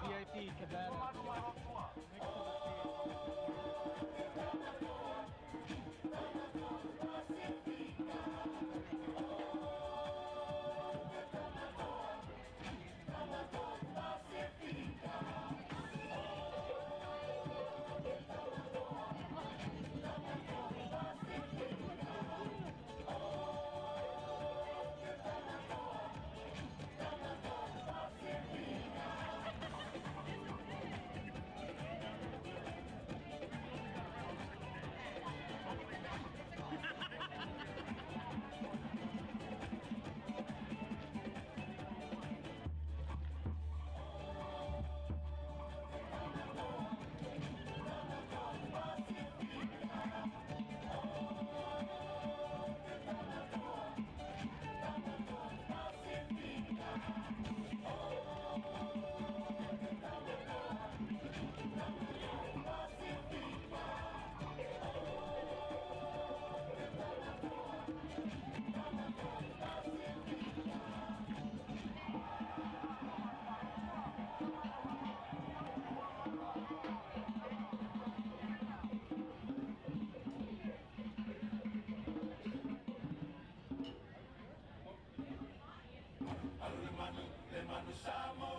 VIP Cabana. Alumanu, alumanu, samo.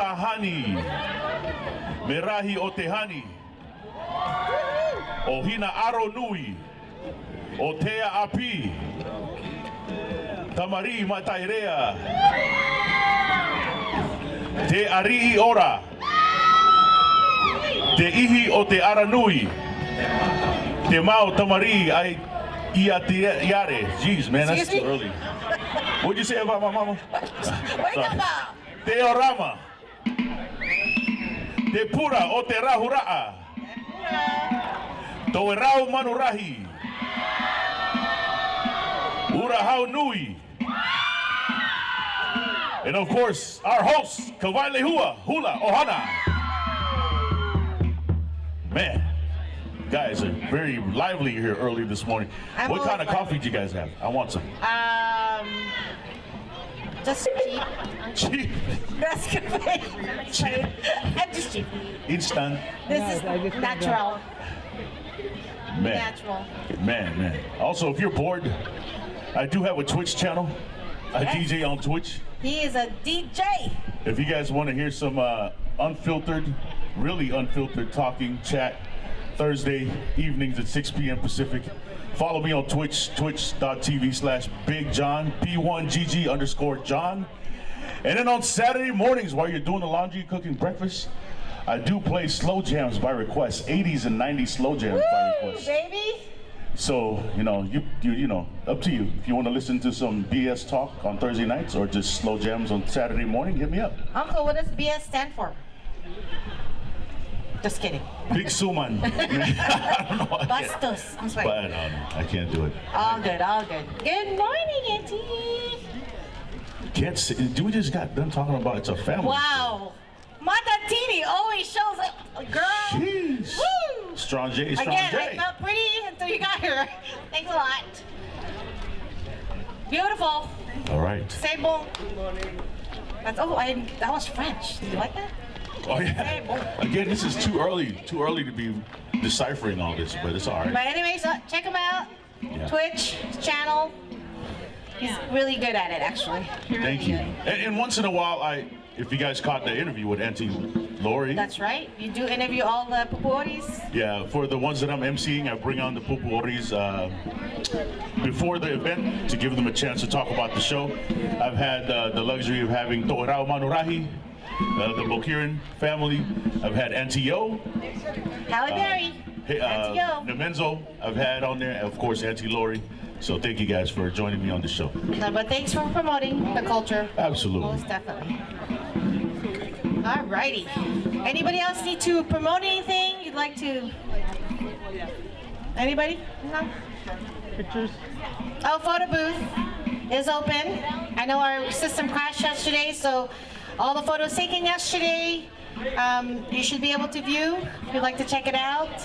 Tahani, Merahi o Tehani, o Hina Aro Nui, o Tea Api, Tamari Matairea, Te Ari'i Ora, Te Ihi o Te Aranui, Te Mau Tamari Ai Ia Te Yare. Jeez, man, that's too early. What'd you say about my mama? Te Orama, Te Pura o Te Rahura'a, Toe Rau Manurahi, Urahau Nui, and of course, our host, Kawai Lehua, Hula Ohana. Man, guys are very lively here early this morning. What kind of coffee do you guys have? I want some. Just cheap. Cheap. That's good. Cheap. I'm just cheap. Instant. This is natural. Man. Natural. Man. Also, if you're bored, I do have a Twitch channel. I DJ on Twitch. He is a DJ. If you guys want to hear some unfiltered, really unfiltered talking, chat, Thursday evenings at 6 p.m. Pacific, follow me on Twitch, twitch.tv/BigJohn, P1GG_John. And then on Saturday mornings while you're doing the laundry, cooking breakfast, I do play slow jams by request, 80s and 90s slow jams by request. Baby. So, you know, up to you. If you want to listen to some BS talk on Thursday nights or just slow jams on Saturday morning, hit me up. Uncle, what does BS stand for? Just kidding. Big Suman. I don't know. Bustos. I'm sorry. But I can't do it. All good, all good. Good morning, Auntie. Can't say, we just got done talking about it's a family. Wow. Matatini always shows up. Girl. Jeez. Woo. Strong J. Again, I felt pretty until you got here. Thanks a lot. Beautiful. All right. C'est bon. That was French. Did you like that? Oh yeah. Again, this is too early to be deciphering all this, but it's all right. But anyways, check him out. Yeah. Twitch channel. He's really good at it, actually. Thank you. And once in a while, if you guys caught the interview with Auntie Lori. That's right. You do interview all the pupuoris. Yeah, for the ones that I'm emceeing, I bring on the pupuoris before the event to give them a chance to talk about the show. I've had the luxury of having To'erau Manurahi, the Bokiran family. I've had Auntie Yo. Halle Berry. Auntie Yo. Nemenzo, I've had on there, and of course Auntie Lori. So thank you guys for joining me on the show. No, but thanks for promoting the culture. Absolutely. Most definitely. All righty. Anybody else need to promote anything you'd like to? Anybody? No? Pictures? Oh, photo booth is open. I know our system crashed yesterday, so all the photos taken yesterday, you should be able to view if you'd like to check it out.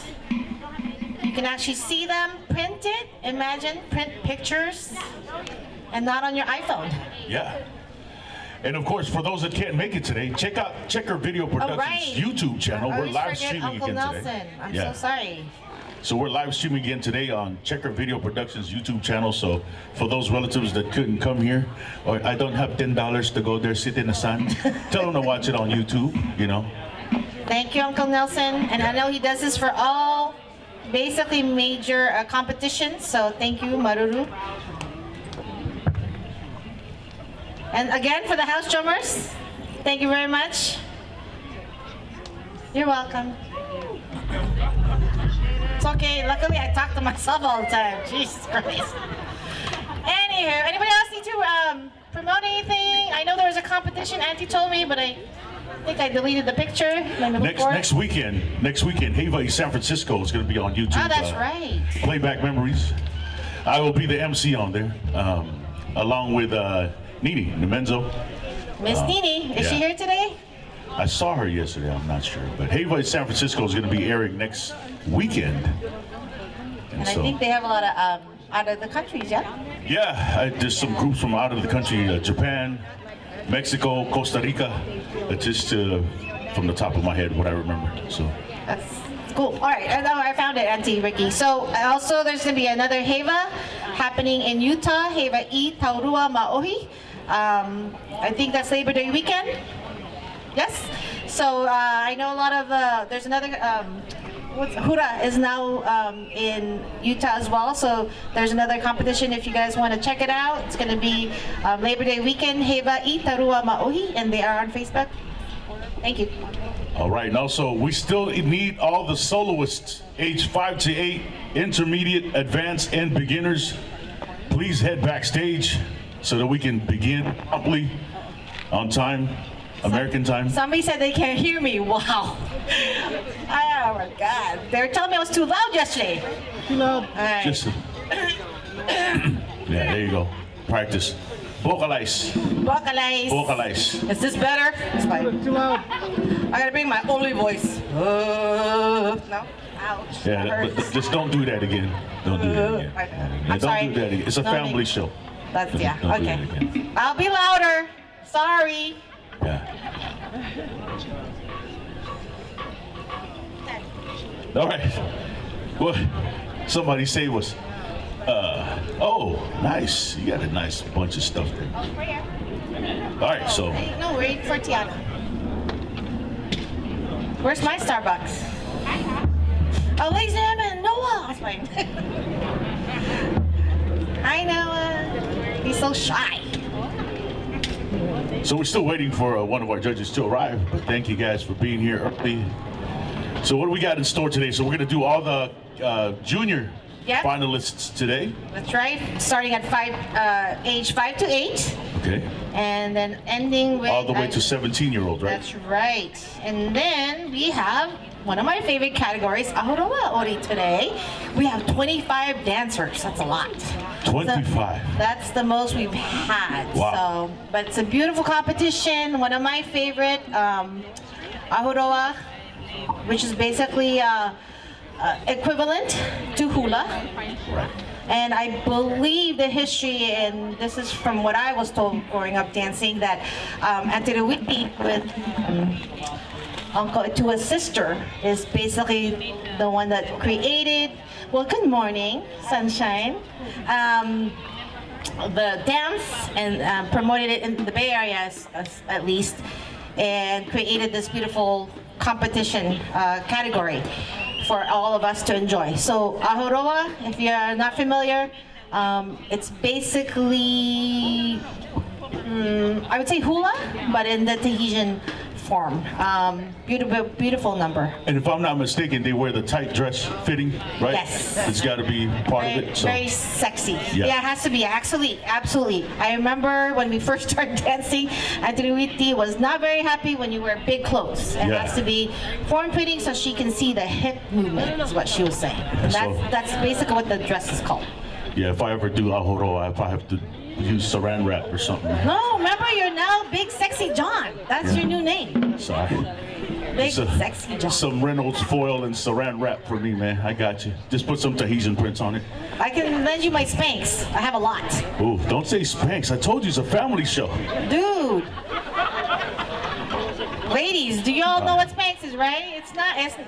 You can actually see them printed. Imagine, print pictures and not on your iPhone. Yeah. And of course, for those that can't make it today, check our Video Productions YouTube channel. We're live streaming Uncle again Nelson. today. I'm so sorry. So we're live streaming again today on Checker Video Productions YouTube channel. So for those relatives that couldn't come here, or I don't have $10 to go there, sit in the sun, tell them to watch it on YouTube, you know. Thank you, Uncle Nelson. And I know he does this for all basically major competitions. So thank you, Maruru. And again, for the house drummers, thank you very much. You're welcome. It's okay. Luckily, I talk to myself all the time. Jesus Christ. Anywho, anybody else need to promote anything? I know there was a competition, Auntie told me, but I think I deleted the picture. Next weekend, Hawaii San Francisco is going to be on YouTube. Oh, that's right. Playback Memories. I will be the MC on there, along with Nini Nemenzo. Miss Nini, is she here today? I saw her yesterday, I'm not sure. But Hawaii San Francisco is going to be airing next weekend. And so, I think they have a lot of out of the countries, yeah? Yeah, there's some groups from out of the country, Japan, Mexico, Costa Rica, just from the top of my head, what I remember. So that's cool. All right, I found it, Auntie Ricky. So also there's going to be another Heva happening in Utah, Hawaii Taurua Maohi. I think that's Labor Day weekend. Yes. So I know a lot of, there's another, Hura is now in Utah as well. So there's another competition if you guys want to check it out. It's going to be Labor Day weekend, Manahere I Ori Tahiti, and they are on Facebook. Thank you. All right, and also we still need all the soloists, age 5 to 8, intermediate, advanced, and beginners. Please head backstage so that we can begin promptly on time, American time. Somebody said they can't hear me. Wow. Oh my God. They were telling me I was too loud yesterday. Too loud. All right. Just, yeah, there you go. Practice. Vocalize. Vocalize. Vocalize. Is this better? It's fine. Too loud. I gotta bring my only voice. No? Ouch. Yeah, That hurts. just don't do that again. Don't do that again. I'm Don't sorry. do that again. It's a No, family me. show. That's, yeah, Don't do okay. that again. I'll be louder. Sorry. Yeah. All right. What somebody say was, oh, nice. You got a nice bunch of stuff there. All right, so No, we're waiting for Tiana. Where's my Starbucks? Oh, ladies and gentlemen, Noah. That's fine. Hi, Noah. He's so shy. we're still waiting for one of our judges to arrive, but thank you guys for being here early. So what do we got in store today? So we're gonna do all the junior Yep. finalists today. That's right. Starting at age 5 to 8, Okay. and then ending with All the way to 17-year-olds, right? That's right. And then we have one of my favorite categories, Manahere I Ori today. We have 25 dancers. That's a lot. 25. That's the most we've had. Wow. So, but it's a beautiful competition. One of my favorite, Ahuroa, which is basically equivalent to hula. Right. And I believe the history, and this is from what I was told growing up dancing, that Antiruwiti with Uncle Itua's sister is basically the one that created, well, good morning, sunshine, the dance and promoted it in the Bay Area at least, and created this beautiful competition category for all of us to enjoy. So Ahuroa, if you're not familiar, it's basically, I would say hula, but in the Tahitian form. Beautiful number. And if I'm not mistaken, they wear the tight dress fitting, right? Yes. It's got to be part Very, of it. So. very sexy. Yeah. Yeah, it has to be. Actually, absolutely. I remember when we first started dancing, Antiruwiti was not very happy when you wear big clothes. It Yeah. has to be form-fitting so she can see the hip movement, is what she was saying. And So- that's basically what the dress is called. Yeah, if I ever do Ahuroa, I probably have to use saran wrap or something. No, remember, you're now Big Sexy John. That's your new name. Sorry. Big So- Sexy John. Some Reynolds foil and saran wrap for me, man. I got you. Just put some Tahitian prints on it. I can lend you my Spanx. I have a lot. Ooh, don't say Spanx. I told you it's a family show. Dude. Ladies, do y'all know what Spanx is, right?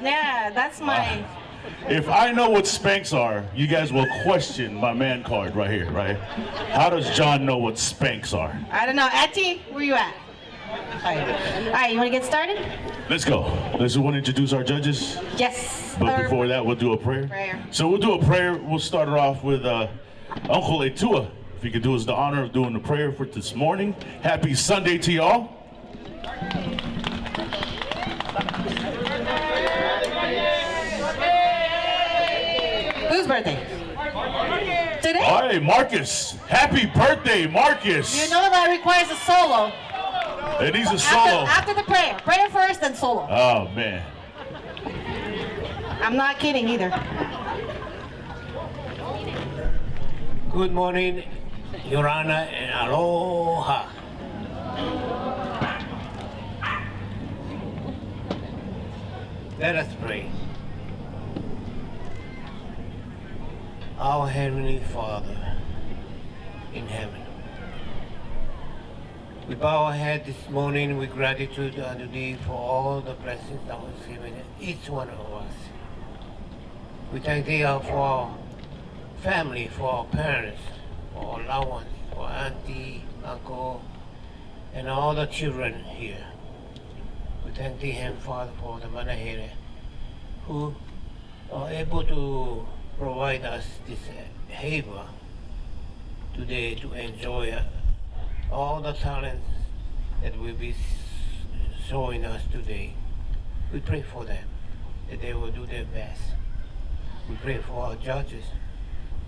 Yeah, that's my... If I know what Spanx are, you guys will question my man card right here, right? How does John know what Spanx are? I don't know. Atty, where you at? All right, you want to get started? Let's go. Let's want to introduce our judges. Yes. But Or- before that, we'll do a prayer. Prayer. So we'll do a prayer. We'll start it off with Uncle Etua. If you could do us the honor of doing the prayer for this morning. Happy Sunday to y'all. Whose birthday? Today? Hey, Marcus. Happy birthday, Marcus. You know that requires a solo. It needs a solo. After the prayer. Prayer first, then solo. Oh, man. I'm not kidding either. Good morning, Your Honor, and aloha. Let us pray. Our Heavenly Father in heaven, we bow our head this morning with gratitude unto Thee for all the blessings that was given each one of us. We thank Thee for our family, for our parents, for our loved ones, for auntie, uncle, and all the children here. We thank Thee, Heavenly Father, for the Manahere who are able to provide us this haven today to enjoy all the talents that will be showing us today. We pray for them, that they will do their best. We pray for our judges.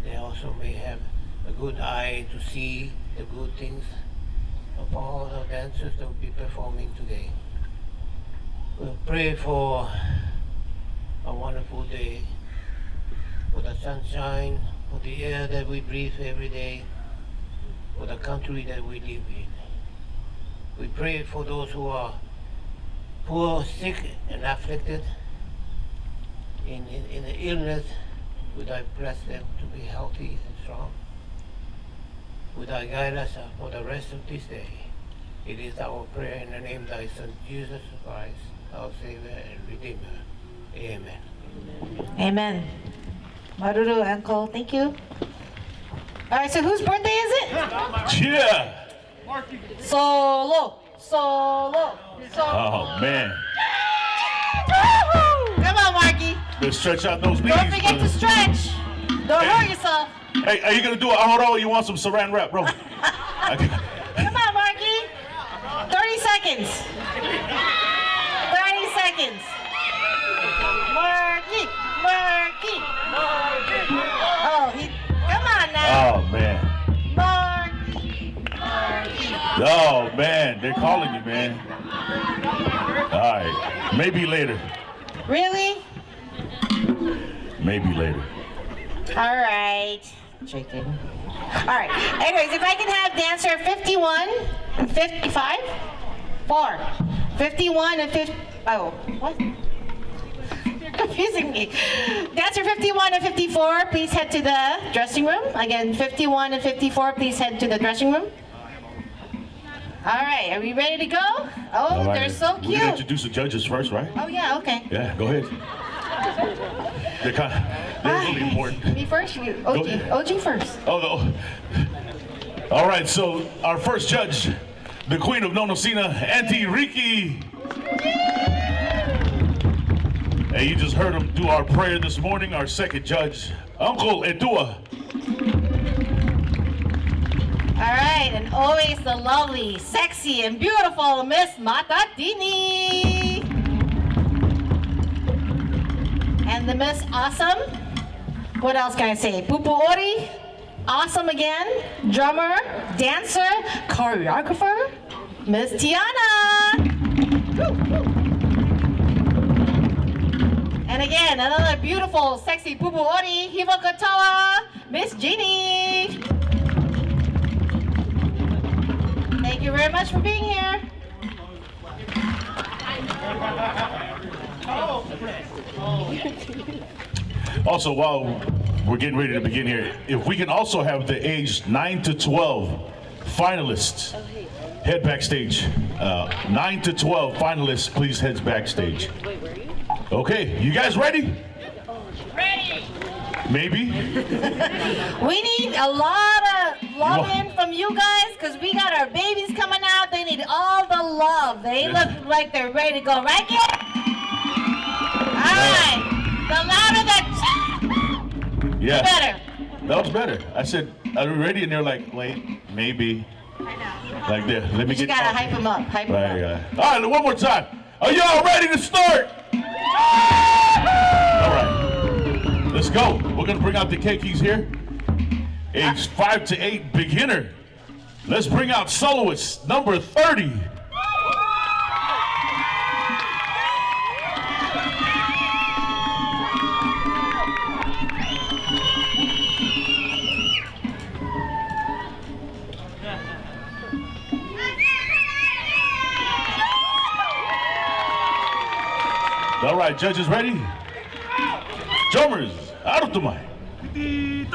They also may have a good eye to see the good things of all the dancers that will be performing today. We pray for a wonderful day, for the sunshine, for the air that we breathe every day, for the country that we live in. We pray for those who are poor, sick, and afflicted in the illness. Would I bless them to be healthy and strong? Would I guide us for the rest of this day? It is our prayer in the name of Thy Son, Jesus Christ, our Savior and Redeemer. Amen. Amen. Maruru, Uncle, thank you. All right, so whose birthday is it? Yeah. Solo. Oh, man. Come on, Marky. Let's stretch out those knees. Don't forget to stretch. Don't hurt yourself. Hey, are you going to do a ahoro or you want some saran wrap, bro? Come on, Marky. 30 seconds. 30 seconds. Marky. Oh, come on now. Oh, man. Marky. Oh, man. They're calling you, man. All right. Maybe later. Really? Maybe later. All right. Chicken. All right. Anyways, if I can have dancer 51 and 55? 4. 51 and 50. Oh, what? You're confusing me. Dancer 51 and 54, please head to the dressing room. Again, 51 and 54, please head to the dressing room. All right. Are we ready to go? Oh, Right. they're so We're cute. going to introduce the judges first, right? Oh, yeah. Okay. Yeah, go ahead. They're really important. Me first? You, Go OG. ahead. OG first. Oh, no. All right, so our first judge, the Queen of Nonosina, Auntie Riki. Hey, you just heard him do our prayer this morning. Our second judge, Uncle Etua. All right, and always the lovely, sexy, and beautiful Miss Matatini. And the Miss Awesome. What else can I say? Pupu Ori, awesome again. Drummer, dancer, choreographer, Miss Tiana. And again, another beautiful, sexy Pupu Ori, Hivokatawa, Miss Jeannie. Thank you very much for being here. Also, while we're getting ready to begin here, if we can also have the age 9 to 12 finalists head backstage. 9 to 12 finalists, please head backstage. Okay, you guys ready? Ready. Maybe? We need a lot of love-in from you guys because we got our babies coming out. They need all the love. They look like they're ready to go. Right, kid? All right. The louder the Yeah. the better. That was better. I said, are we ready? And they're like, wait, maybe. Like there. Let me You get gotta hype them up. Hype them Right, up. All right, one more time. Are y'all ready to start? All right. Let's go. We're gonna bring out the keikis here. Age 5 to 8 beginner. Let's bring out soloist number 30. All right, judges ready? Drummers, out of the mic.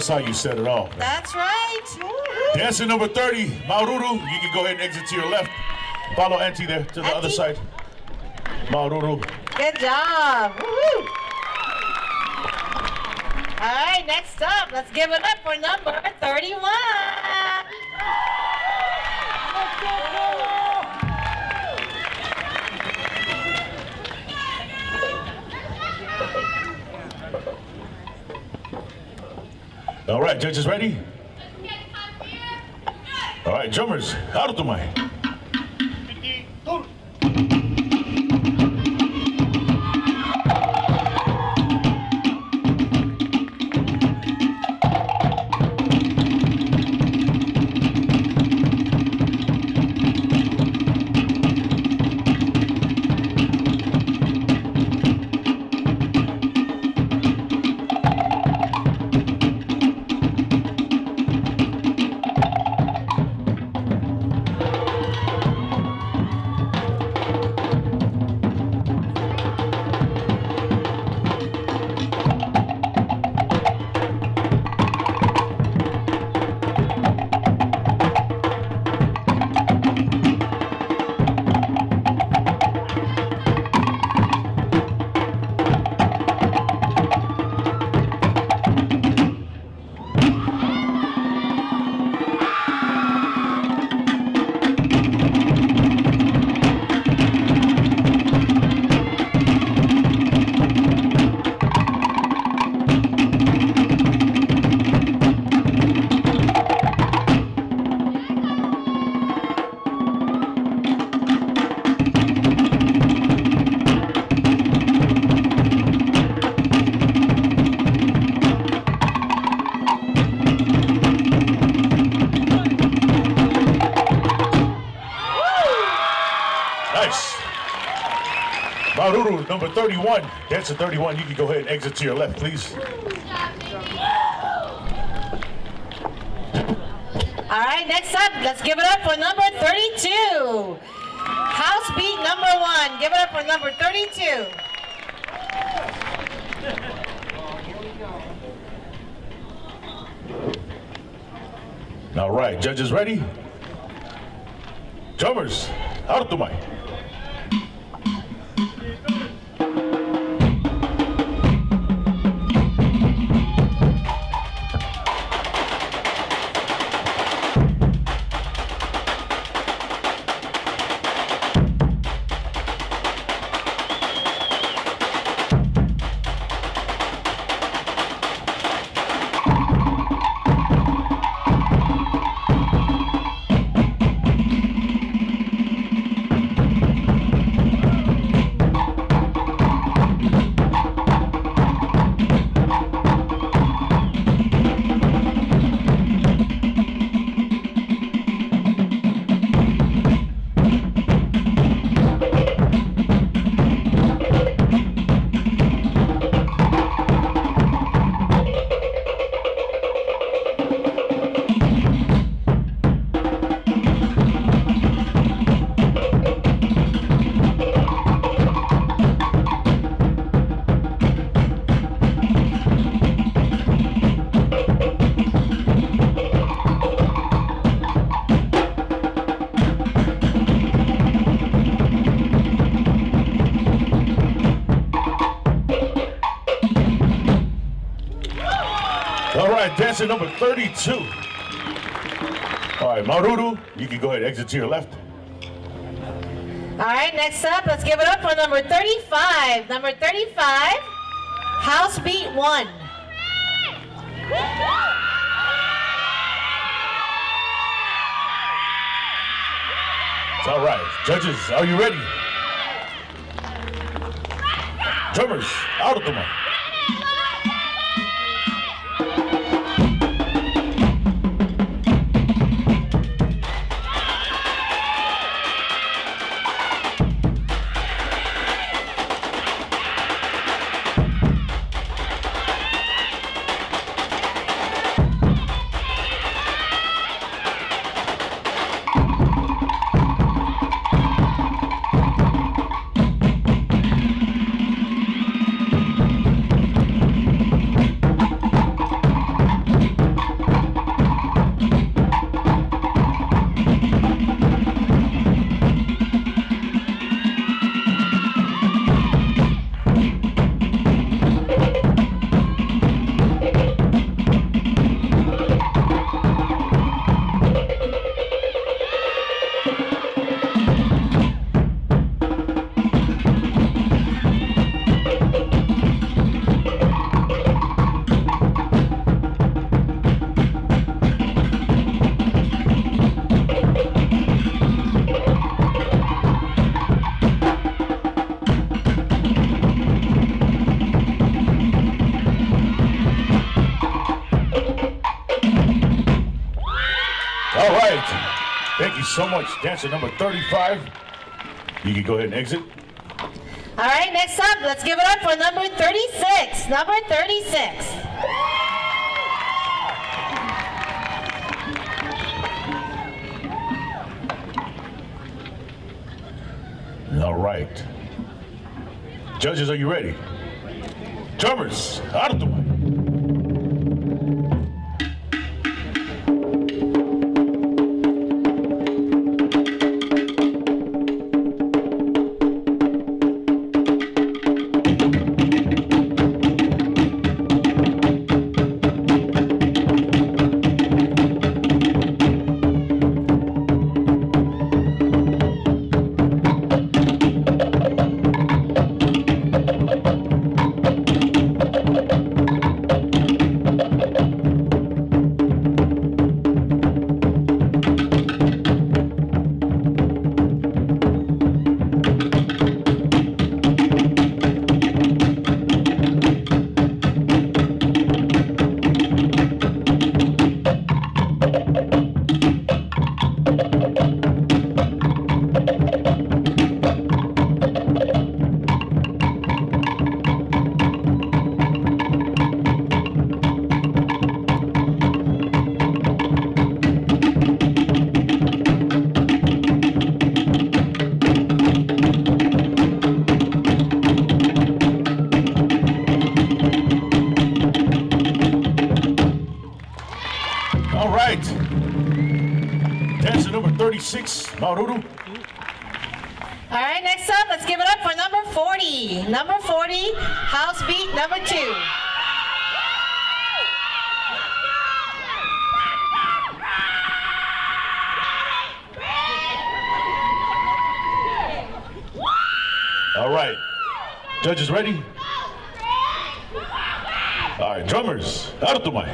That's how you set it off. That's right. Woo-hoo. Dancer number 30, Maururu. You can go ahead and exit to your left. Follow Auntie there to the other side. Maururu. Good job. Woo-hoo. All right, next up, let's give it up for number 31. All right, judges ready? All right, drummers, Harutumai. Nice. Maururu, number 31. Dancer 31, you can go ahead and exit to your left, please. All right, next up, let's give it up for number 32. House beat number 1. Give it up for number 32. All right, judges ready? Drummers, Harutumai. All right, dancer number 32. All right, Maururu, you can go ahead and exit to your left. All right, next up, let's give it up for number 35. Number 35, House Beat 1. It's all right. Judges, are you ready? Drummers, Harutumai. so much. Dancer number 35. You can go ahead and exit. All right, next up, let's give it up for number 36. Number 36. All right. Judges, are you ready? Drummers, out of the way. All right. Dancer number 36, Maururu. All right, next up, let's give it up for number 40. Number 40, house beat number 2. All right. Judges ready? All right, drummers, out of the mic.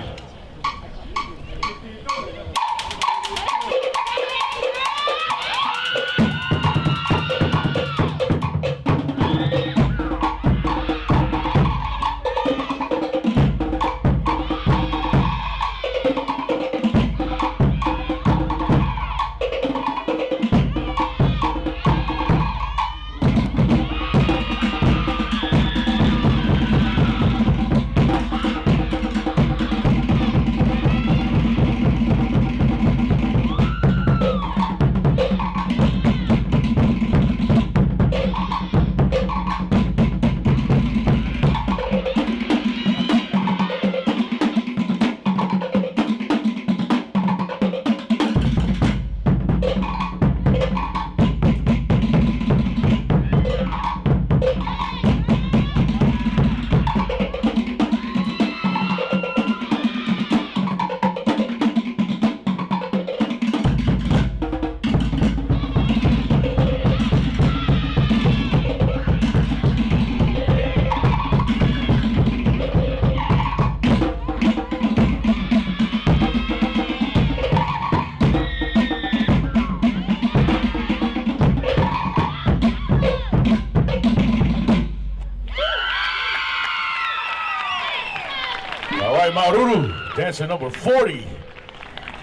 All right, Maururu, dancer number 40.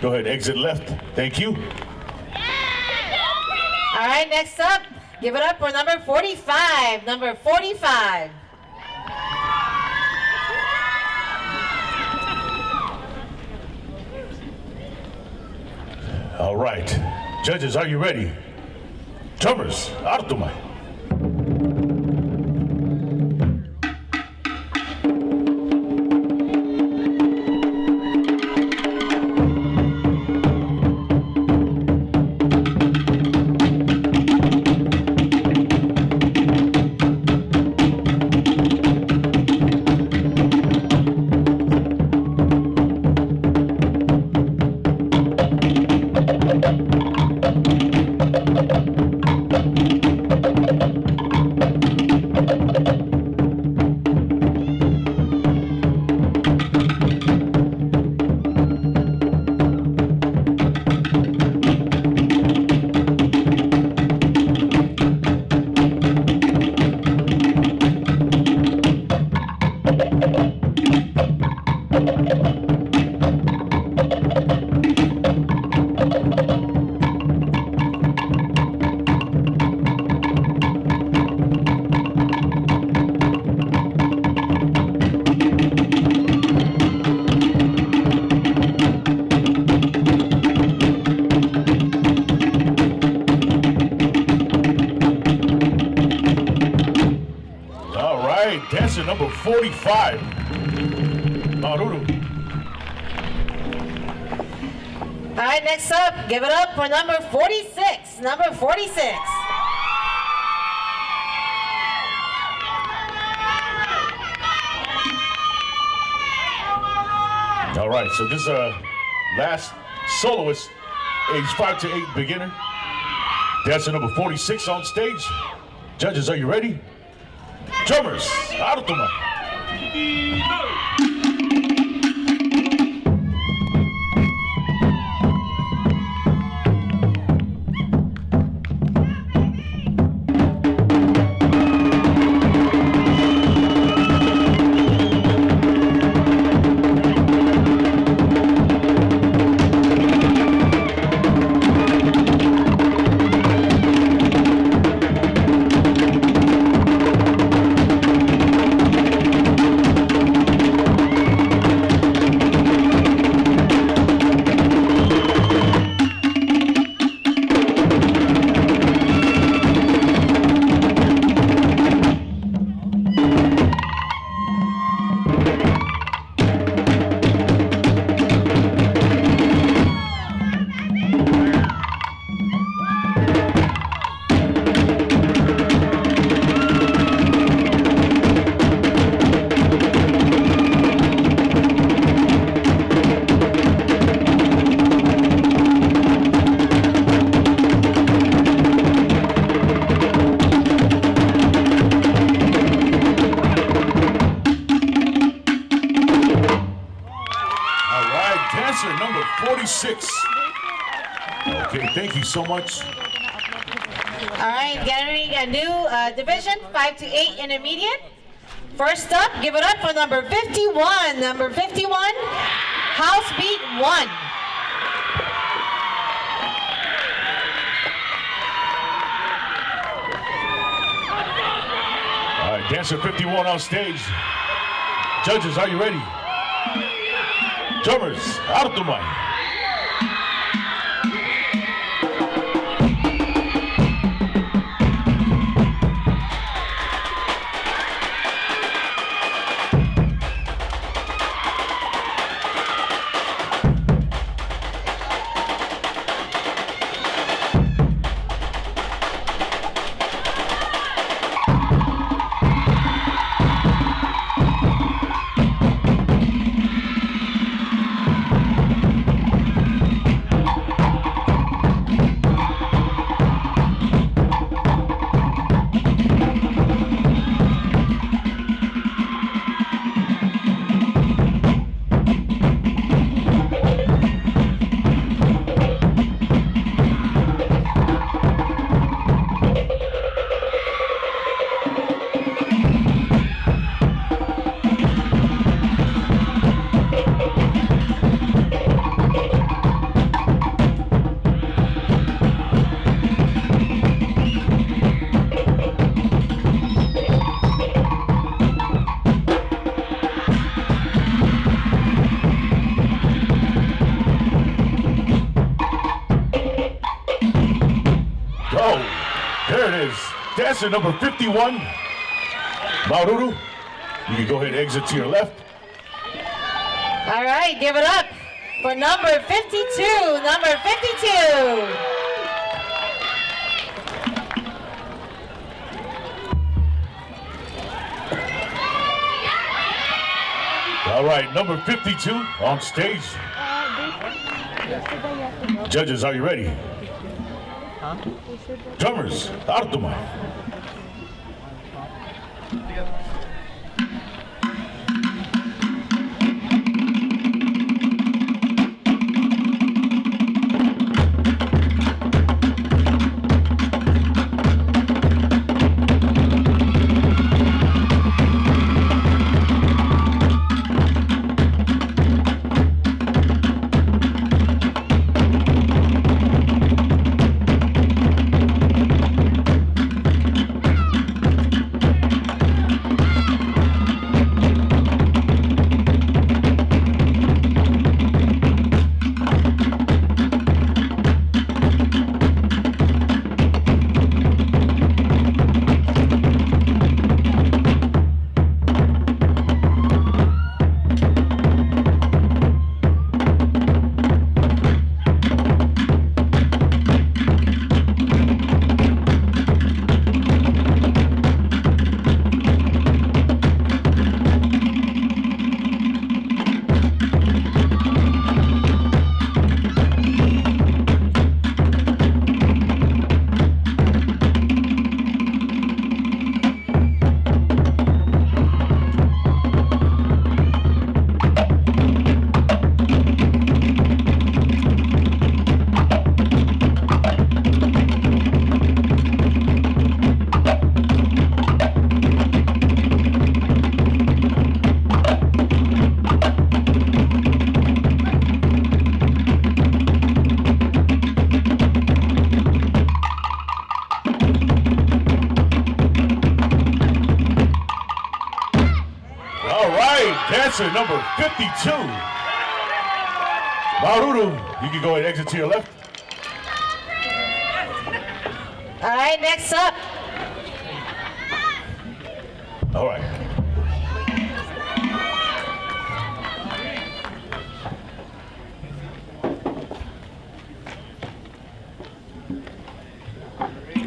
Go ahead, exit left. Thank you. All right, next up, give it up for number 45. Number 45. All right. Judges, are you ready? Drummers, out of the mic. right, dancer number 45. Maruru. All right, next up, give it up for number 46. Number 46. All right, so this is our last soloist, age 5 to 8 beginner. Dancer number 46 on stage. Judges, are you ready? Drummers, Arutuma. Dancer number 46. Okay, thank you so much. All right, getting a new division, 5 to 8 intermediate. First up, give it up for number 51. Number 51, House Beat 1. All right, dancer 51 on stage. Judges, are you ready? Drummers, Arutuma. There it is. Dancer number 51. Maruru, you can go ahead and exit to your left. All right, give it up for number 52. Number 52. All right, number 52 on stage. Judges, are you ready? Drummers, Arutuma. Dancer number 52. Maururu, you can go ahead and exit to your left. All right, next up. All right.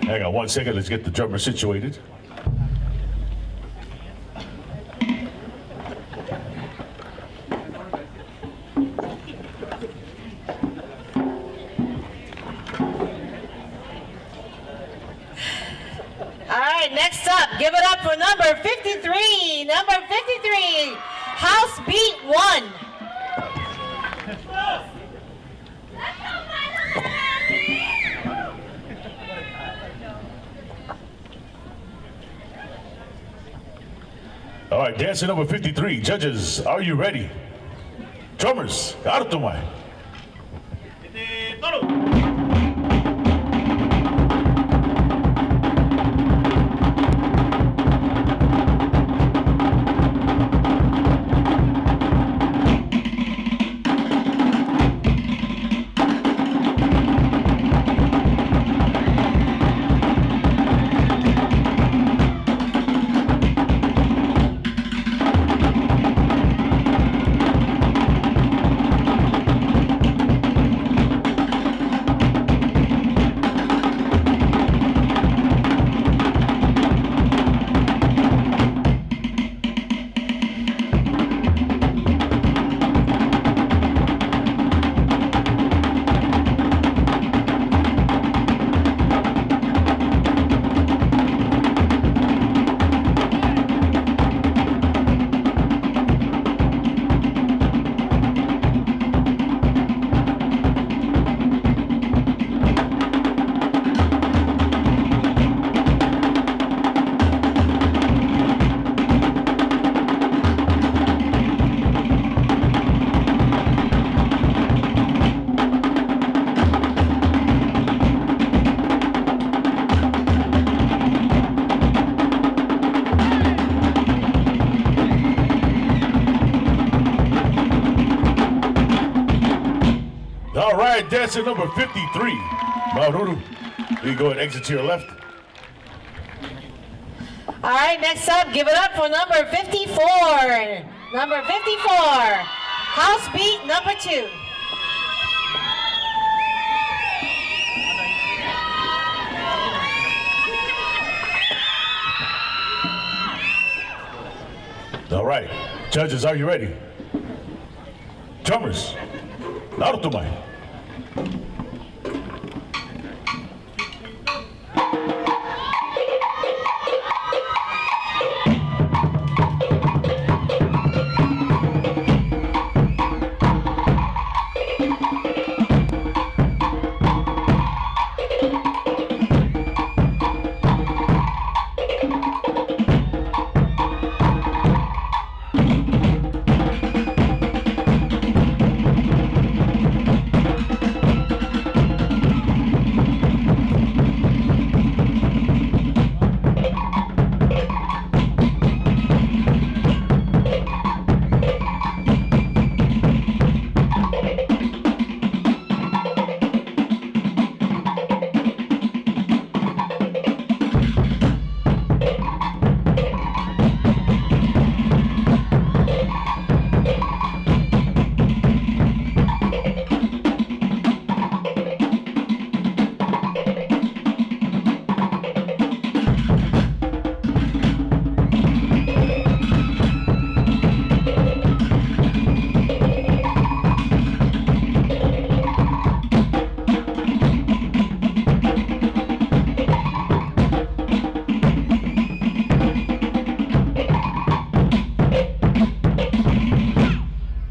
Hang on 1 second, let's get the drummer situated. All right, next up, give it up for number 53. Number 53, House Beat 1. All right, dancer number 53. Judges, are you ready? Drummers, artumai. All right, dancer number 53. Maururu, you go ahead and exit to your left. All right, next up, give it up for number 54. Number 54, House Beat number 2. All right, judges, are you ready? Drummers, artumai.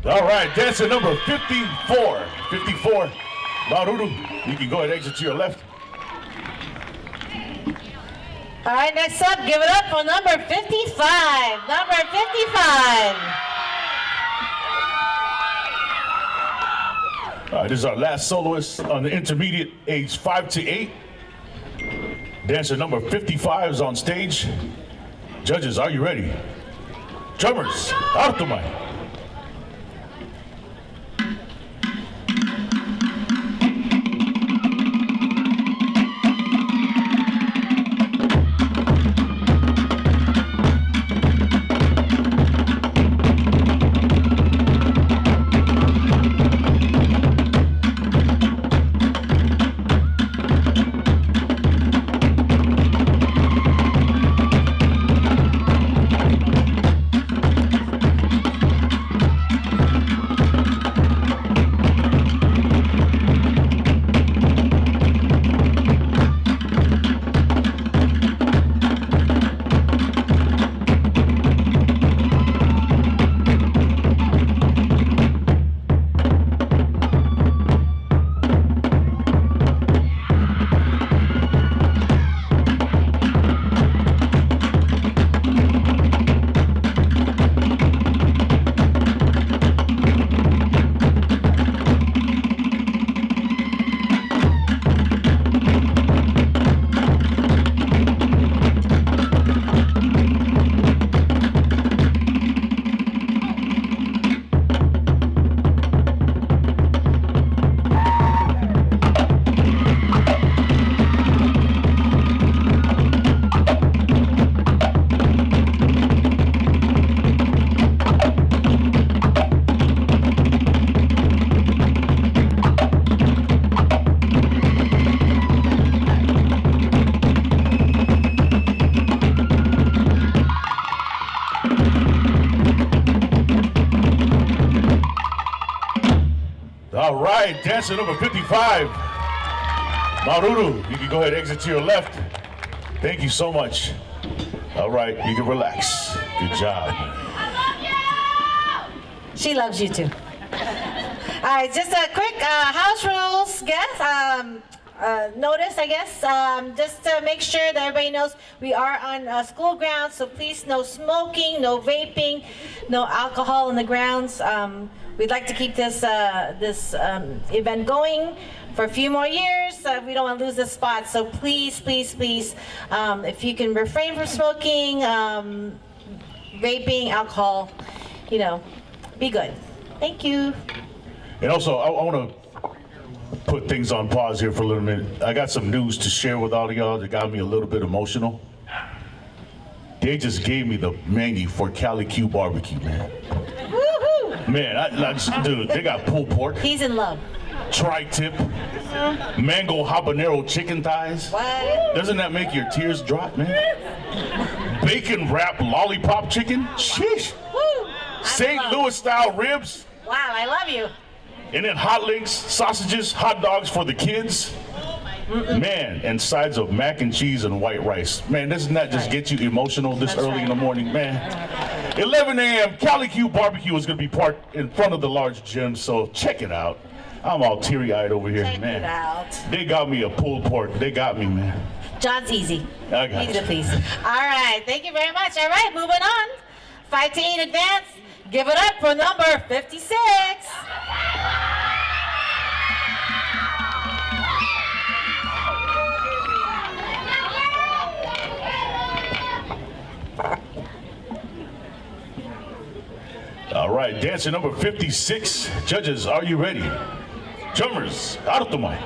All right, dancer number 54. 54. Maururu, you can go ahead and exit to your left. All right, next up, give it up for number 55. Number 55. All right, this is our last soloist on the intermediate, age 5 to 8. Dancer number 55 is on stage. Judges, are you ready? Drummers, artumai. right, dancer number 55. Maruru, you can go ahead and exit to your left. Thank you so much. All right, you can relax. Good job. She loves you too. All right, just a quick house rules, notice, I guess, just to make sure that everybody knows we are on school grounds, so please no smoking, no vaping, no alcohol in the grounds. We'd like to keep this event going for a few more years. We don't want to lose this spot, so please, please, please, if you can refrain from smoking, vaping, alcohol, you know, be good. Thank you. And also, I want to put things on pause here for a little minute. I got some news to share with all of y'all that got me a little bit emotional. They just gave me the menu for Cali Q barbecue, man. Woohoo! Man, dude, they got pulled pork, He's in love. tri-tip, mango habanero chicken thighs. What? Doesn't that make your tears drop, man? Bacon wrap lollipop chicken. Sheesh. Woo! St. Louis style ribs. Wow, I love you. And then hot links, sausages, hot dogs for the kids. Man, and sides of mac and cheese and white rice. Man, doesn't that just get you emotional this early in the morning, man? 11 a.m., Cali Q Barbecue is going to be parked in front of the large gym, so check it out. I'm all teary-eyed over here, Check man. it out. They got me a pulled pork. They got me, man. John's easy. I got Easy you. to please. All right, thank you very much. All right, moving on. 5 to 8 advance. Give it up for number 56. All right, dancer number 56. Judges, are you ready? Drummers, alotumai.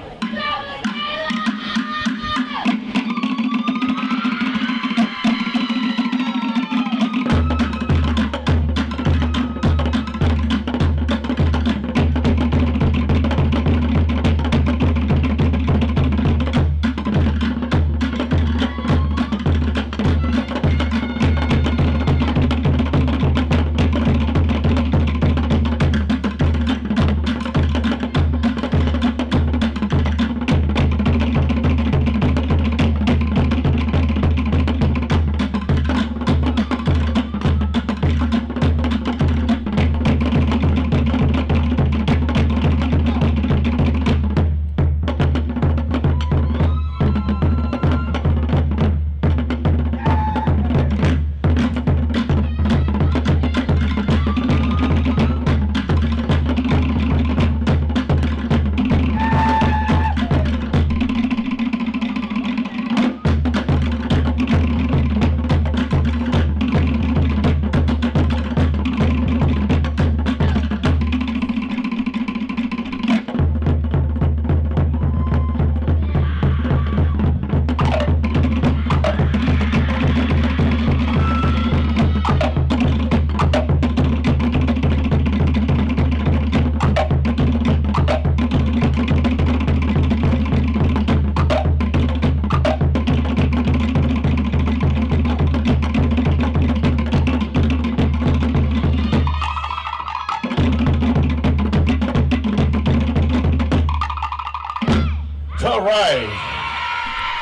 All right,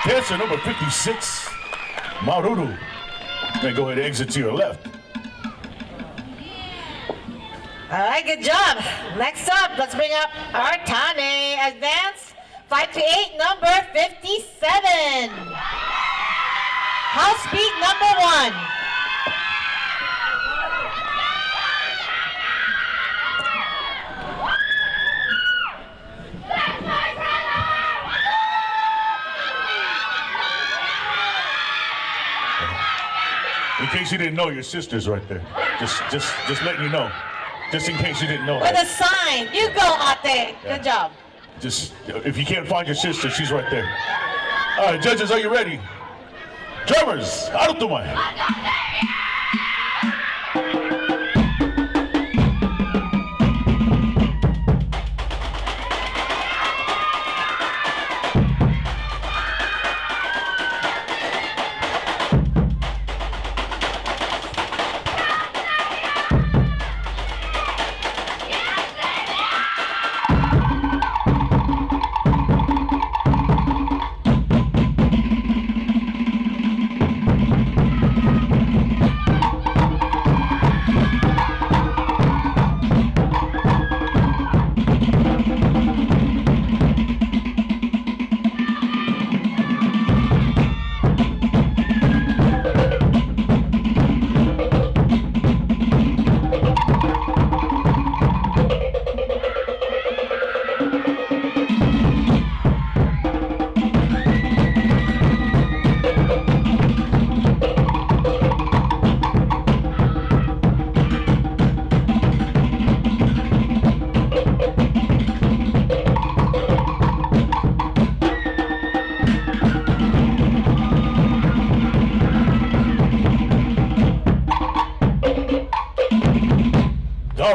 dancer number 56, Maruru. Then go ahead and exit to your left. All right, good job. Next up, let's bring up our Tane. Advance 5 to 8, number 57. House beat number 1. In case you didn't know, your sister's right there. Just letting you know. Just in case you didn't know. With a sign. You go, Ate. Good job. Just, if you can't find your sister, she's right there. All right, judges, are you ready? Drummers, alotumai.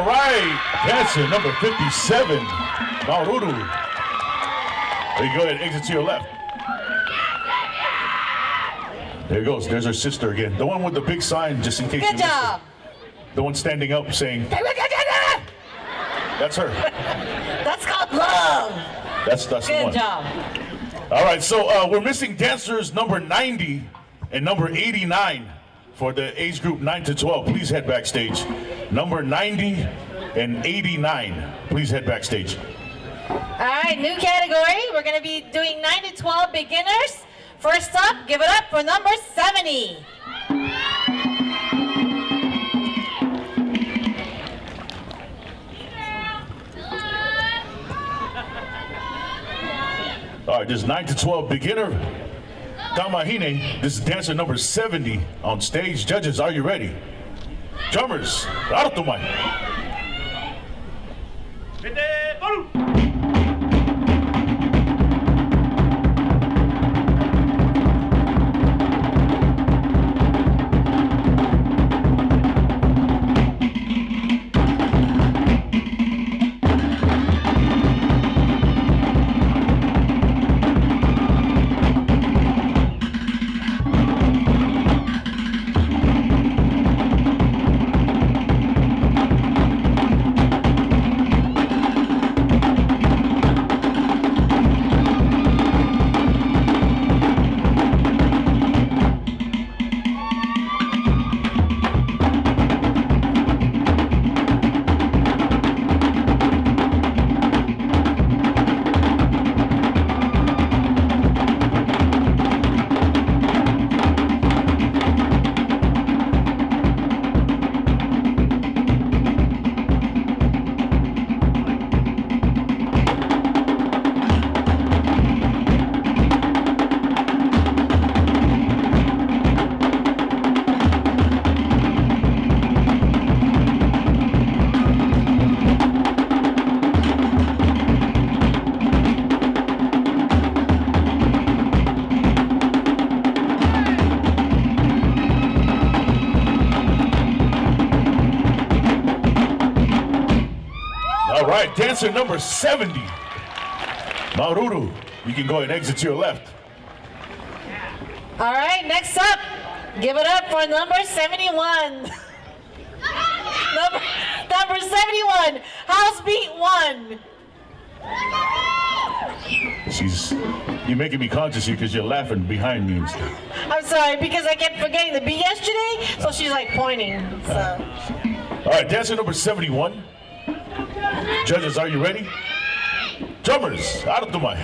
All right, dancer number 57, Maururu. There you go ahead, exit to your left. There it goes, there's her sister again. The one with the big sign, just in case you Good missed job. it. The one standing up saying, that's her. That's called love. That's the Good one. job. All right, so we're missing dancers number 90 and number 89 for the age group 9 to 12. Please head backstage. Number 90 and 89. Please head backstage. All right, new category. We're going to be doing 9 to 12 beginners. First up, give it up for number 70. All right, this is 9 to 12 beginner. Tamahine, this is dancer number 70 on stage. Judges, are you ready? Drummers, aratumai. All right, dancer number 70. Maururu, you can go ahead and exit to your left. All right, next up, give it up for number 71. number 71, House Beat 1. You're making me conscious here because you're laughing behind me and stuff. I'm sorry, because I kept forgetting the beat yesterday, so she's like pointing. So. All right, dancer number 71. Judges, are you ready? Drummers, aratumai.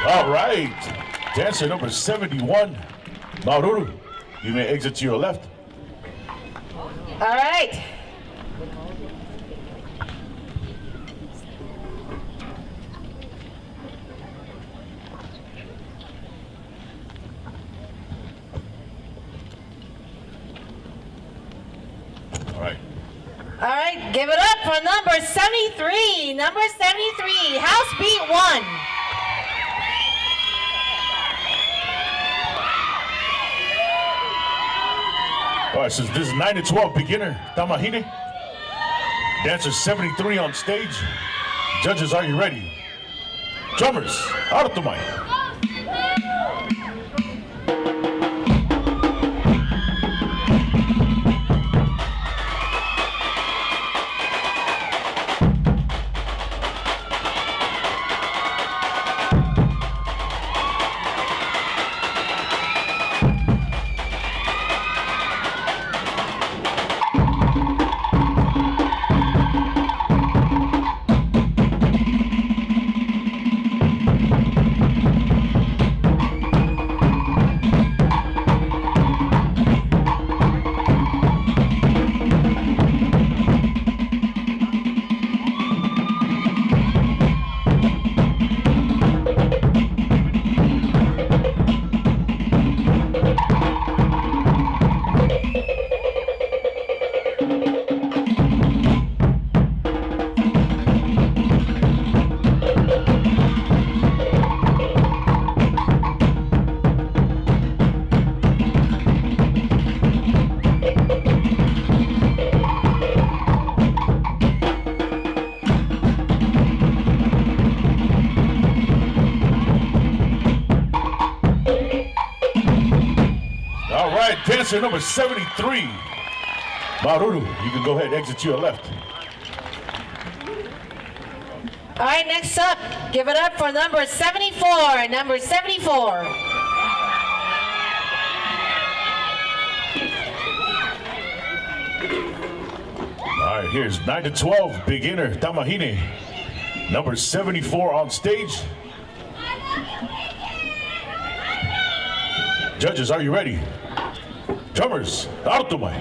All right, dancer number 71, Maururu, you may exit to your left. All right. All right. All right, give it up for number 73. Number 73, House Beat 1. right, since this is 9 to 12 beginner, Tamahine. Dancer 73 on stage. Judges, are you ready? Drummers, out the mic. Dancer number 73. Maruru, you can go ahead and exit to your left. All right, next up, give it up for number 74. Number 74. All right, here's 9 to 12 beginner Tamahine. Number 74 on stage. Judges, are you ready? Drummers, out the way.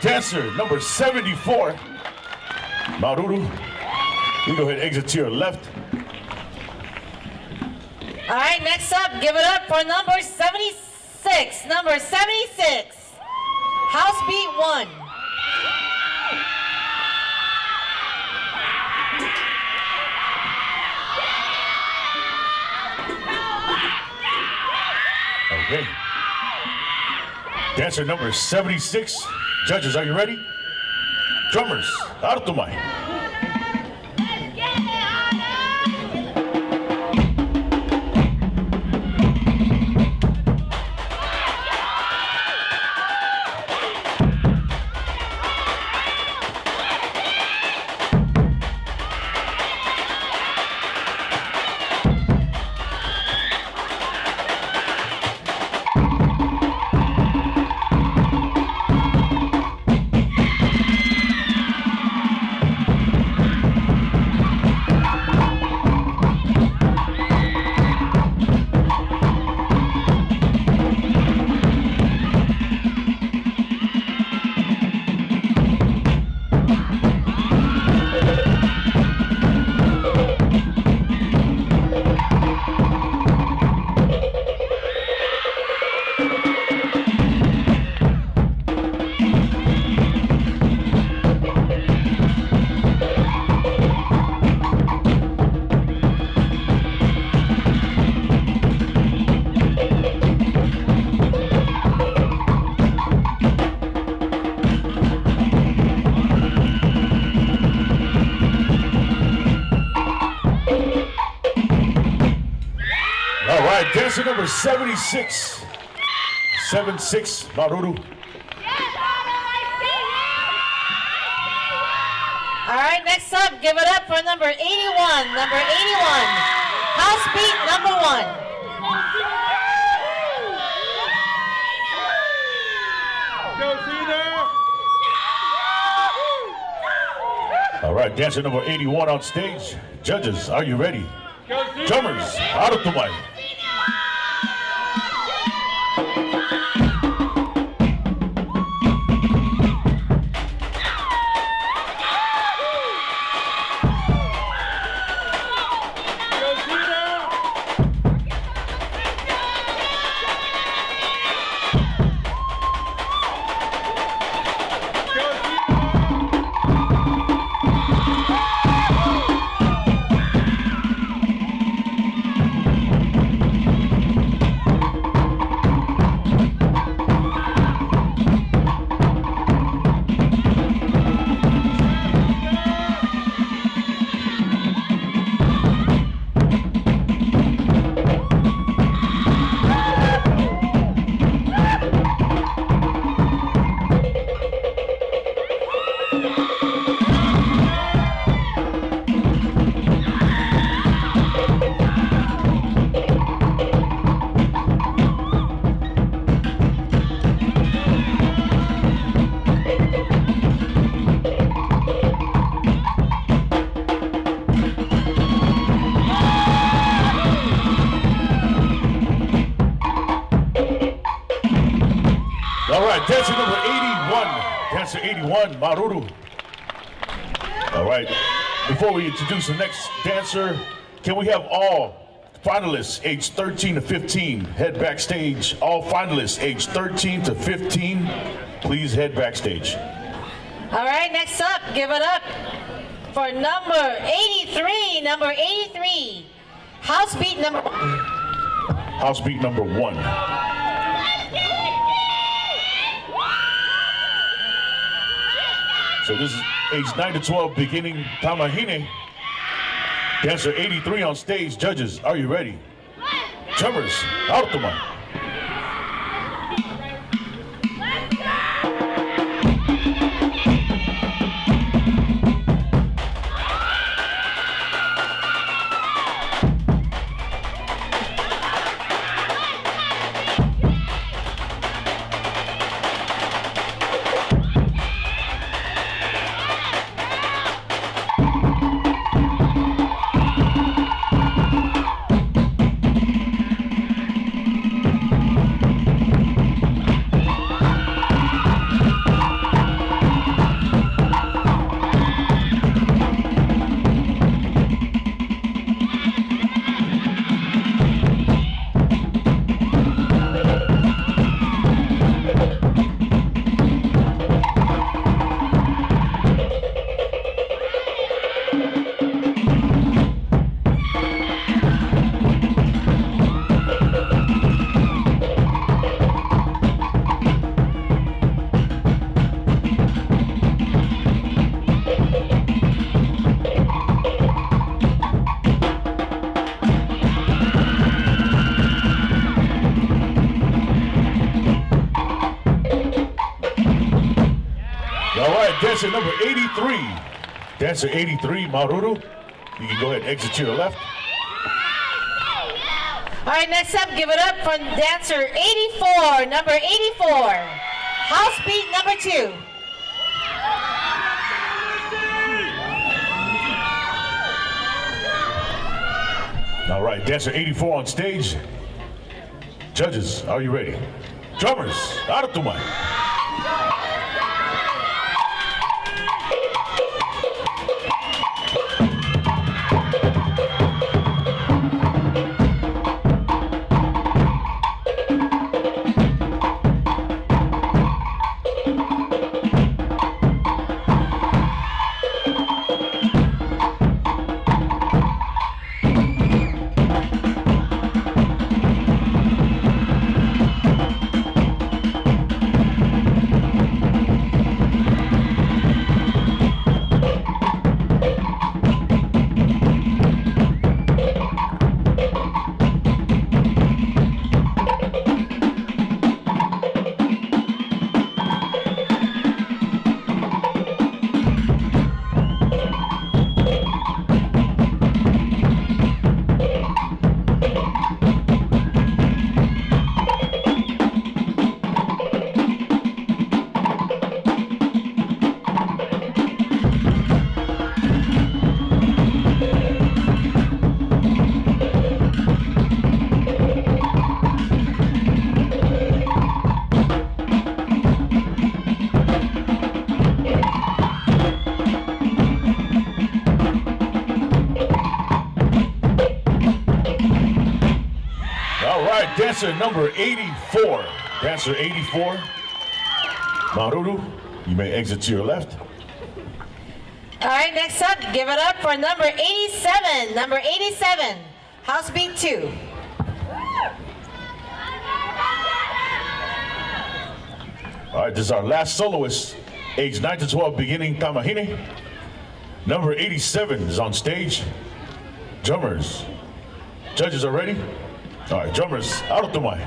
Dancer number 74, Maruru, you go ahead and exit to your left. All right, next up, give it up for number 76. Number 76, House Beat 1. Okay. Dancer number 76. Judges, are you ready? Drummers, out the mic. All right, dancer number 76. 76, Maruru. All right, next up, give it up for number 81. Number 81, house beat number 1. All right, dancer number 81 on stage. Judges, are you ready? Drummers, out of the way. Dancer number 81, dancer 81, Maruru. All right, before we introduce the next dancer, can we have all finalists aged 13 to 15 head backstage? All finalists aged 13 to 15, please head backstage. All right, next up, give it up for number 83. Number 83, house beat number 1. House beat number 1. So this is age 9 to 12, beginning Tamahine. Dancer 83 on stage. Judges, are you ready? Drummers, out the mic. Dancer number 83. Dancer 83, Maruru. You can go ahead and exit to your left. All right, next up, give it up for dancer 84, number 84. House beat number 2. All right, dancer 84 on stage. Judges, are you ready? Drummers, out of the mic. right, dancer number 84. Dancer 84. Maruru, you may exit to your left. All right, next up, give it up for number 87. Number 87, house beat 2. All right, this is our last soloist, age 9 to 12, beginning Tamahine. Number 87 is on stage. Drummers. Judges are ready? All right, drummers, aro tumai.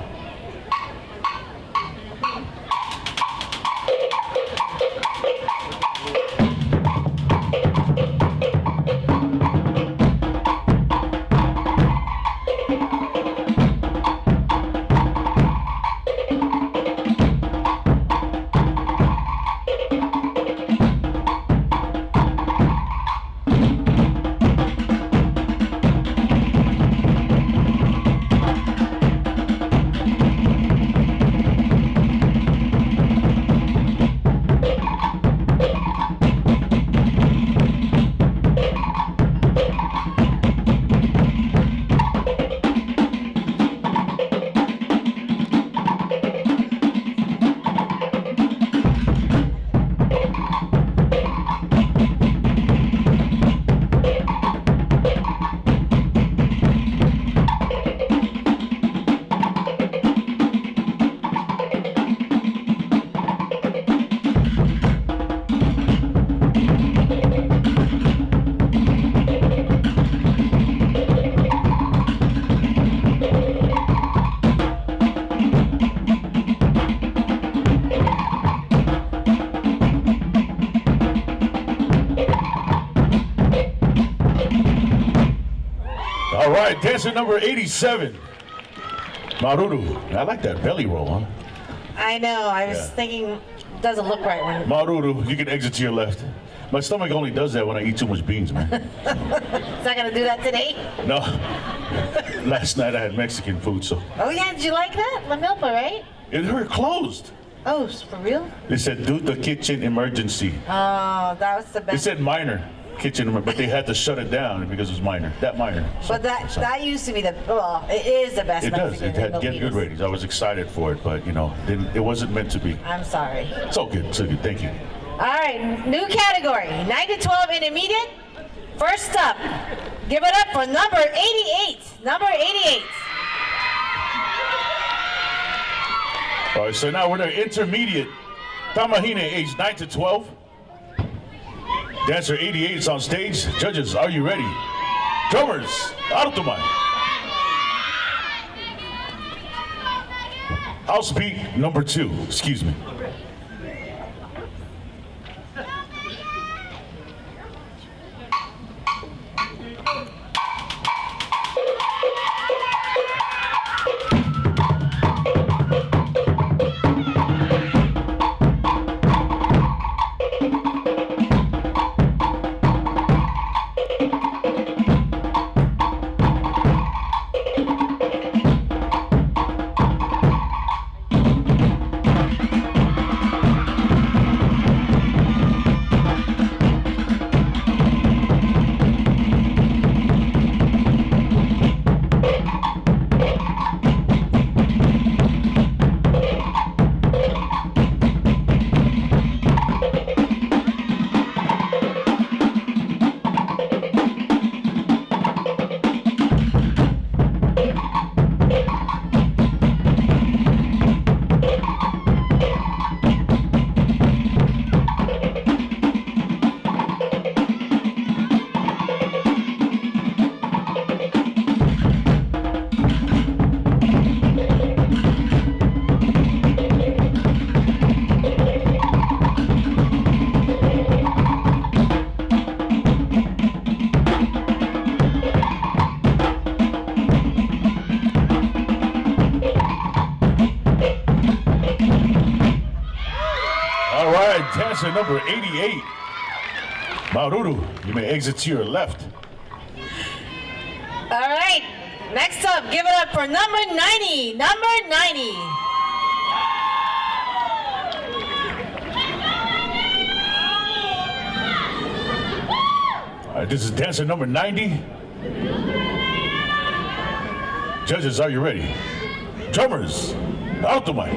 All right, dancer number 87. Maruru. I like that belly roll, huh? I know, I was thinking, doesn't look right when... Maruru, you can exit to your left. My stomach only does that when I eat too much beans, man. Is that gonna do that today? No. Last night I had Mexican food, so. Oh yeah, did you like that? La Milpa, right? It hurt closed. Oh, for real? They said, due to kitchen emergency. Oh, that was the They best. said minor kitchen, but they had to shut it down because it was minor. That minor. So, But that used to be the, well, it is the best it does. Mexican It had in get good Milpitas. ratings. I was excited for it, but you know, it wasn't meant to be. I'm sorry. It's all good. It's all good. Thank you. All right, new category, 9 to 12 intermediate. First up, give it up for number 88. Number 88. All right, so now we're the intermediate. Tamahine, age 9 to 12. Dancer 88 is on stage. Judges, are you ready? Drummers, Artumai. House beat number 2, excuse me. Dancer number 88. Maruru, you may exit to your left. All right, next up, give it up for number 90. Number 90. All right, this is dancer number 90. Judges, are you ready? Drummers, out the mic.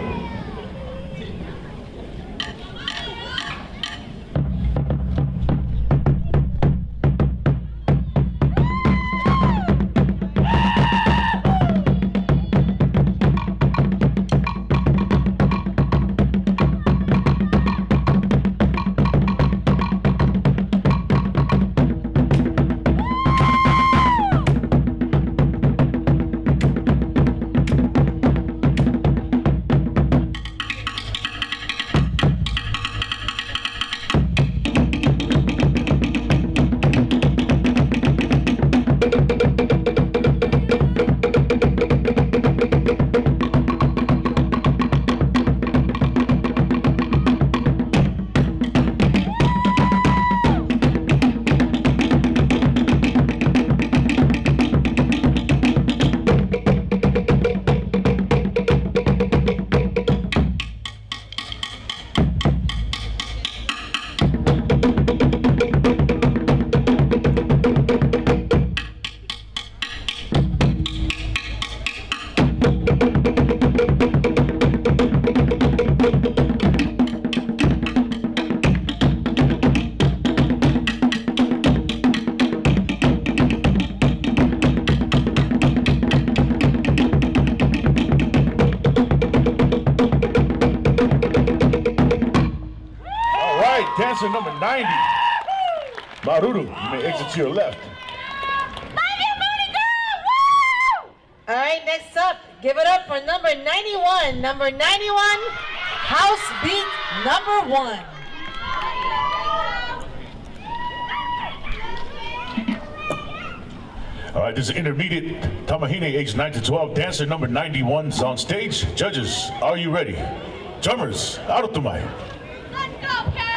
Dancer number 90, Maruru, you may exit to your left. All right, next up, give it up for number 91. Number 91, House Beat number 1. All right, this is intermediate Tamahine, age 9 to 12. Dancer number 91 is on stage. Judges, are you ready? Drummers, out of the mic. Let's go, Kay!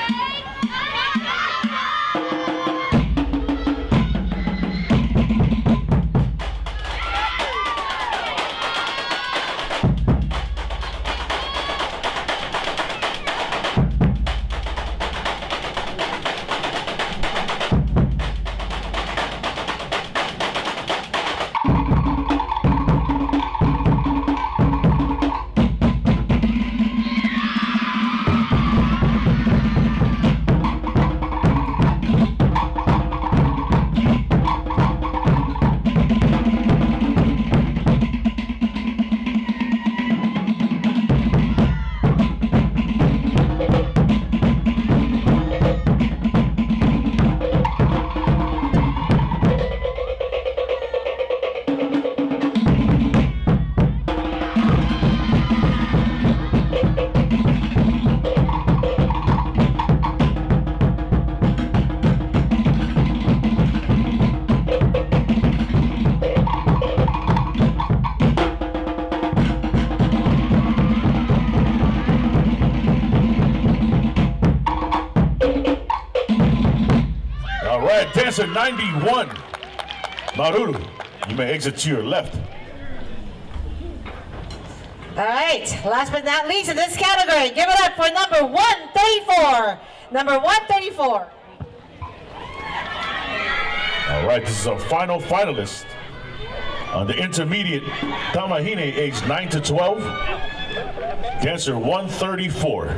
Dancer 91, Maruru, you may exit to your left. All right, last but not least in this category, give it up for number 134. Number 134. All right, this is our final finalist on the intermediate Tamahine, age 9 to 12, dancer 134.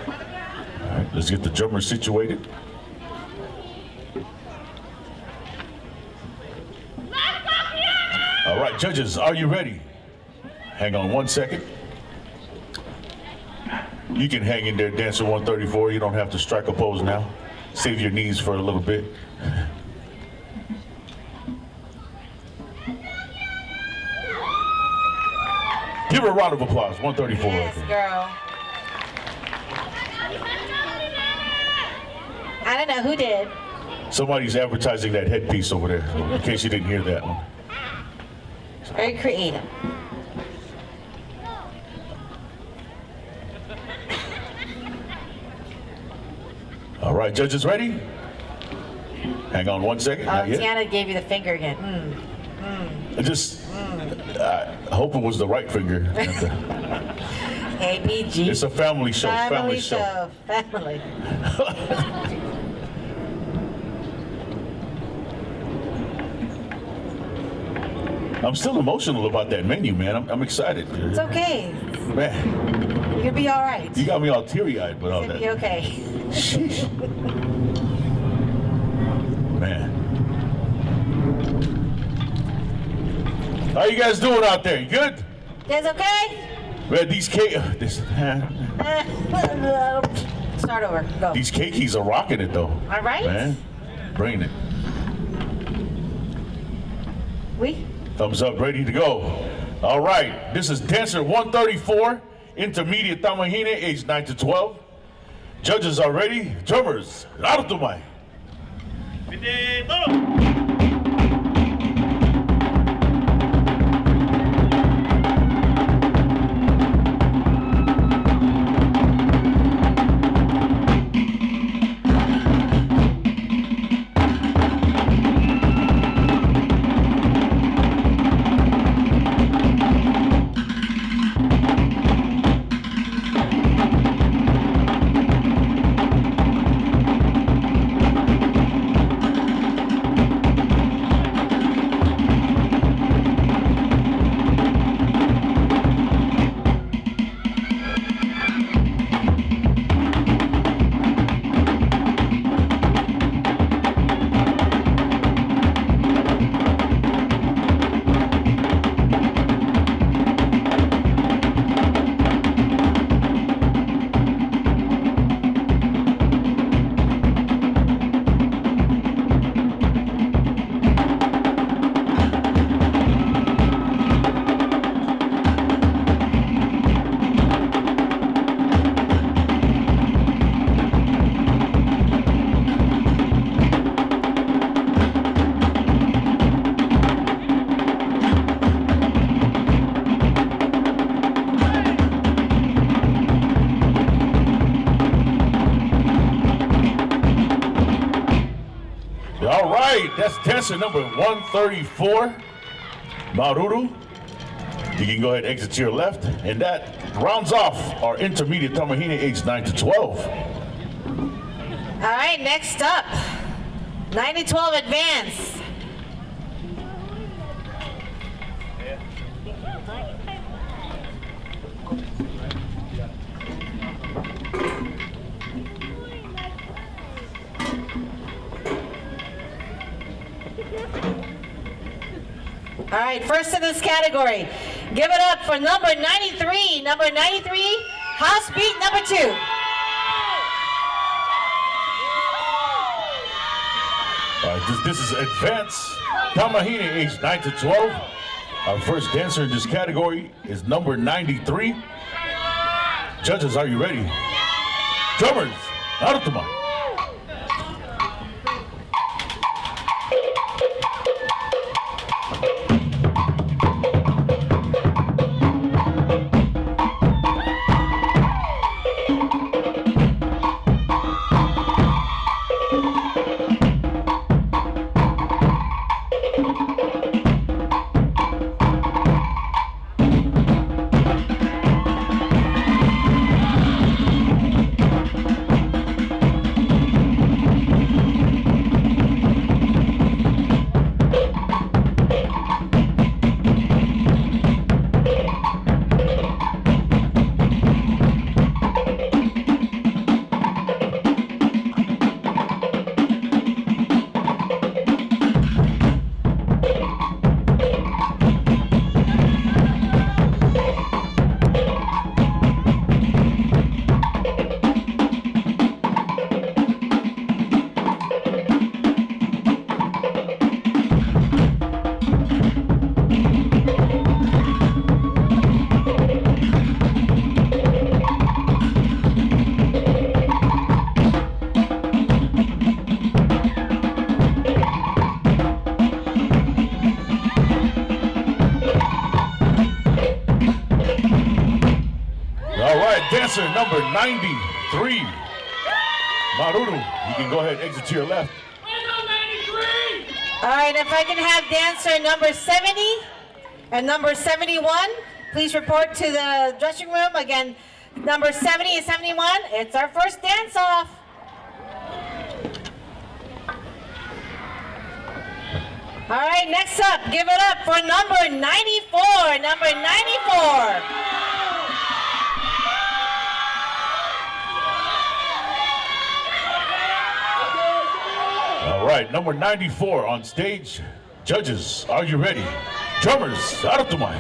All right, let's get the drummer situated. All right, judges, are you ready? Hang on 1 second. You can hang in there, dancer 134. You don't have to strike a pose now. Save your knees for a little bit. Give her a round of applause, 134. Yes, girl. I don't know who did. Somebody's advertising that headpiece over there, in case you didn't hear that one. Very creative. All right, judges ready? Hang on 1 second. Oh, Not yet. Tiana gave you the finger again. I hope it was the right finger. APG. It's a family show. Family show. Family. I'm still emotional about that menu, man. I'm excited. It's okay. Man, You'll be all right. you got me all teary-eyed with all It's that. gonna be okay. Sheesh. Man. How you guys doing out there? You good? Guys okay? Man, these cake, Start over. Go. these cakeys are rocking it though. All right. Man, bringing it. We? Thumbs up, ready to go. All right, this is dancer 134, intermediate Tamahine, age 9 to 12. Judges are ready. Drummers, Artumai. All right, that's dancer number 134, Maruru. You can go ahead and exit to your left, and that rounds off our intermediate Tamahine, age 9 to 12. All right, next up, 9 to 12 advance. All right, first in this category, give it up for number 93. Number 93, house beat number 2. All right, this is advanced Tamahine, age 9 to 12. Our first dancer in this category is number 93. Judges, are you ready? Drummers, Arutuma. Dancer number 93, Maruru. You can go ahead and exit to your left. All right, if I can have dancer number 70 and number 71, please report to the dressing room. Again, number 70 and 71, it's our first dance-off. All right, next up, give it up for number 94. Number 94. All right, number 94 on stage. Judges, are you ready? Drummers, aratumai.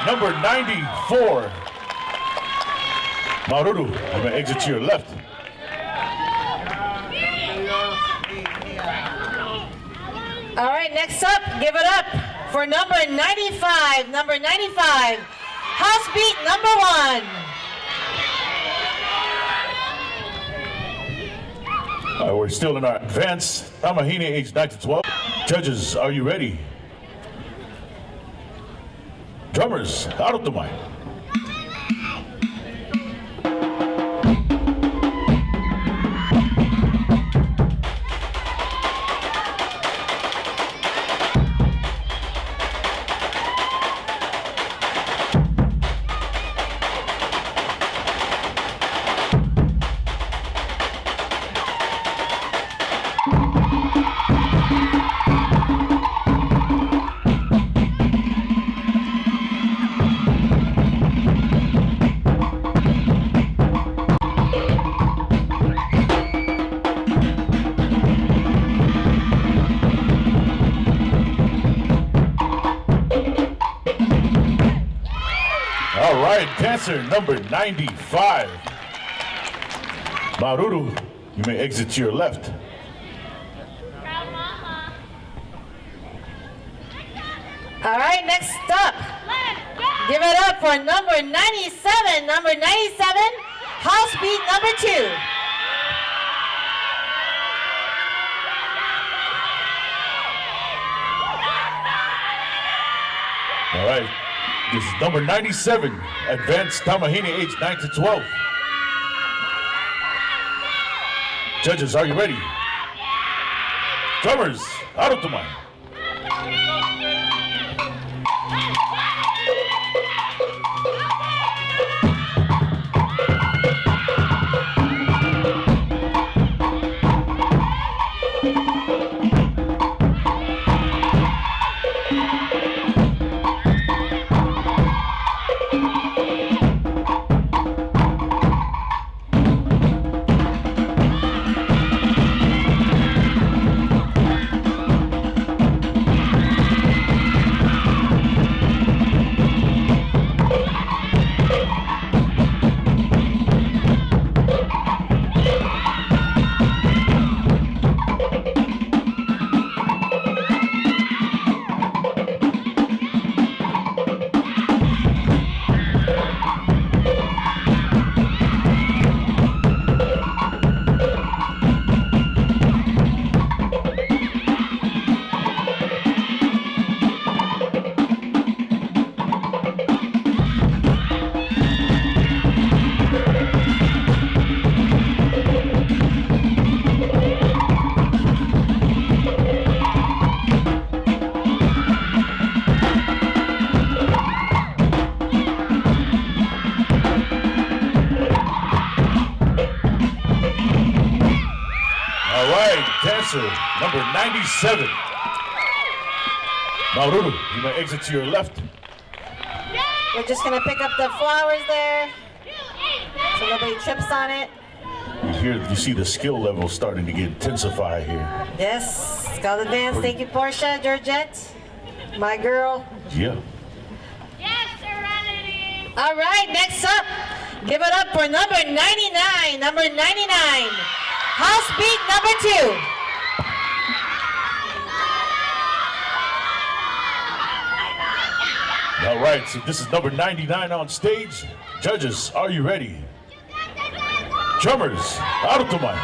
Number 94. Maruru, I'm gonna exit to your left. All right, next up, give it up for number 95. Number 95, house beat number 1. All right, we're still in our advanced Tamahine, age 9 to 12. Judges, are you ready? Drummers, aratumai. All right, dancer number 95. Maruru, you may exit to your left. All right, next up, give it up for number 97. Number 97, house beat number 2. All right, this is number 97, advanced Tamahine, age 9 to 12. Judges, are you ready? Drummers, aratumai. dancer, number 97. Maururu, you may exit to your left. We're just gonna pick up the flowers there, so nobody trips on it. You see the skill level starting to get intensified here. Yes, Skull Advance. Thank you, Portia, Georgette, my girl. Yeah. Yes, Serenity. All right, next up, give it up for number 99. Number 99, House Beat number 2. All right, so this is number 99 on stage. Judges, are you ready? Drummers, Arutumai.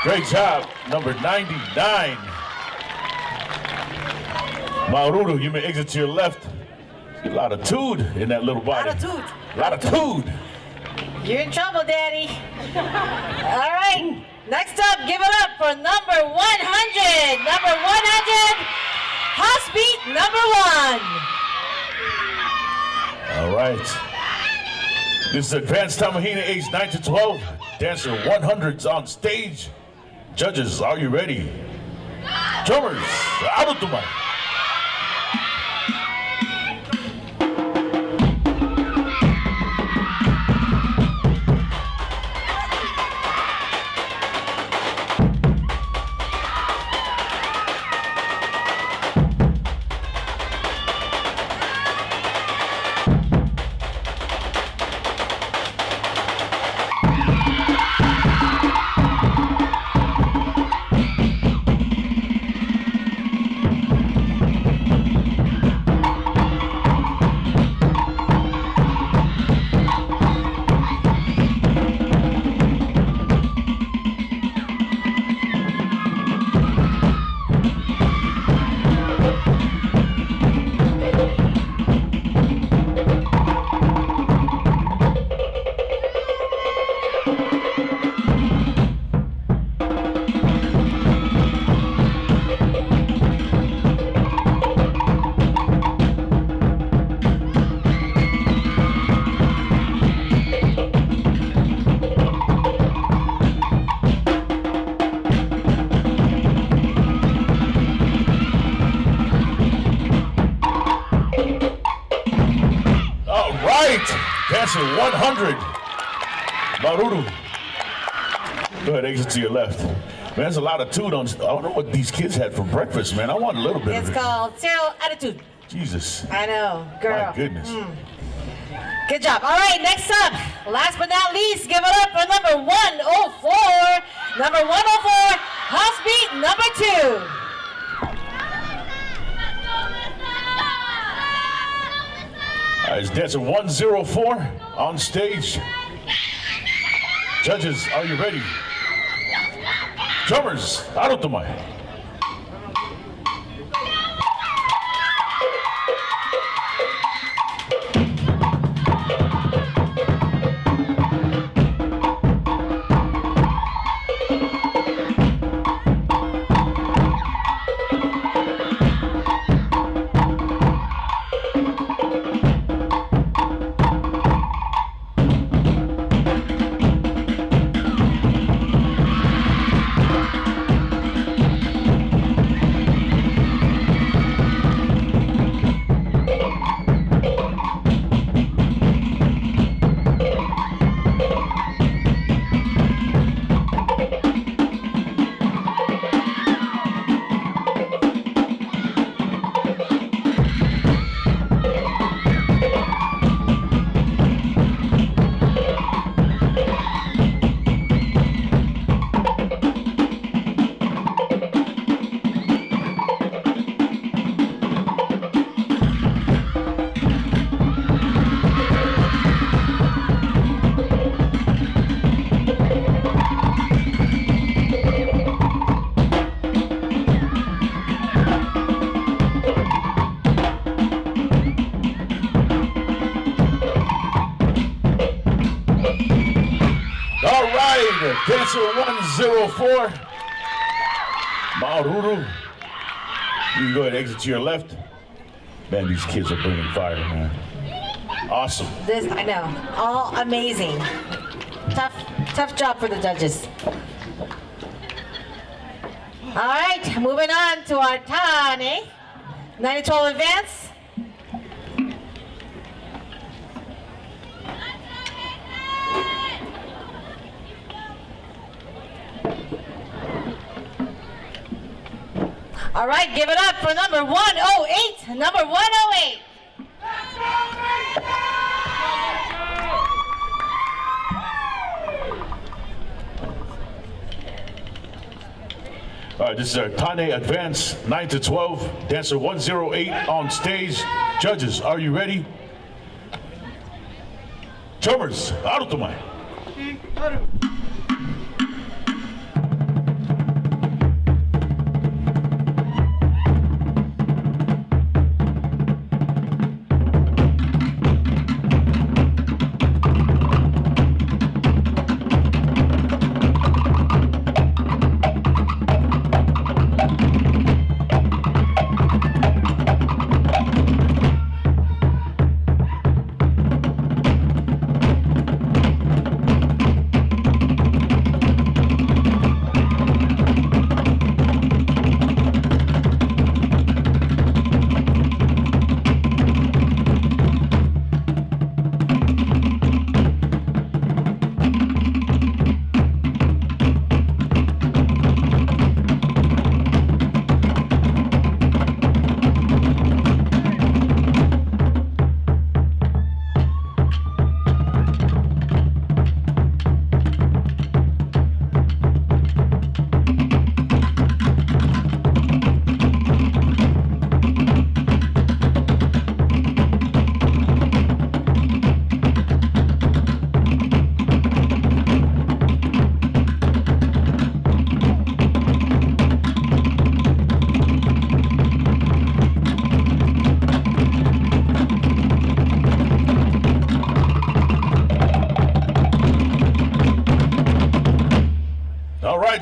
Great job, number 99. Maururu, you may exit to your left. A lot of tood in that little body. Attitude. A lot of tood. You're in trouble, Daddy. All right, next up, give it up for number 100. Number 100, House Beat number 1. All right. This is Advanced Tamahina, age 9 to 12. Dancer 100's on stage. Judges, are you ready? Drummers, Arutumai. Dancer 100. Maururu. Go ahead, exit to your left. Man, there's a lot of tood on. I don't know what these kids had for breakfast, man. I want a little bit It's of it. called Zero Attitude. Jesus. I know, girl. My goodness. Good job. All right, next up, last but not least, give it up for number 104. Number 104, House Beat number 2. All right, it's dancer 104 on stage. Judges, are you ready? Drummers, Arutumai. Dancer 104, Maururu. You can go ahead and exit to your left. Man, these kids are bringing fire, man. Awesome. This, I know, all amazing. Tough job for the judges. All right, moving on to our Tane 9-12 advance. All right, give it up for number 108. Number 108. All right, this is our Tane Advance 9-12, Dancer 108 on stage. Judges, are you ready? Drummers, arutumai.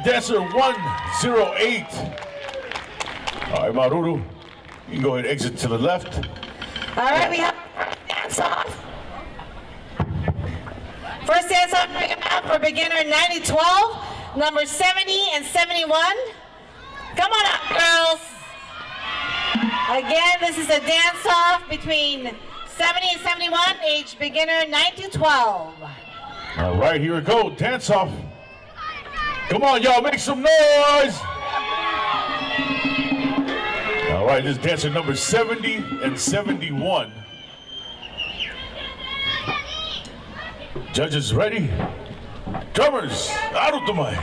Dancer 108. All right, Maururu, you can go ahead and exit to the left. All right, we have dance off. First dance off for beginner 90-12, number 70 and 71. Come on up, girls. Again, this is a dance off between 70 and 71, age beginner 9-12. All right, here we go, dance off. Come on, y'all, make some noise. All right, this is dancer number 70 and 71. Judges ready? Drummers, arutumai.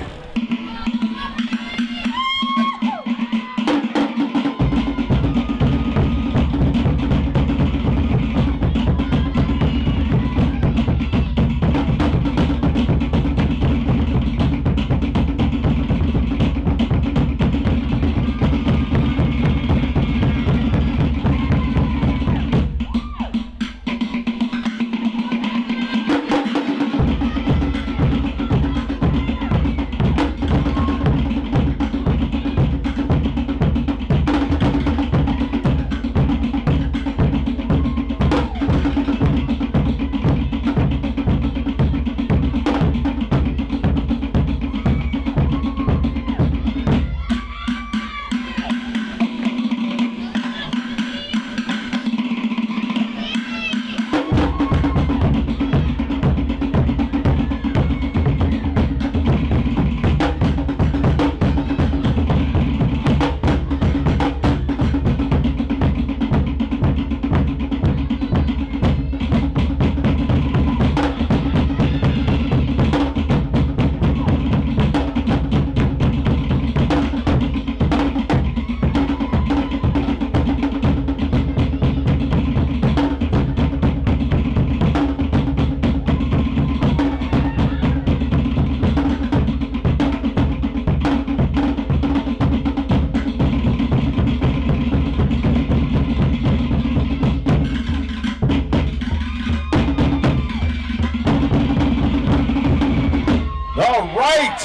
All right.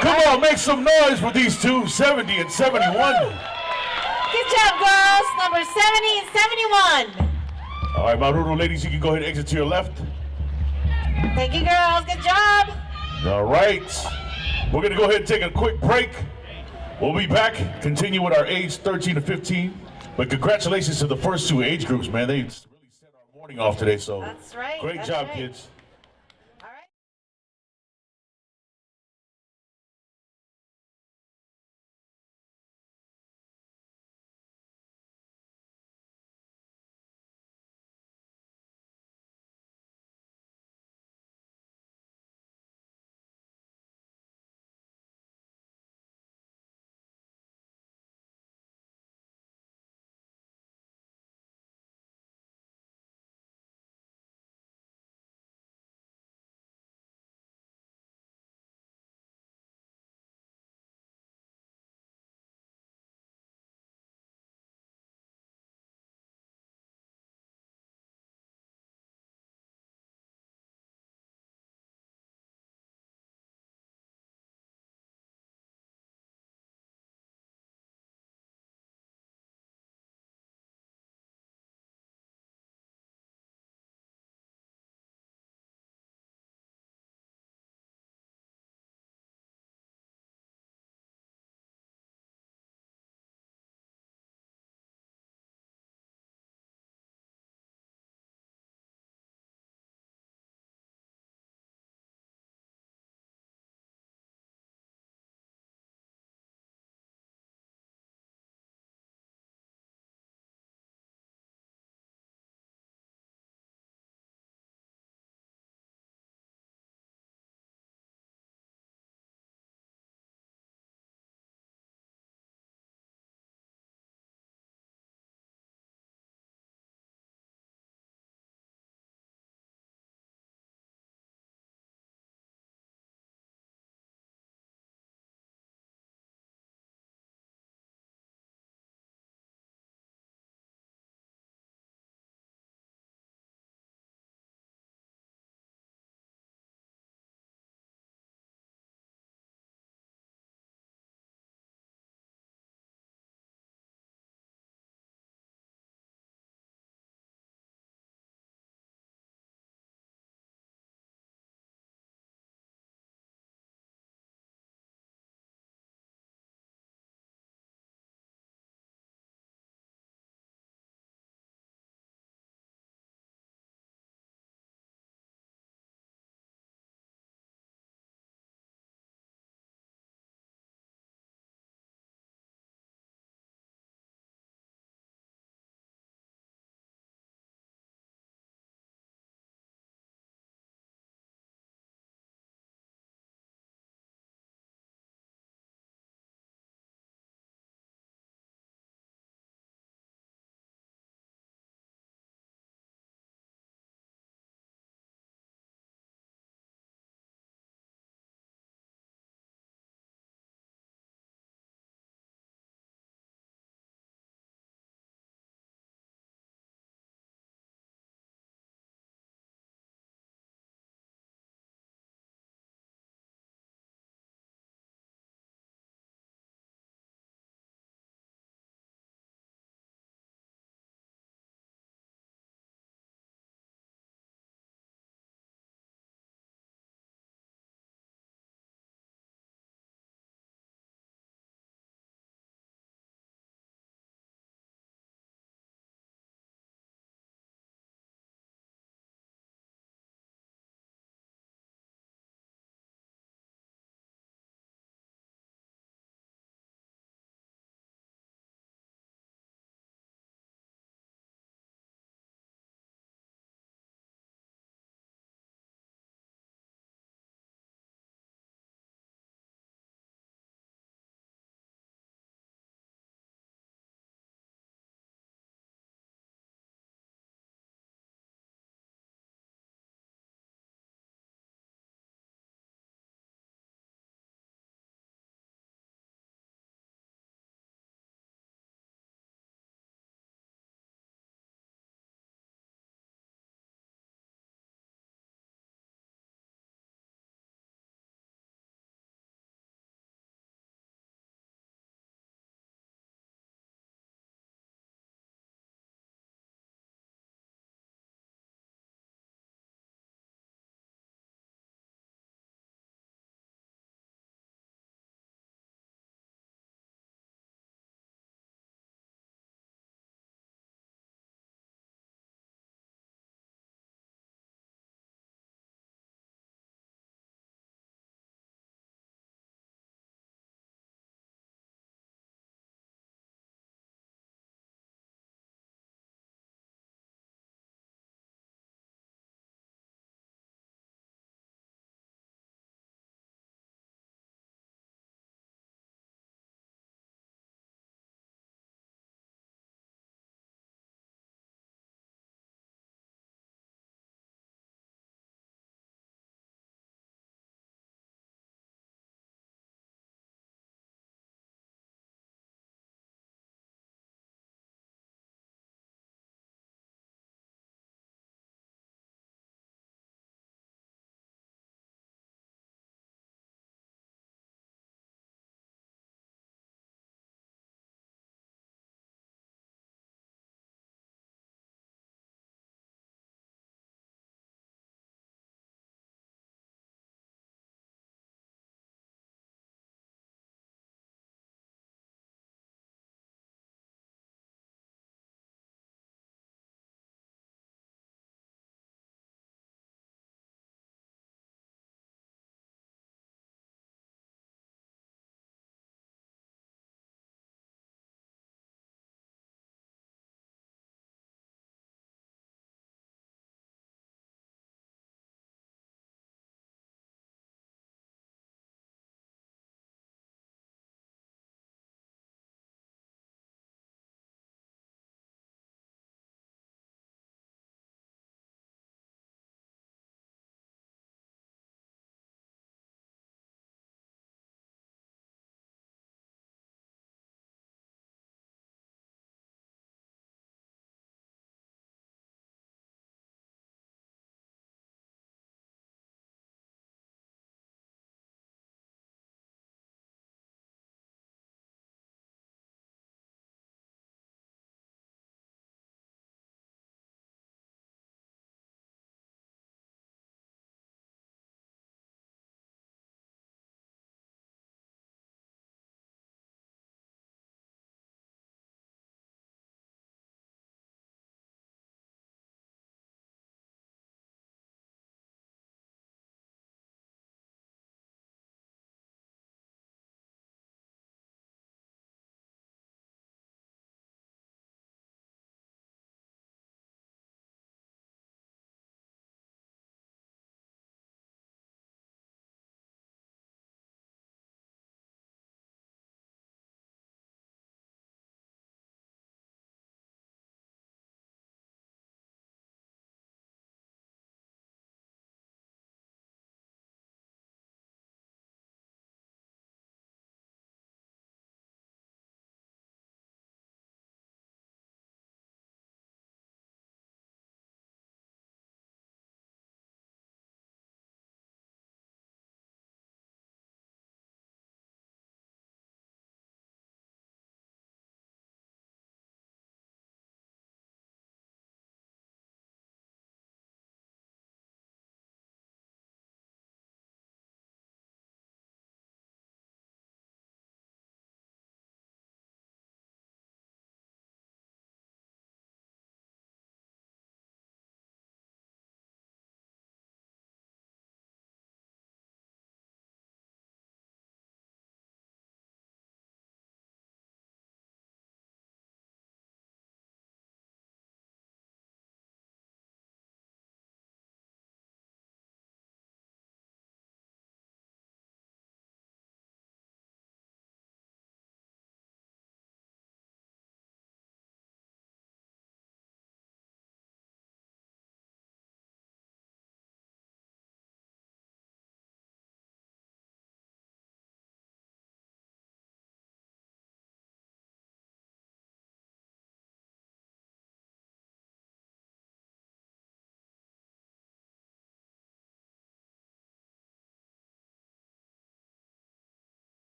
Come on, make some noise for these two, 70 and 71. Good job, girls. Number 70 and 71. All right, Maruru ladies, you can go ahead and exit to your left. Thank you, girls. Good job. All right. We're going to go ahead and take a quick break. We'll be back, continue with our age 13 to 15. But congratulations to the first two age groups, man. They really set our morning off today, so That's right. great That's job, right. kids.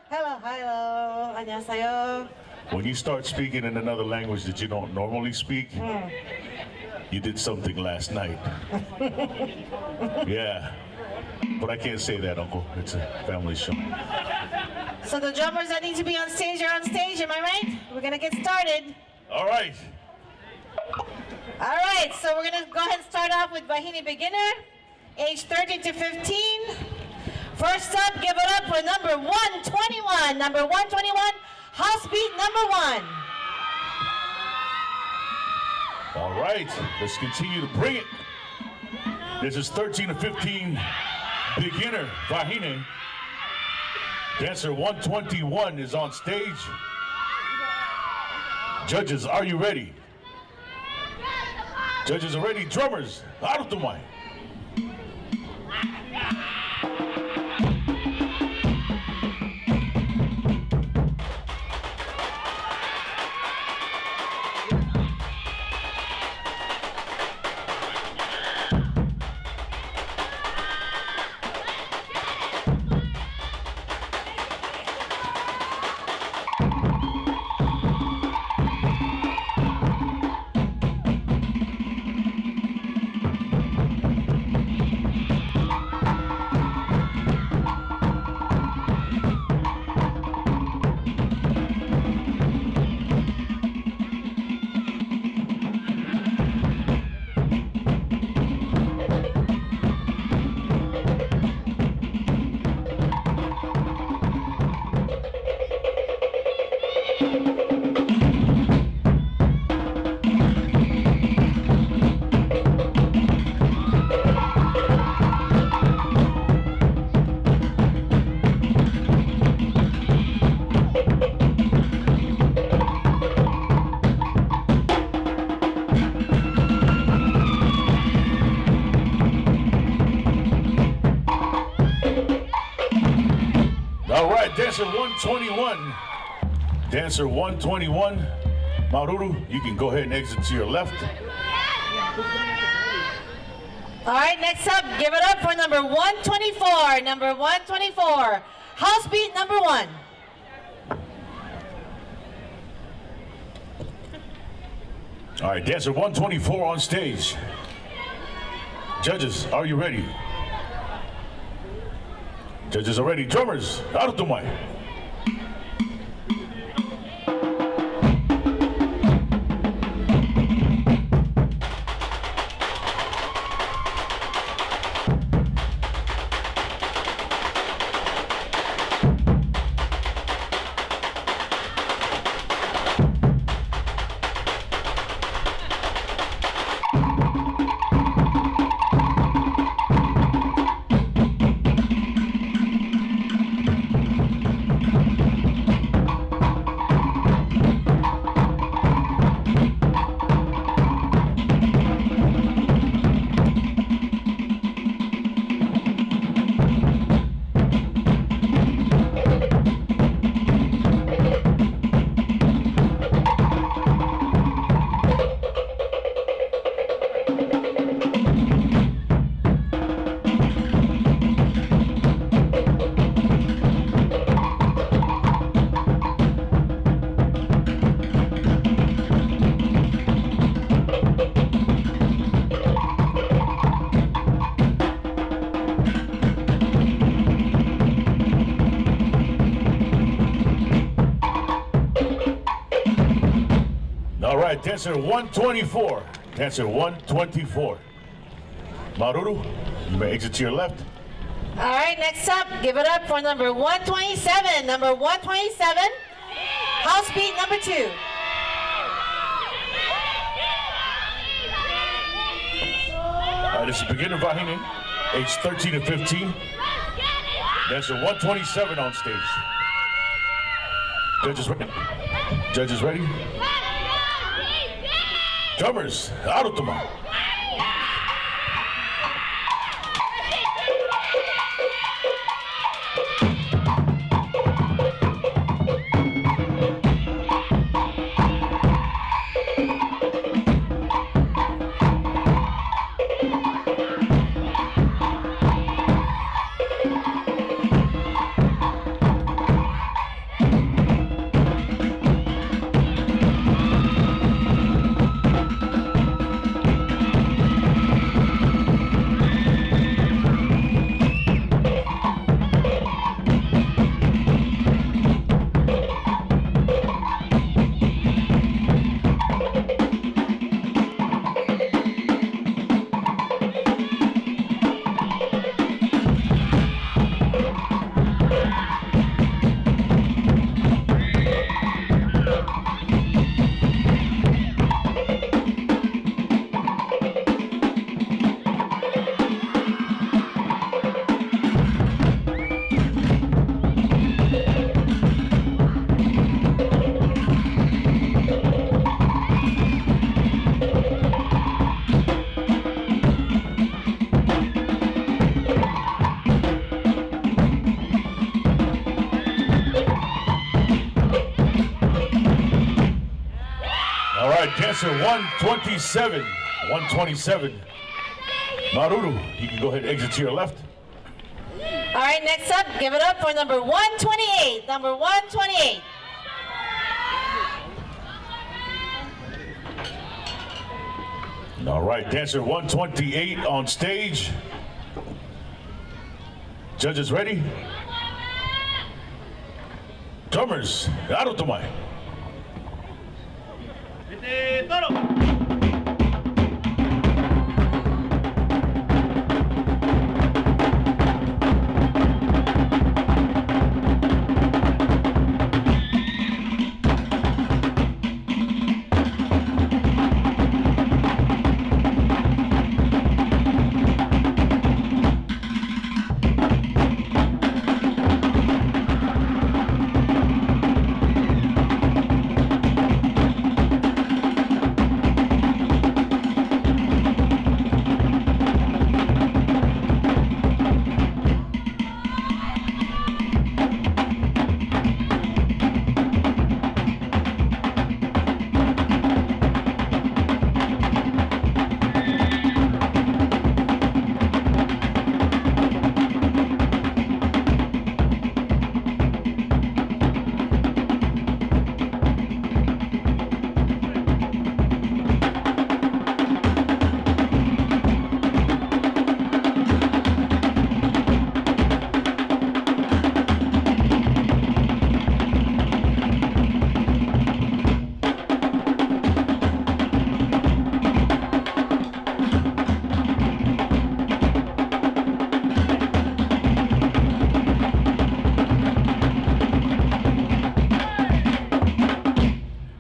hello. 안녕하세요. When you start speaking in another language that you don't normally speak, you did something last night. Yeah. But I can't say that, Uncle. It's a family show. So the drummers that need to be on stage are on stage, am I right? We're gonna get started. All right. All right, so we're gonna go ahead and start off with Vahine Beginner, age 13 to 15. First up, give it up for number 121. Number 121, house beat number 1. All right. Let's continue to bring it. This is 13 to 15 beginner Vahine. Dancer 121 is on stage. Judges, are you ready? Judges are ready. Drummers, out of the mic. Dancer 121. Dancer 121. Maururu, you can go ahead and exit to your left. All right, next up, give it up for number 124. Number 124, house beat number 1. All right, Dancer 124 on stage. Judges, are you ready? Judges are ready. Drummers, out of the mic. right, Dancer 124. Dancer 124. Maururu, you may exit to your left. All right, next up, give it up for number 127. Number 127, house beat number 2. This is beginner Vahine, age 13 to 15. Dancer 127 on stage. Judges ready? Judges ready? Drummers, out of the mouth. dancer 127. 127. Maruru, you can go ahead and exit to your left. All right, next up, give it up for number 128. Number 128. All right, dancer 128 on stage. Judges ready? Drummers, arutumai.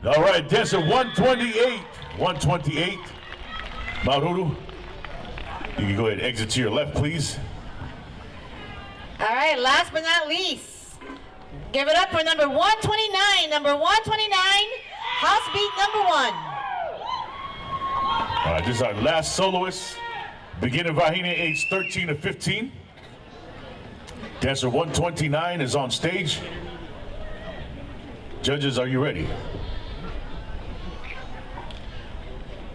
All right, dancer 128. 128. Maruru, you can go ahead and exit to your left, please. All right, last but not least, give it up for number 129. Number 129, house beat number 1. All right, this is our last soloist. Beginning Vahine, age 13 to 15. Dancer 129 is on stage. Judges, are you ready?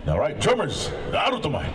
All right, drummers, arutumai.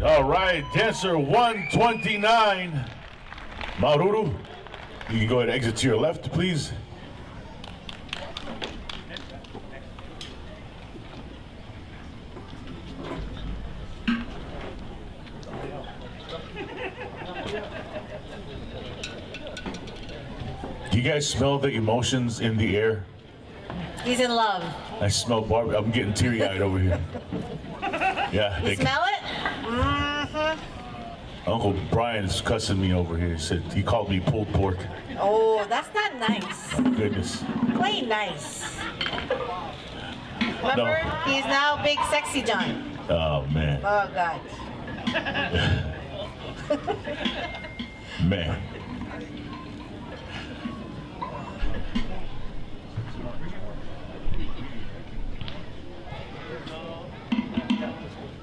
All right, dancer 129. Maruru, you can go ahead and exit to your left, please. Do you guys smell the emotions in the air? He's in love. I smell barbecue. I'm getting teary-eyed over here. Yeah. You smell it? Mm-hmm. Uncle Brian's cussing me over here. He called me pulled pork. Oh, that's not nice. Goodness. Plain nice. Remember, he's now Big Sexy John. Oh, man. Oh, God. Man.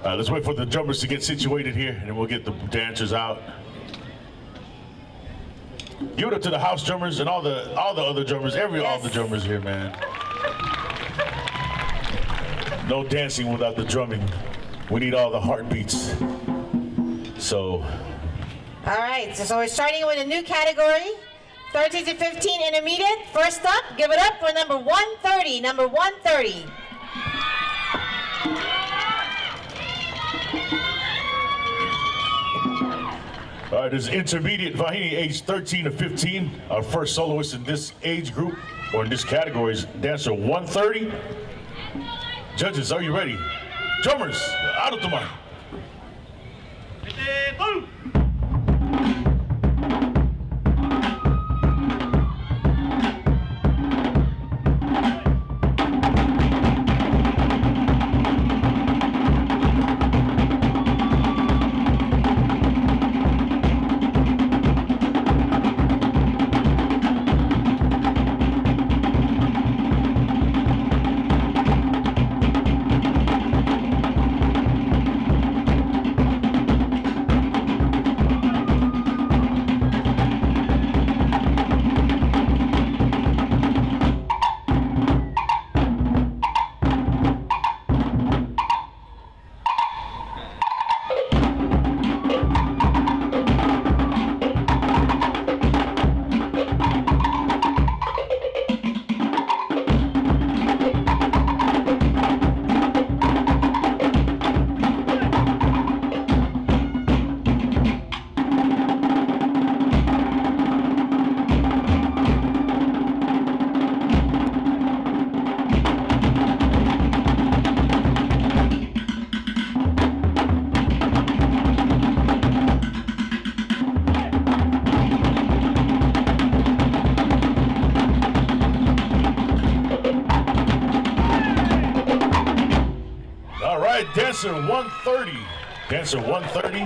Let's wait for the drummers to get situated here, and then we'll get the dancers out. Give it up to the house drummers and all the other drummers, all the drummers here, man. No dancing without the drumming. We need all the heartbeats. So. All right, so we're starting with a new category, 13 to 15 intermediate. First up, give it up for number 130, number 130. All right, this is intermediate Vahini, age 13 to 15. Our first soloist in this age group, or in this category, is dancer 130. Judges, are you ready? Drummers, out of the mind. Dancer 130. Dancer 130.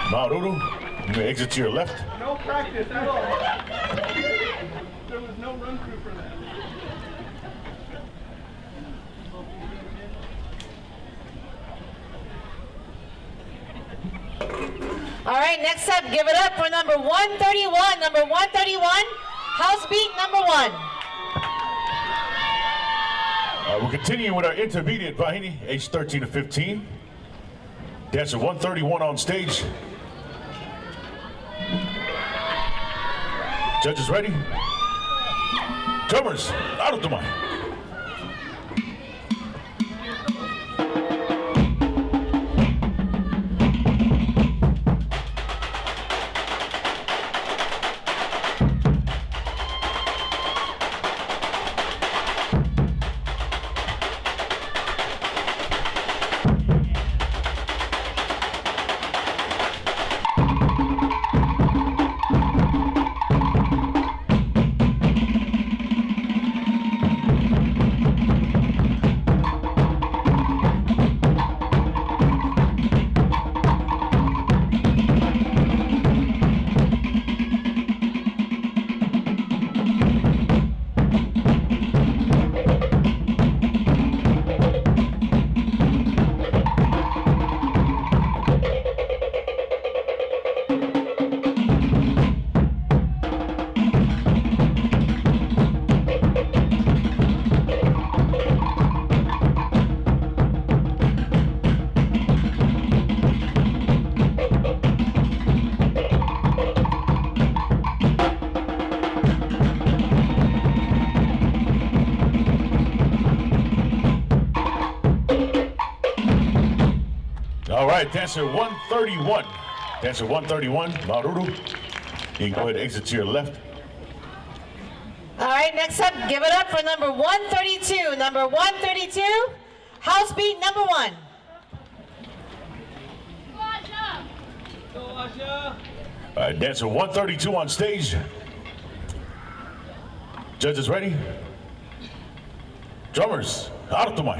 Maururu, you may exit to your left. No practice at all. There was no run through for that. All right, next up, give it up for number 131. Number 131, house beat number 1. We'll continue with our intermediate Vahini, age 13 to 15. Dancer 131 on stage. Judges ready? Drummers, out of the mind. All right, dancer 131. Dancer 131, Maururu. You can go ahead and exit to your left. All right, next up, give it up for number 132. Number 132, house beat number 1. All right, dancer 132 on stage. Judges ready? Drummers, out of the mic.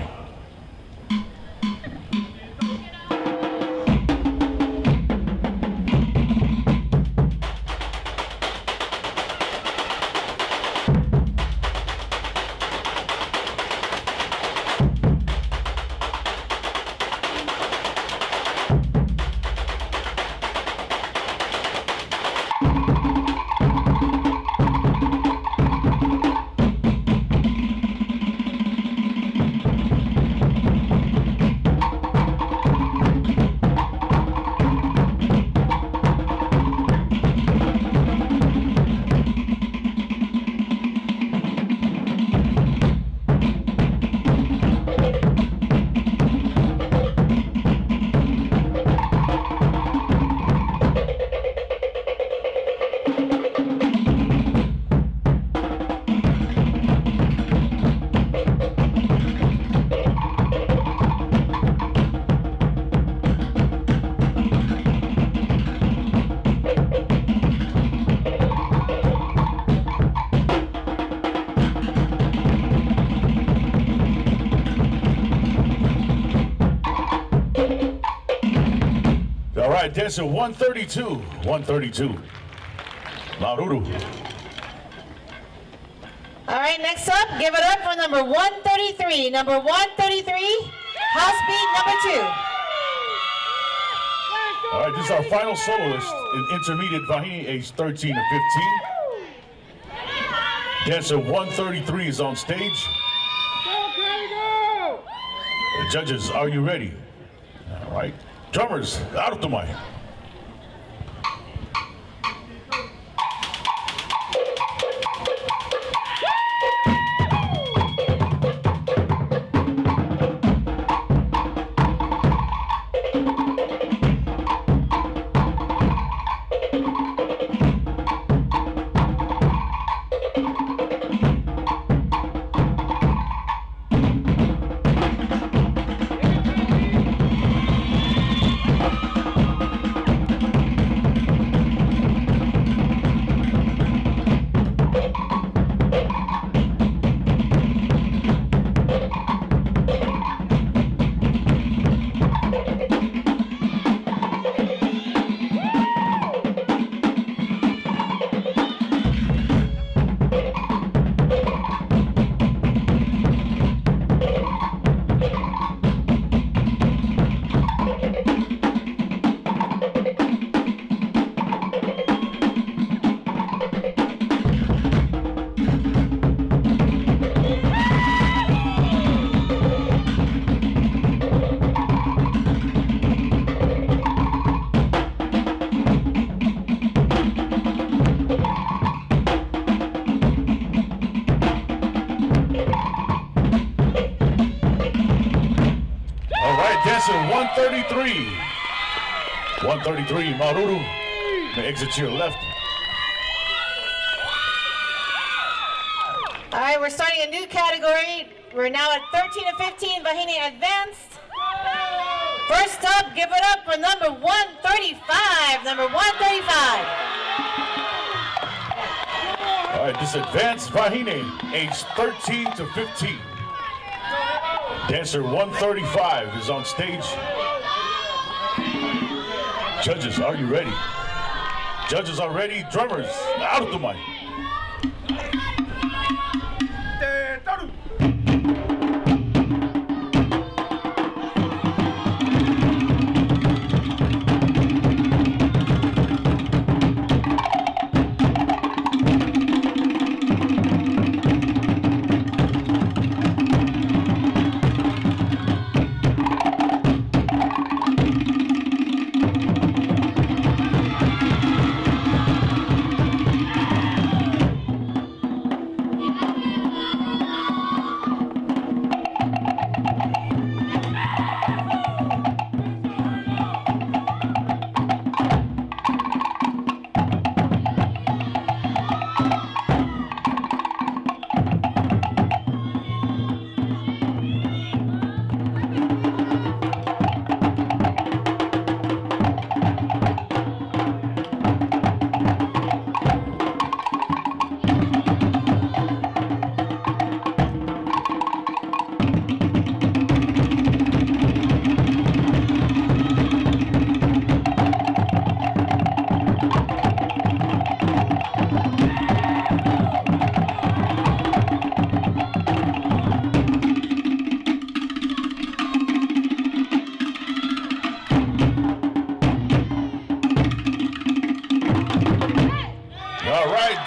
All right, dancer 132. 132. Maruru. All right, next up, give it up for number 133. Number 133, house beat number 2. All right, this is our final soloist in intermediate Vahini, age 13 to 15. Dancer 133 is on stage. The judges, are you ready? All right. Drummers, Artumai. Dancer 133. 133, Maruru. May exit to your left. All right, we're starting a new category. We're now at 13 to 15, Vahini Advanced. First up, give it up for number 135. Number 135. All right, this advanced Vahine, age 13 to 15. Dancer 135 is on stage. Judges, are you ready? Judges are ready. Drummers, out the mic.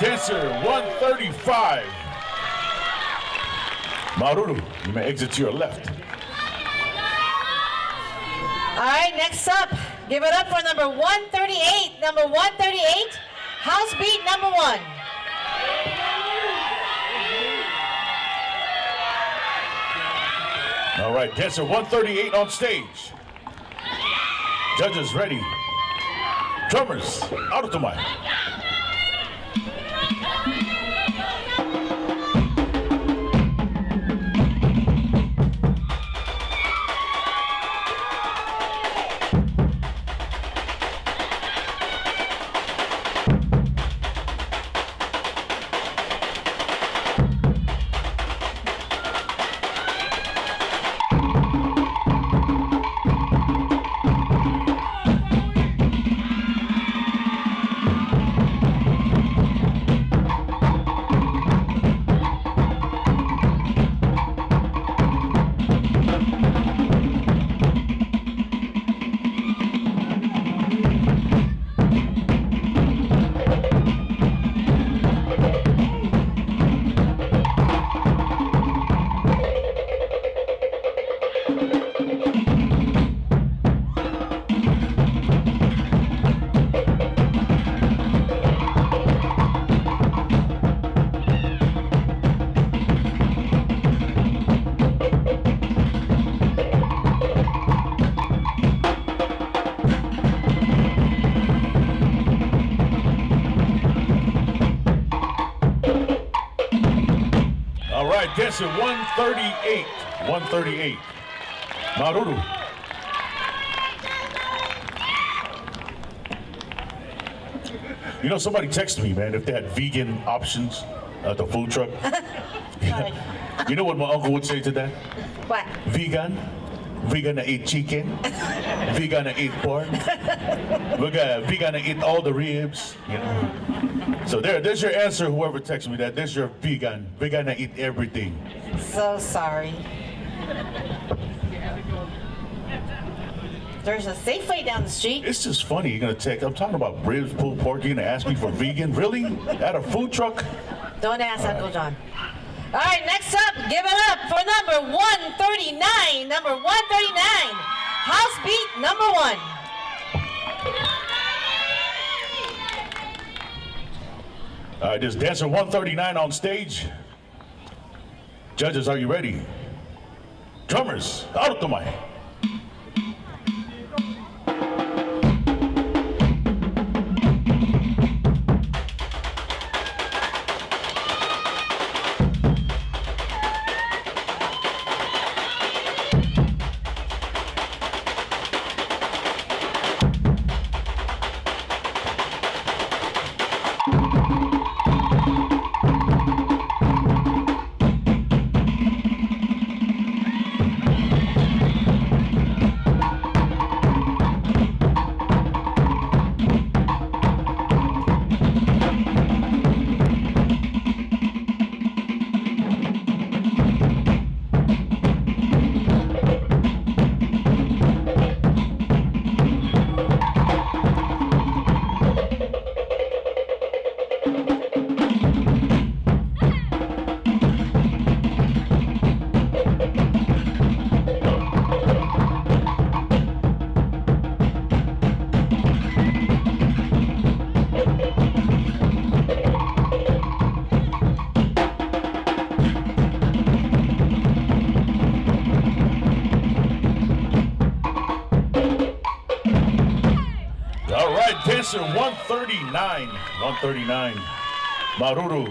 dancer 135. Maruru, you may exit to your left. All right, next up, give it up for number 138. Number 138, house beat number 1. All right, dancer 138 on stage. Judges ready. Drummers, out of the mic. Dancer 138. 138. Maruru. You know, somebody texted me, man, if they had vegan options at the food truck. You know what my uncle would say to that? What? Vegan? We're gonna eat chicken. We're gonna eat pork. We're gonna eat all the ribs. You know. So there's your answer. Whoever texted me that, there's your vegan. We're gonna eat everything. So sorry. There's a Safeway down the street. It's just funny. You're gonna text. I'm talking about ribs, pulled pork. You're gonna ask me for vegan? Really? At a food truck? Don't ask Uncle John. All right, next up, give it up for number 139. Number 139, house beat number 1. All right, this dancer 139 on stage. Judges, are you ready? Drummers, out of the mic. Dancer 139. 139. Maruru.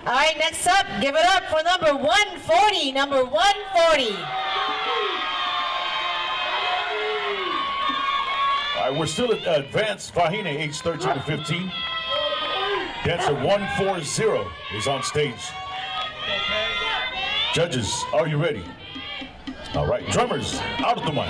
All right, next up, give it up for number 140. Number 140. All right, we're still at advanced Wahine, age 13 to 15. Dancer 140 is on stage. Judges, are you ready? All right, drummers, out of the mic.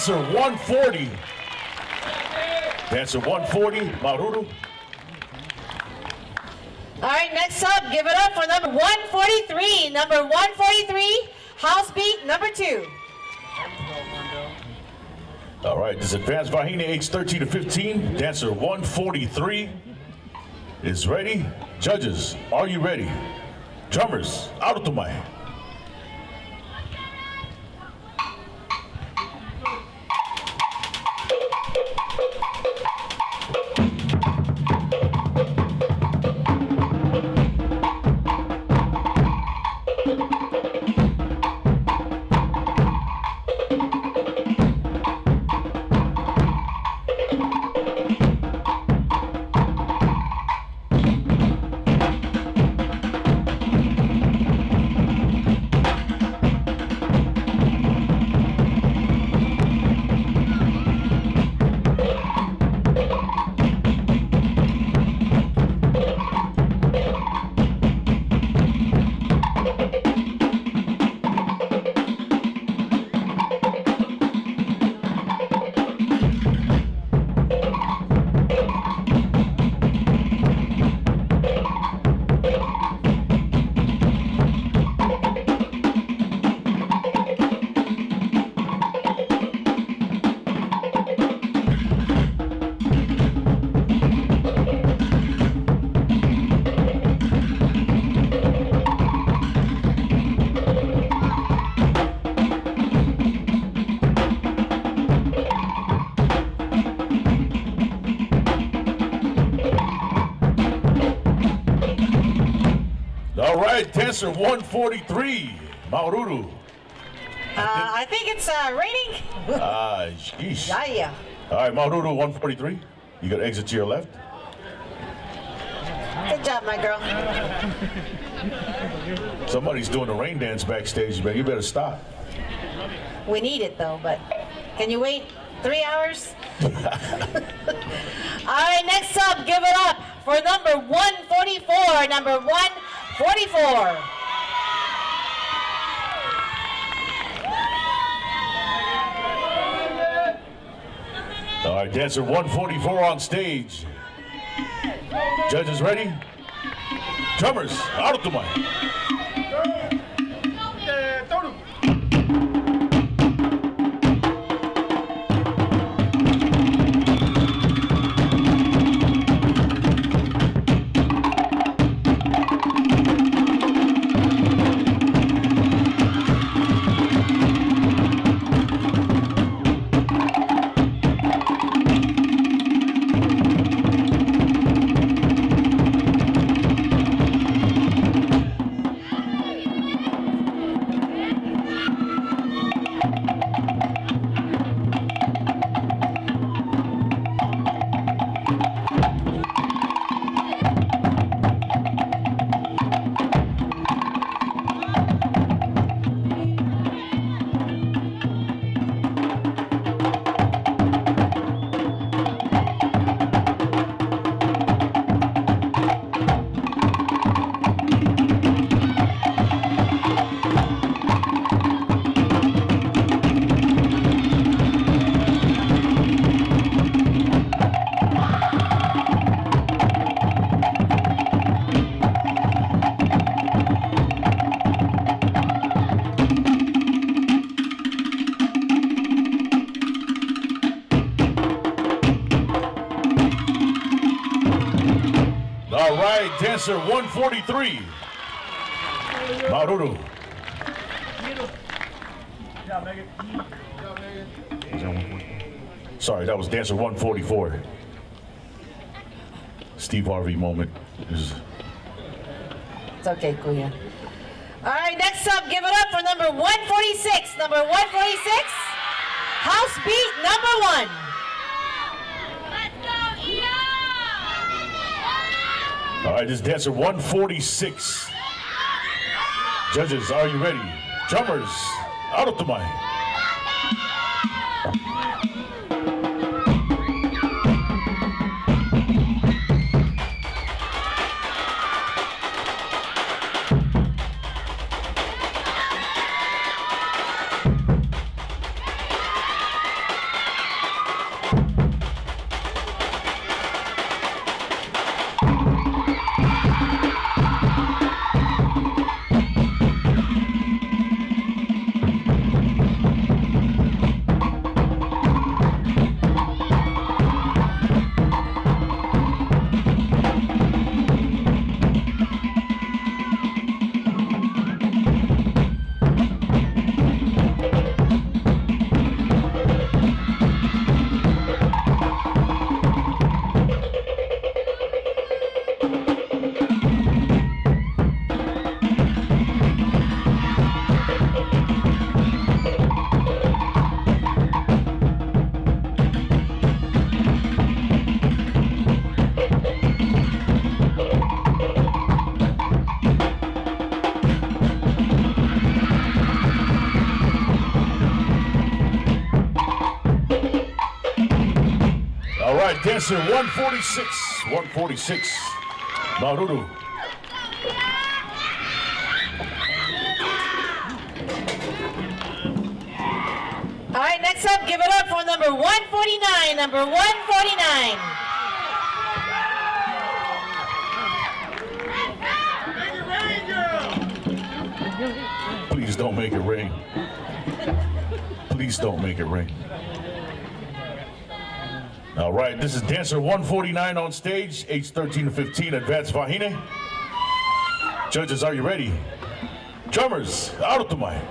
dancer 140. Dancer 140, Maururu. All right, next up, give it up for number 143. Number 143, house beat number 2. All right, this advanced Vahine, age 13 to 15. Dancer 143 is ready. Judges, are you ready? Drummers, arutumai. All right, dancer 143, Maururu. I think it's raining. Sheesh. Yeah. All right, Maururu 143. You got to exit to your left. Good job, my girl. Somebody's doing a rain dance backstage, man. You better stop. We need it though, but can you wait 3 hours? All right, next up, give it up for number 144. Number 144. All right, dancer 144 on stage. Judges ready? Drummers, arutumai. All right, dancer 143. Maururu. Sorry, that was dancer 144. Steve Harvey moment. It's okay, Kuya. All right, next up, give it up for number 146. Number 146, house beat number 1. All right, this is dancer 146. Judges, are you ready? Drummers, arutumai. dancer 146. 146. Maururu. All right, next up, give it up for number 149. Number 149. Please don't make it rain. Please don't make it rain. All right, this is dancer 149 on stage, age 13 to 15, advanced Wahine. Judges, are you ready? Drummers, Arutumai.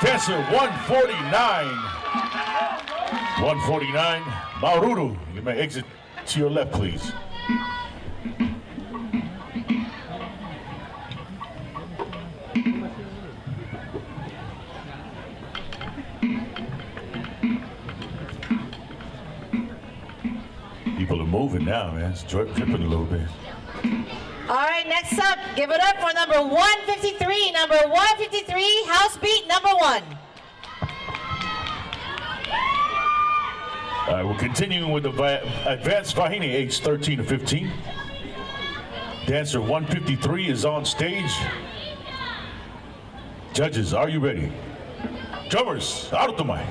Dancer 149. 149. Maururu, you may exit to your left, please. People are moving now, man. It's dripping a little bit. All right, next up, give it up for number 153. Number 153, house beat number 1. All right, we're continuing with the advanced Wahine, age 13 to 15. Dancer 153 is on stage. Judges, are you ready? Drummers, Arutumai.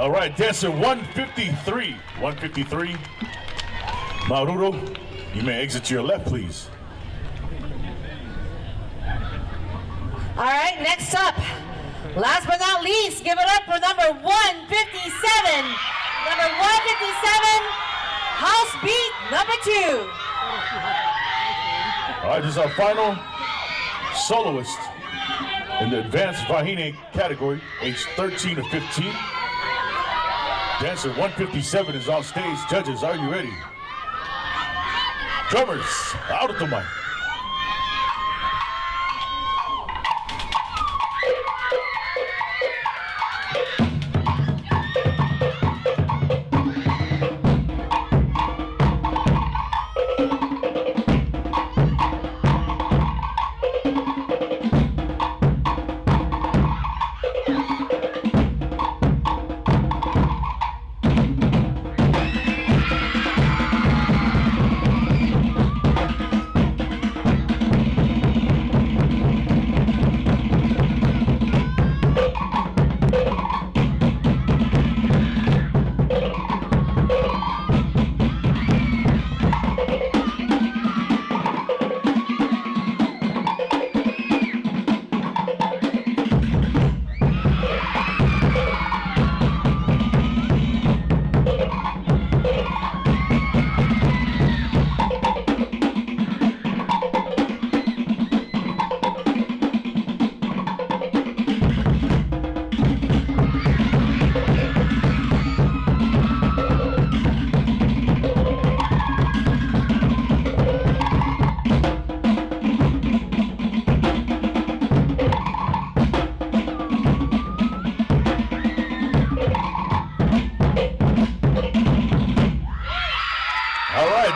All right, dancer 153. 153. Maururu, you may exit to your left, please. All right, next up, last but not least, give it up for number 157. Number 157, house beat number 2. All right, this is our final soloist in the advanced Wahine category, age 13 to 15. Dancer 157 is on stage. Judges, are you ready? Drummers, out of the mic.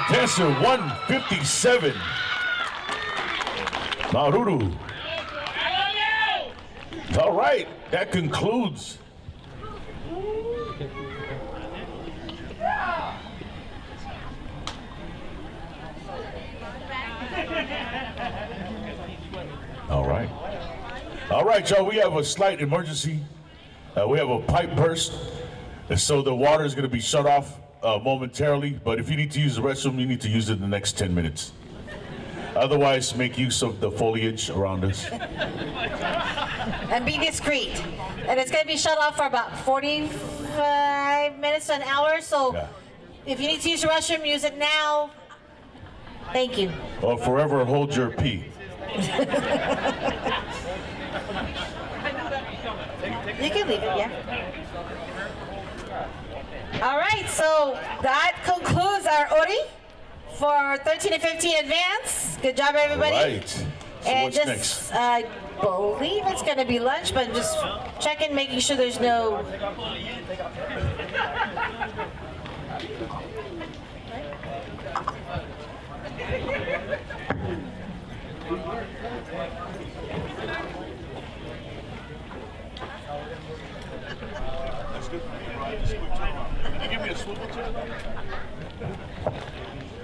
Dancer 157, Maruru. All right, that concludes. All right, y'all, we have a slight emergency. We have a pipe burst, and so the water is going to be shut off momentarily, but if you need to use the restroom, you need to use it in the next 10 minutes. Otherwise, make use of the foliage around us. And be discreet. And it's going to be shut off for about 45 minutes to an hour, so yeah. If you need to use the restroom, use it now. Thank you. Or forever hold your pee. You can leave it, yeah. All right, so that concludes our Ori for 13 and 15 advance. Good job, everybody. All right. So and what's just, next? I believe it's going to be lunch, but just checking, making sure there's no...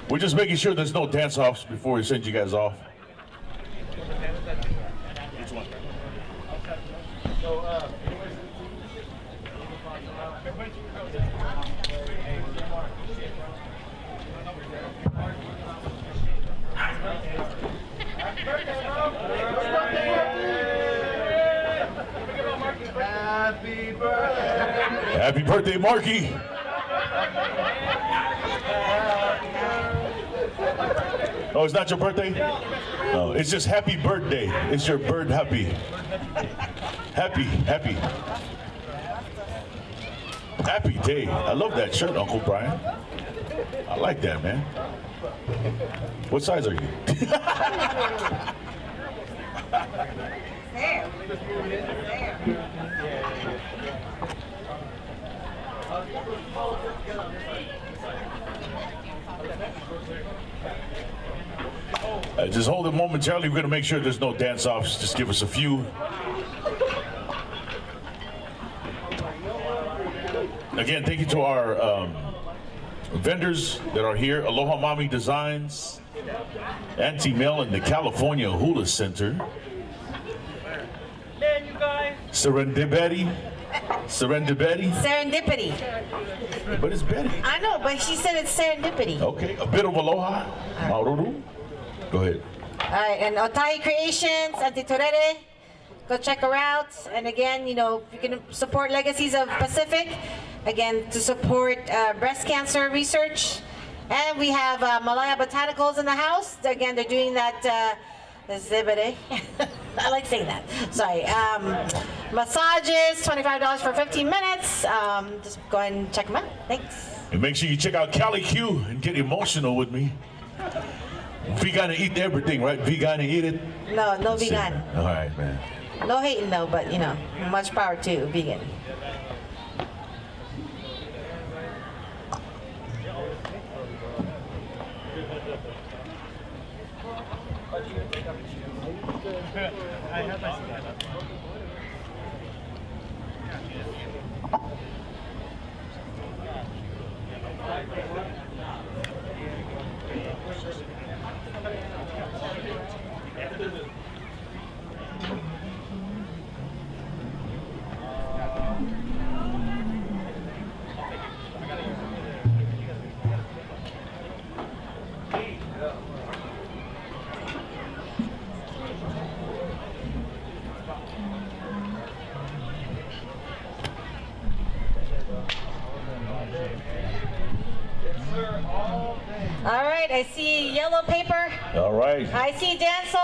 We're just making sure there's no dance-offs before we send you guys off. Which one? Happy birthday. Happy birthday, Marky. Oh, it's not your birthday? No, it's just happy birthday. It's your bird happy. Happy, happy. Happy day. I love that shirt, Uncle Brian. I like that, man. What size are you? Just hold it momentarily. We're going to make sure there's no dance-offs. Just give us a few. Again, thank you to our vendors that are here. Aloha Mommy Designs, Auntie Mel in the California Hula Center. Serendipity. Serendipity. But it's Betty. I know, but she said it's serendipity. Okay, a bit of aloha. Maruru. Go ahead. All right, and Otahi Creations, Auntie Torere. Go check her out. And again, you know, you can support Legacies of Pacific. Again, to support breast cancer research. And we have Malaya Botanicals in the house. Again, they're doing that I like saying that. Sorry. Massages, $25 for 15 minutes. Just go ahead and check them out. Thanks. And make sure you check out Cali Q and get emotional with me. Vegan eat everything, right? Vegan eat it. No, no vegan. All right, man. No hating though, but you know, much power to vegan. All right, I see yellow paper. All right. I see Dancel.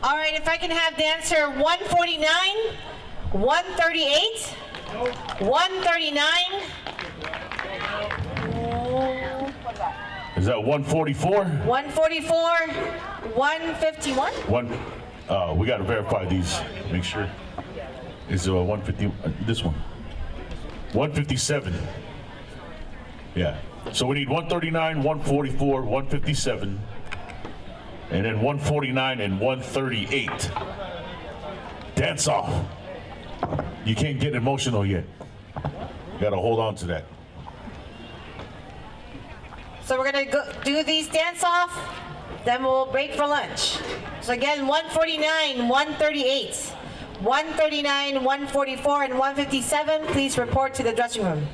All right, if I can have dancer 149, 138, 139. Is that 144? 144, 151. We got to verify these. Make sure. Is 150? This one. 157. Yeah. So we need 139, 144, 157, and then 149 and 138. Dance off. You can't get emotional yet. You got to hold on to that. So we're gonna go do these dance off, then we'll break for lunch. So again, 149, 138, 139, 144, and 157, please report to the dressing room.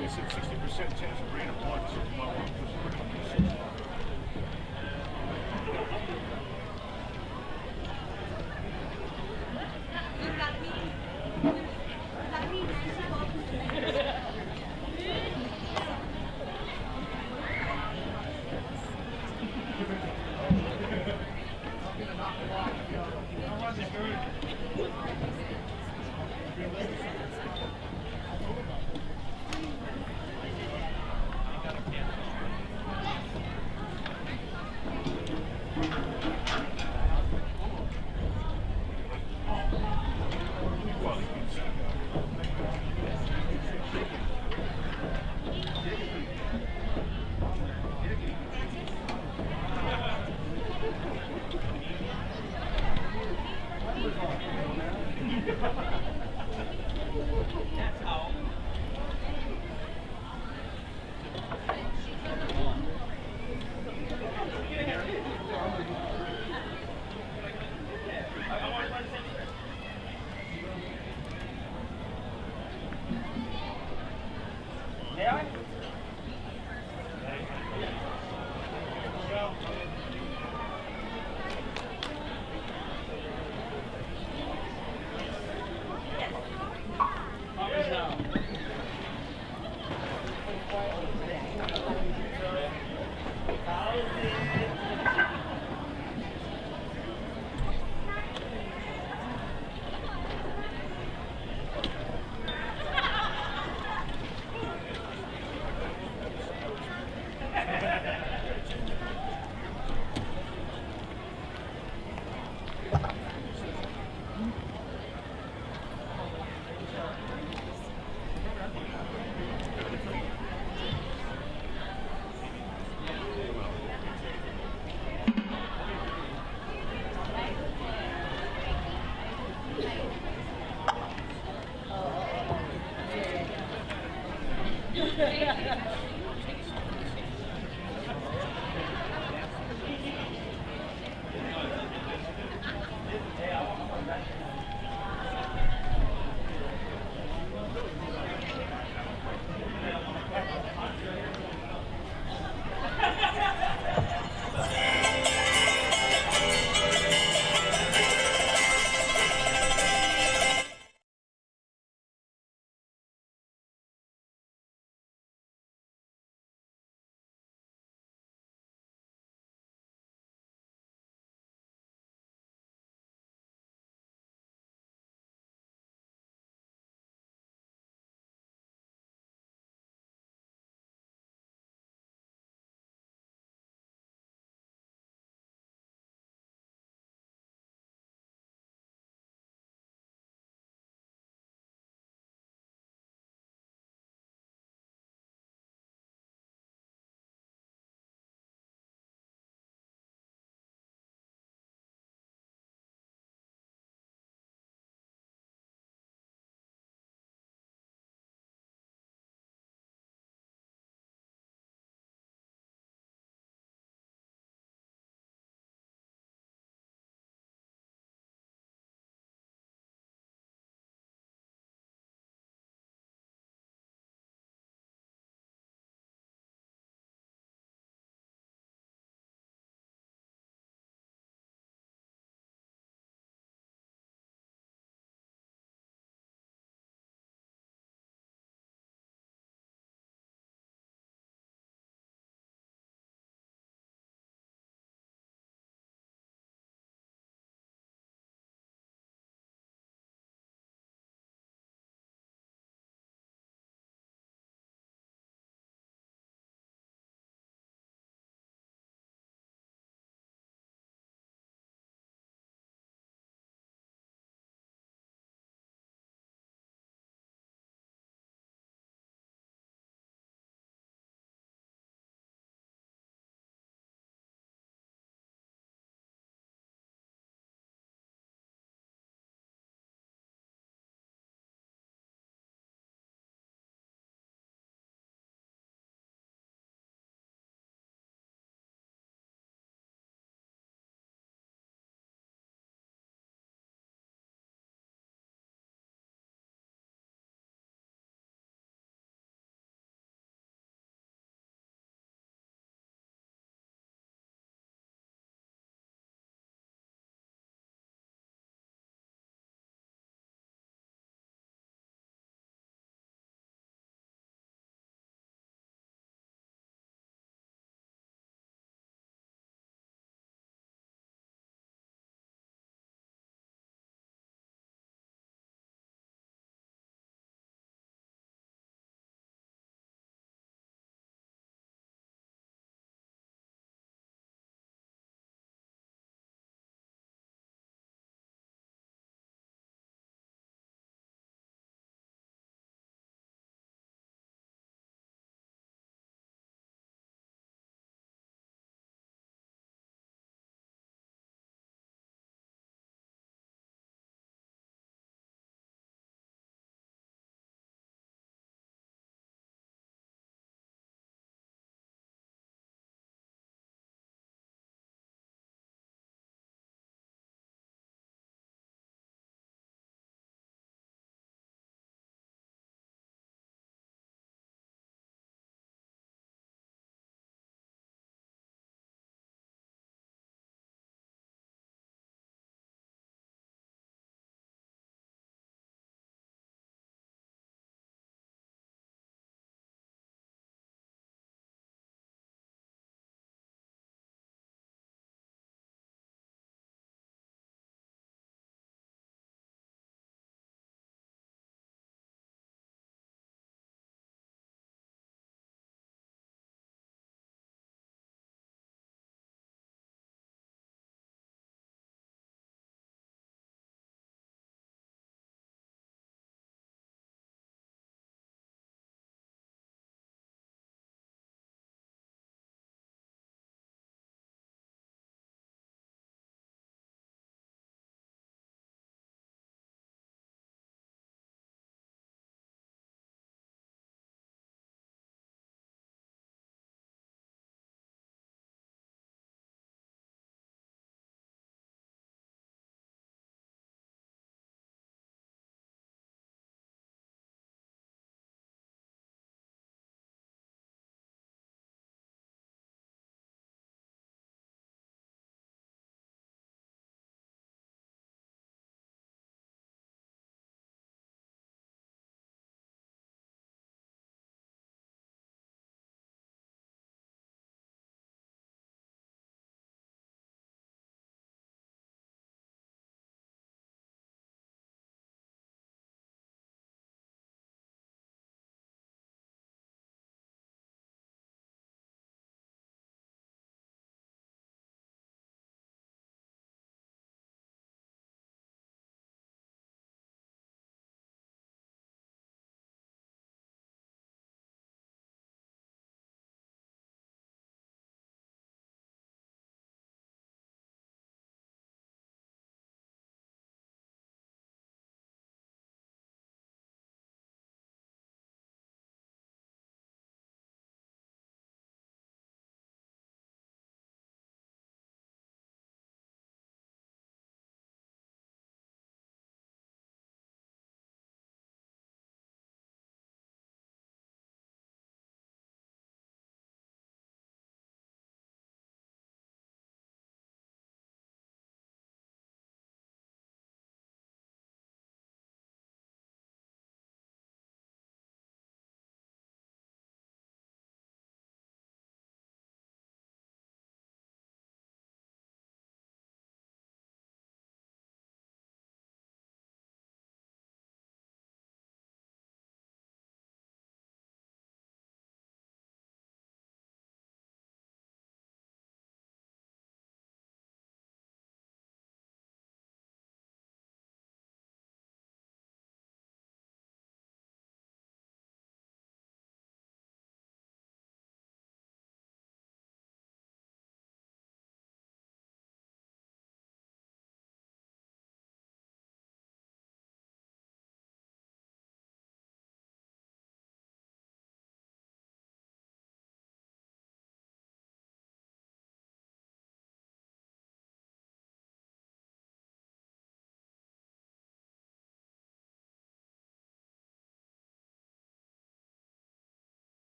They said 60% chance of rain at once.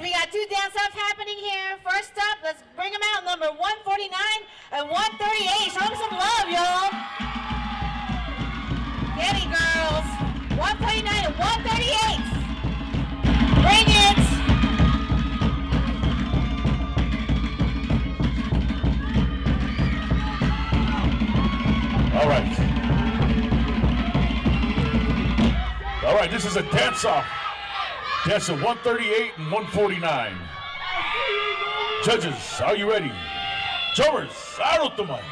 we got two dance-offs happening here. First up, let's bring them out, number 149 and 138. Show them some love, y'all. Get it, girls. 149 and 138. Bring it. All right. All right, this is a dance-off. Dance of 138 and 149. Judges, are you ready? Drummers, arutumai.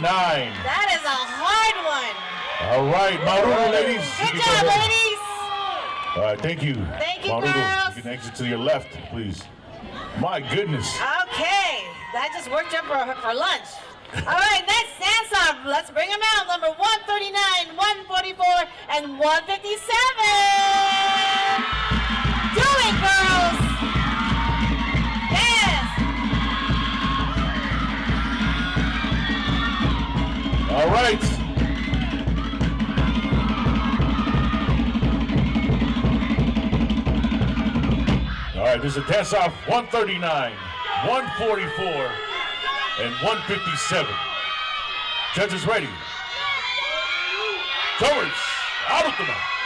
That is a hard one. All right, Maruno, ladies. Good job, ladies. All right, thank you. Thank you, Maruno, girls. you can exit to your left, please. My goodness. Okay, that just worked up for lunch. All right, next dance off. Let's bring them out. Number 139, 144, and 157. Do it, girls. Yes. All right. All right, there's a dance off 139, 144, and 157. Judges ready. Drummers, out of the night.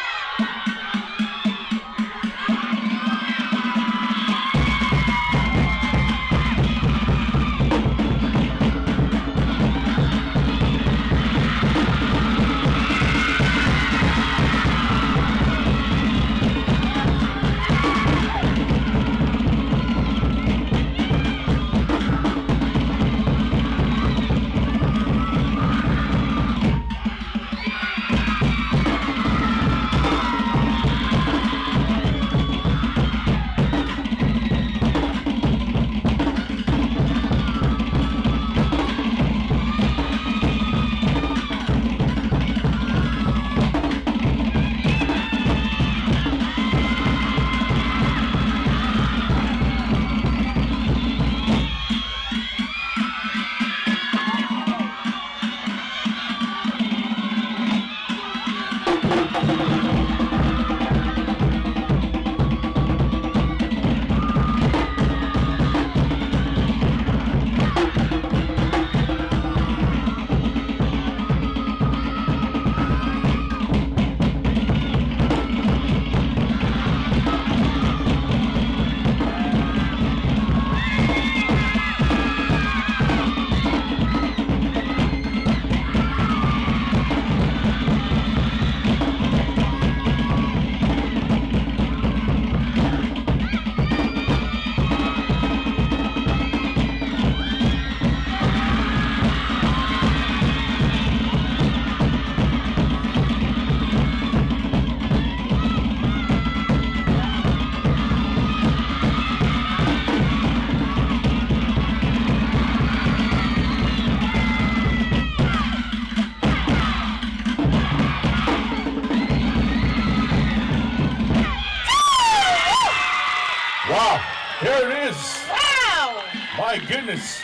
my goodness.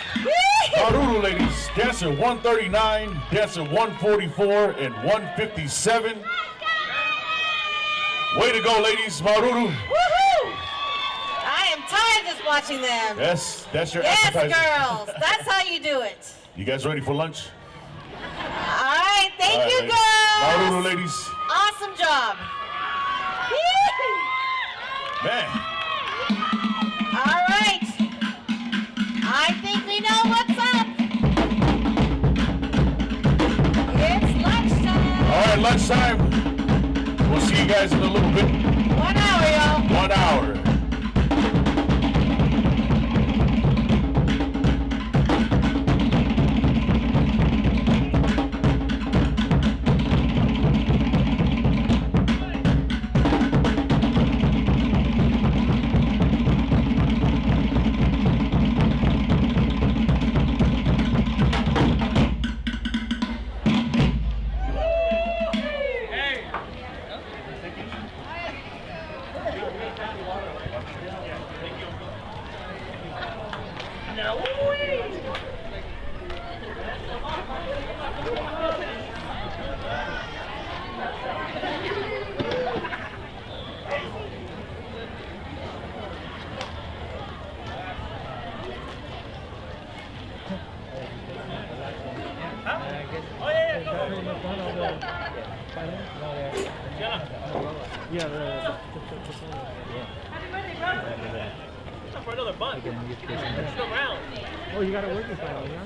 Maruru, ladies. Dancer 139, dancer 144, and 157. Way to go, ladies. Maruru. Woohoo! I am tired just watching them. Yes, that's your Yes, appetizer. girls. That's how you do it. You guys ready for lunch? All right. Thank All you, right, girls. Maruru, ladies. Awesome job. Man. All right. I think we know what's up. It's lunchtime. All right, lunchtime. We'll see you guys in a little bit. 1 hour, y'all. 1 hour. For another bunch. There's still round. Oh, you got a working file, yeah?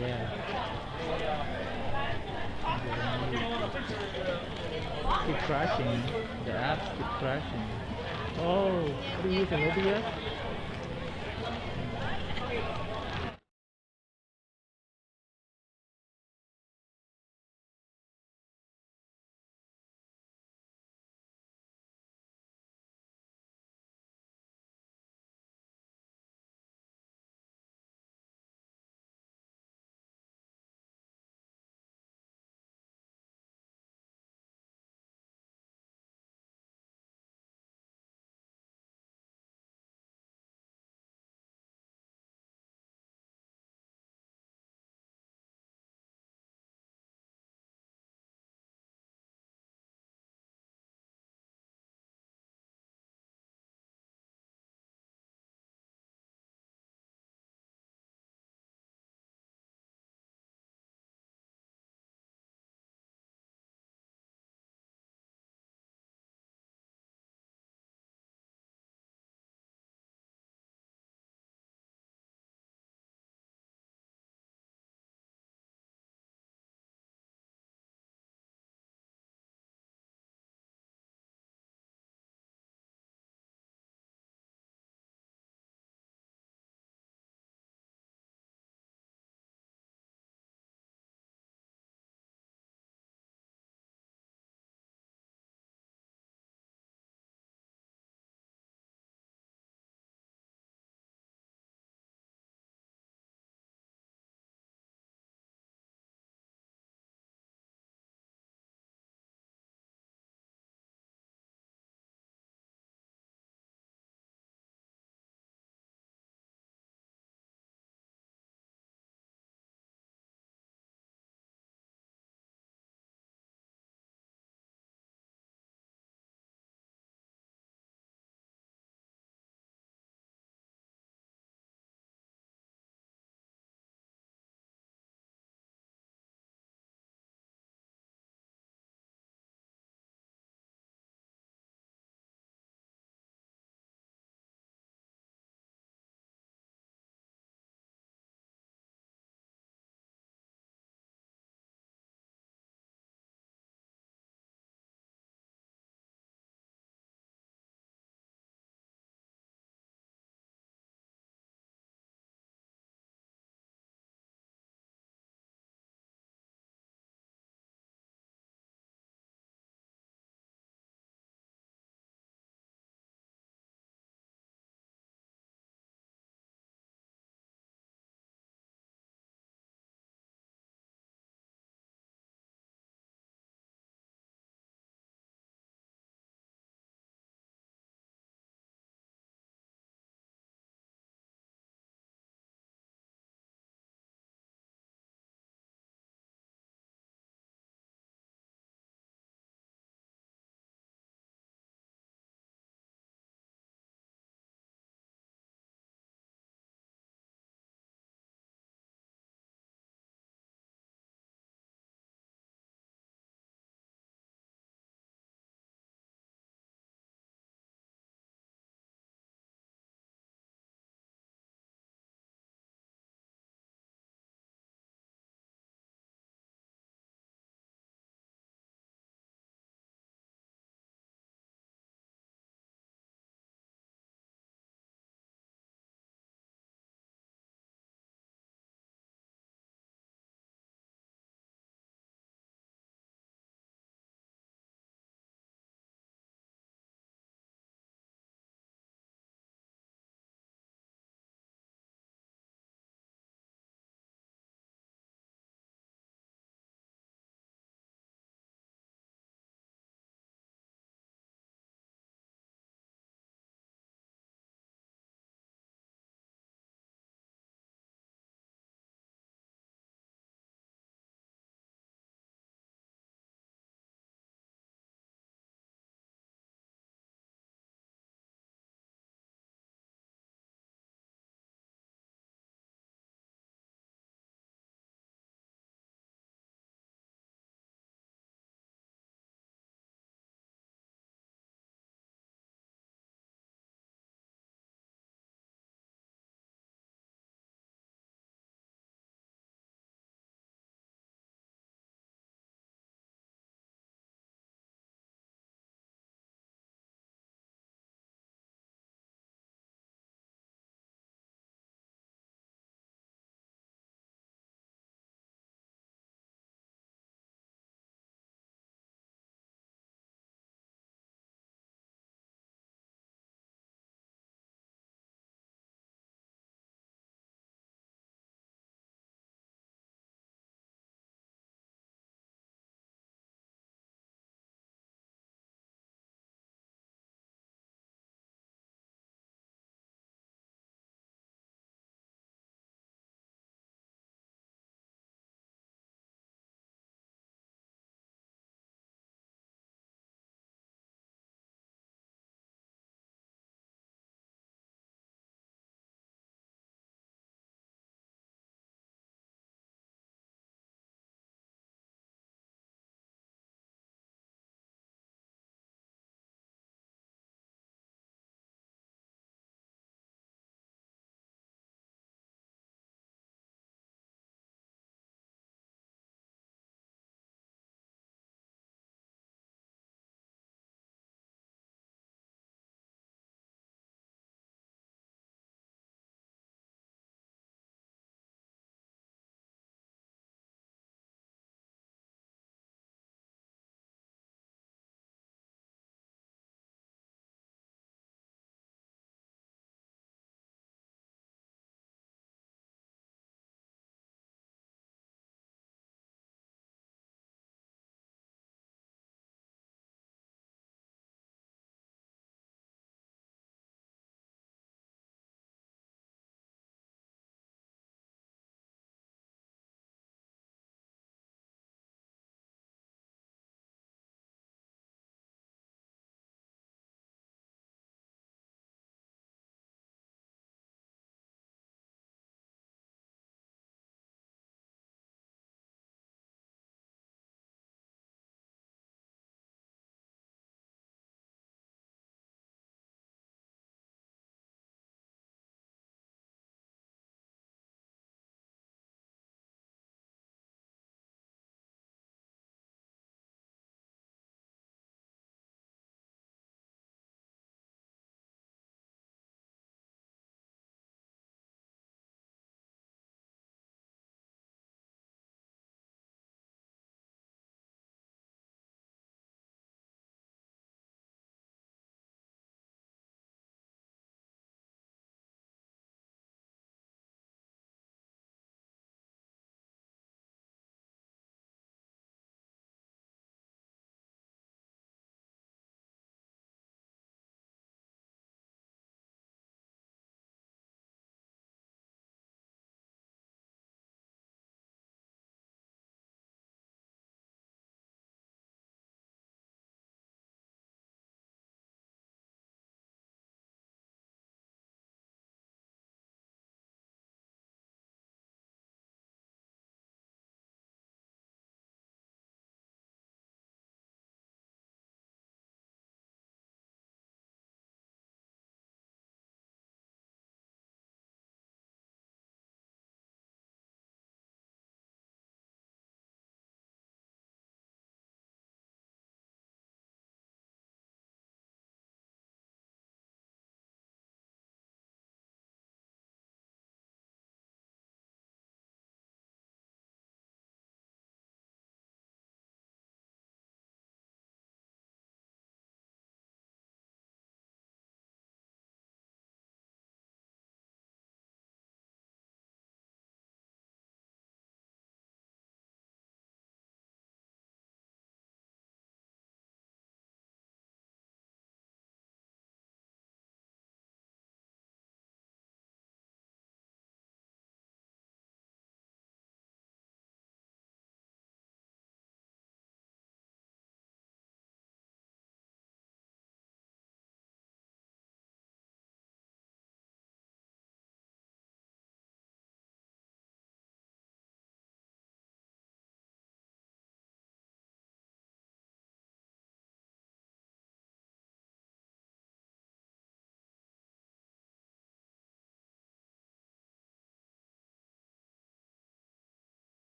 Yeah. Keep crashing. The apps keep crashing. Oh, what are you using? OBS?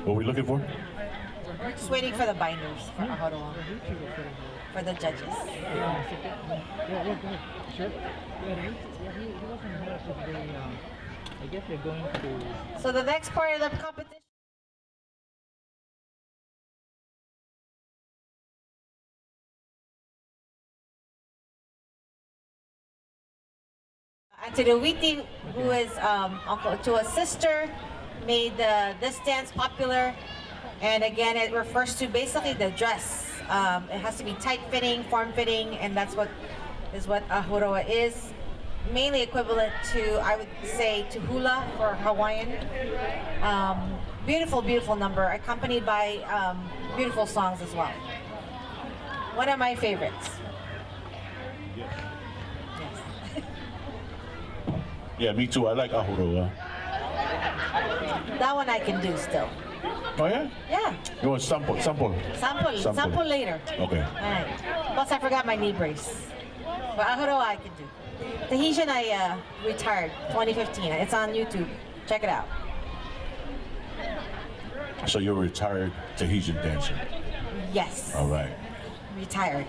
What are we looking for? We're just waiting for the binders for Ahuroa, for the judges. Yeah, go ahead. Sure. Yeah, he wasn't here because they, I guess they're going to... So the next part of the competition. Antiruiti, who is uncle to a sister, made this dance popular. And again, it refers to basically the dress. It has to be tight-fitting, form-fitting, and that's what Ahuroa is. Mainly equivalent to, I would say, to hula for Hawaiian. Beautiful, beautiful number, accompanied by beautiful songs as well. One of my favorites. Yeah, me too. I like Ahuroa. That one I can do still. Oh yeah? Yeah. You want sample? Sample later. Okay. All right. Plus I forgot my knee brace. But Ahuroa I can do. Tahitian I retired 2015. It's on YouTube. Check it out. So you're a retired Tahitian dancer? Yes. All right. Retired.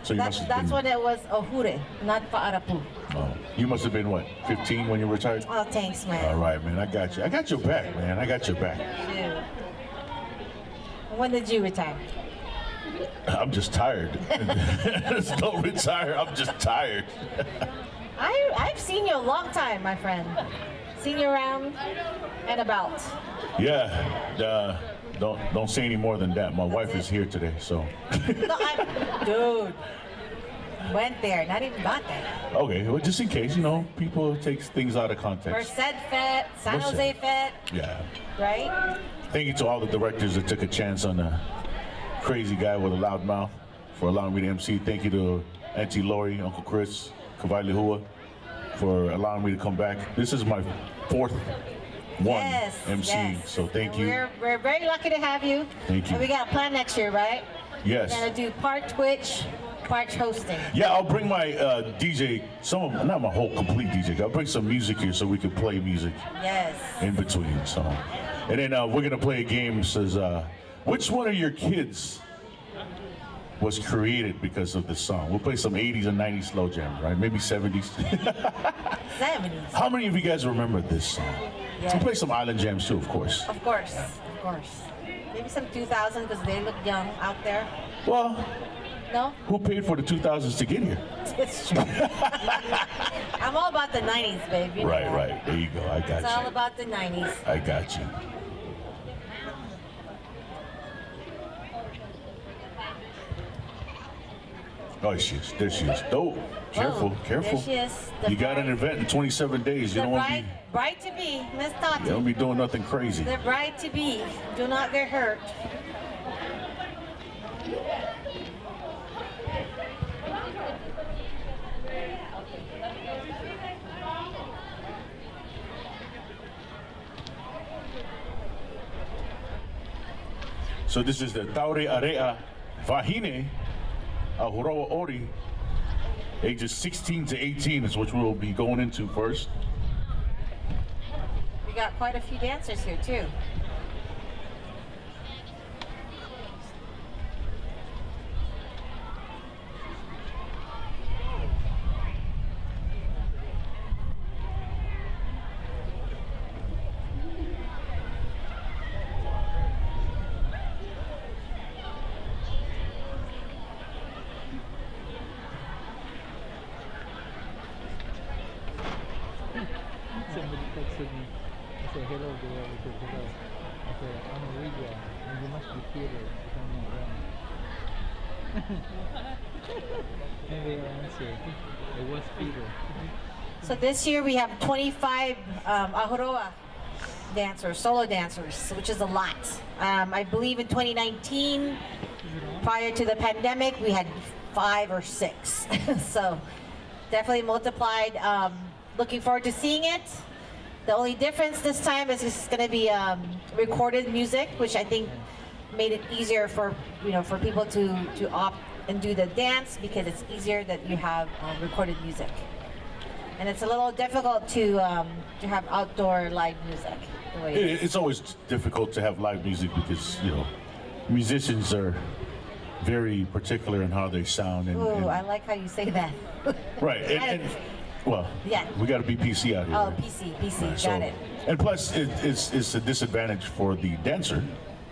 So you must have That's been, when it was Ohure, not Pa'arapu. oh, you must have been what, 15 when you retired? Oh, thanks, man. All right, man. I got you. I got your back, man. I got your back. Shoot. When did you retire? I'm just tired. Don't retire. I'm just tired. I've seen you a long time, my friend. Seen you around and about. Yeah. Don't say any more than that. My wife is here today, so. No, dude. Went there, not even got there. Okay, well, just in case, you know, people take things out of context. Merced Fet, San Jose Fet, Yeah. right? Thank you to all the directors that took a chance on a crazy guy with a loud mouth for allowing me to MC. Thank you to Auntie Lori, Uncle Chris, Kawai Lehua for allowing me to come back. This is my fourth one MC, yes. so thank you. We're very lucky to have you. Thank you. And we got a plan next year, right? Yes. We're gonna do part Twitch, part hosting. Yeah, I'll bring my DJ, not my whole complete DJ, I'll bring some music here so we can play music Yes. in between. So, and then we're gonna play a game that says, which one of your kids was created because of this song? We'll play some 80s and 90s slow jams, right? Maybe 70s. 70s. How many of you guys remember this song? Yes. We'll play some island jams too, of course. Of course, of course. Maybe some 2000 because they look young out there. Well, No? who paid for the 2000s to get here? It's true. I'm all about the 90s, babe. You know Right, that. right. There you go. I got It's all you. about the 90s. I got you. Oh, she is. There she is. Oh, careful, Oh, careful. There she is. The You got an bride- event in 27 days. You The don't want to be, bride to be, Miss you Tati. don't be doing nothing crazy. The bride to be. Do not get hurt. So this is the Taure Area Vahine Ahuroa Ori. Ages 16 to 18 is what we'll be going into first. We got quite a few dancers here too. Somebody texted me. I said, hello, girl. I said, hello. I said, I'm Olivia, and you must be Peter, if I'm not wrong. And they answered, it was Peter. So this year we have 25 Ahuroa dancers, solo dancers, which is a lot. I believe in 2019, prior to the pandemic, we had 5 or 6. So definitely multiplied. Looking forward to seeing it. The only difference this time is it's going to be recorded music, which I think made it easier for for people to opt and do the dance because it's easier that you have recorded music. And it's a little difficult to have outdoor live music. the way it is. It's always difficult to have live music because, you know, musicians are very particular in how they sound. And, Ooh, I like how you say that. right. Well, yeah. we got to be PC out here. Oh, right? PC, Right, got it. And plus, it's a disadvantage for the dancer,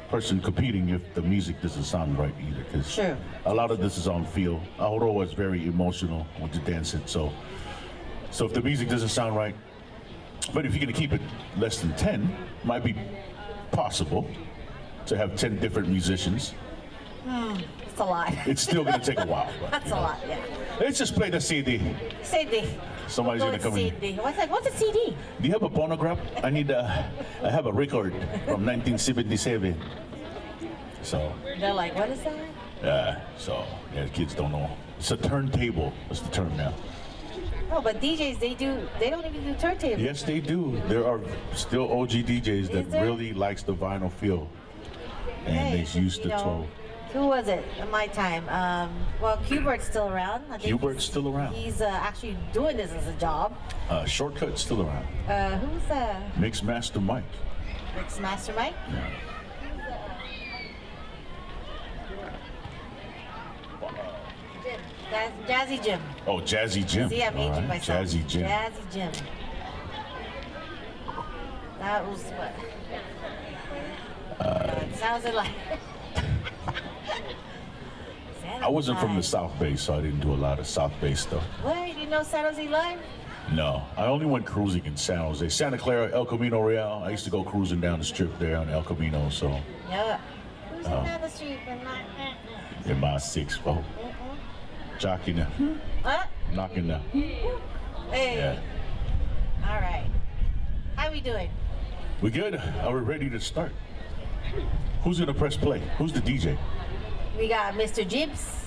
person competing, if the music doesn't sound right either. Because True. a lot of this is on feel. Ahuroa is very emotional when you dance it. So if the music doesn't sound right, but if you're going to keep it less than 10, might be possible to have 10 different musicians. It's a lot. It's still going to take a while. But, That's a lot, yeah. let's just play the CD. CD. Somebody's Go going to with come in. CD. What's a CD? Do you have a phonograph? I have a record from 1977. So, They're like, what is that? yeah, kids don't know. It's a turntable. That's the term now. Oh, but DJs, they don't even do turntables. Yes, they do. There are still OG DJs that Is there? really likes the vinyl feel. And Hey, they used you the know, 12. Who was it in my time? Well, Q-Bert's still around. I think Q-Bert's still around. He's actually doing this as a job. Shortcut's still around. Who's Mix Master Mike. Mix Master Mike? Jim. Jazzy Jim. Oh, Jazzy Jim. See, I'm All aging right, myself. Jazzy Jim. Jazzy Jim. That was what? Sounds like. I wasn't from the South Bay, so I didn't do a lot of South Bay stuff. What? You didn't know San Jose Live? No, I only went cruising in San Jose. Santa Clara, El Camino Real. I used to go cruising down the strip there on El Camino, so Yeah. Who's down the street but not? in my 6-4. Jocking the, What? knocking the. Hey. Yeah. All right. How we doing? We good? Are we ready to start? Who's gonna press play? Who's the DJ? We got Mr. Jibs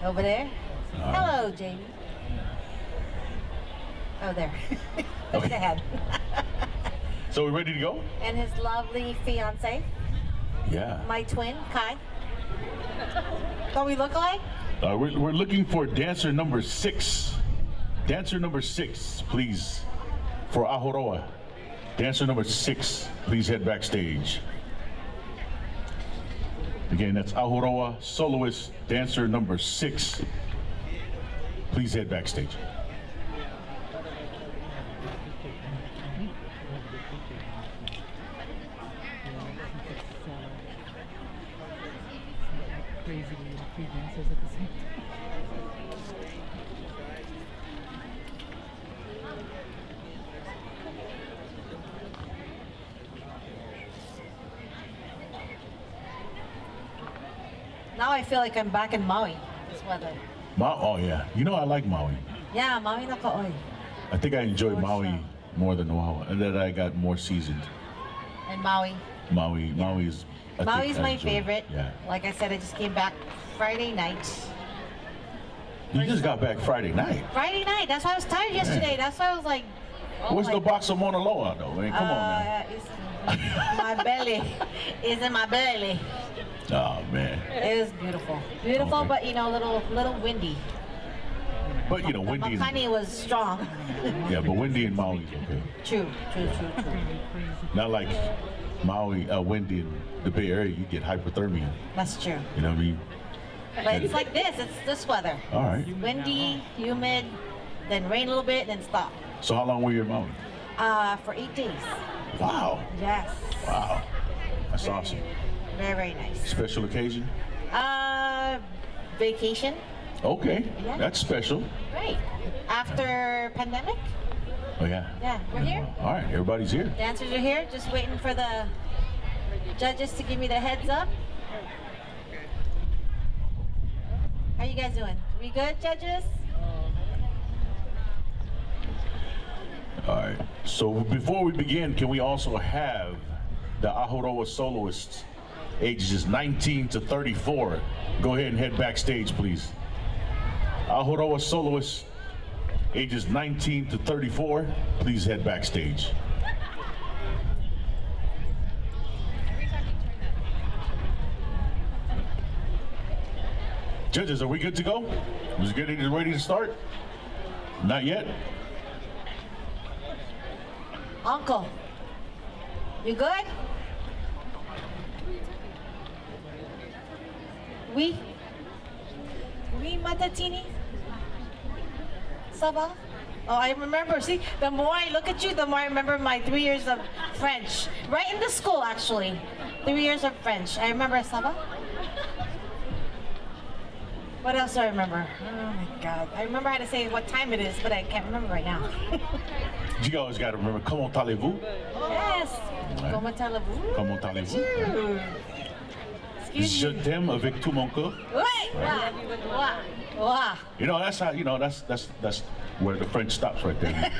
over there. Hello, Jamie. Oh, there. Look Okay. ahead. So we ready to go? And his lovely fiance, Yeah. my twin, Kai. Don't we look alike? We're looking for dancer number 6. Dancer number 6, please, for Ahuroa. Dancer number 6, please head backstage. Again, that's Ahuroa soloist, dancer number 6. Please head backstage. Crazy free dancers at the same time. Now I feel like I'm back in Maui. This weather. Oh yeah, you know I like Maui. Yeah, Maui na kaoy. I think I enjoy For Maui sure. more than Oahu, and that I got more seasoned. And Maui. Maui's. I think Maui's I my enjoy. favorite. Yeah. Like I said, I just came back Friday night. You just got back Friday night. Friday night. That's why I was tired yesterday. That's why I was like. oh Where's my the box of Mauna Loa though? I mean, come on now. It's my belly. It's in my belly. Oh man. It was beautiful. Beautiful, Okay. but you know, little windy. But you know, windy. Makani was strong. Yeah, but windy in Maui's okay. True. Not like Maui, windy in the Bay Area. You get hypothermia. That's true. You know what I mean? But it's like this. It's this weather. All right. Windy, humid, then rain a little bit, then stop. So how long were you in Maui? For 8 days. Wow. Yes. Wow. That's awesome. Very, very nice. Special occasion? Vacation. Okay. Yeah. That's special. Great. After pandemic. Oh yeah. Yeah, we're here. All right. Everybody's here. Dancers are here. Just waiting for the judges to give me the heads up. How you guys doing? We good, judges? All right. So before we begin, can we also have the Ahuroa soloists, ages 19 to 34? Go ahead and head backstage, please. Ahuroa soloists, ages 19 to 34, please head backstage. Judges, are we good to go? Is it ready to start? Not yet? Uncle. You good? Oui? Oui, Matatini? Ça va? Oh, I remember. See, the more I look at you, the more I remember my 3 years of French. Right in the school, actually. 3 years of French. I remember ça va? What else do I remember? Oh my God. I remember how to say what time it is, but I can't remember right now. You always got to remember, comment allez-vous? Yes. Comment allez-vous? Comment allez-vous? Excuse Je me. t'aime avec tout mon cœur. Wait. Wow. Wow. You know, that's how, you know, that's where the French stops right there.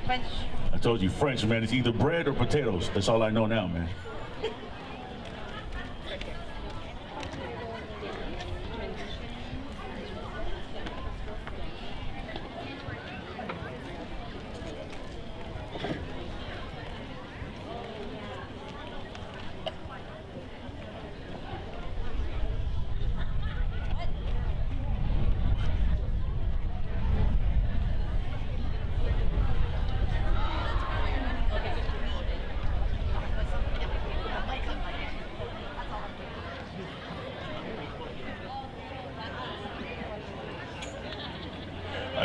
French. I told you, French, man, it's either bread or potatoes. That's all I know now, man.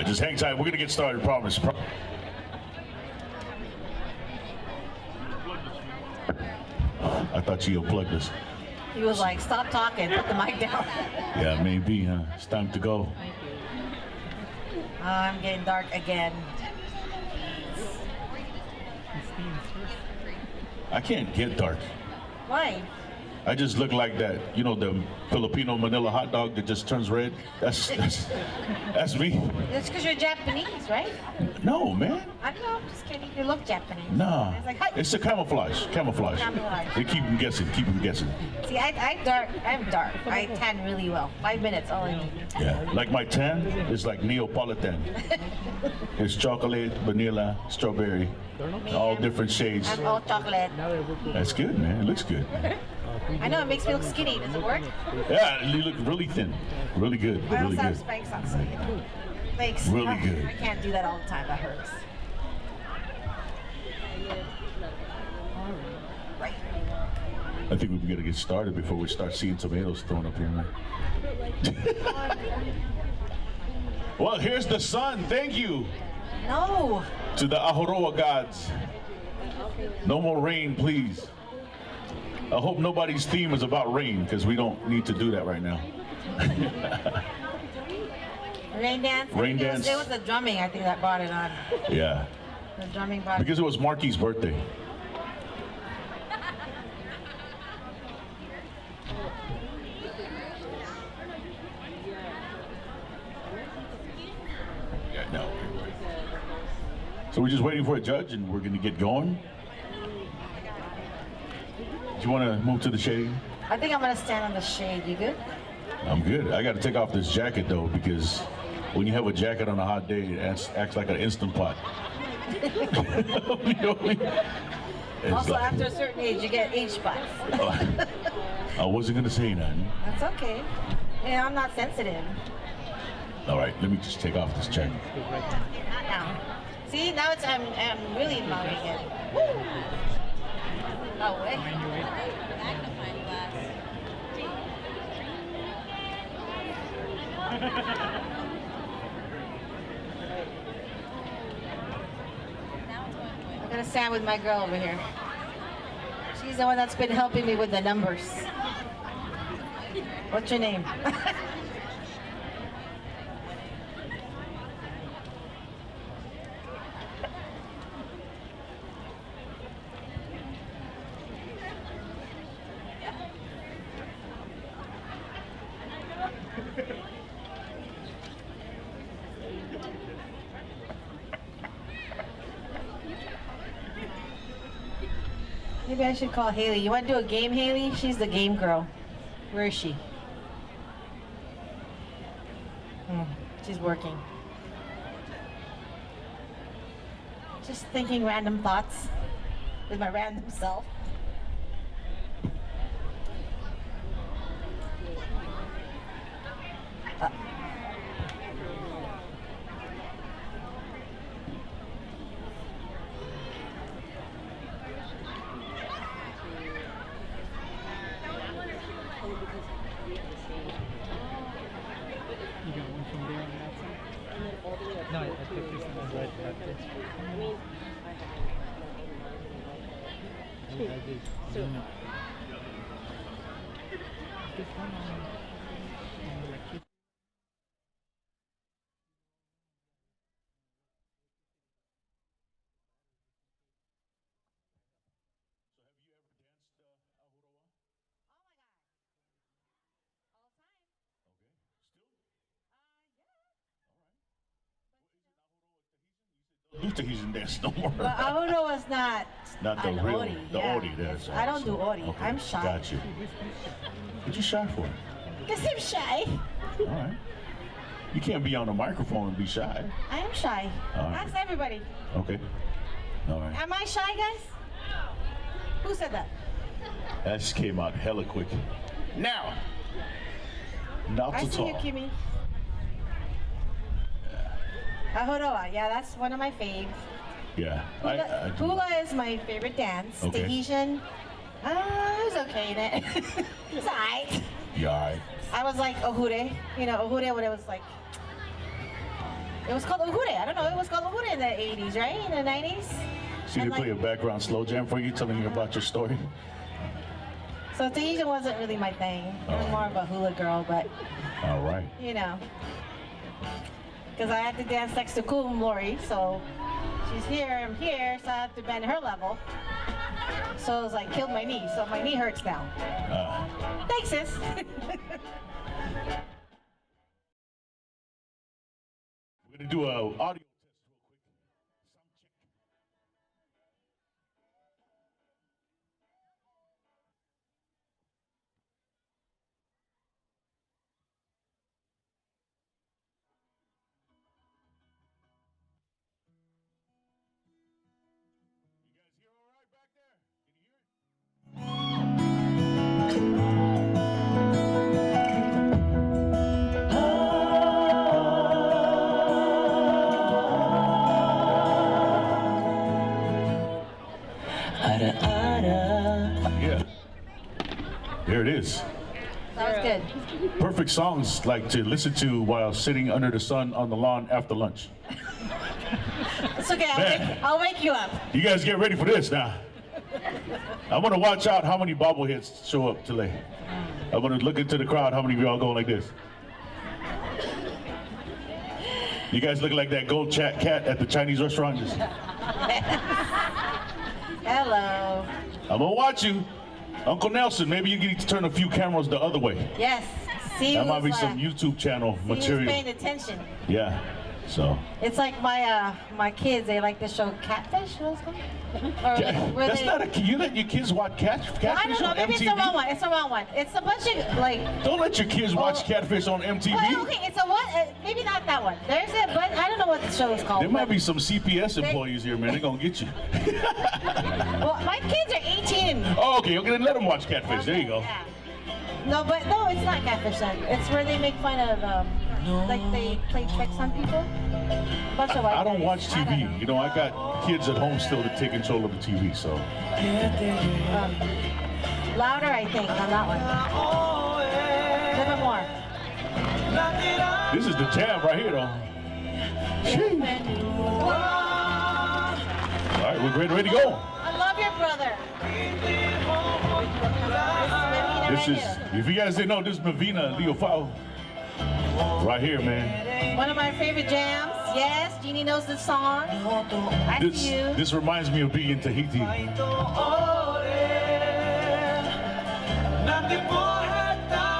Just hang tight. We're going to get started, promise. I thought you unplugged us. He was like, stop talking, put the mic down. Yeah, maybe, huh? It's time to go. I'm getting dark again. I can't get dark. Why? I just look like that, you know, the Filipino Manila hot dog that just turns red. That's me. It's because you're Japanese, right? No, man. I don't know, I'm just kidding. You look Japanese. No. It's like, hi. It's a camouflage. Camouflage. They keep them guessing. Keep them guessing. See, I'm dark. I tan really well. 5 minutes, all I need. Yeah. Like my tan is like Neapolitan. It's chocolate, vanilla, strawberry, all different shades. I'm all chocolate. That's good, man. It looks good. I know, it makes me look skinny. Does it work? Yeah, you look really thin. Really good. I Really also have good. spikes on, so you know. Thanks. Really good. I can't do that all the time. That hurts. Right. I think we've got to get started before we start seeing tomatoes thrown up here, man. Well, here's the sun. Thank you No. to the Ahoroa gods. No more rain, please. I hope nobody's theme is about rain, because we don't need to do that right now. Rain dance? Rain dance. It was the drumming, I think, that brought it on. Yeah, The drumming brought because it was Marky's birthday. Yeah, no. So we're just waiting for a judge, and we're going to get going. Do you want to move to the shade? I think I'm going to stand on the shade. You good? I'm good. I got to take off this jacket, though, because when you have a jacket on a hot day, it acts like an Instant Pot. You know what I mean? It's Also, like- after a certain age, you get age spots. I wasn't going to say nothing. That's okay. Yeah, I'm not sensitive. All right, let me just take off this jacket. Not now. See, now it's I'm really in my again. Woo! Oh, wait. Magnifying glass. I'm gonna stand with my girl over here. She's the one that's been helping me with the numbers. What's your name? Maybe I should call Haley. You want to do a game, Haley? She's the game girl. Where is she? She's working. Just thinking random thoughts with my random self. No, I think this is right after. I did. This one like this. Do Tahitian dance no more. But Ahuro was not Not the an real, Ori. the yeah. Ori. That's I don't do Ori. Okay, I'm shy. Got you. What you shy for? Because I'm shy. All right. You can't be on the microphone and be shy. I am shy. All right. Ask everybody. Okay. All right. Am I shy, guys? Who said that? That just came out hella quick. Now. Not I to see you, talk. Kimmy. Ahoroa, yeah, that's one of my faves. Yeah. I do. Hula is my favorite dance. Okay. Tahitian, it was okay in it. It's alright. Yeah, all right. I was like Ohure, you know, Ohure when it was like, it was called Ohure. I don't know, it was called Ohure in the 80s, right? In the 90s? See, they And, play a background slow jam for you, telling you about your story. So Tahitian wasn't really my thing. I'm more of a hula girl, but All right. you know. Because I had to dance next to Cool Lori, so she's here, I'm here, so I have to bend her level. So it was like, killed my knee, so my knee hurts now. Thanks, sis. We're going to do an audio test real quick. Sound check. You guys hear all right back there? Can you hear it? Yeah. There it is. That was good. Perfect songs like to listen to while sitting under the sun on the lawn after lunch. It's okay, Man. I'll wake you up. You guys get ready for this now. I'm gonna watch out how many bobbleheads show up today. I'm gonna look into the crowd, how many of y'all going like this? You guys look like that gold cat at the Chinese restaurant. Just, Hello. I'm gonna watch you. Uncle Nelson, maybe you need to turn a few cameras the other way. Yes. See That might be who's, some YouTube channel see who's material. paying attention. Yeah, so. It's like my kids, they like the show Catfish, what it's called? Or where That's they- not a kid. You let your kids watch Catfish I don't know, on maybe MTV? it's the wrong one. It's the wrong one. It's a bunch of like. Don't let your kids watch Catfish on MTV. Well, okay, it's a one. Maybe not that one. There's it, but I don't know what the show is called. There might but- be some CPS employees here, man. They're gonna get you. Well, my kids are 18. Oh, okay, then let them watch Catfish. There you go. Yeah. No, but no, it's not Catfish then. It's where they make fun of, like they play tricks on people. A bunch of white I don't guys. watch I don't TV. You know, I got kids at home still to take control of the TV, so. Louder, I think, on that one. A little bit more. This is the jam right here, though. All right, we're ready to go. I love your brother. This is, if you guys didn't know, this is Mavina Leofau. Right here, man. One of my favorite jams. Yes, Jeannie knows the song. I see you. This reminds me of being in Tahiti.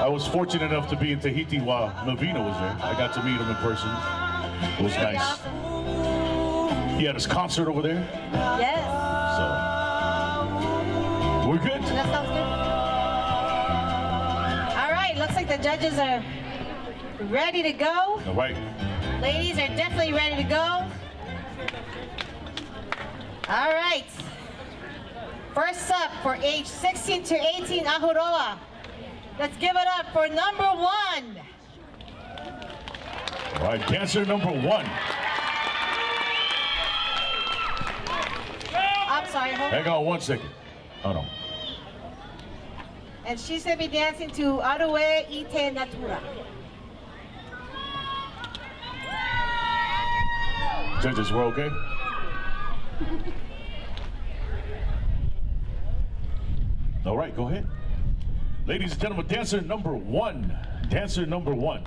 I was fortunate enough to be in Tahiti while Mavina was there. I got to meet him in person. It was Very nice. awesome. He had his concert over there, Yes. so we're good. That sounds good. All right, looks like the judges are ready to go. All right. Ladies are definitely ready to go. All right. First up for age 16 to 18, Ahuroa. Let's give it up for number 1. All right, dancer number 1. I'm sorry, hold Hang on. on 1 second. Hold on. And she's going to be dancing to Arue Ite Natura. Judges, we're okay? All right, go ahead. Ladies and gentlemen, dancer number one. Dancer number one.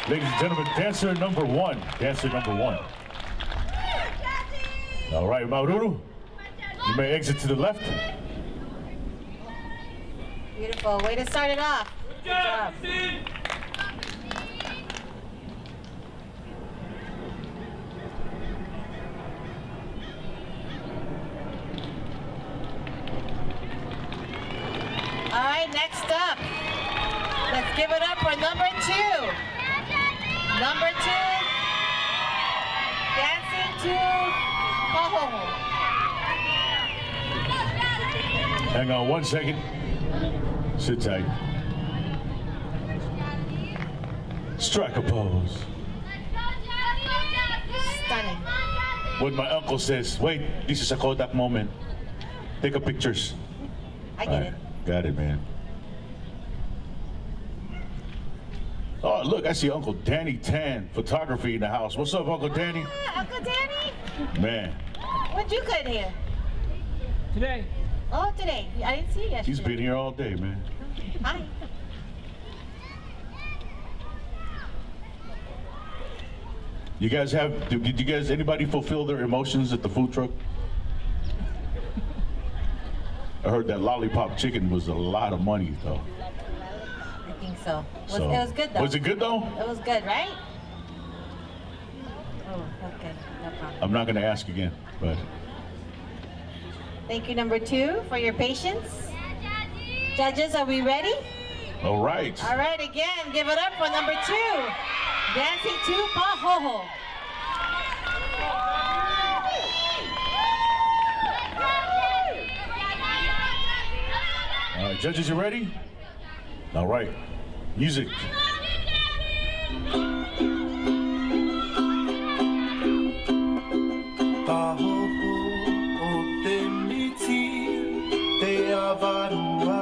Ladies and gentlemen, dancer number one. Dancer number one. All right, Maururu, you may exit to the left. Beautiful. Way to start it off. Good job. All right, next up, let's give it up for number two. Number two, dancing to Pahoho. Hang on 1 second. Sit tight. Strike a pose. Stunning. What my uncle says, wait, this is a Kodak moment. Take a pictures. I get it. Got it, man. Oh, look, I see Uncle Danny Tan, photography in the house. What's up, Uncle Danny? Uncle Danny? Man. When'd you cut here? Today. Oh, today. I didn't see you yesterday. He's been here all day, man. Hi. You guys have, did you guys, anybody fulfill their emotions at the food truck? I heard that lollipop chicken was a lot of money, though. I think so. It So- was good, though. Was it good, though? It was good, right? Oh, okay. No problem. I'm not going to ask again, but Thank you, number two, for your patience. Judges, are we ready? all right. All right, again, give it up for number two, dancing to Pahoho. All right, judges, you ready? All right, music. Pahoho o te miti te awarua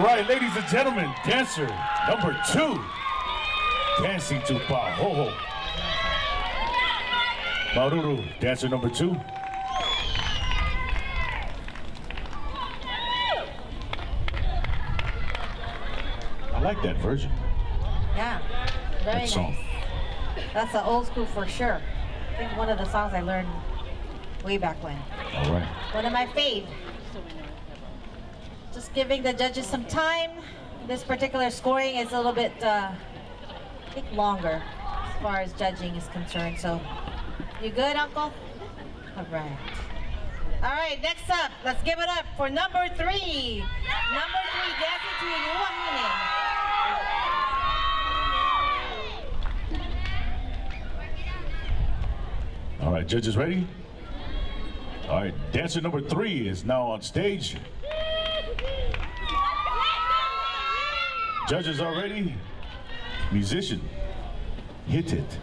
right, ladies and gentlemen, dancer number 2, dancing to Pahoho. Maururu, dancer number 2. I like that version. Yeah, very That song. nice. That's the old school for sure. I think one of the songs I learned way back when. All right. One of my fave. Just giving the judges some time. This particular scoring is a little bit, I think, longer as far as judging is concerned. So, you good, Uncle? All right. All right, next up, let's give it up for number 3. Number 3, dancing to Inuahine. All right, judges ready? All right, dancer number 3 is now on stage. Judges are ready. Musician, hit it.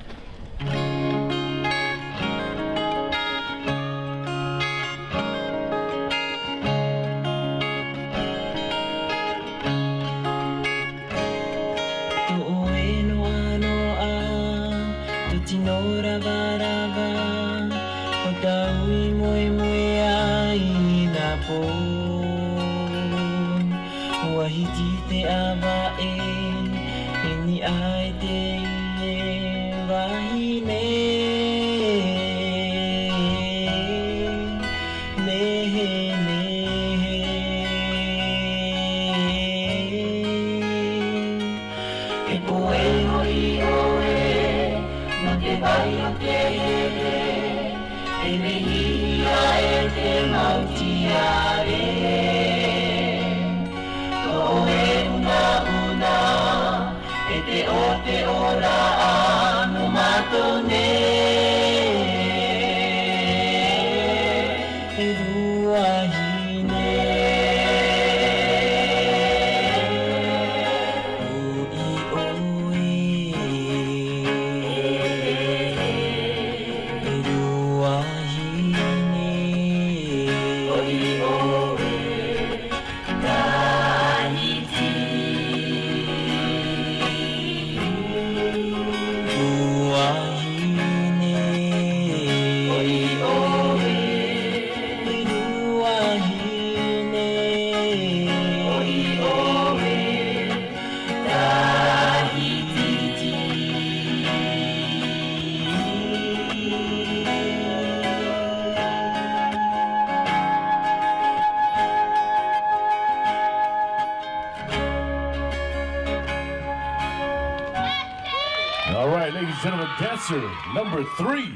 All right, ladies and gentlemen, dancer number 3.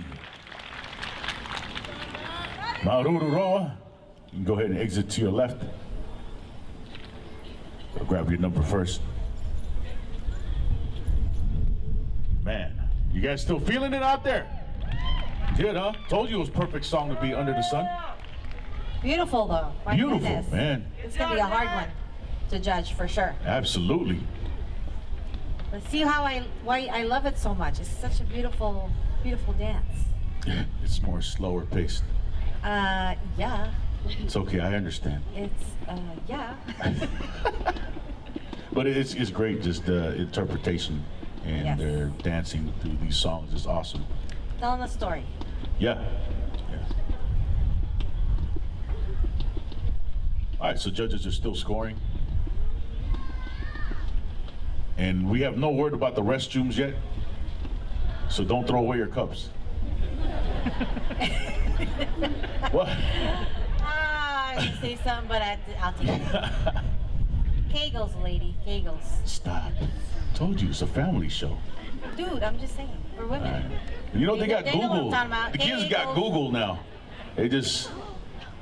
Maururu Roa, you can go ahead and exit to your left. Go grab your number first. Man, you guys still feeling it out there? Good, huh? Told you it was a perfect song to be under the sun. Beautiful though. My Beautiful, goodness. man. It's gonna be a hard one to judge for sure. Absolutely. But see why I love it so much. It's such a beautiful, beautiful dance. It's more slower paced. Yeah. It's okay, I understand. It's, yeah. But it's great, just the interpretation and Yes. their dancing through these songs is awesome. Telling a story. Yeah. Yeah. All right, so judges are still scoring. And we have no word about the restrooms yet, so don't throw away your cups. What? You say something, but I'll take it. Kegels, lady, Kegels. Stop. Told you, it's a family show. Dude, I'm just saying, for women. All right. You know, they got They know what I'm Google. talking about. The kids got Kegels. Google now. They just,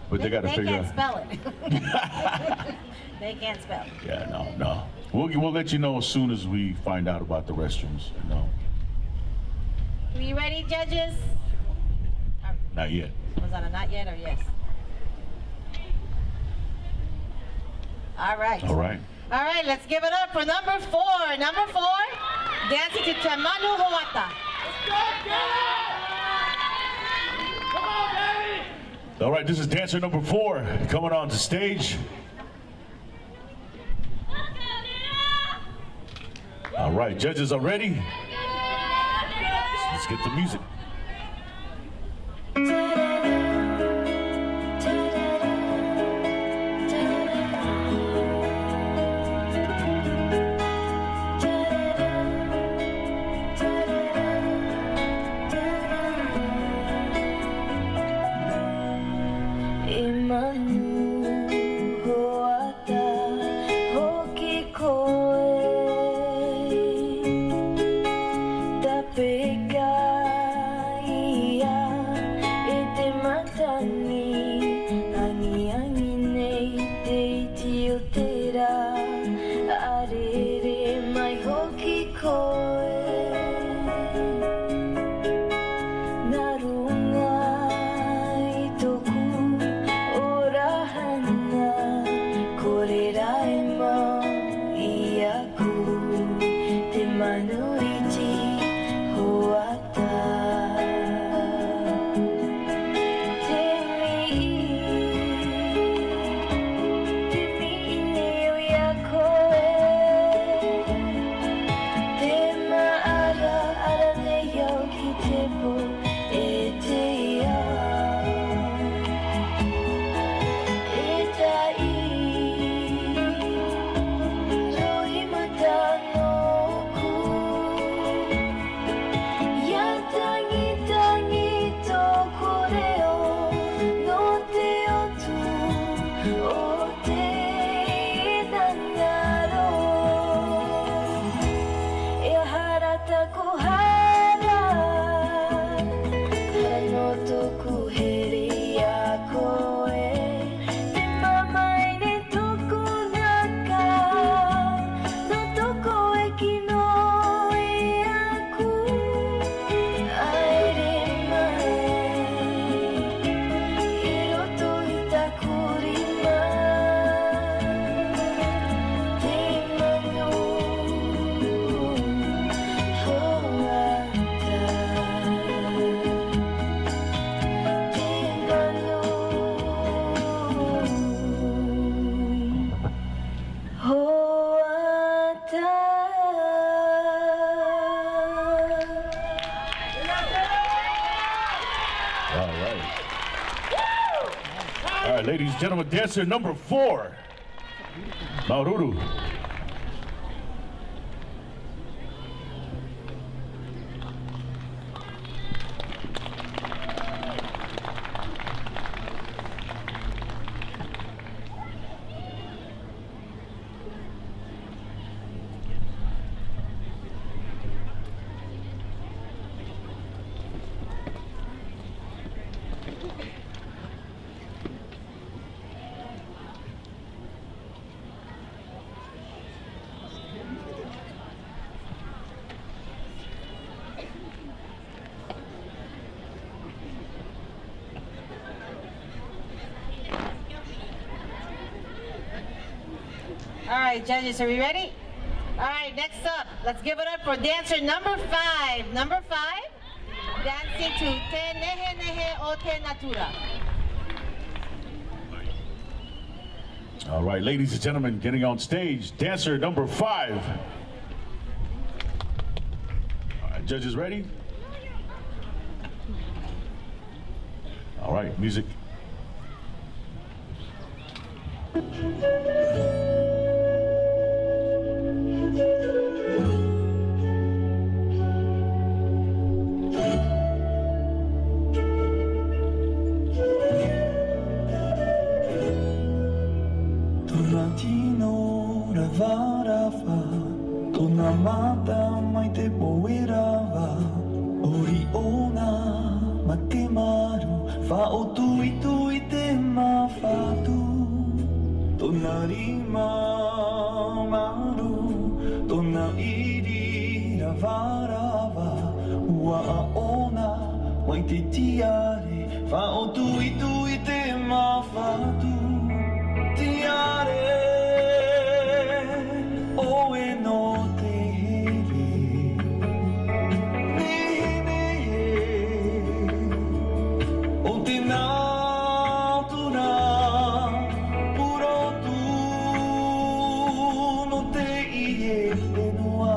but they got to figure can't out. spell it. They can't spell. Yeah, no. We'll let you know as soon as we find out about the restrooms. No, Are you ready, judges? not yet. Was that a not yet or yes? All right. All right. All right, let's give it up for number 4. Number 4, dancing to Manahere I Ori Tahiti. All right, this is dancer number 4 coming on to stage. All right, judges are ready. Let's get the music. Ladies and gentlemen, dancer number 4, Maururu. All right, judges, are we ready? All right, next up, let's give it up for dancer number 5. Number 5, dancing to Te Nehe Nehe o Te Natura. All right, ladies and gentlemen, getting on stage, dancer number 5. All right, judges ready? All right, music. Tōna mata mai te poerawa Ori ona ma ke maru Whao tui tui te mawhatu Tōna rima maru Tōna iri rawarawa Ua ona mai te tiare Whao tui tui te mawhatu Tiare Oe no te hewe Nehe nehe O te natura Purotu no te ie whenua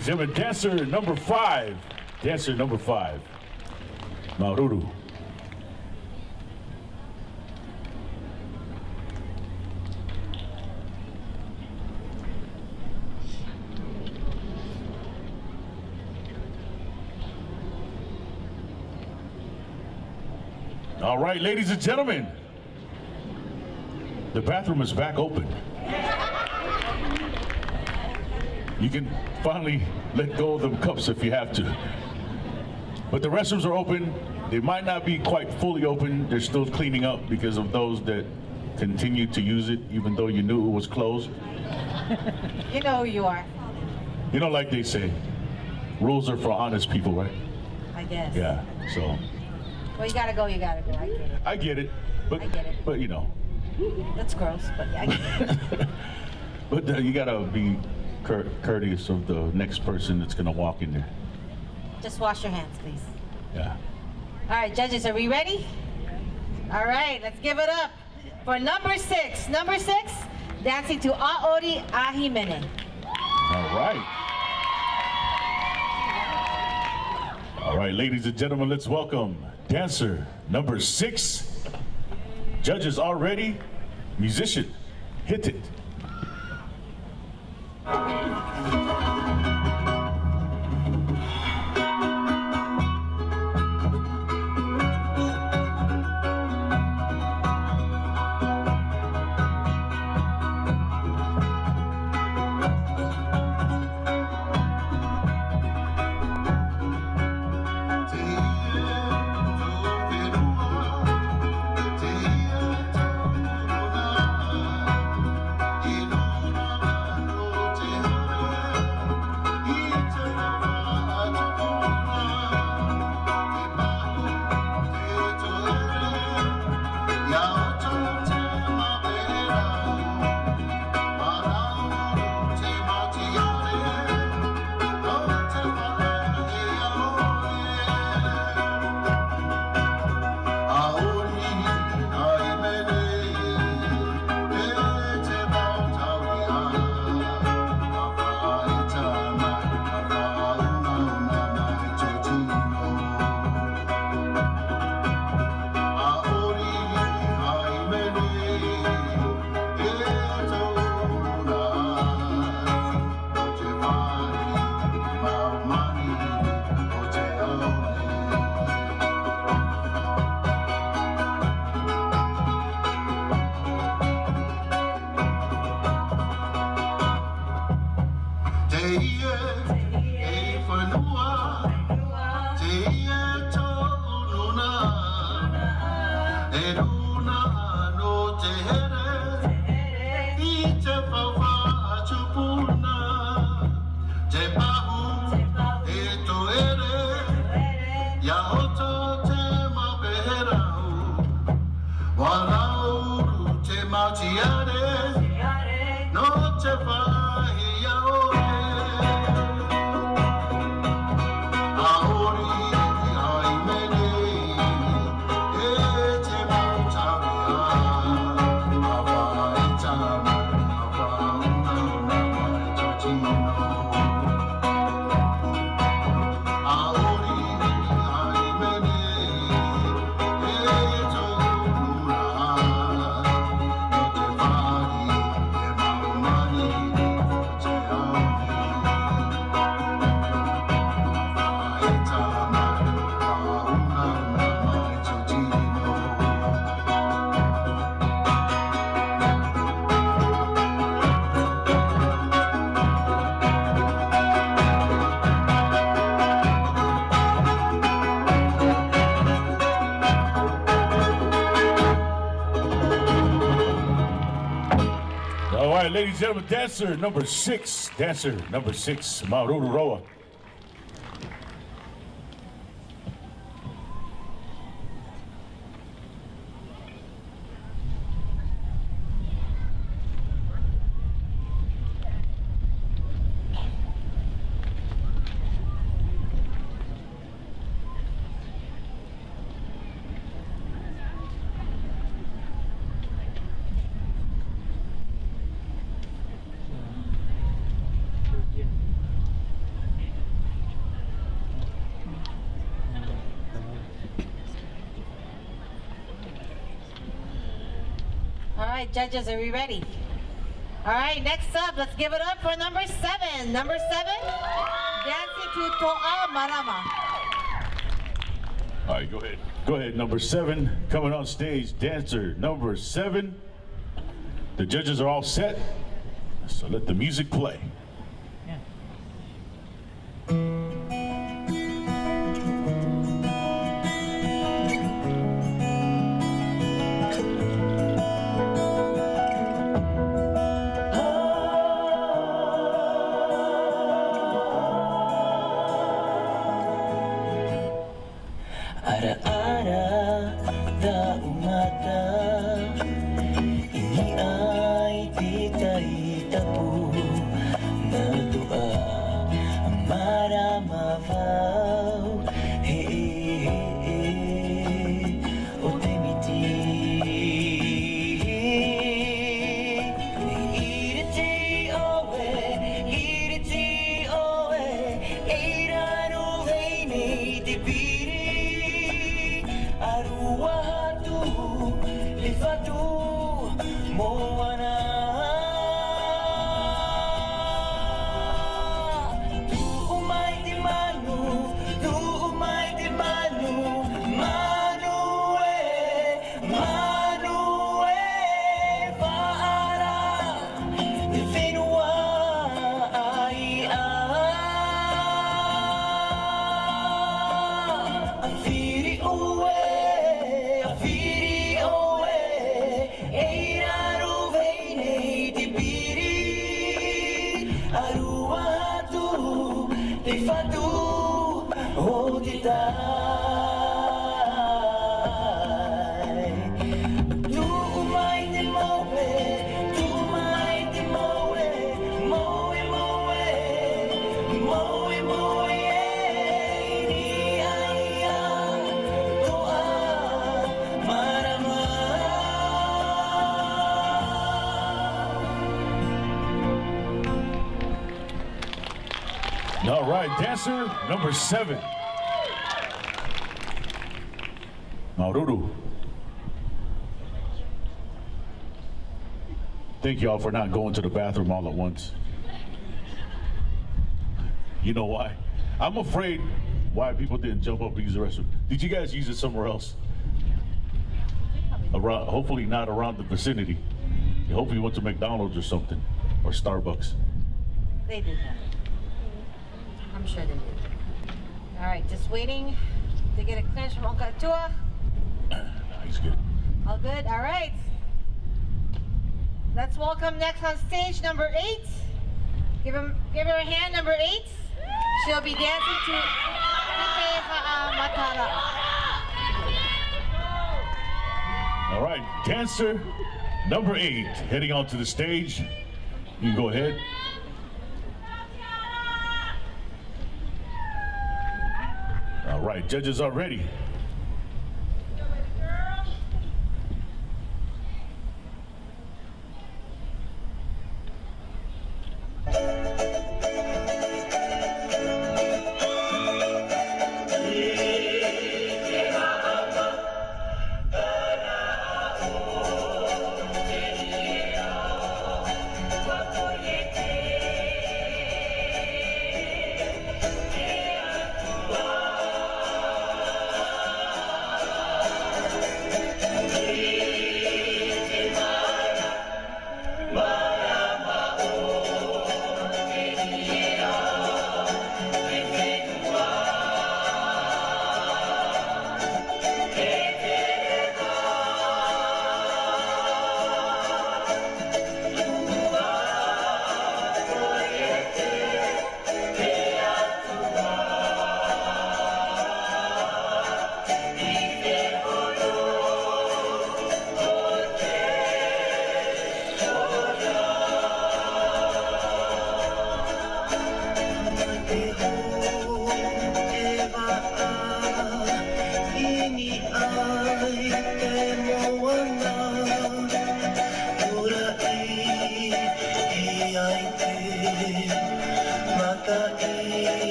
ladies and gentlemen, dancer number 5. Dancer number 5, Maururu. All right, ladies and gentlemen, the bathroom is back open. You can finally let go of them cups if you have to. But the restrooms are open. They might not be quite fully open. They're still cleaning up because of those that continue to use it even though you knew it was closed. You know who you are. You know, like they say, rules are for honest people, right? I guess. Yeah, so. Well, you gotta go, you gotta go. I get it. I get it. But, I get it. But you know. That's gross, but yeah, I get it. But you gotta be courteous of the next person that's gonna walk in there. Just wash your hands, please. Yeah. All right, judges, are we ready? All right, let's give it up for number 6. Number 6, dancing to I Ori Tahiti. All right. All right, ladies and gentlemen, let's welcome dancer number 6. Judges are ready. Musician, hit it. All right, ladies and gentlemen, dancer number 6, Maururu Roa. right, judges, are we ready? All right, next up, let's give it up for number 7. Number 7, dancing to To'a Marama. All right, go ahead. Go ahead, number 7, coming on stage, dancer number 7. The judges are all set, so let the music play. Ara-ara da umata, ini ay tita'y tapu na doa maramavaw o temiti iriti oe eiraro veini tipiri aruahatu lifatu moana tu umay di manu manue faara di finua ai afiri oe eiraro veine tipiri aruatu te fatu o titai tu umai te moe moe ni aia toa marama. All right, dancer number 7. Maururu. Thank y'all for not going to the bathroom all at once. You know why? I'm afraid why people didn't jump up and use the restroom. Did you guys use it somewhere else? Around, hopefully not around the vicinity. Hopefully you went to McDonald's or something, or Starbucks. They did that. I'm sure they did. All right, just waiting to get a clearance from Uncle Atua. He's good. All good? All right. Let's welcome next on stage number 8. Give her a hand, number 8. She'll be dancing to Ike Matara. All right, dancer number 8 heading onto the stage. You can go ahead. All right, judges are ready.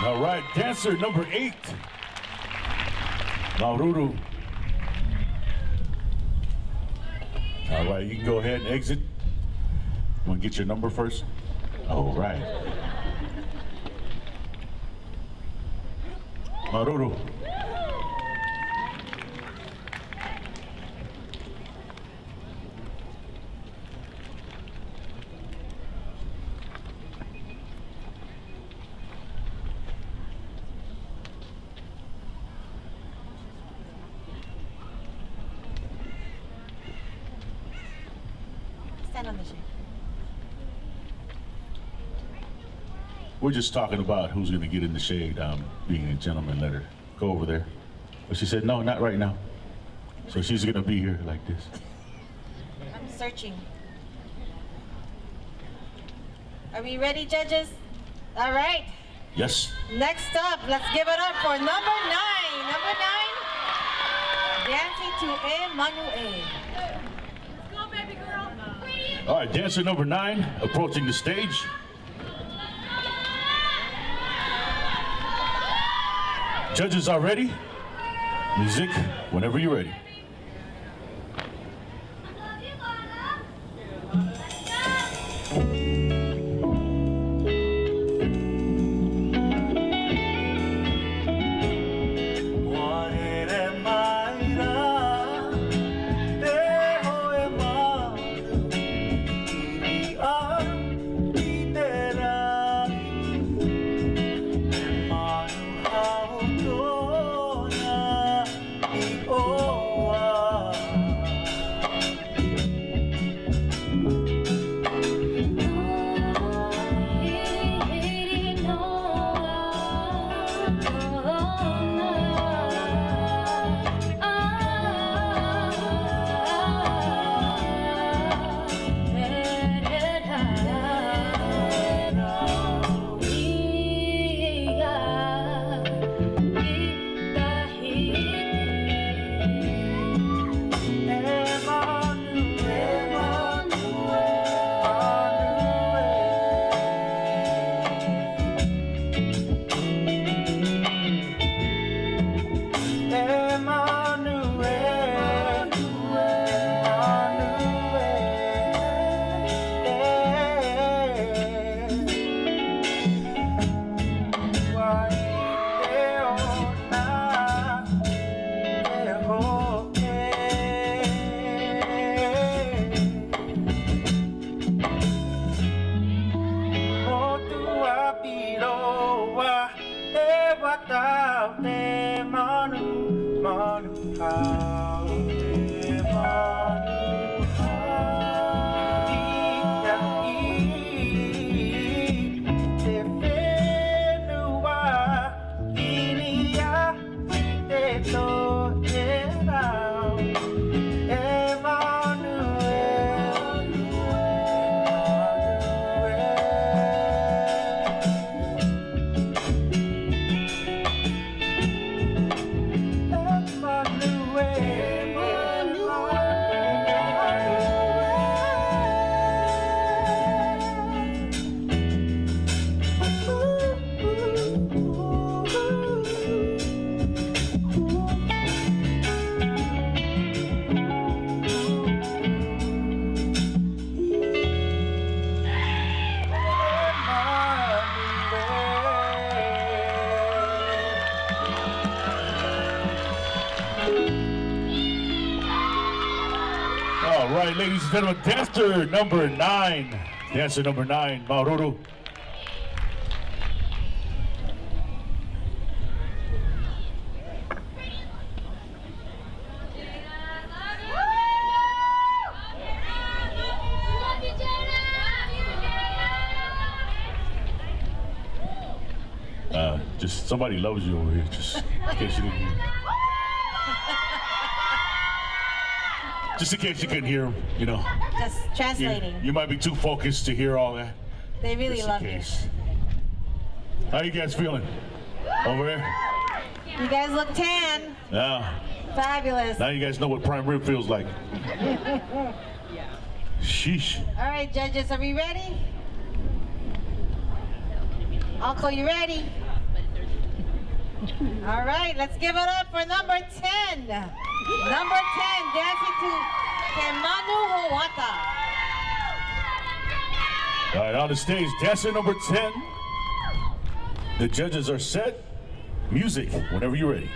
All right, dancer number 8, Maururu. All right, you can go ahead and exit. You want to get your number first? All right. Maururu. Stand on the shade. We're just talking about who's going to get in the shade. Being a gentleman, let her go over there. But she said, no, not right now. So she's going to be here like this. I'm searching. Are we ready, judges? All right. Yes. Next up, let's give it up for number 9. Number 9, dancing to Emmanuel. Go, baby girl. All right, dancer number 9 approaching the stage. Judges are ready. Music, whenever you're ready. All right, ladies and gentlemen, dancer number 9. Dancer number 9, Maururu. Just somebody loves you over here, just in case you didn't hear. Just in case you couldn't hear him, you know. Just translating. You might be too focused to hear all that. They really Just love in you. case. How you guys feeling? Over there? You guys look tan. Yeah. Fabulous. Now you guys know what prime rib feels like. Sheesh. All right, judges, are we ready? Uncle, you ready? All right, let's give it up for number 10. Number 10, dancing to Kemanu Hawata. All right, on the stage, dancer number 10. The judges are set. Music, whenever you're ready.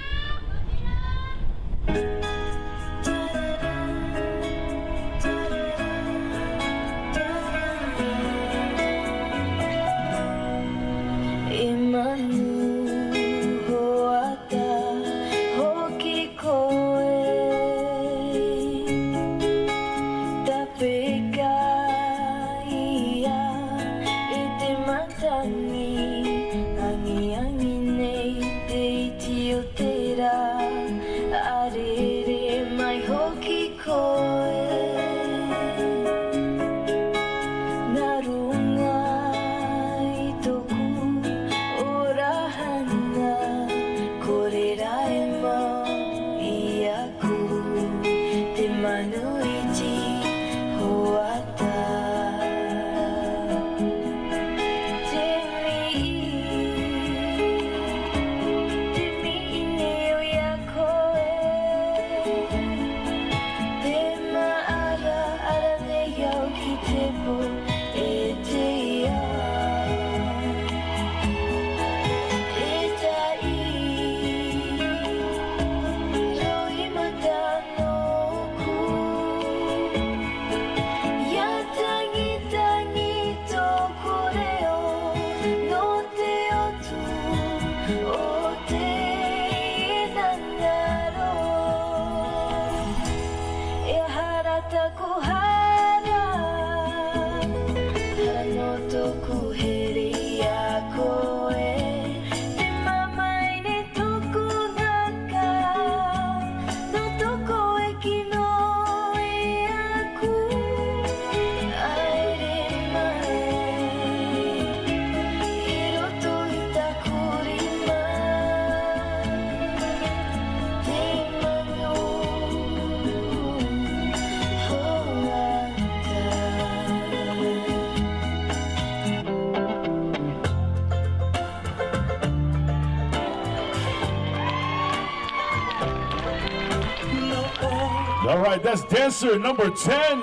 All right, that's dancer number 10,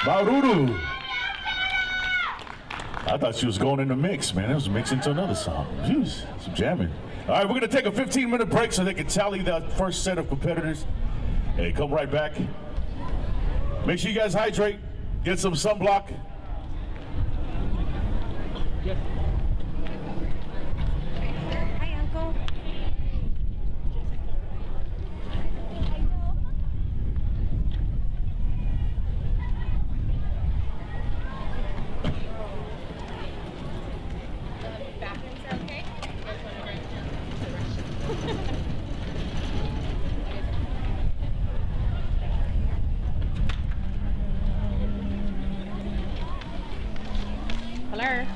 Maruru. I thought she was going in the mix, man. It was mixing to another song. Jeez, some jamming. All right, we're going to take a 15-minute break so they can tally that first set of competitors. Hey, come right back. Make sure you guys hydrate, get some sunblock. Hi, Uncle. Hello.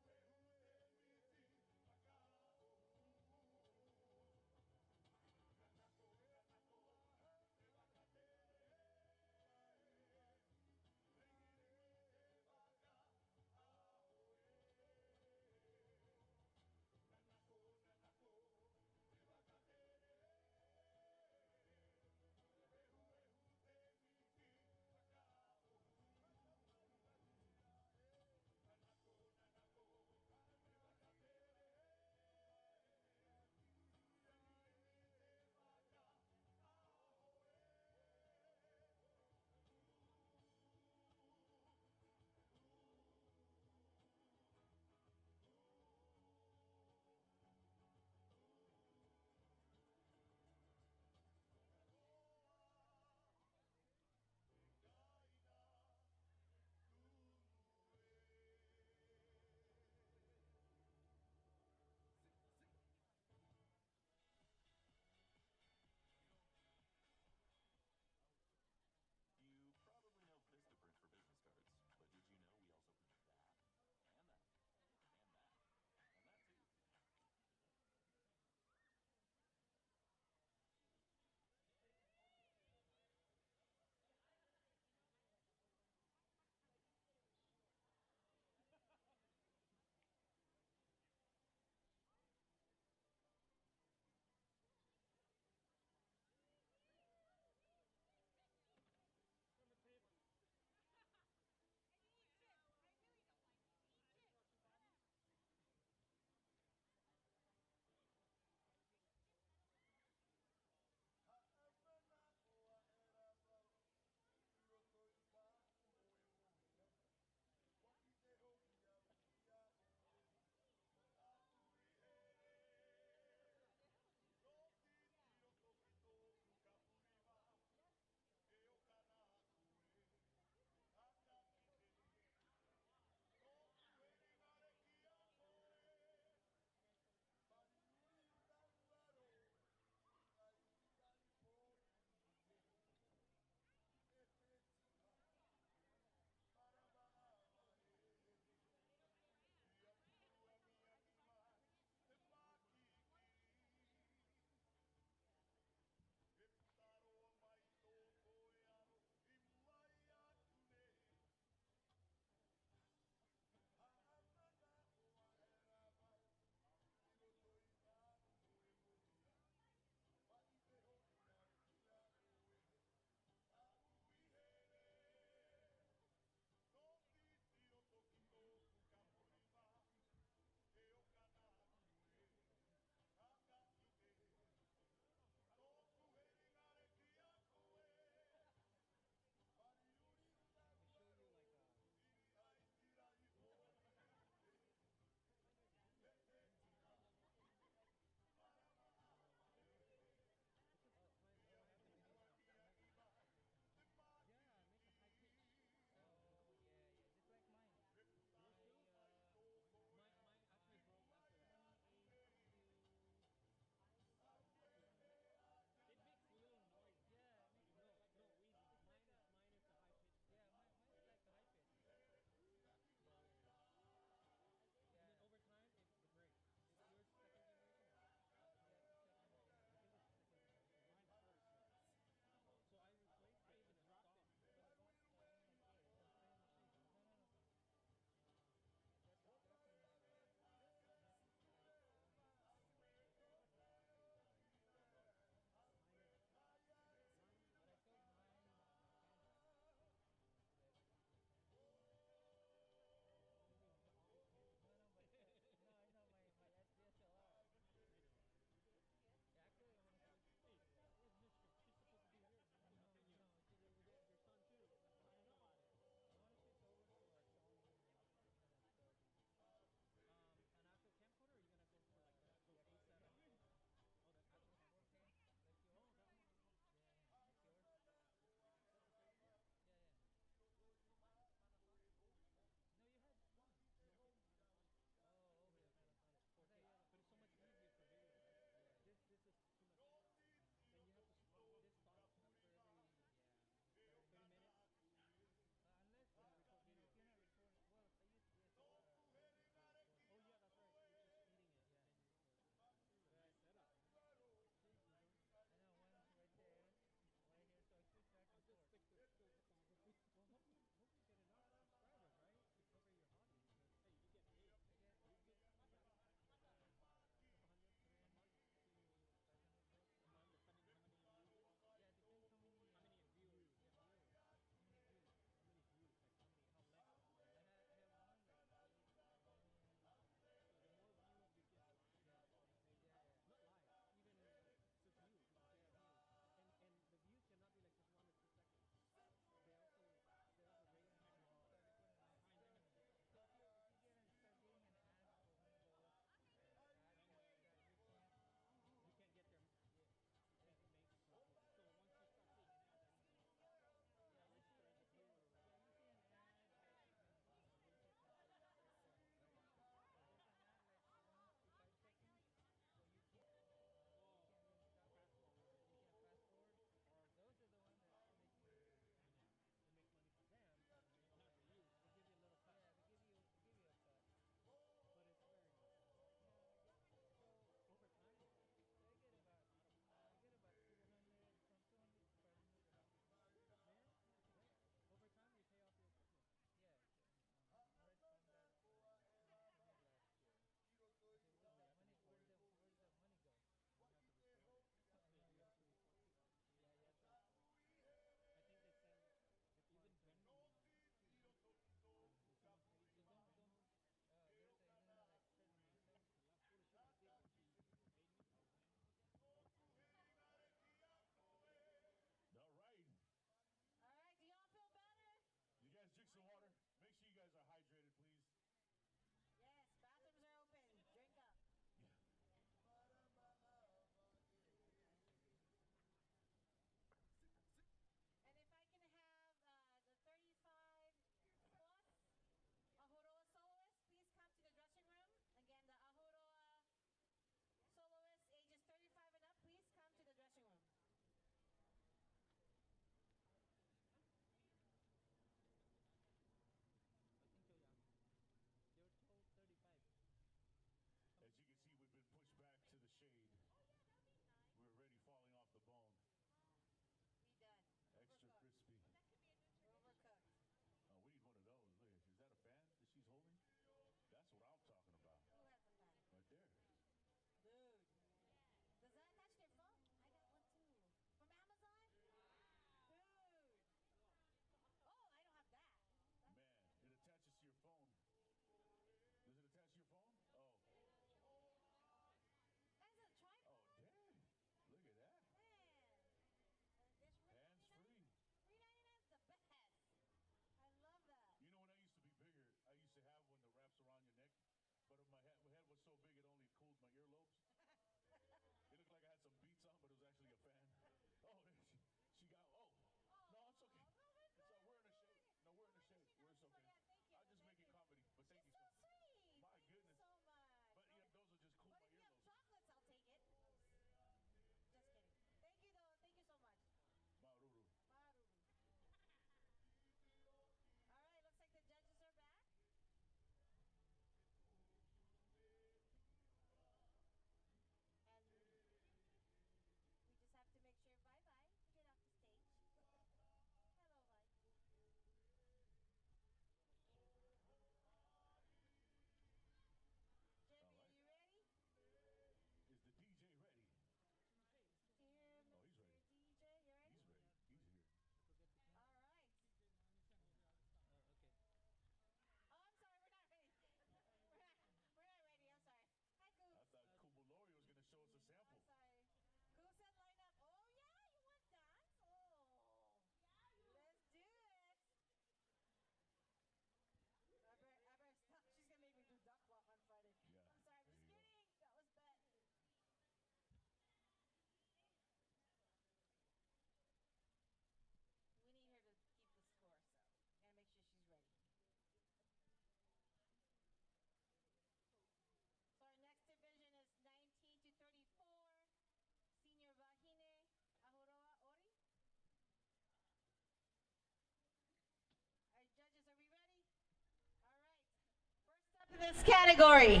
this category.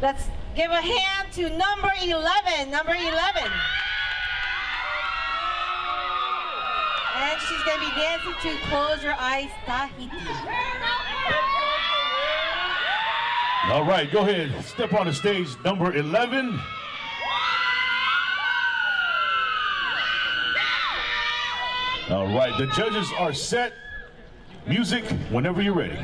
Let's give a hand to number 11. Number 11. And she's going to be dancing to Close Your Eyes, Tahiti. All right, go ahead. Step on the stage, number 11. All right, the judges are set. Music, whenever you're ready.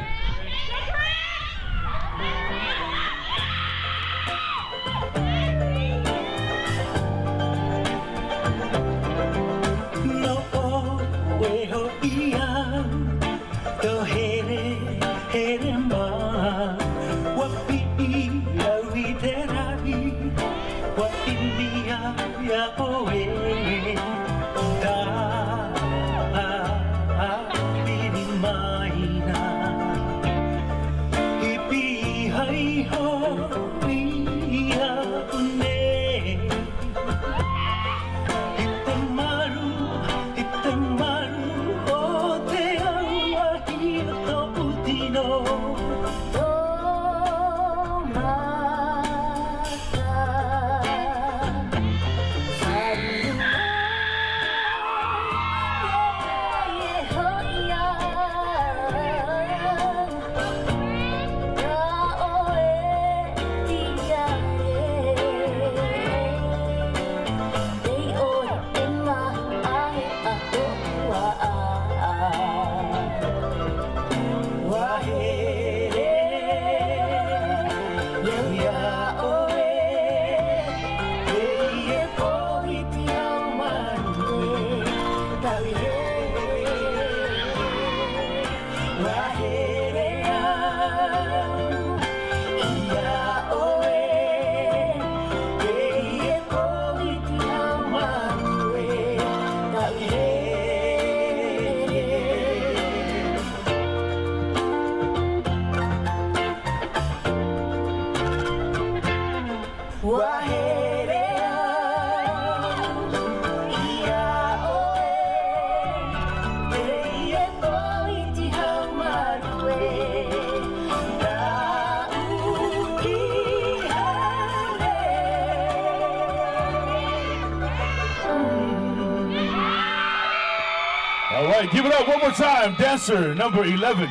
All right, give it up one more time, dancer number 11.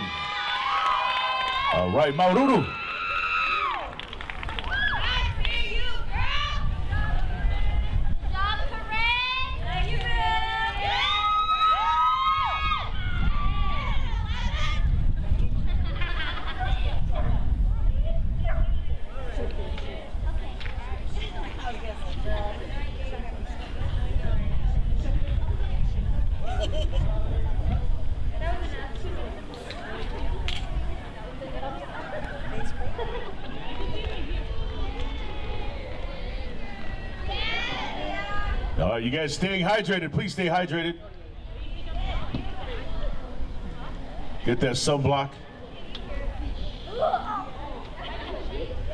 All right, Maururu. You guys staying hydrated, please stay hydrated. Get that sunblock.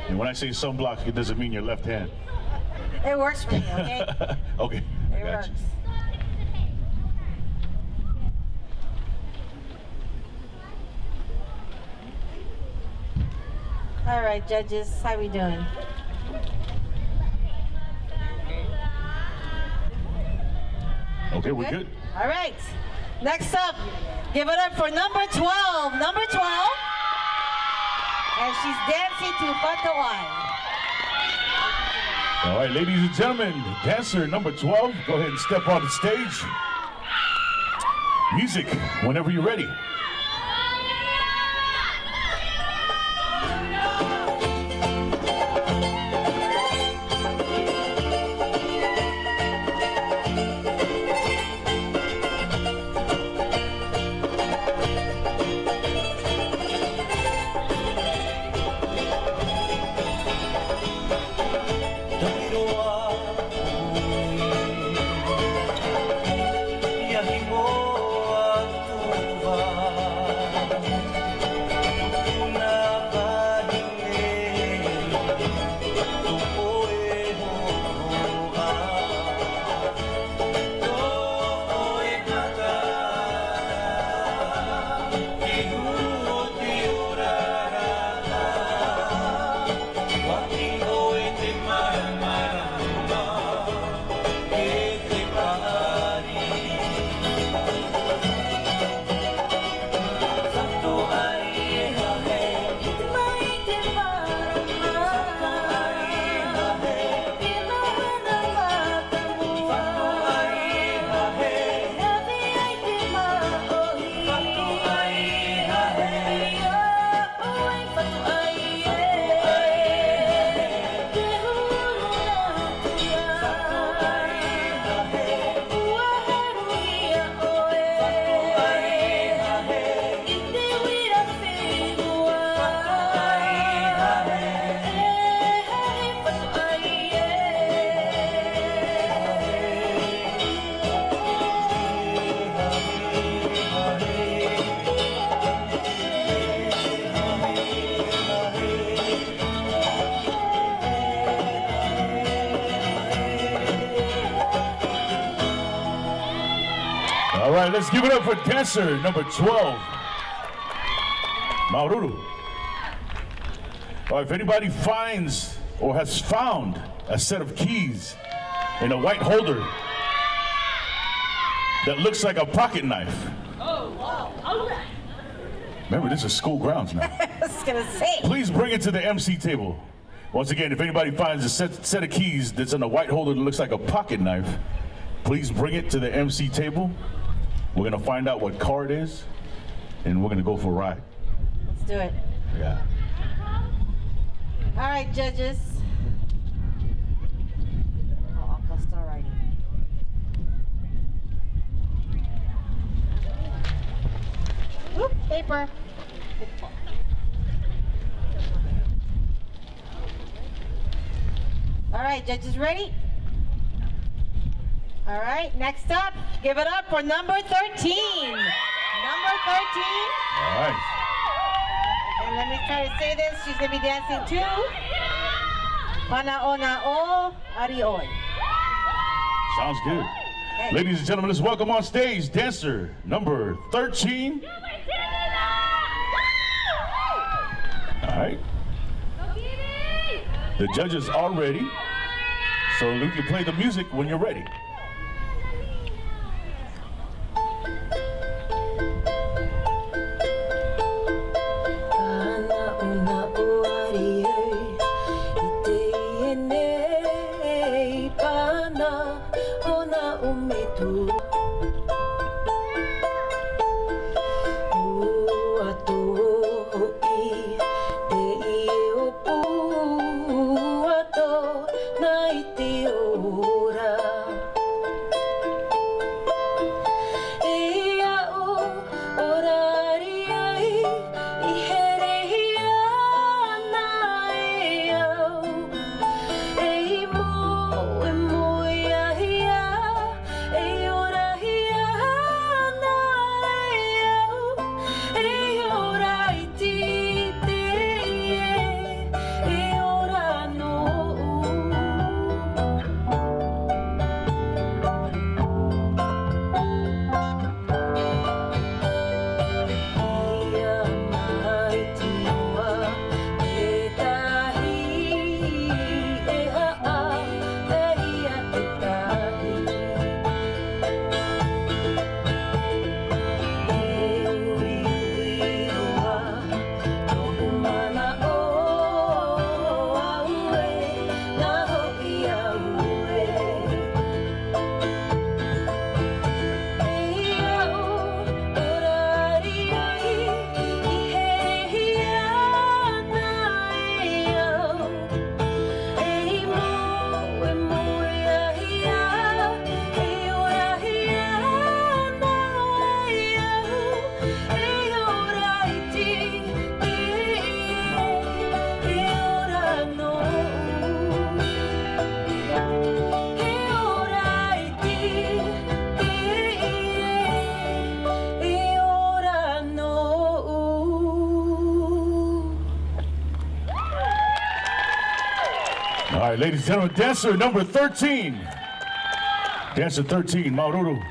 And when I say sunblock, it doesn't mean your left hand. It works for me, okay? Okay, It works. All right, judges, how we doing? Okay, we're good. All right. Next up, give it up for number 12. Number 12. And she's dancing to Fatawai. All right, ladies and gentlemen, dancer number 12, go ahead and step on the stage. Music, whenever you're ready. Yahi mo atuwa right, let's give it up for dancer number 12, Maururu. All right, if anybody finds or has found a set of keys in a white holder that looks like a pocket knife. Remember, this is school grounds now. I was gonna say. Please bring it to the MC table. Once again, if anybody finds a set of keys that's in a white holder that looks like a pocket knife, please bring it to the MC table. We're gonna find out what car it is, and we're gonna go for a ride. Let's do it. Yeah. All right, judges. Oh, Uncle still writing. Oop, paper. All right, judges ready? All right, next up, give it up for number 13. Number 13. All right. And let me try to say this. She's going to be dancing to Manahere I Ori. Sounds good. Okay. Ladies and gentlemen, let's welcome on stage dancer number 13. All right. The judges are ready, so you can play the music when you're ready. All right, ladies and gentlemen, dancer number 13. Dancer 13, Maururu.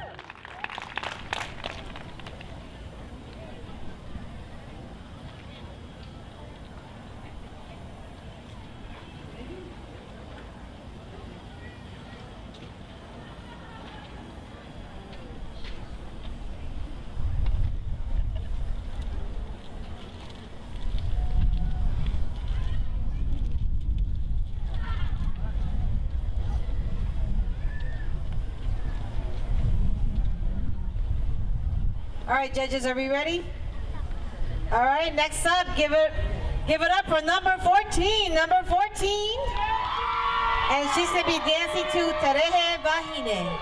All right, judges, are we ready? All right, next up, give it up for number 14. Number 14. And she's gonna be dancing to Tarehe Vahine.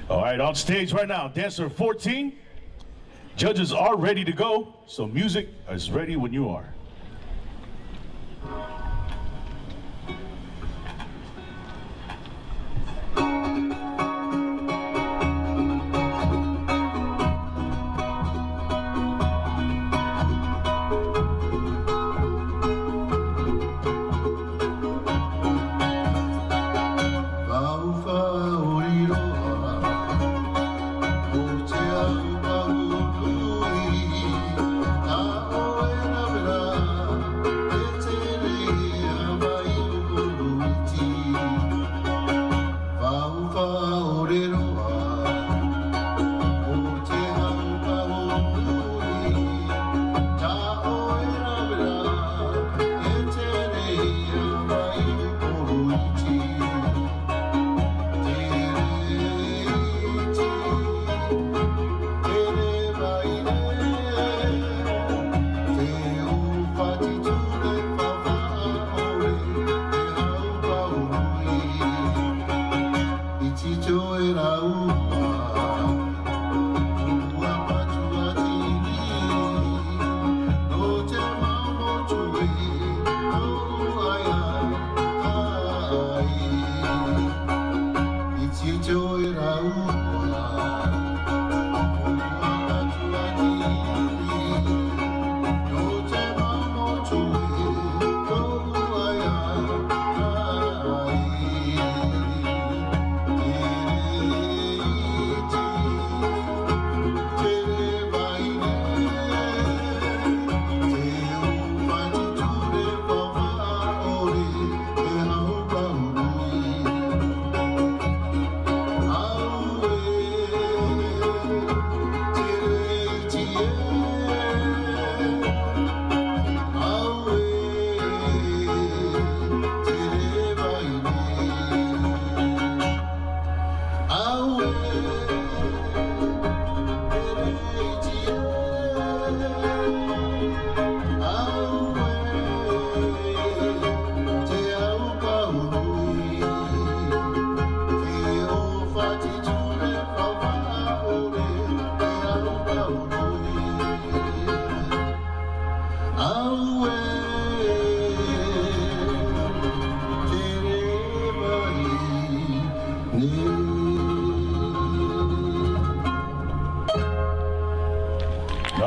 All right, on stage right now, dancer 14. Judges are ready to go, so music is ready when you are.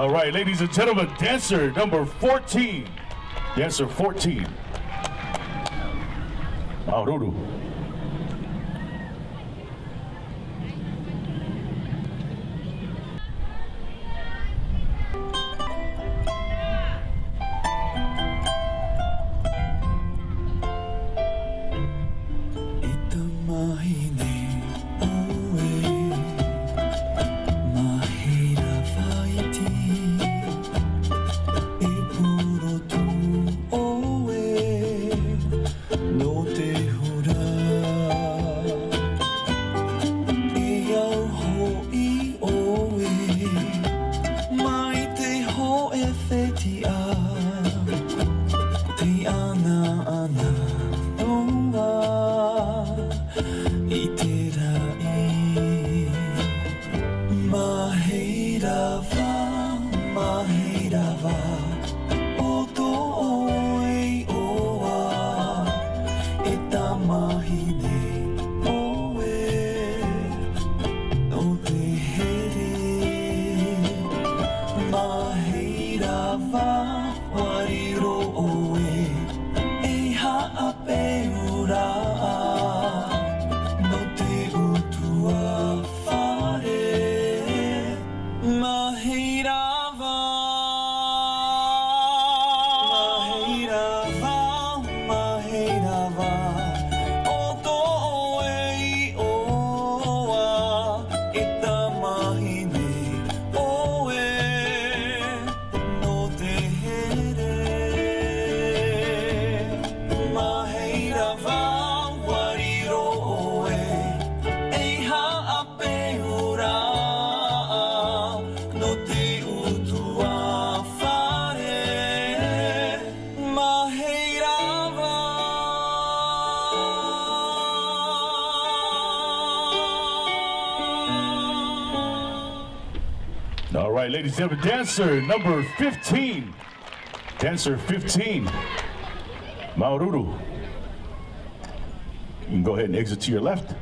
All right, ladies and gentlemen, dancer number 14. Dancer 14. Maururu. All right, ladies and gentlemen, dancer number 15. Dancer 15, Maururu. You can go ahead and exit to your left.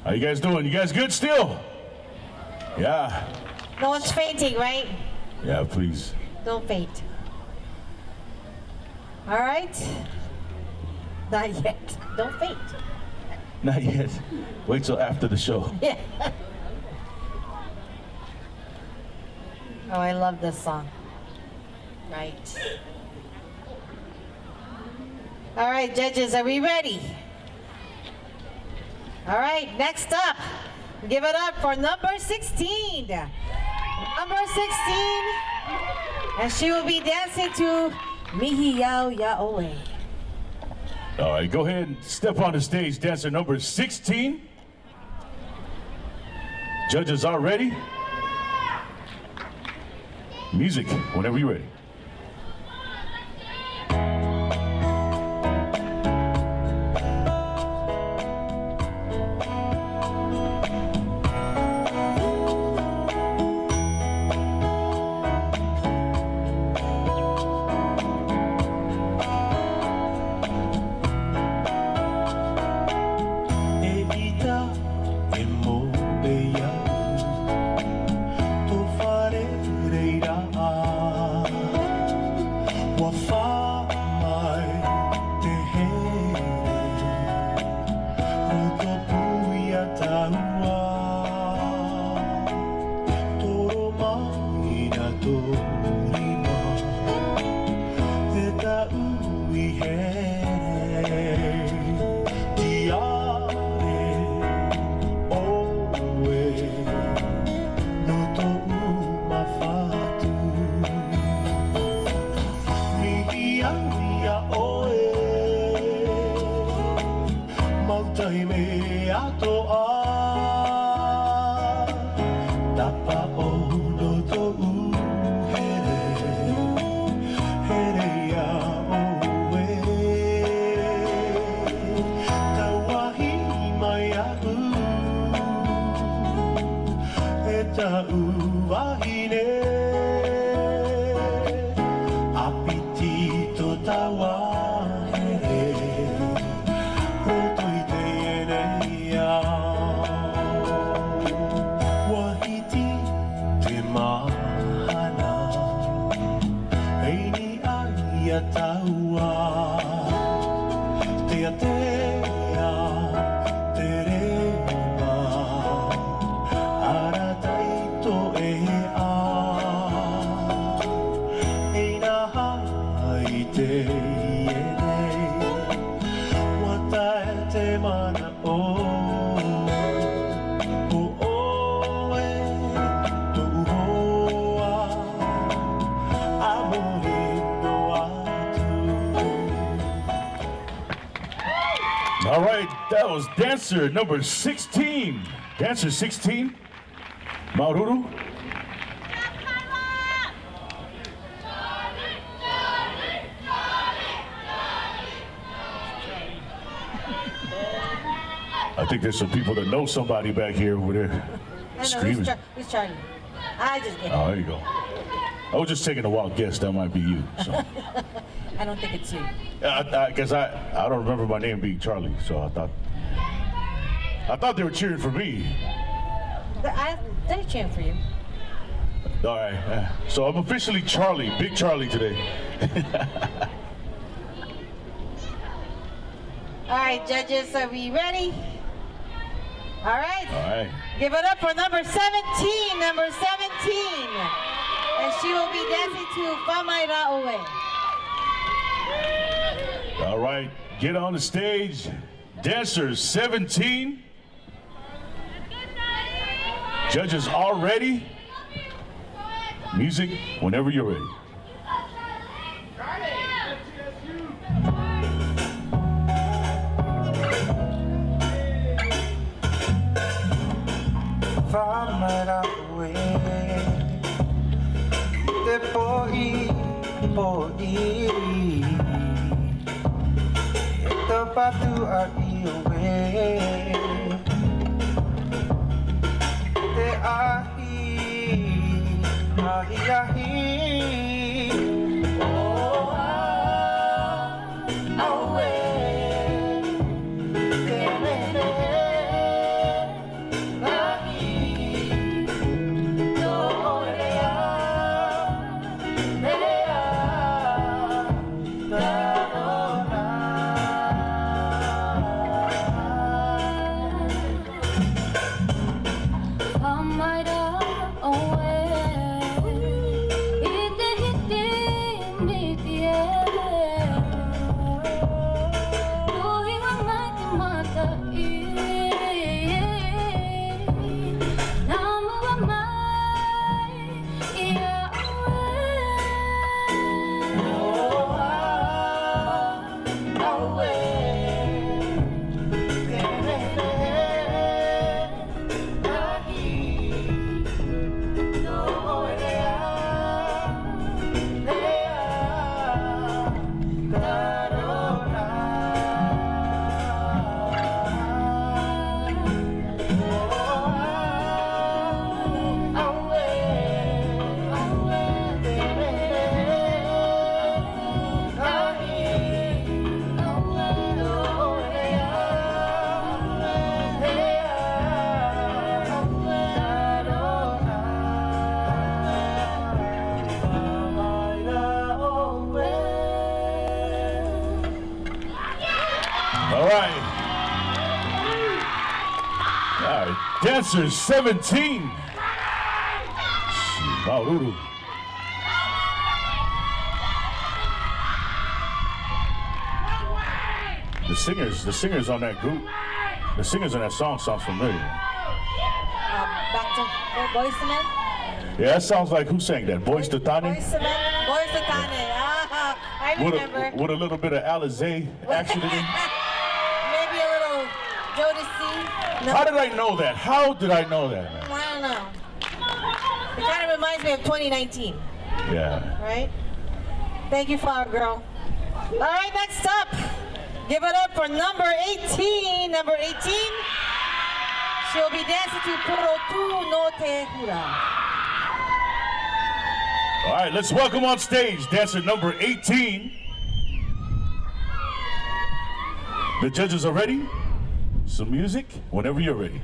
How you guys doing? You guys good still? Yeah. No one's fainting, right? Yeah, please. Don't faint. All right. Not yet. Don't faint. Not yet. Wait till after the show. Yeah. Oh, I love this song. Right. All right, judges, are we ready? All right, next up, give it up for number 16. Number 16, and she will be dancing to Manahere I Ori. All right, go ahead and step on the stage, dancer number 16. Judges are ready. Music, whenever you're ready. All right, that was dancer number 16. Dancer 16, Maururu. I think there's some people that know somebody back here over there screaming. Who's Charlie? I just get it. Oh, there you go. I was just taking a wild guess. That might be you. So. I don't think it's you. I guess I don't remember my name being Charlie, so I thought they were cheering for me. They're cheering for you. All right, so I'm officially Charlie, Big Charlie today. All right, judges, are we ready? All right. All right. Give it up for number 17, number 17. And she will be dancing to Manahere I Ori. All right, get on the stage. Dancer 17. Judges all ready. Music whenever you're ready. Manahere I Ori Te po'i Te patu a iwe Te ahi ahi Oh awe Te mene Lahi No orea Mea Tarona Manahere I Ori Tahiti mitie Tuhi wa mati mata Namu wa mai ia Awe Terere Nahi No orea Lea Tarona Awe Terere Nahi No orea All right. All right. Dancer 17. Maururu. The singers on that group, the singers on that song sounds familiar. Back to Boys to Men. Yeah, that sounds like, who sang that? Boys to Tani? Boys to Men. Boys to Tane. Ah, I remember. With a little bit of Alizé action in it. Maybe a little Jodeci. No, How did I know that? How did I know that, man? I don't know. It kind of reminds me of 2019, Yeah. right? Thank you, Flower Girl. All right, next up. Give it up for number 18. Number 18. She'll be dancing to Puro Tu no Te Hura. All right, let's welcome on stage dancer number 18. The judges are ready. Some music whenever you're ready.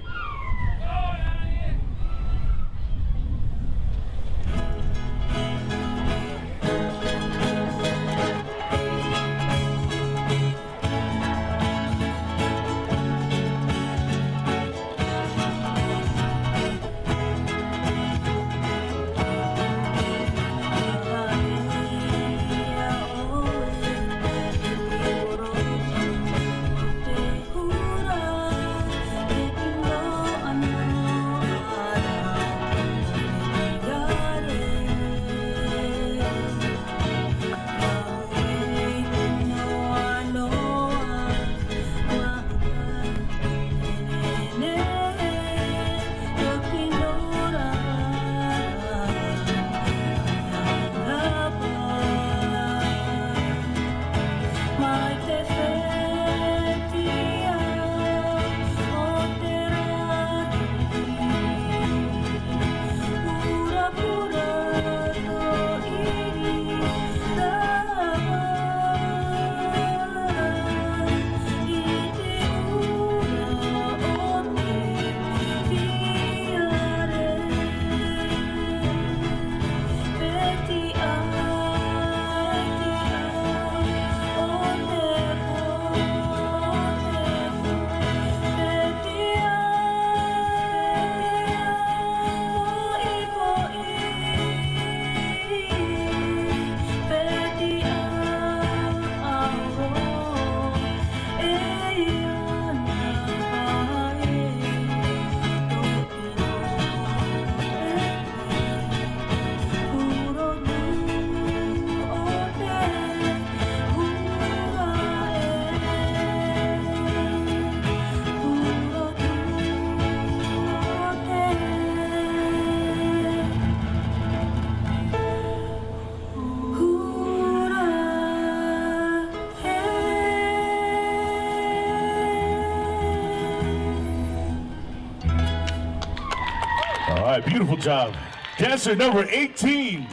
beautiful job. Dancer number 18.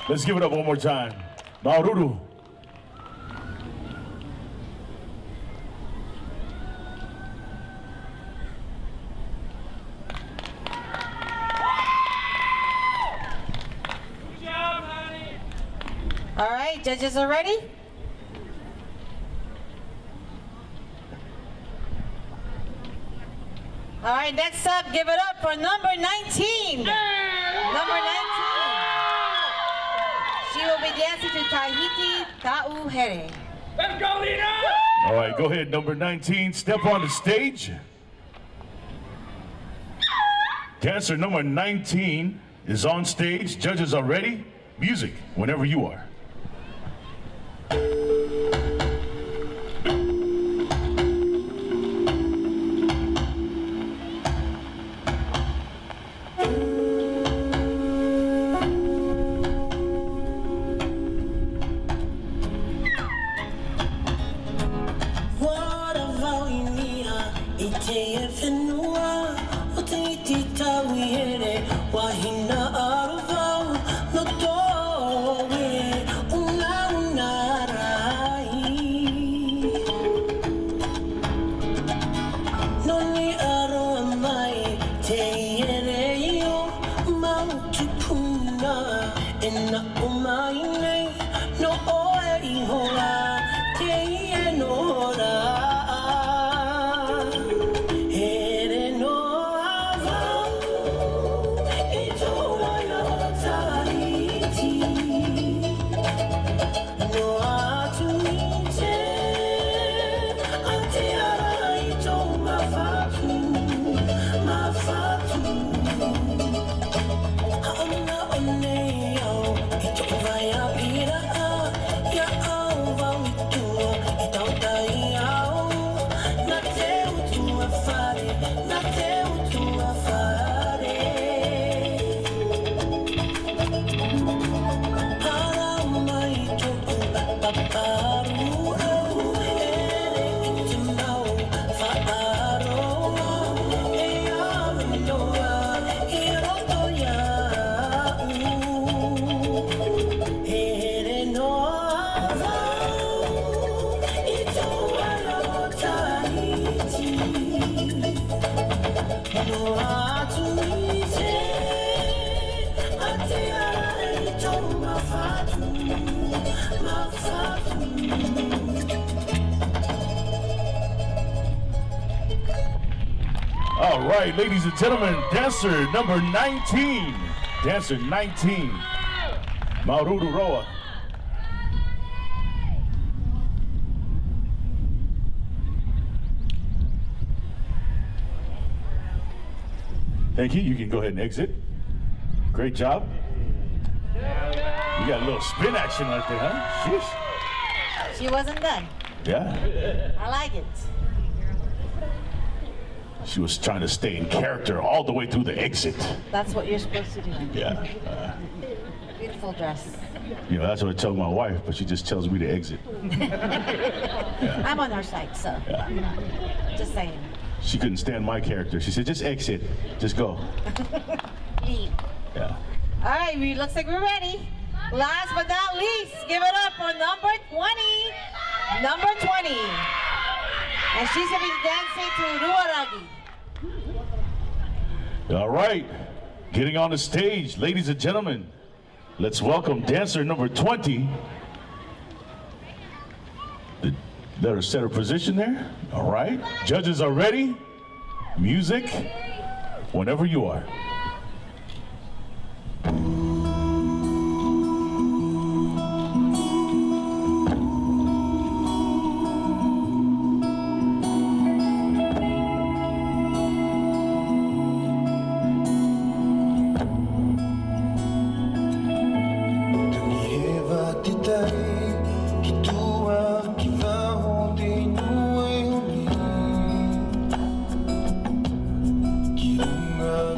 Let's give it up one more time. Maururu. All right, judges are ready? All right, next up, give it up for number 19. Number 19. She will be dancing to Tahiti Ta'u Here. Let's go, Lena! All right, go ahead, number 19. Step on the stage. Dancer number 19 is on stage. Judges are ready. Music, whenever you are. All right, ladies and gentlemen, dancer number 19. Dancer 19. Maururu Roa. Thank you. You can go ahead and exit. Great job. You got a little spin action right there, huh? Sheesh. She wasn't done. Yeah. I like it. She was trying to stay in character all the way through the exit. That's what you're supposed to do. Yeah. Beautiful dress. You know, that's what I tell my wife, but she just tells me to exit. Yeah. I'm on her side, so. Yeah. Just saying. She couldn't stand my character. She said, just exit. Just go. Leave. Yeah. All right, looks like we're ready. Last but not least, give it up for number 20. Number 20. And she's going to be dancing to Ruaragi. All right. Getting on the stage, ladies and gentlemen, let's welcome dancer number 20. Let her set her position there. All right. Judges are ready. Music, whenever you are.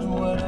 What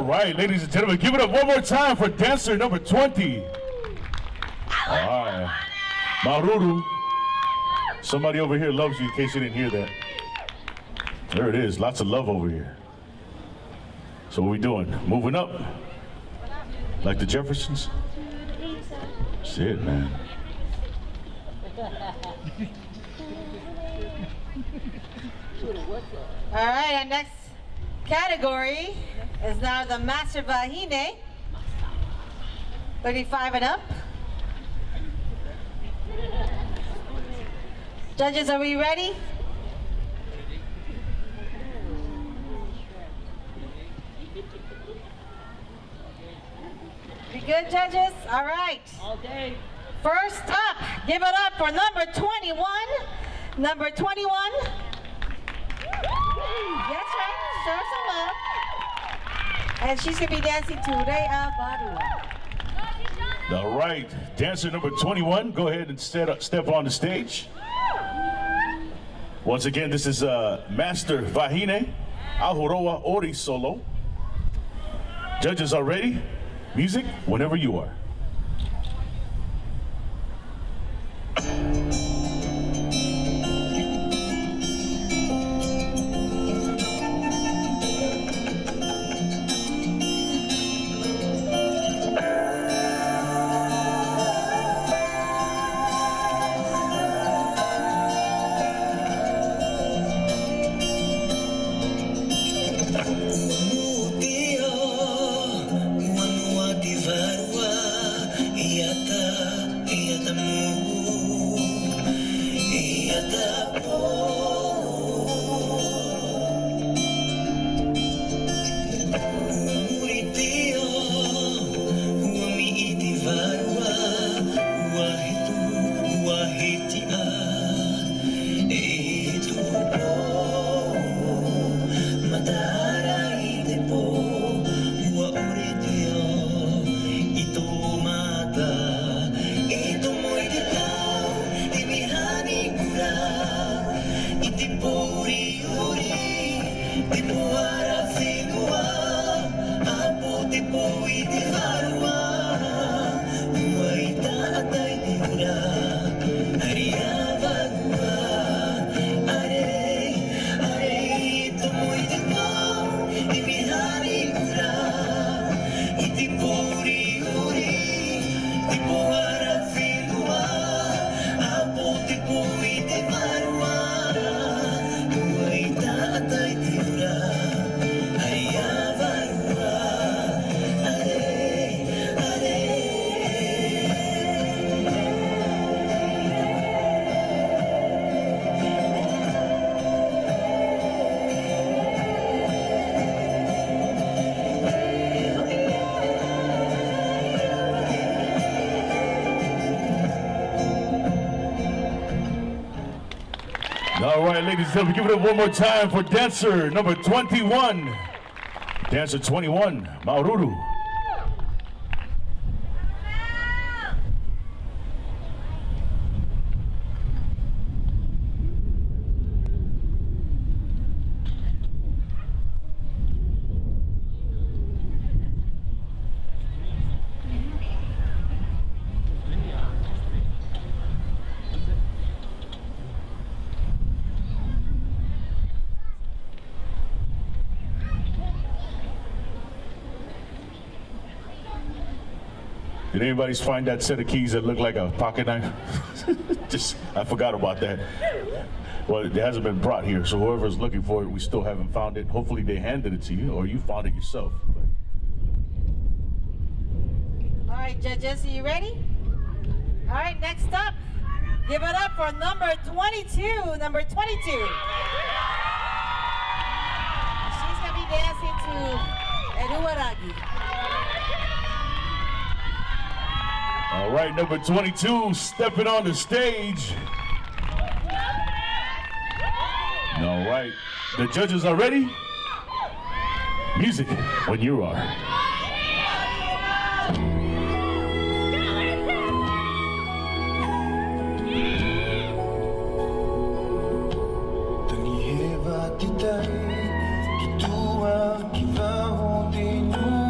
All right, ladies and gentlemen, give it up one more time for dancer number 20. All right. Maruru. Somebody over here loves you in case you didn't hear that. There it is, lots of love over here. So what we doing? Moving up? Like the Jeffersons? That's it, man. All right, our next category is now the Master Vahine, 35 and up. Judges, are we ready? We good, judges? All right. All day. First up, give it up for number 21. Number 21. That's right, show some love. And she's gonna be dancing to Rea Barua. All right, dancer number 21, go ahead and step on the stage. Once again, this is Master Vahine I Ori solo. Judges are ready. Music, whenever you are. All right, ladies and gentlemen, give it up one more time for dancer number 21. Dancer 21, Maruru. Did anybody find that set of keys that looked like a pocket knife? I forgot about that. Well, it hasn't been brought here, so whoever's looking for it, we still haven't found it. Hopefully they handed it to you, or you found it yourself. All right, judges, are you ready? All right, next up, give it up for number 22. Number 22. She's gonna be dancing to Eruaragi. All right, number 22, stepping on the stage. All right, the judges are ready. Music, when you are. Tani he wa titai, ki tua ki wahonte no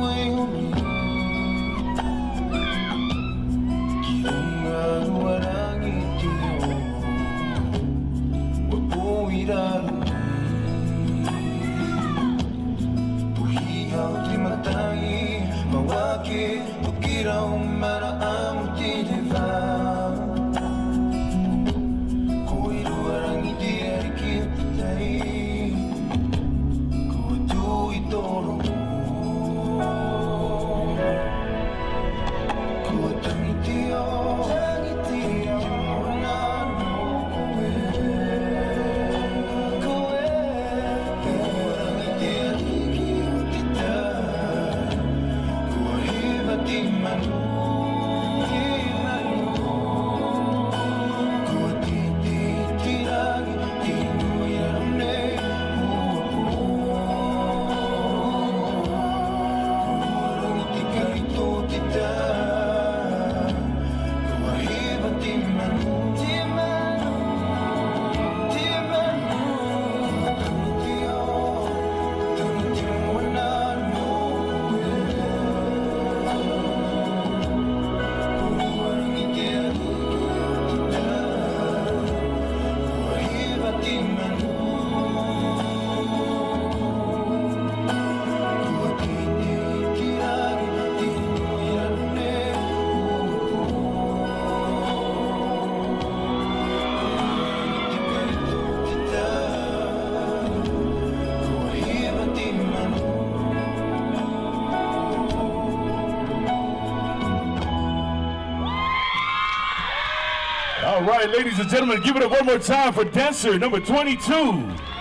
All right, ladies and gentlemen, give it up one more time for dancer number 22.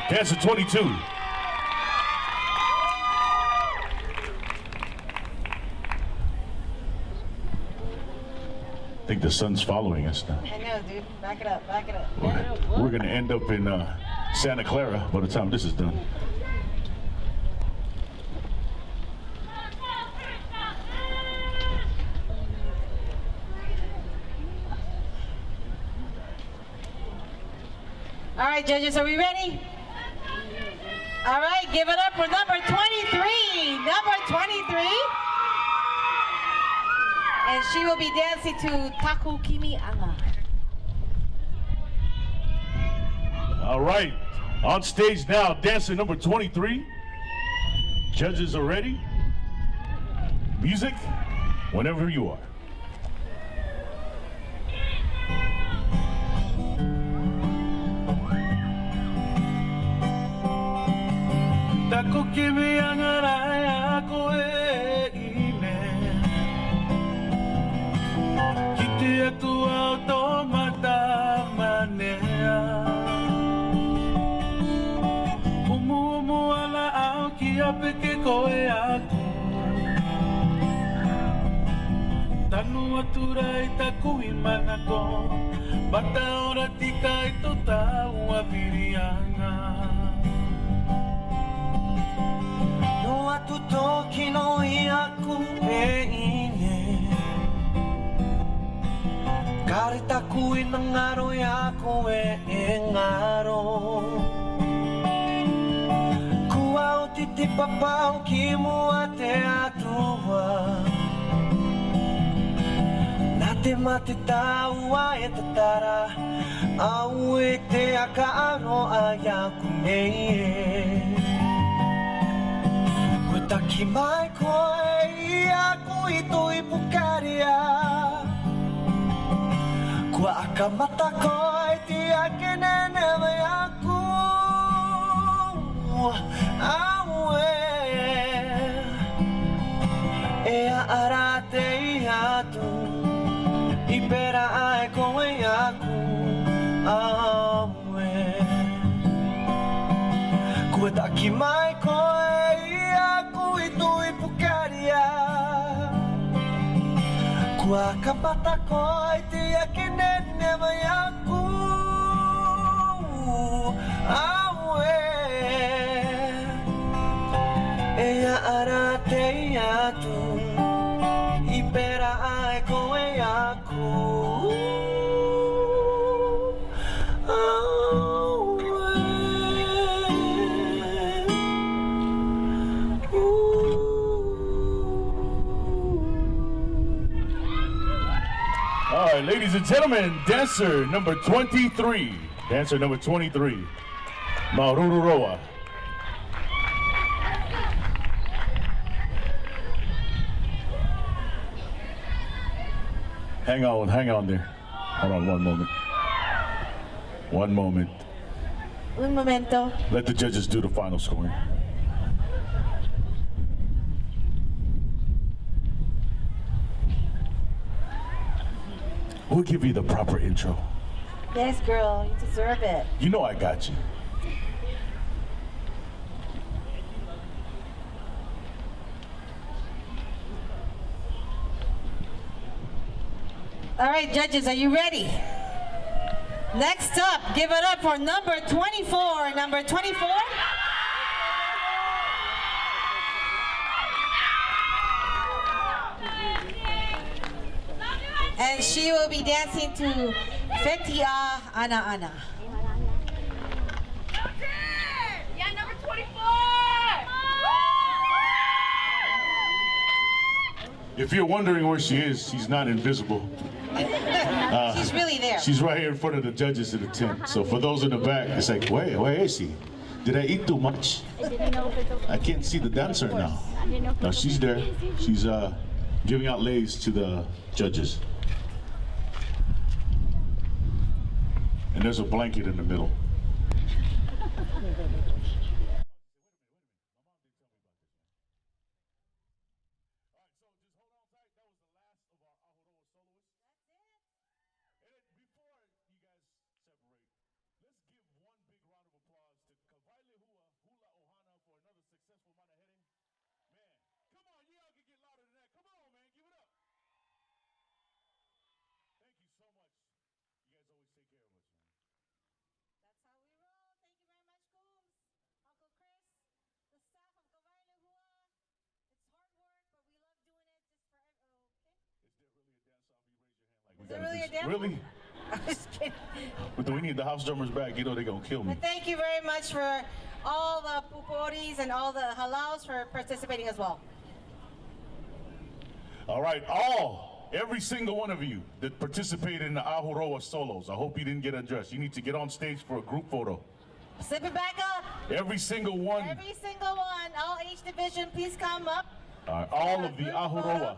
Dancer 22. I think the sun's following us now. I know, dude. Back it up, back it up. We're going to end up in Santa Clara by the time this is done. All right, judges, are we ready? All right, give it up for number 23. Number 23. And she will be dancing to Taku Kimi Anga. All right, on stage now, dancer number 23. Judges are ready. Music, whenever you are. Taku kimi angarai ako ine Kiti atu automata manea Umu ala au ki apeke koe aku Tanu aturai taku imana ko Bata ora tika ito tau apirianga No atu toki no I aku e ine Kari taku I ngaro I aku e ngaro Kuau titi papau ki mua te atua Nate mate taua e tatara Au e te akaaro ai aku nei Taki mai koe I aku I tui pukaria Kua akamata koe ti ake nene mai aku Aue Ea arate I atu I pera ai koe aku Aue Kua taki mai koe Kua kapata koe te ake nene mai aku Aue Ea ara te atu I pera ai koe aku All right, ladies and gentlemen, dancer number 23. Dancer number 23. Maurururoa. Hang on there. Hold on one moment. One moment. Un momento. Let the judges do the final scoring. We'll give you the proper intro. Yes, girl, you deserve it. You know I got you. All right, judges, are you ready? Next up, give it up for number 24. Number 24. And she will be dancing to Fetia Ana Ana. Yeah, number 24! If you're wondering where she is, she's not invisible. She's really there. She's right here in front of the judges in the tent. So for those in the back, it's like, where is she? Did I eat too much? I can't see the dancer now. No, she's there. She's giving out lays to the judges. And there's a blanket in the middle. That's how we roll. Thank you very much, Coombs. Uncle Chris, the staff of Kawaii Hua. It's hard work, but we love doing it just for okay. Is there really a dance off? You raise your hand like Is there really a dance? Really? I'm just kidding. But do we need the house drummers back? You know they're gonna kill me. But thank you very much for all the puporis and all the halaus for participating as well. All right, every single one of you that participated in the Ahuroa solos, I hope you didn't get undressed. You need to get on stage for a group photo. Slip it back up. Every single one. Every single one. All age division, please come up. All of the Ahuroa.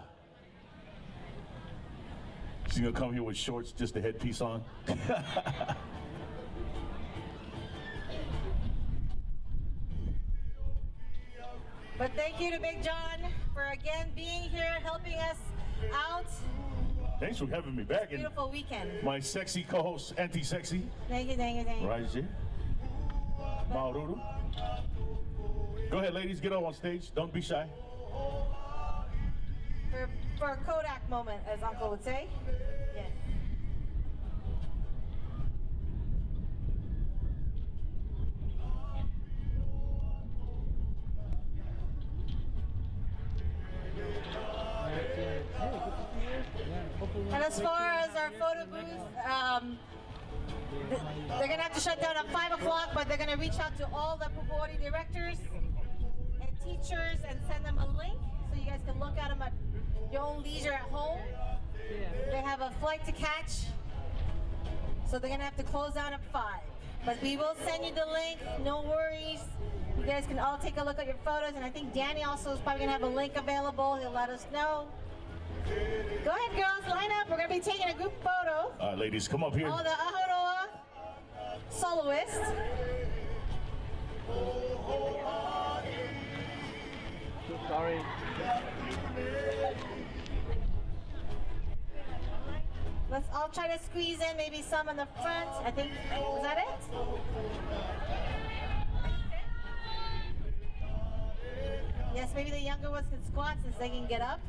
She's gonna come here with shorts, just a headpiece on. But thank you to Big John for again being here, helping us out. Thanks for having me back. Beautiful weekend. My sexy co-host, Anti-Sexy. Thank you, thank you, thank you. Right here. Maururu. Go ahead, ladies, get up on stage. Don't be shy. For a Kodak moment, as Uncle would say. Yes. And as far as our photo booth, they're gonna have to shut down at 5 o'clock, but they're gonna reach out to all the Pupuori directors and teachers and send them a link so you guys can look at them at your own leisure at home. They have a flight to catch, so they're gonna have to close down at 5. But we will send you the link, no worries. You guys can all take a look at your photos, and I think Danny also is probably gonna have a link available. He'll let us know. Go ahead, girls, line up. We're gonna be taking a group photo. All right, ladies, come up here. All the Ahuroa soloists. Sorry. Let's all try to squeeze in maybe some in the front. I think, was that it? Yes, maybe the younger ones can squat since they can get up.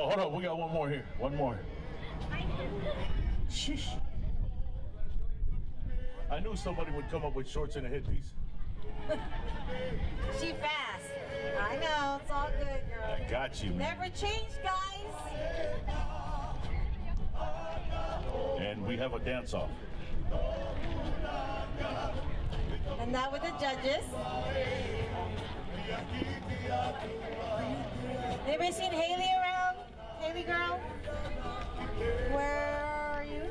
Oh, hold on, we got one more here. One more. Sheesh. I knew somebody would come up with shorts and a headpiece. She fast. I know, it's all good, girl. I got you, man. Never change, guys. And we have a dance-off. And now with the judges. Anybody seen Haley around? Haley girl? Where are you?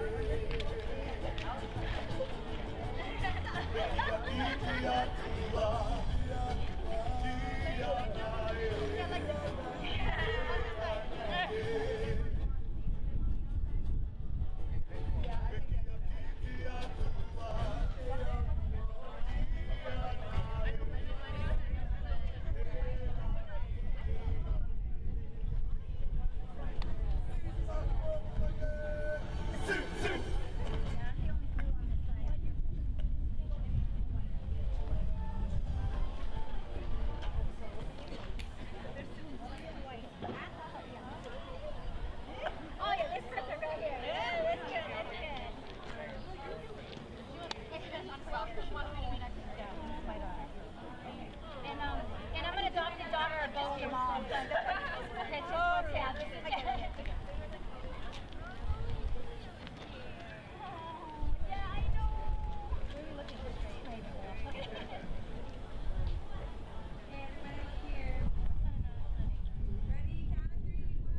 Oh yeah, this perfect right here. Yeah, that's good, that's good. And I'm an adopted daughter of both your moms. Yeah, I know. Where are you looking? And right here. Ready? Count of 3.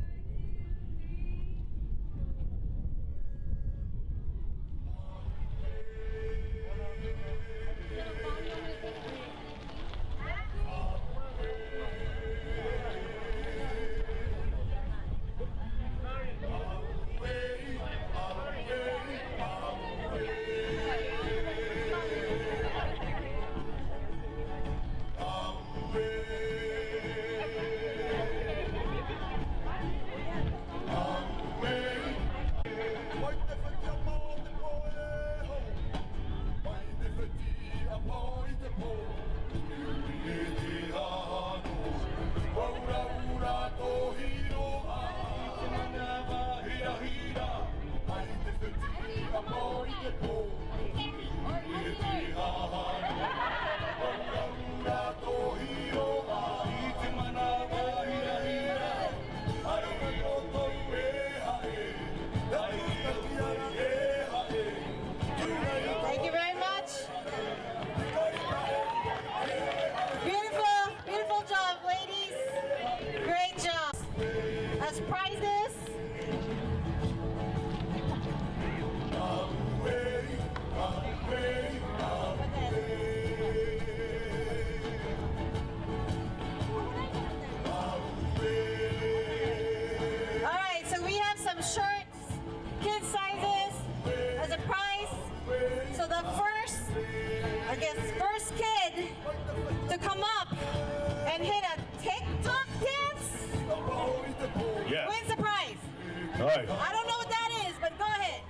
right. I don't know what that is, but go ahead.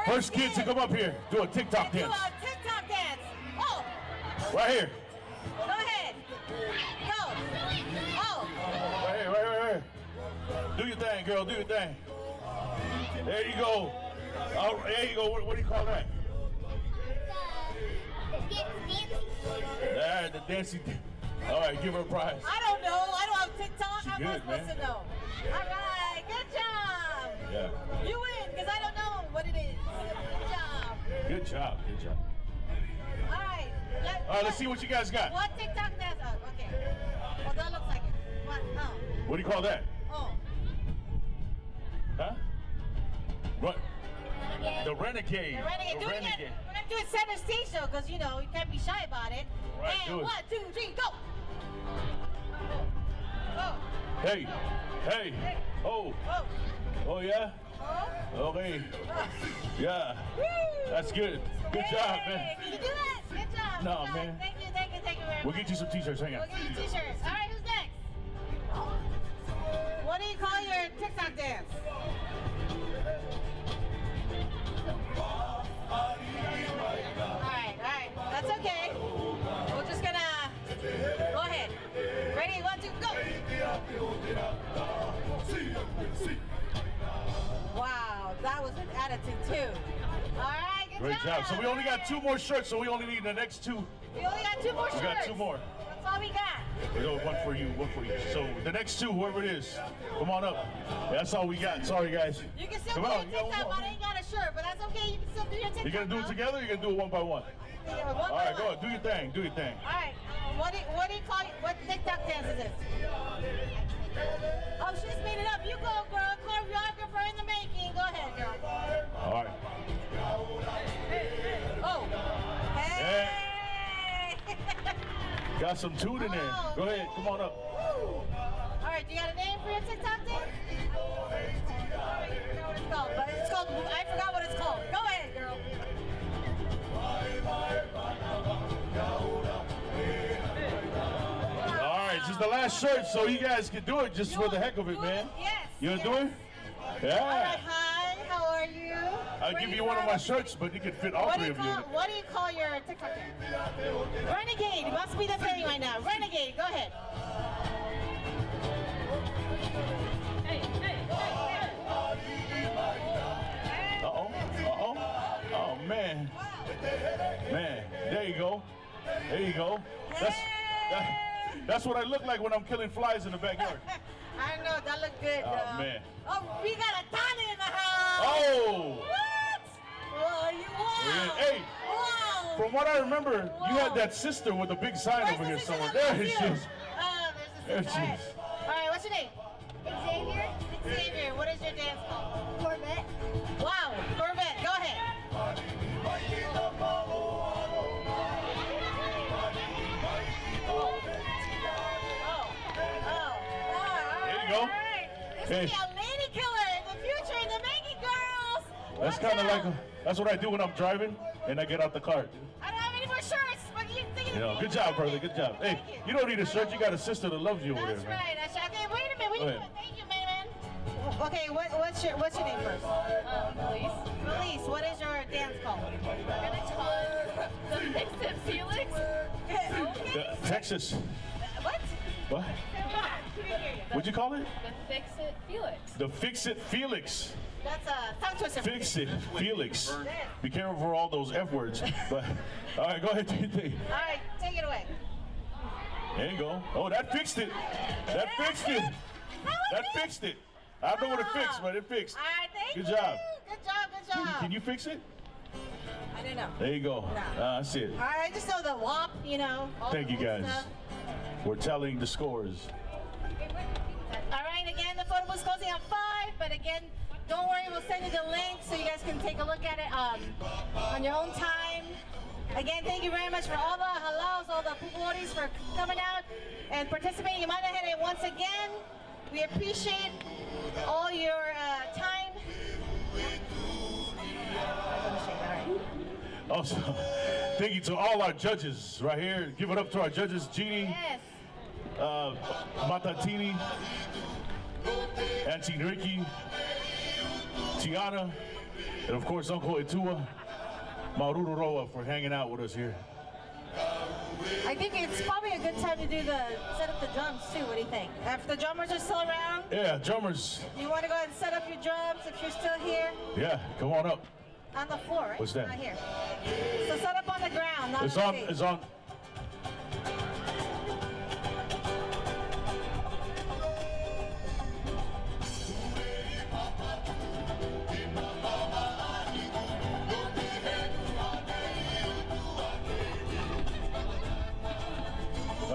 First kid to come up here, do a TikTok dance. Do a TikTok dance. Oh. Right here. Go ahead. Go. Oh. Right here, right here. Do your thing, girl, do your thing. There you go. Oh, there you go. What do you call that? The dancing. All right, give her a prize. I don't know. I don't have TikTok. She How am I good, supposed to know? All right. Good job. Yeah. You win because I don't know what it is. Good job. Good job. Good job. All right. All right, let's see what you guys got. What TikTok dance? Oh, okay. Well, that looks like it. What? Oh. What do you call that? Oh. Huh? What? The Renegade. The Renegade. The Doing Renegade. it. We're gonna do it center stage though, because you know you can't be shy about it. Right, and do it. 1, 2, 3, go. Go. Hey. Hey. Oh. Oh. Oh yeah. Oh. Okay. Yeah. Woo. That's good. Good job, man. Can you do that? Good job. No, Good job. man. Thank you very We'll much. get you some t-shirts. Hang We'll on. get you t-shirts. All right, who's next? What do you call your TikTok dance? All right. That's okay. We're just gonna go ahead. Ready? 1, 2, go. attitude too. All right, good Great job. So we only got 2 more shirts, so we only need the next 2. We only got 2 more shirts. We got 2 more. That's all we got. We got one for you, one for you. So the next 2, whoever it is, come on up. That's all we got. Sorry, guys. You can still Come do on, your TikTok, but I ain't got a shirt, but that's okay. You can still do your TikTok. You gonna do it together or you gonna do it one by one? Yeah, one All by right, go one. ahead. Do your thing. Do your thing. All right. What do you call it? What TikTok dance is this? Oh, she just made it up. You go, girl. Choreographer in the making. Go ahead, girl. All right. Oh. Hey. Got some tune in there. Oh, Go ahead. Come on up. All right. Do you got a name for your TikTok dance? I forgot what it's called. But it's called. I forgot what it's called. Go ahead, girl. All right, this is the last shirt, so you guys can do it just for the heck of it, man. Yes. You gonna do it? All right. Yeah. Hi. How are you? I'll give you one of my shirts, but you can fit all 3 of you in it. What do you call your TikTok? Renegade. Must be the thing right now. Renegade. Go ahead. Uh-oh. Uh-oh. Oh, man. Man. There you go. There you go. That's what I look like when I'm killing flies in the backyard. I know. That looked good. Oh, man. Oh, we got a Tana in the house. Oh. What? Wow. Yeah. Hey. Wow. From what I remember, you had that sister with a big sign over here somewhere. There she is. There's There the she sister. is. All right. What's your name? Xavier. Xavier. What is your dance called? Corvette. Wow. Corvette. Go ahead. There you go. This Hey. is a lady killer in the future in the making, girls. That's kind of like, that's what I do when I'm driving and I get out the car. I don't have any more shirts, but you think You know, good job, brother. Good job. Hey, you don't need a shirt. You got a sister that loves you over That's there, man. right. That's right. Okay, wait a minute. Wait Go a ahead. minute. Thank you, man. Okay, what's your name first? Elise. Elise, what is your dance called? We're gonna call it the Fix It Felix. Okay. Texas. What? What? What'd you call it? The Fix It Felix. The Fix It Felix. That's a tongue twister. Fix It Felix. Be careful for all those F words. But all right, go ahead, do your thing. All right, take it away. There you go. Oh, that fixed it. That fixed it. That fixed it. I don't know what it fixed, but it fixed. All right, thank Good you. job. Good job. Good job. Can you fix it? I don't know. There you go. That's it. All right, I just know the WAP, you know. All Thank you, the cool guys. stuff. We're telling the scores. All right, again, the photo booth's closing at 5, but again, don't worry, we'll send you the link so you guys can take a look at it on your own time. Again, thank you very much for all the halaus, all the pupuoris for coming out and participating in Manahere once again. We appreciate all your time. Also, thank you to all our judges right here. Give it up to our judges, Jeannie, Yes. Matatini, Auntie Ricky, Tiana, and of course Uncle Etua, Maururu Roa for hanging out with us here. I think it's probably a good time to set up the drums too. What do you think? If the drummers are still around, Yeah, drummers. you want to go ahead and set up your drums if you're still here Yeah, come on up. on the floor, right? What's that? Not here. So set up on the ground, not It's on on. the stage. It's on.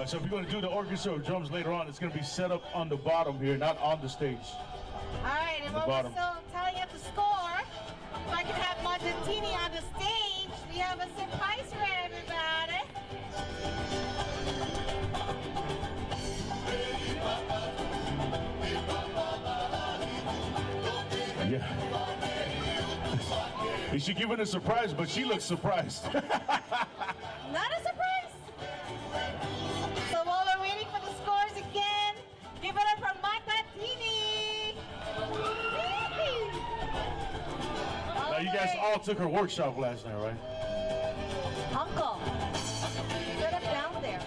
So if you're going to do the orchestra or drums later on, it's going to be set up on the bottom here, not on the stage. All right, and The while bottom. we're still telling you the score, if I can have Matatini on the stage, we have a surprise for everybody. Yeah. Is she giving a surprise? But she looks surprised. Not a surprise. So while we're waiting for the scores again, give it up for Matatini. Now you guys all took her workshop last night, right? Uncle, set up down there.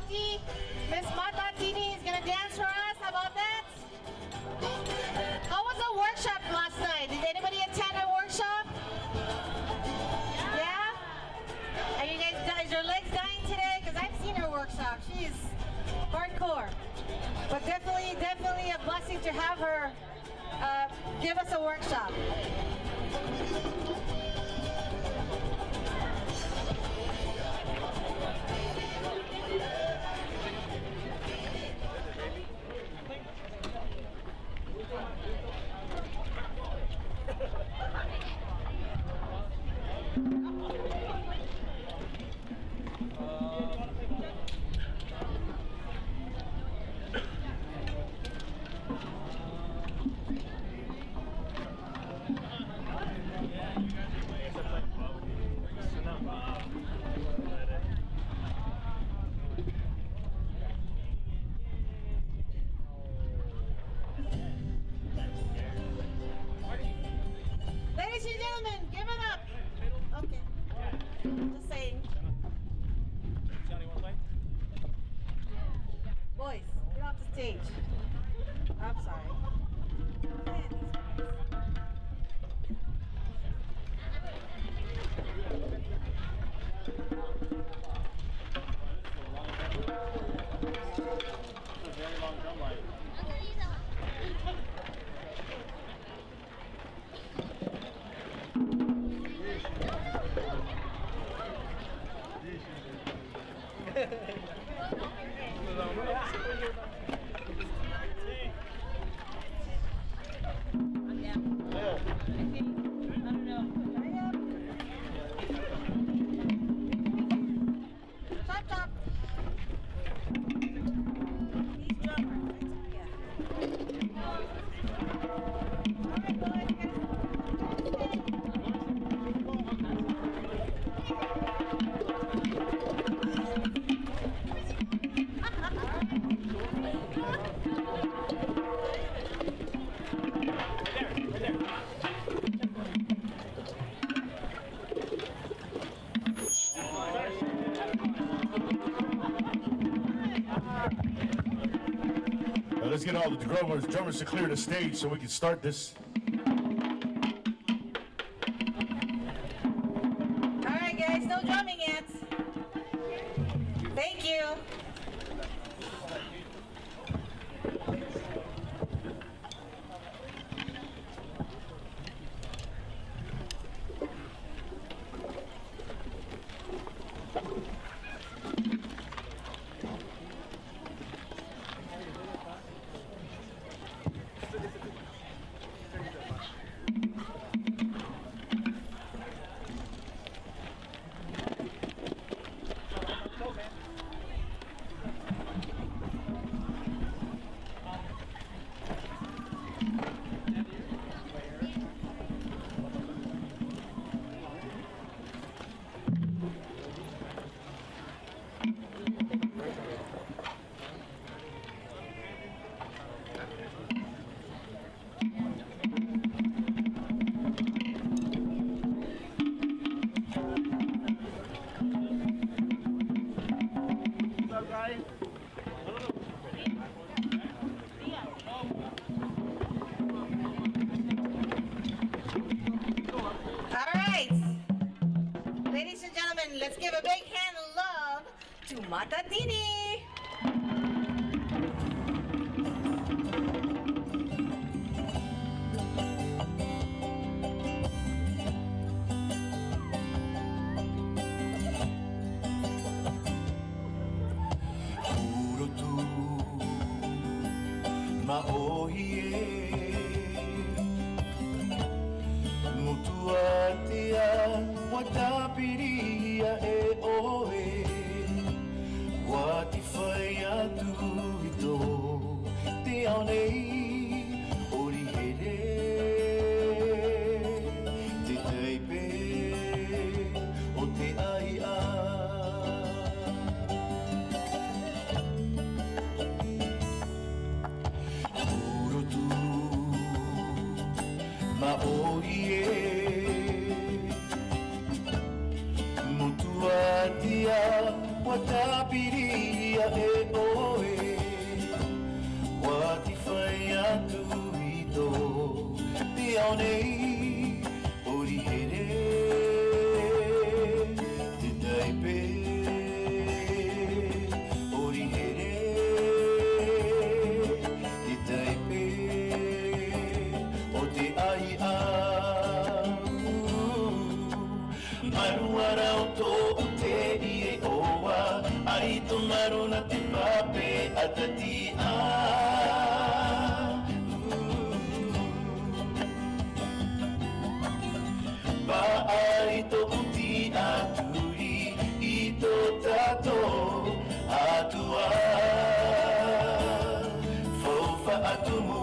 Tahiti. Miss Matatini is gonna dance for us. How about that? How was the workshop last night? Did anybody attend our workshop? Yeah? Are you guys, is your legs dying today? Because I've seen her workshop. She's hardcore. But definitely a blessing to have her give us a workshop. Ladies and gentlemen, give it up. Okay. Just saying. Boys, get off the stage. I'm sorry. Chop chop. He's drummer. Yeah. All right, boys. Let's get all the drummers to clear the stage so we can start this. All right, guys, no drumming yet. Thank you. Ladies and gentlemen, let's give a big hand of love to Matatini. Mutuatea watapiria e oe Watifai atu ito te ao nei ori here Te teipe o te ai a Urotu e oe Wati whai atu I tō Te ao nei ori here Te taipe ori here Te taipe o te ai Maru ara o tō te I e oa Ai tō maru na te pape atati Ai tō uti aturi I tō tato atua Faufa atumu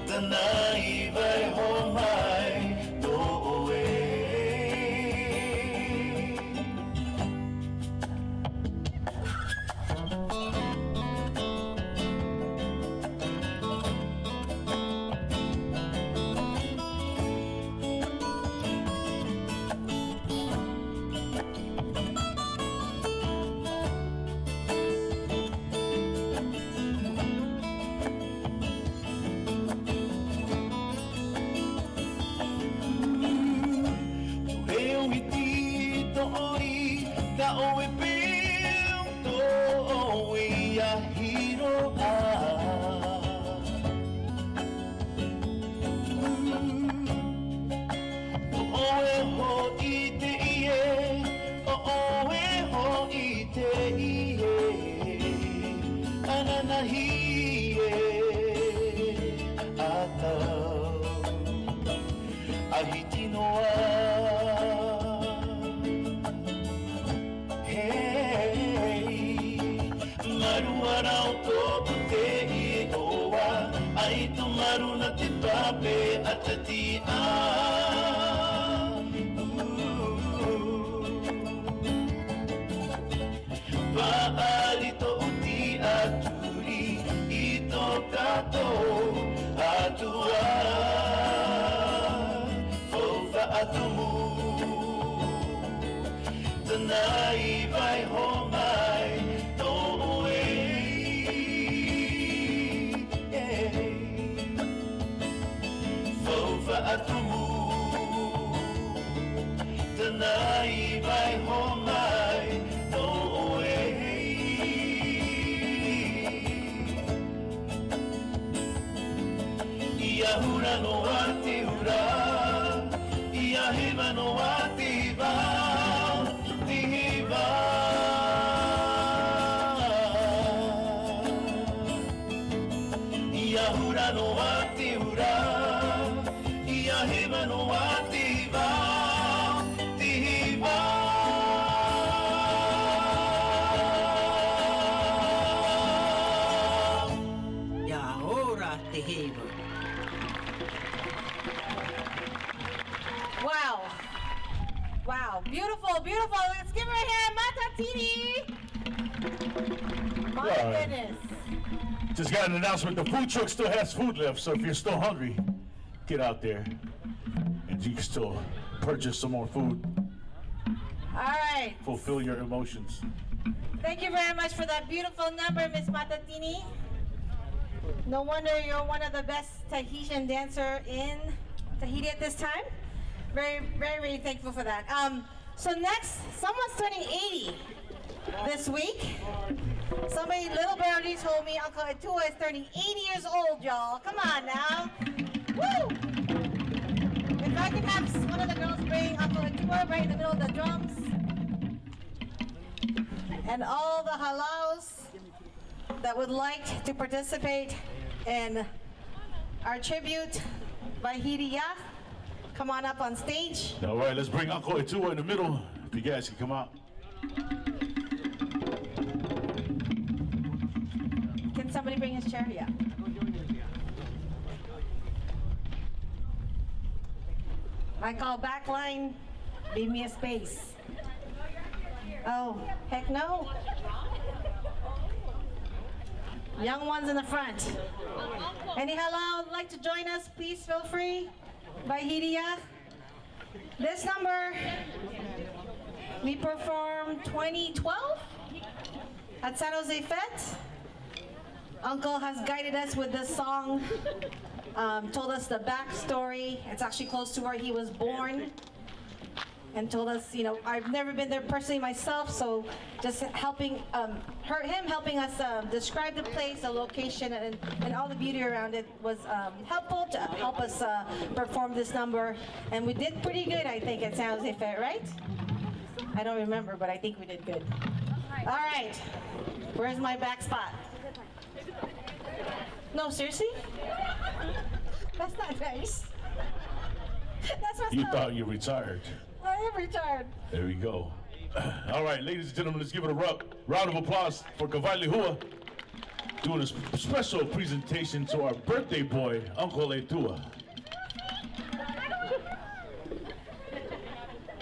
Tana I vai ho mai tō oe Ai tō maru na te pape atati Paari tō uti aturi I tō kato atua Faufa atumu Tana I vai ho mai tō oe Atumu Tana I vai ho mai tō oe Ia hura no a te hura Ia hewa no a te hiva Te hiva Ia hura no a te hura Ia hewa no a te hiva Te hiva Ia ora te hiva Wow. Wow. Beautiful, beautiful. Let's give her a hand. Matatini. My goodness. Just got an announcement. The food truck still has food left, so if you're still hungry, get out there and you can still purchase some more food. All right. Fulfill your emotions. Thank you very much for that beautiful number, Miss Matatini. No wonder you're one of the best Tahitian dancer in Tahiti at this time. Very, very, very thankful for that. So next, someone's turning 80 this week. Somebody, little birdie told me Uncle Atua is turning 80 years old, y'all. Come on now. Woo! If I could have one of the girls bring Uncle Atua right in the middle of the drums. And all the halaus that would like to participate in our tribute by Hiria, come on up on stage. All right, let's bring Uncle Atua in the middle. If you guys can come out. Can somebody bring his chair? Yeah. I call backline, leave me a space. Oh, heck no. Young ones in the front. Any halal would like to join us, please feel free. By Hiria. This number, we performed 2012? At San Jose Fete, Uncle has guided us with this song, told us the backstory. It's actually close to where he was born, and told us, you know, I've never been there personally myself, so just helping, him helping us describe the place, the location, and all the beauty around it was helpful to help us perform this number. And we did pretty good, I think, at San Jose Fete, right? I don't remember, but I think we did good. All right, where's my back spot? No, seriously? That's not nice. That's what's You thought you retired. I am retired. There we go. All right, ladies and gentlemen, let's give it a round of applause for Kawai Lehua doing a special presentation to our birthday boy, Uncle Etua.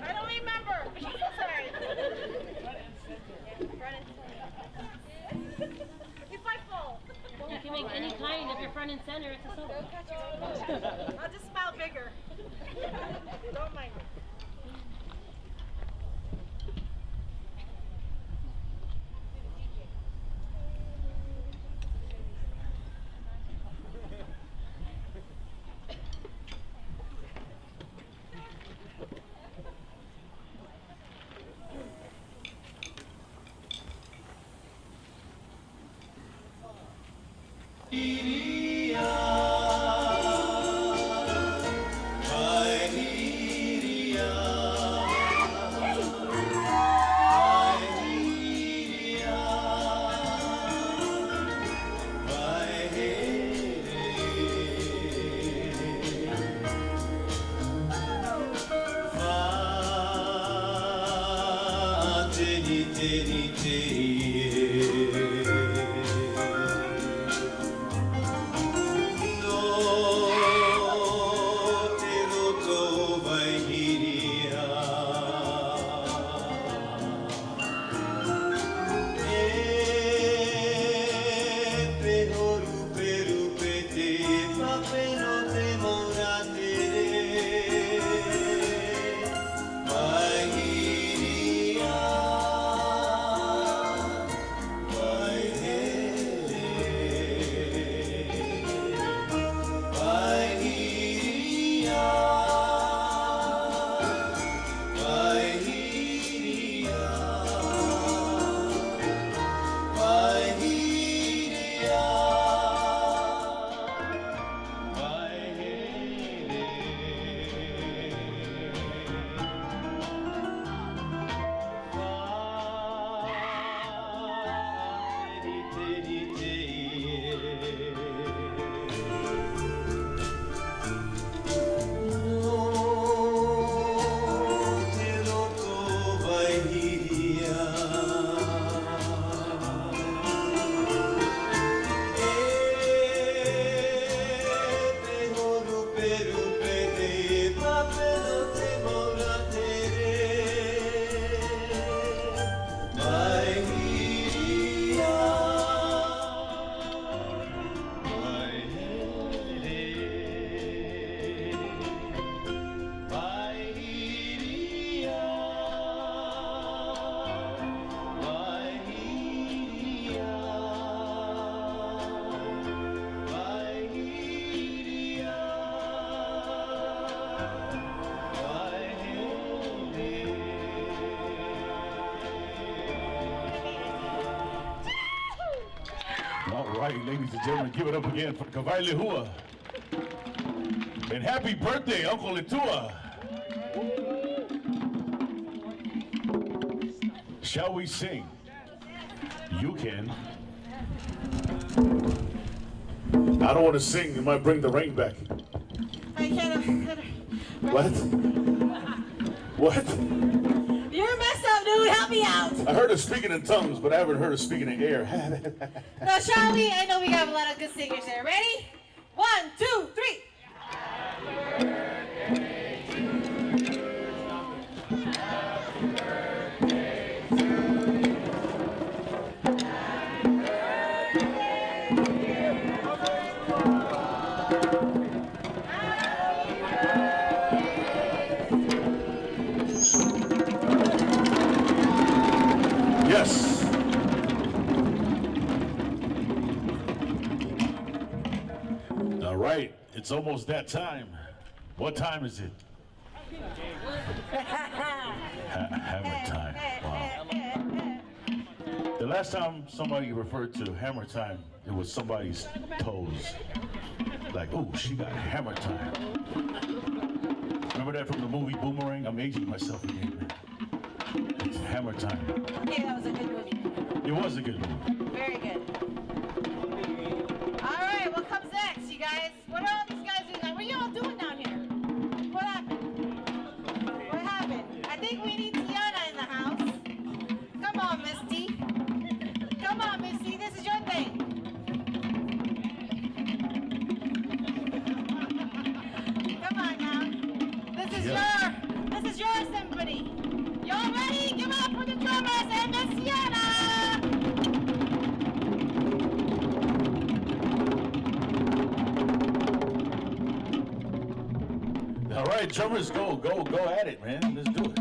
I don't remember. I'm so sorry. If I fall. You can make any kind. If you're front and center, it's a solo. I'll just smile bigger. Don't mind me. Ladies and gentlemen, give it up again for Kawai Lehua. And happy birthday, Uncle Etua. Shall we sing? You can. I don't want to sing. It might bring the rain back. I can't. What? What? You're messed up, dude. Help me out. I heard her speaking in tongues, but I haven't heard her speaking in air. Now, shall we? I know we got a lot of good singers there. Ready? 1, 2, 3. Yes. right, it's almost that time. What time is it? Hammer time. Wow. The last time somebody referred to hammer time, it was somebody's toes. Like, oh, she got hammer time. Remember that from the movie Boomerang? I'm aging myself again. It's hammer time. Okay, that was a good movie. It was a good movie. Very good. All right, what comes next, you guys? What are all these guys doing? What are y'all doing down here? What happened? What happened? I think we need Tiana in the house. Come on, Misty. Come on, Misty. This is your thing. Come on now. This is your symphony. Y'all ready? Give it up for the drummers and Miss Tiana. All right, drummers, go at it, man. Let's do it.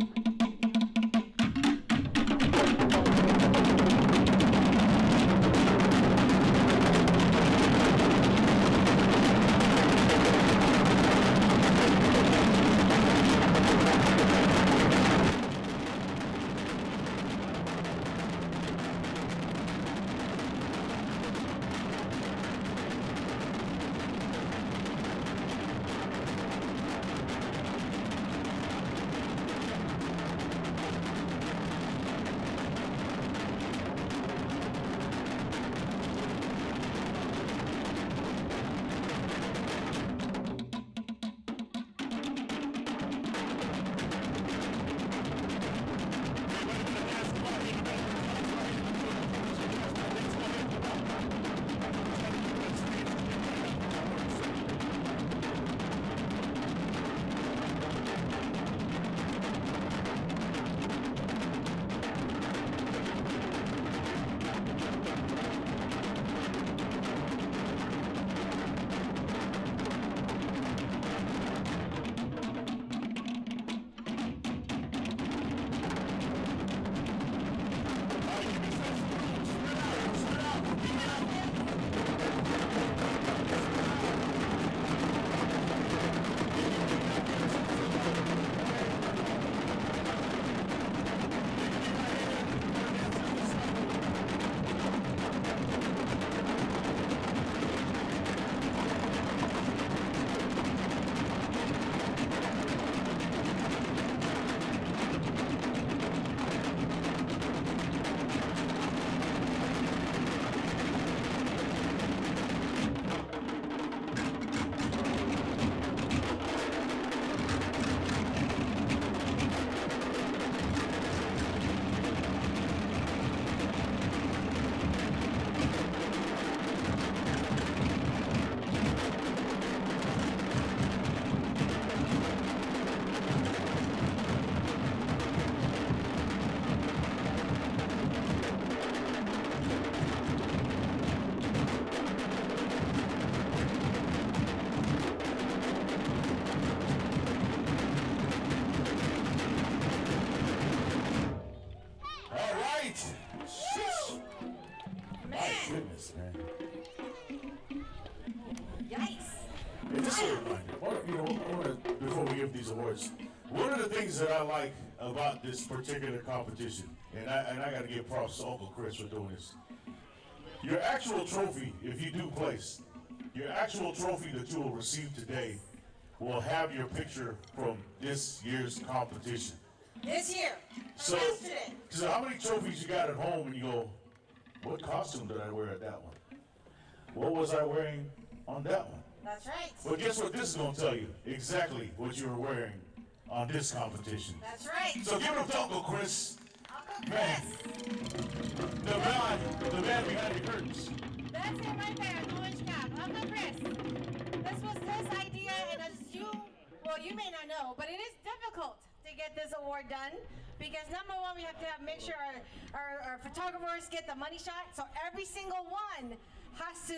One of the things that I like about this particular competition, and I got to give props to Uncle Chris for doing this. Your actual trophy, if you do place, your actual trophy that you will receive today will have your picture from this year's competition. This year. So how many trophies you got at home and you go, what costume did I wear at that one? What was I wearing on that one? That's right. Well, guess what this is going to tell you? Exactly what you were wearing on this competition. That's right. So give it up to Uncle Chris. Uncle Chris. Man, the man behind the curtains. That's him right there, the orange cap. Uncle Chris. This was his idea, and as you may not know, but it is difficult to get this award done because number one, we have to make sure our photographers get the money shot. So every single one has to,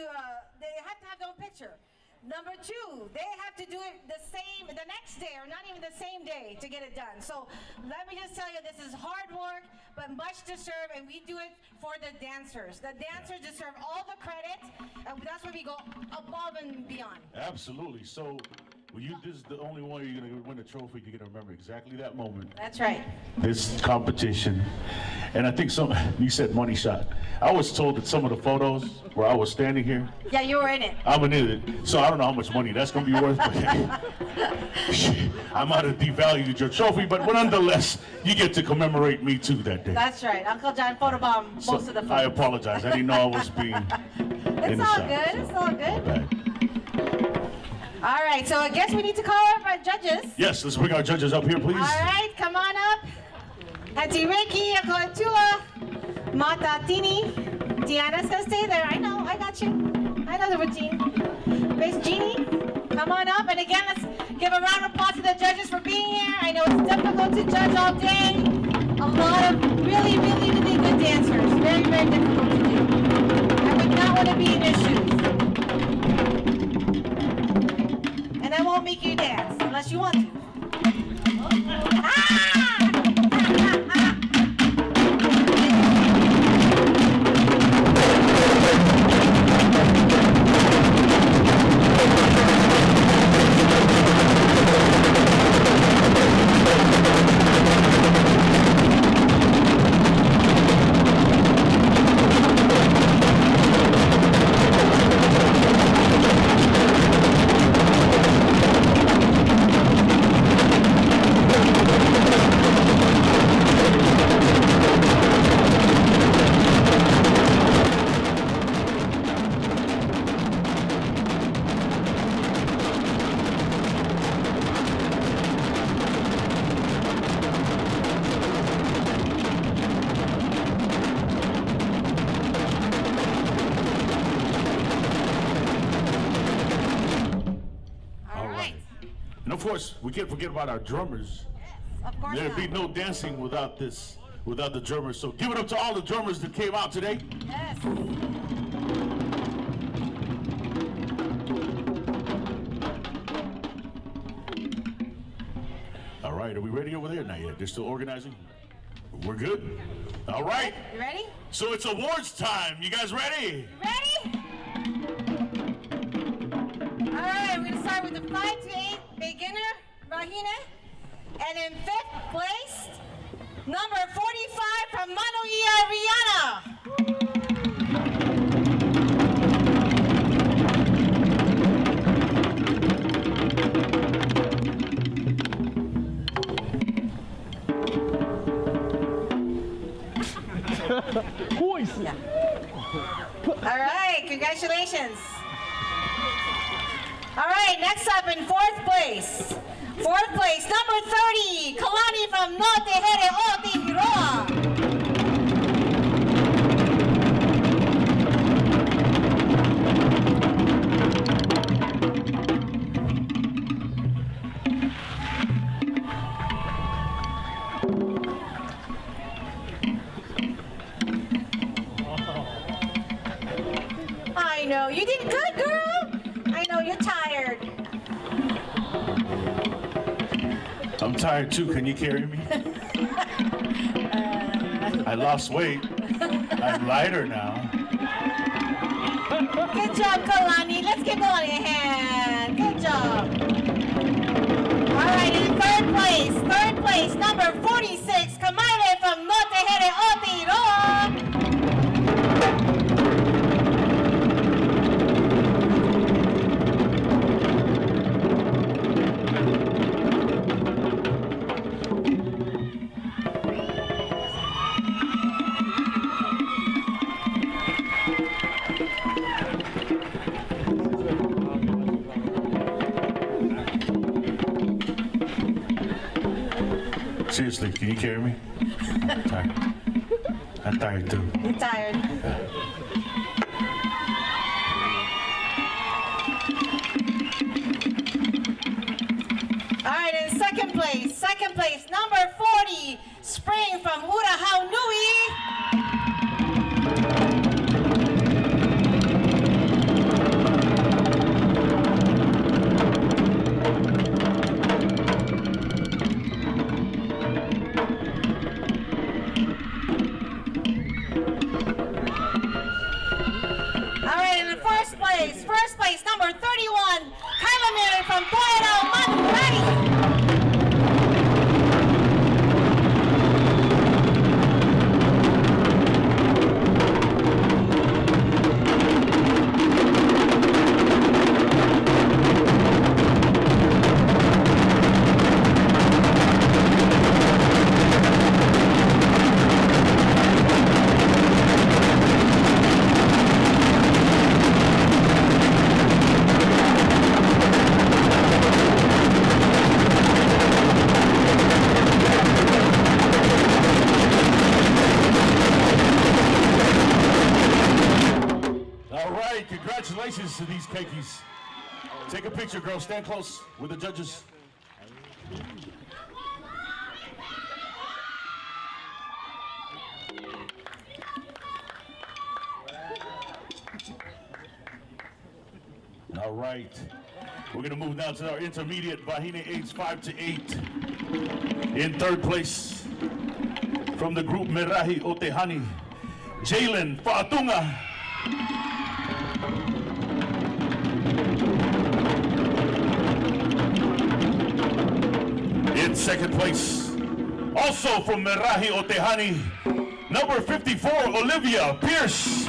they have to have their own picture. Number two, they have to do it the next day, or not even the same day to get it done. So let me just tell you, this is hard work, but much deserved, and we do it for the dancers. The dancers deserve all the credit, and that's why we go above and beyond. Absolutely. So, this is the only one you're going to win a trophy. You're going to remember exactly that moment. That's right. This competition. And I think you said money shot. I was told that some of the photos where I was standing here. Yeah, you were in it. I'm in it. So I don't know how much money that's going to be worth. But I might have devalued your trophy, but nonetheless, you get to commemorate me too that day. That's right. Uncle John photobombed most of the photos. I apologize. I didn't know I was being It's all good. It's all good. All right, so I guess we need to call up our judges. Yes, let's bring our judges up here, please. All right, come on up. Auntie Ricky, Akoatua, Matatini. Deanna says stay there. I know, I got you. I know the routine. Miss Jeannie, come on up. And again, let's give a round of applause to the judges for being here. I know it's difficult to judge all day. A lot of really, really, really good dancers. Very, very difficult to do. I would not want to be in your shoes. And I won't make you dance unless you want to. And of course, we can't forget about our drummers. Of course There'd be no dancing without the drummers. So give it up to all the drummers that came out today. Yes. All right, are we ready over there? Not yet. They're still organizing. We're good. All right. You ready? So it's awards time. You guys ready? Ready? All right, we're gonna start with the 5 to 8 beginner, Rahine. And in 5th place, number 45 from Manahere Rihanna. Yeah. All right, congratulations. All right, next up in 4th place. 4th place, number 30, Kalani from Manahere I Ori Tahiti. I know, you did good, girl. I know you're tired. I'm tired too. Can you carry me? I lost weight. I'm lighter now. Good job, Kalani. Let's give Kalani a hand. Good job. All right, in 3rd place, number 46, Kamaile from Manahere I Ori Tahiti. Seriously, can you carry me? I'm tired. I'm tired too. You're tired. All right, in 2nd place, number 40, Spring from Urahau Nui. place. First place, number 31, Manahere from Manahere. Congratulations to these keikis. Take a picture, girls. Stand close with the judges. All right. We're going to move now to our intermediate Wahine age 5 to 8. In third place, from the group Manahere I Ori Tahiti, Jalen Fa'atunga. In second place, also from Manahere I Ori Tahiti, number 54, Olivia Pierce.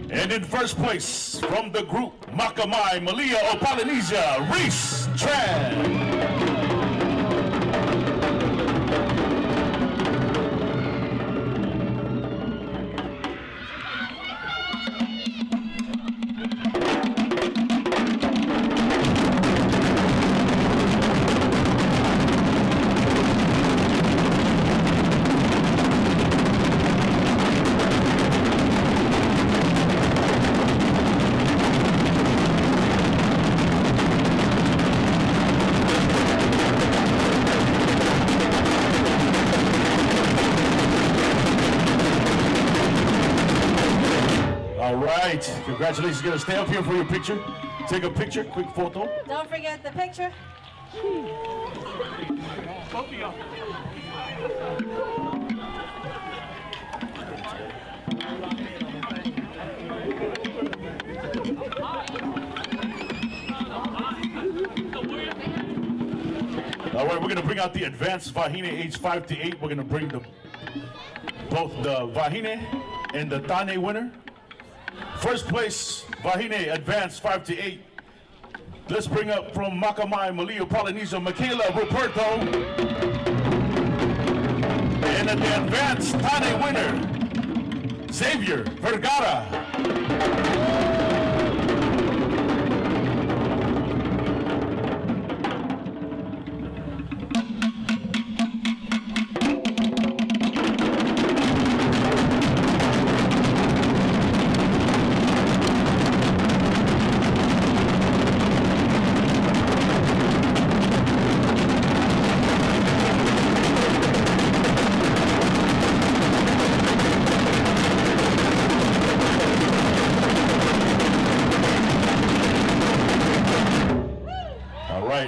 And in first place, from the group Makamai Malia o Polynesia, Reese Tran. Congratulations. You're going to stay up here for your picture. Take a picture, quick photo. Don't forget the picture. All right, we're going to bring out the advanced Wahine age 5 to 8. We're going to bring both the Wahine and the Tane winner. First place, Wahine advanced 5 to 8. Let's bring up from Makamai, Malia, Polynesia, Michaela Ruperto. And at the advanced Tane winner, Xavier Vergara.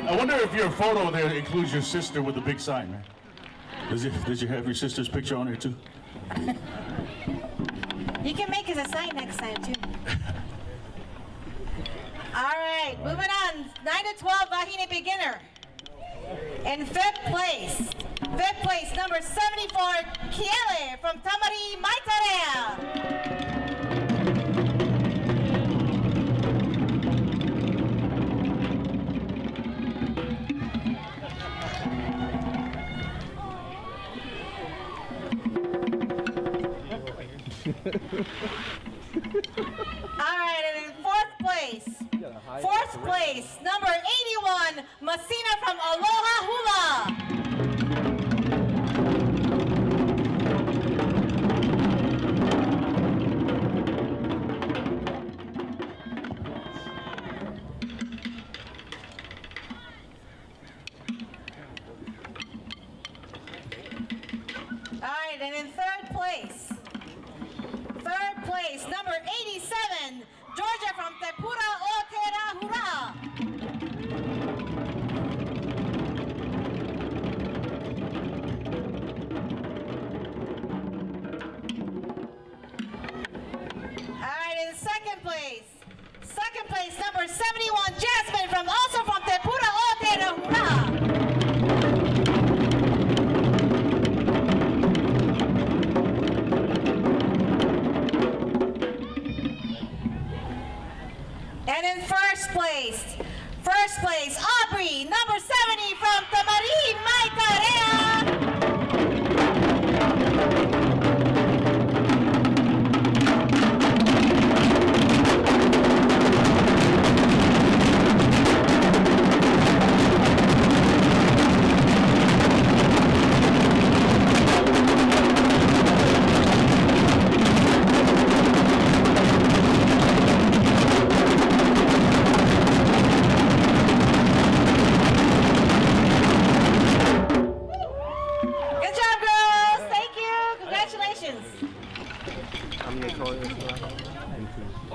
I wonder if your photo there includes your sister with the big sign, man. Does you have your sister's picture on there too? You can make it a sign next time too. All right, moving on. 9 to 12 Wahine beginner. In fifth place, number 74, Kiele from Tamari Maitarea. All right, and in fourth place, number 81, Masina from Aloha Hula. All right, and in third place, number 87, Georgia from Tepura Oterahura. number 71, Jasmine, from also from Te Pura o Te Rahura. And in first place, Aubrey, number 70 from Tamari Maitarea.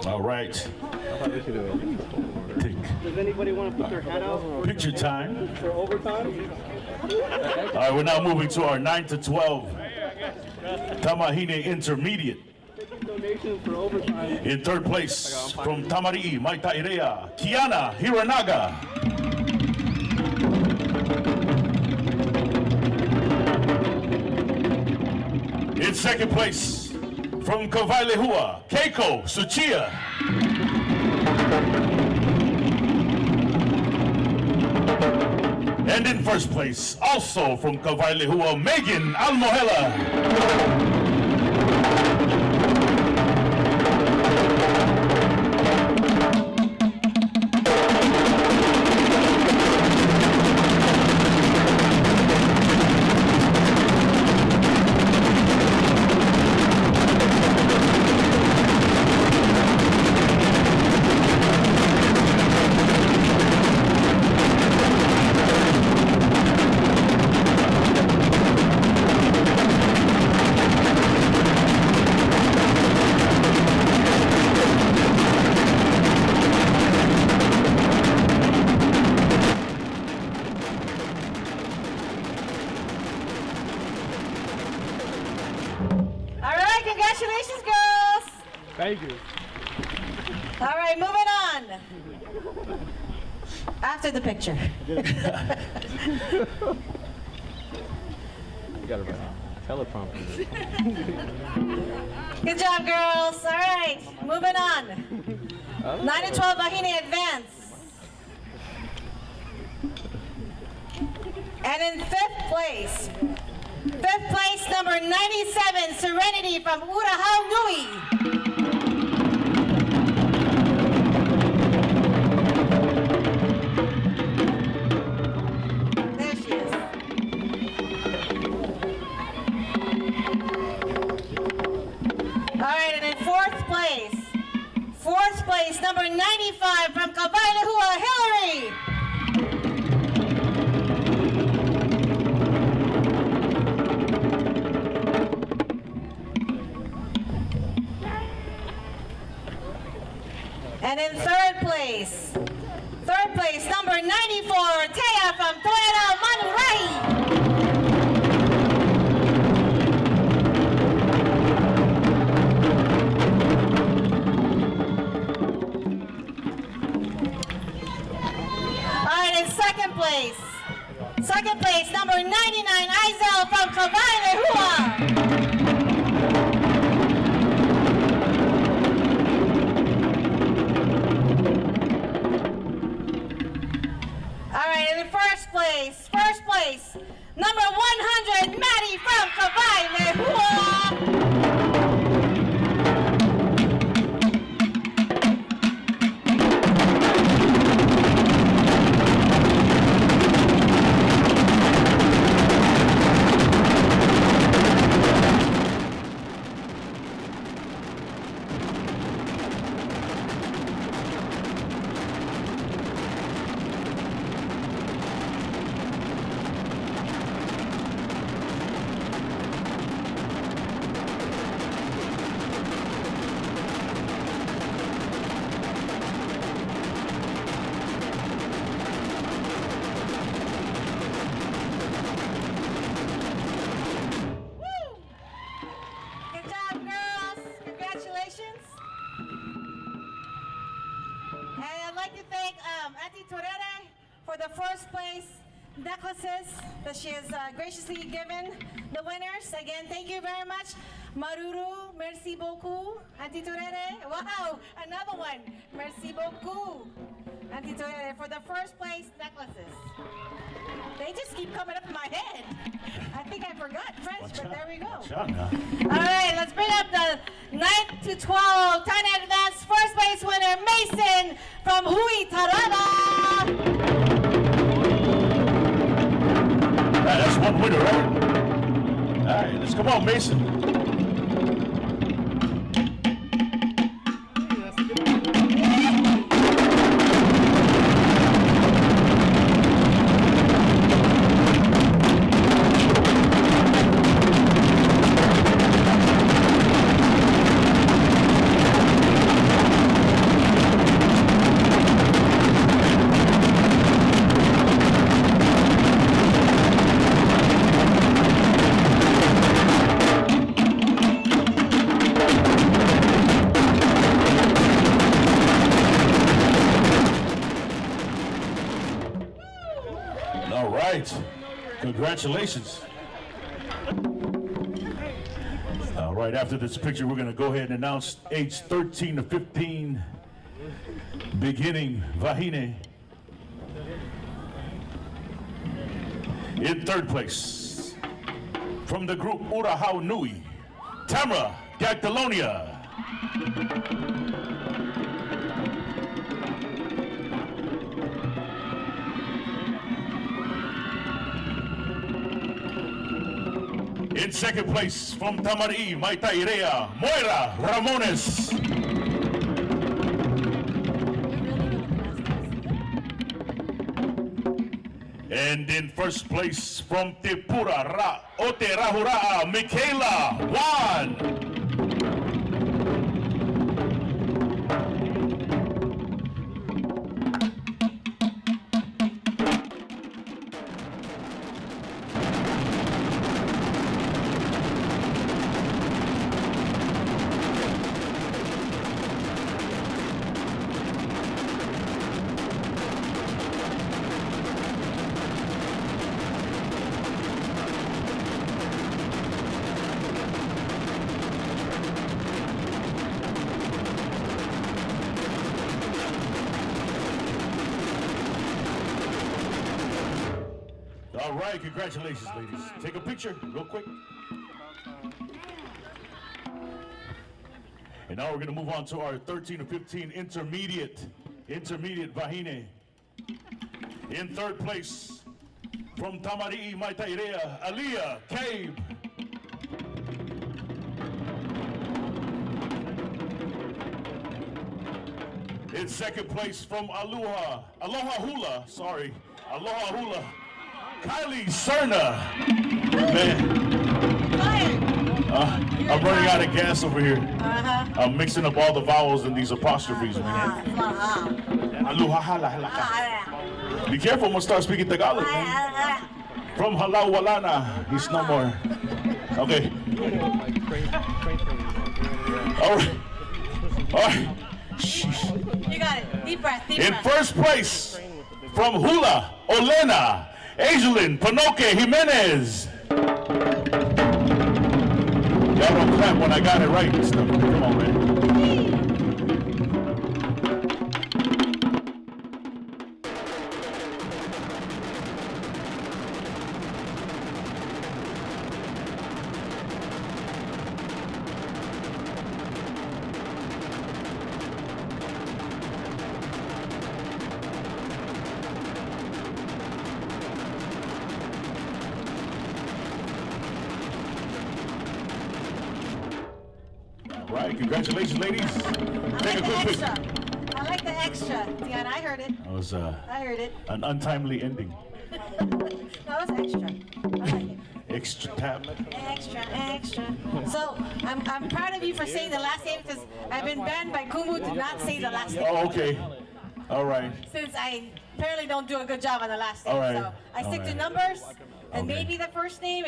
All right. Does anybody want to put their hat out? Picture time. For overtime? All right, we're now moving to our 9 to 12 Tamahine Intermediate. Donations for overtime. In third place, from Tamari'i, Maitairea, Kiana Hiranaga. In second place, from Kawailehua, Keiko Suchia. And in first place, also from Kawailehua, Megan Almohela. Congratulations, girls. Thank you. All right, moving on. After the picture. You got it right. Teleprompter. Good job, girls. All right, moving on. 9 and 12 Wahine advance. And in fifth place, number 97, Serenity from Urahau Nui. There she is. All right, and in fourth place, number 95 from Kawailehua, Hillary. And in third place, number 94, Taya from Toera Manurai. All right, in second place, number 99, Aizel from Kawailehua. necklaces that she has graciously given the winners. Again, thank you very much. Maruru, merci beaucoup. Auntie Turere, wow, another one. Merci beaucoup, Auntie Turere, for the first place necklaces. They just keep coming up in my head. I think I forgot French, but there we go. All right, let's bring up the 9 to 12 Thailand Advance first place winner, Mason from Hui Tarada. That's one winner, right? All right, let's come on, Mason. Congratulations. Right after this picture, we're going to go ahead and announce age 13 to 15, beginning Vahine. In third place, from the group Urahau Nui, Tamara Dactylonia. In second place, from Tamari, Maitairea, Moira Ramones. And in first place, from Tepura, Oterahuraa, Michaela Juan. All right, congratulations, ladies. Take a picture real quick. And now we're going to move on to our 13 to 15 intermediate Vahine. In third place, from Tamari, Maitairea, Aliyah Cabe. In second place, from Aloha Hula, Kylie Cerna. Man, I'm running out of gas over here. I'm mixing up all the vowels in these apostrophes, man. Be careful, I'm gonna start speaking Tagalog, man. From Halau Walana, he's no more. Okay. All right. You got it. Deep breath. In first place, from Hula, Olena, Angelin Panoke Jimenez. Y'all don't clap when I got it right and stuff. Come on, man. Right, congratulations, ladies. Take a quick picture. I like the extra. Yeah, I heard it. That was I heard it. an untimely ending. That was extra. I like it. Extra tap. Extra. So I'm proud of you for saying the last name because I've been banned by Kumu to not say the last name. Oh, okay. All right. Since I apparently don't do a good job on the last name. All right. So I stick to numbers and maybe the first name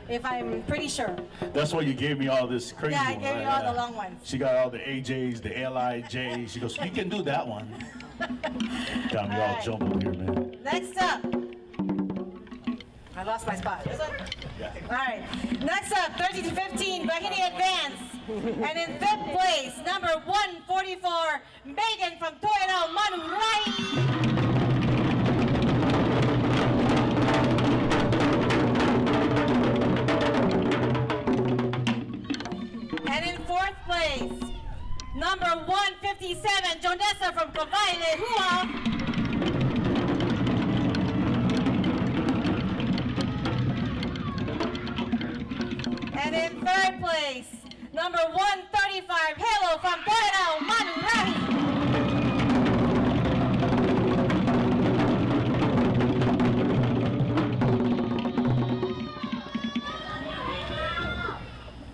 if I'm pretty sure. That's why you gave me all this crazy Yeah, I one, gave right? you all the long ones. She got all the AJs, the LIJs. She goes, you can do that one. Got me all jumbled here, man. Next up, lost my spot. All right. Next up, 13 to 15, Bahini Advance. And in 5th place, number 144, Megan from Toerao, Manahere. And in 4th place, number 157, Jonessa from Kavaile, And in 3rd place, number 135, Halo from Toerao, Manahere.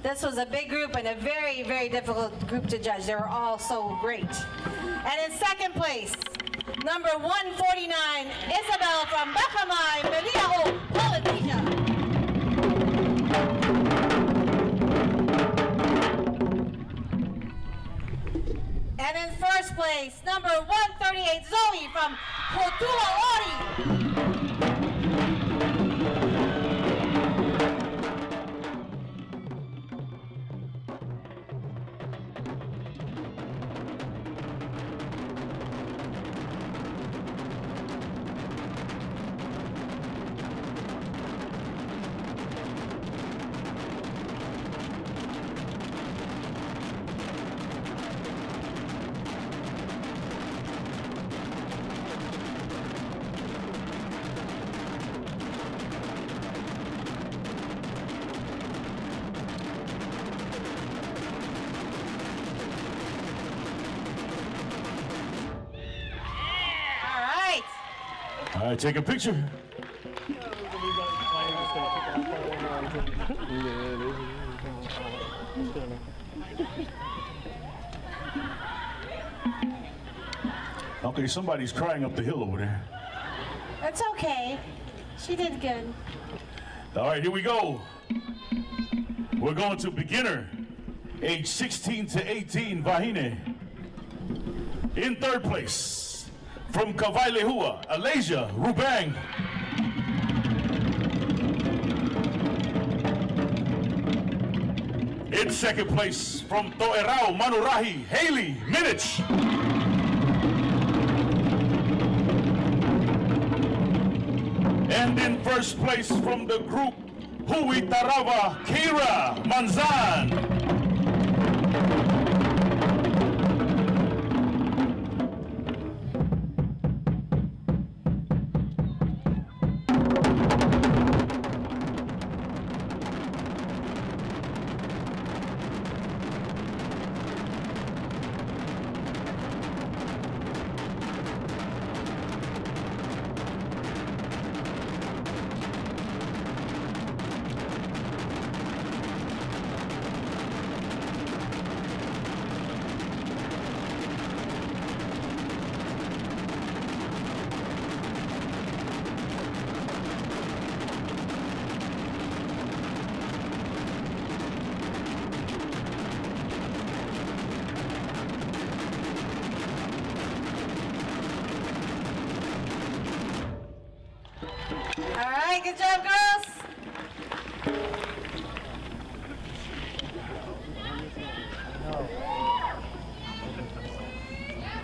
This was a big group and a very, very difficult group to judge. They were all so great. And in 2nd place, number 149, Isabel from Bakamai, Maliao, Polynesia. And in 1st place, number 138, Zoe from Hotua Ori. All right, take a picture. Okay, somebody's crying up the hill over there. That's okay. She did good. All right, here we go. We're going to beginner, age 16 to 18, Vahine. In 3rd place, from Kavailehua, Alasia, Rubang. In 2nd place, from Toerao, Manahere, Haley, Minich. And in 1st place, from the group, Hui Tarawa, Kira, Manzan. All right, good job, girls.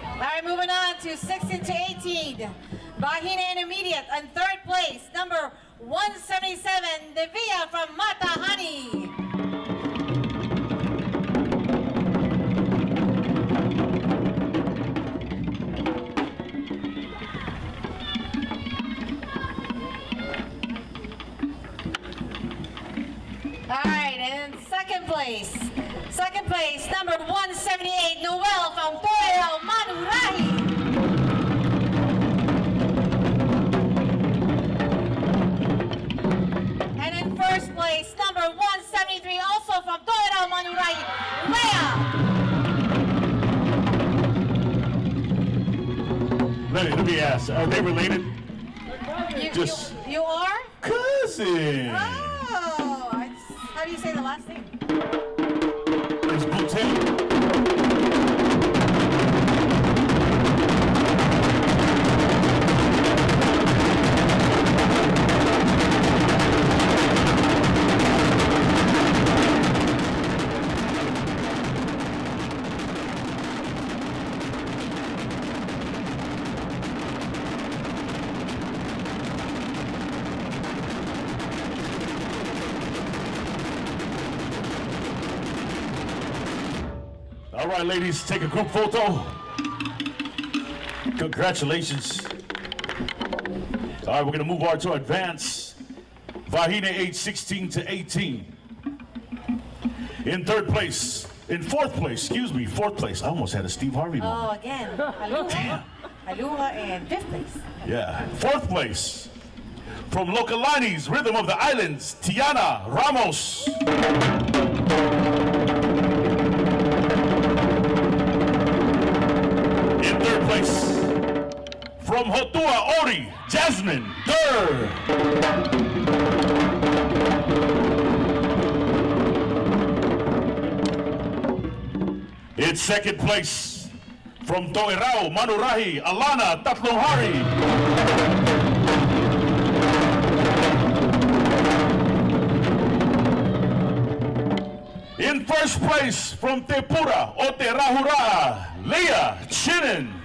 All right, moving on to 16 to 18. Bahine Intermediate in 3rd place, number 177, Devia from Matahani. All right, and in 2nd place, number 178, Noel from Toerao, Manahere. And in 1st place, number 173, also from Toerao, Manahere, Leah. Let me ask, are they related? You are? Cousin. Oh, how do you say the last name? It's Boutin. All right, ladies, take a group photo. Congratulations. All right, we're gonna move on to advance. Vahine, age 16 to 18. In fourth place, fourth place. I almost had a Steve Harvey moment. Oh, again. Aloha. Aloha in fifth place. Yeah, fourth place. From Lokalani's Rhythm of the Islands, Tiana Ramos. In third place, from Hotua Ori, Jasmine Durr. In second place, from Toerau, Manurahi, Alana Tatlonghari. In first place, from Tepura, Oterahura, Leah Chinen.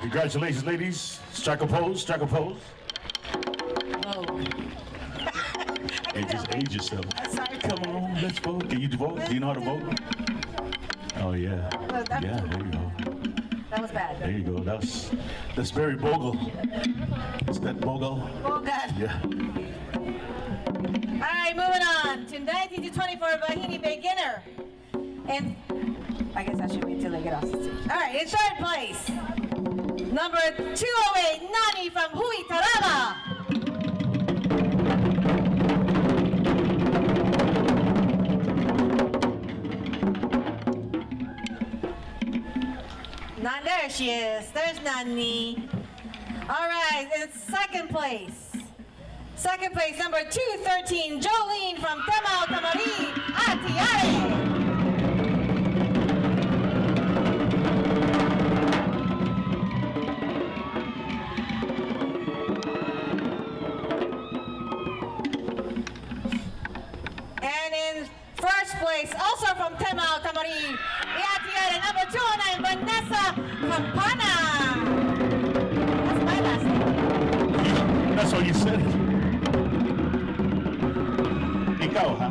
Congratulations, ladies. Strike a pose, strike a pose. Oh. Hey, just age yourself. Sorry. Come on, let's vote. Can you vote? Do you know how to vote? Oh, yeah. Yeah, there you go. That was bad. There you go. That's very Bogle. Is that Bogle? Oh, God. Yeah. All right, moving on to 19 to 24 Vahine beginner. And I guess I should wait till they get off the stage. All right, in third place, number 208, Nani from Hui Taraba. There she is. There's Nani. All right, in second place. Second place, number 213, Jolene from Temao Tamari, Atiare. And in first place, also from Temao Tamari, Atiare, number 209, Vanessa Campana. That's my last name. That's what you said. Ikaw, ha?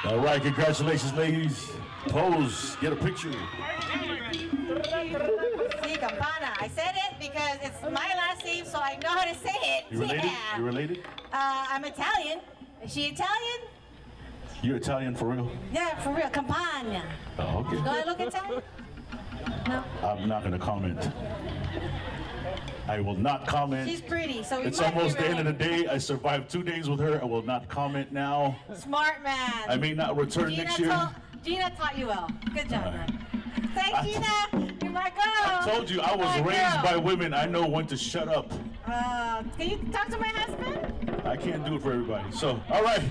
All right, congratulations, ladies. Pose, get a picture. See, Campana. I said it because it's my last name, so I know how to say it. You related? Yeah. You related? I'm Italian. Is she Italian? You're Italian for real? Yeah, for real. Campana. Oh, okay. Do I look Italian? No. I'm not gonna comment. I will not comment. She's pretty, so it's almost the end of the day. I survived 2 days with her. I will not comment now. Smart man. I may not return next year. Gina taught you well. Good job, man. Thanks, Gina. You're my girl. I told you I was raised by women. I know when to shut up. Can you talk to my husband? I can't do it for everybody. So, all right.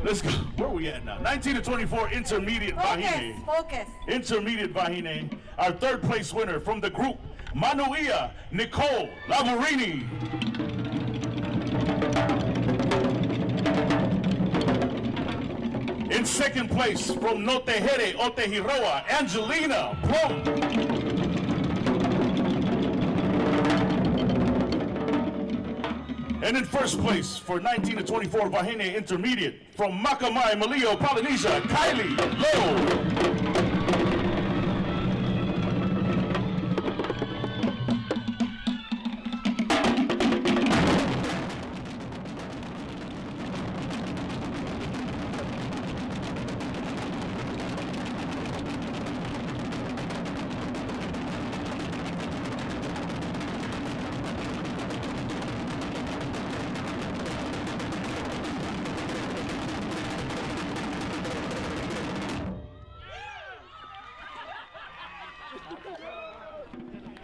Let's go. Where are we at now? 19 to 24 intermediate Vahine. Focus. Intermediate Vahine. Our third place winner from the group, Manahere Nicole Lavorini. In second place from Notehere Otehiroa, Angelina Plum. And in first place for 19 to 24 Wahine Intermediate from Makamai, Malio, Polynesia, Kylie Lowe.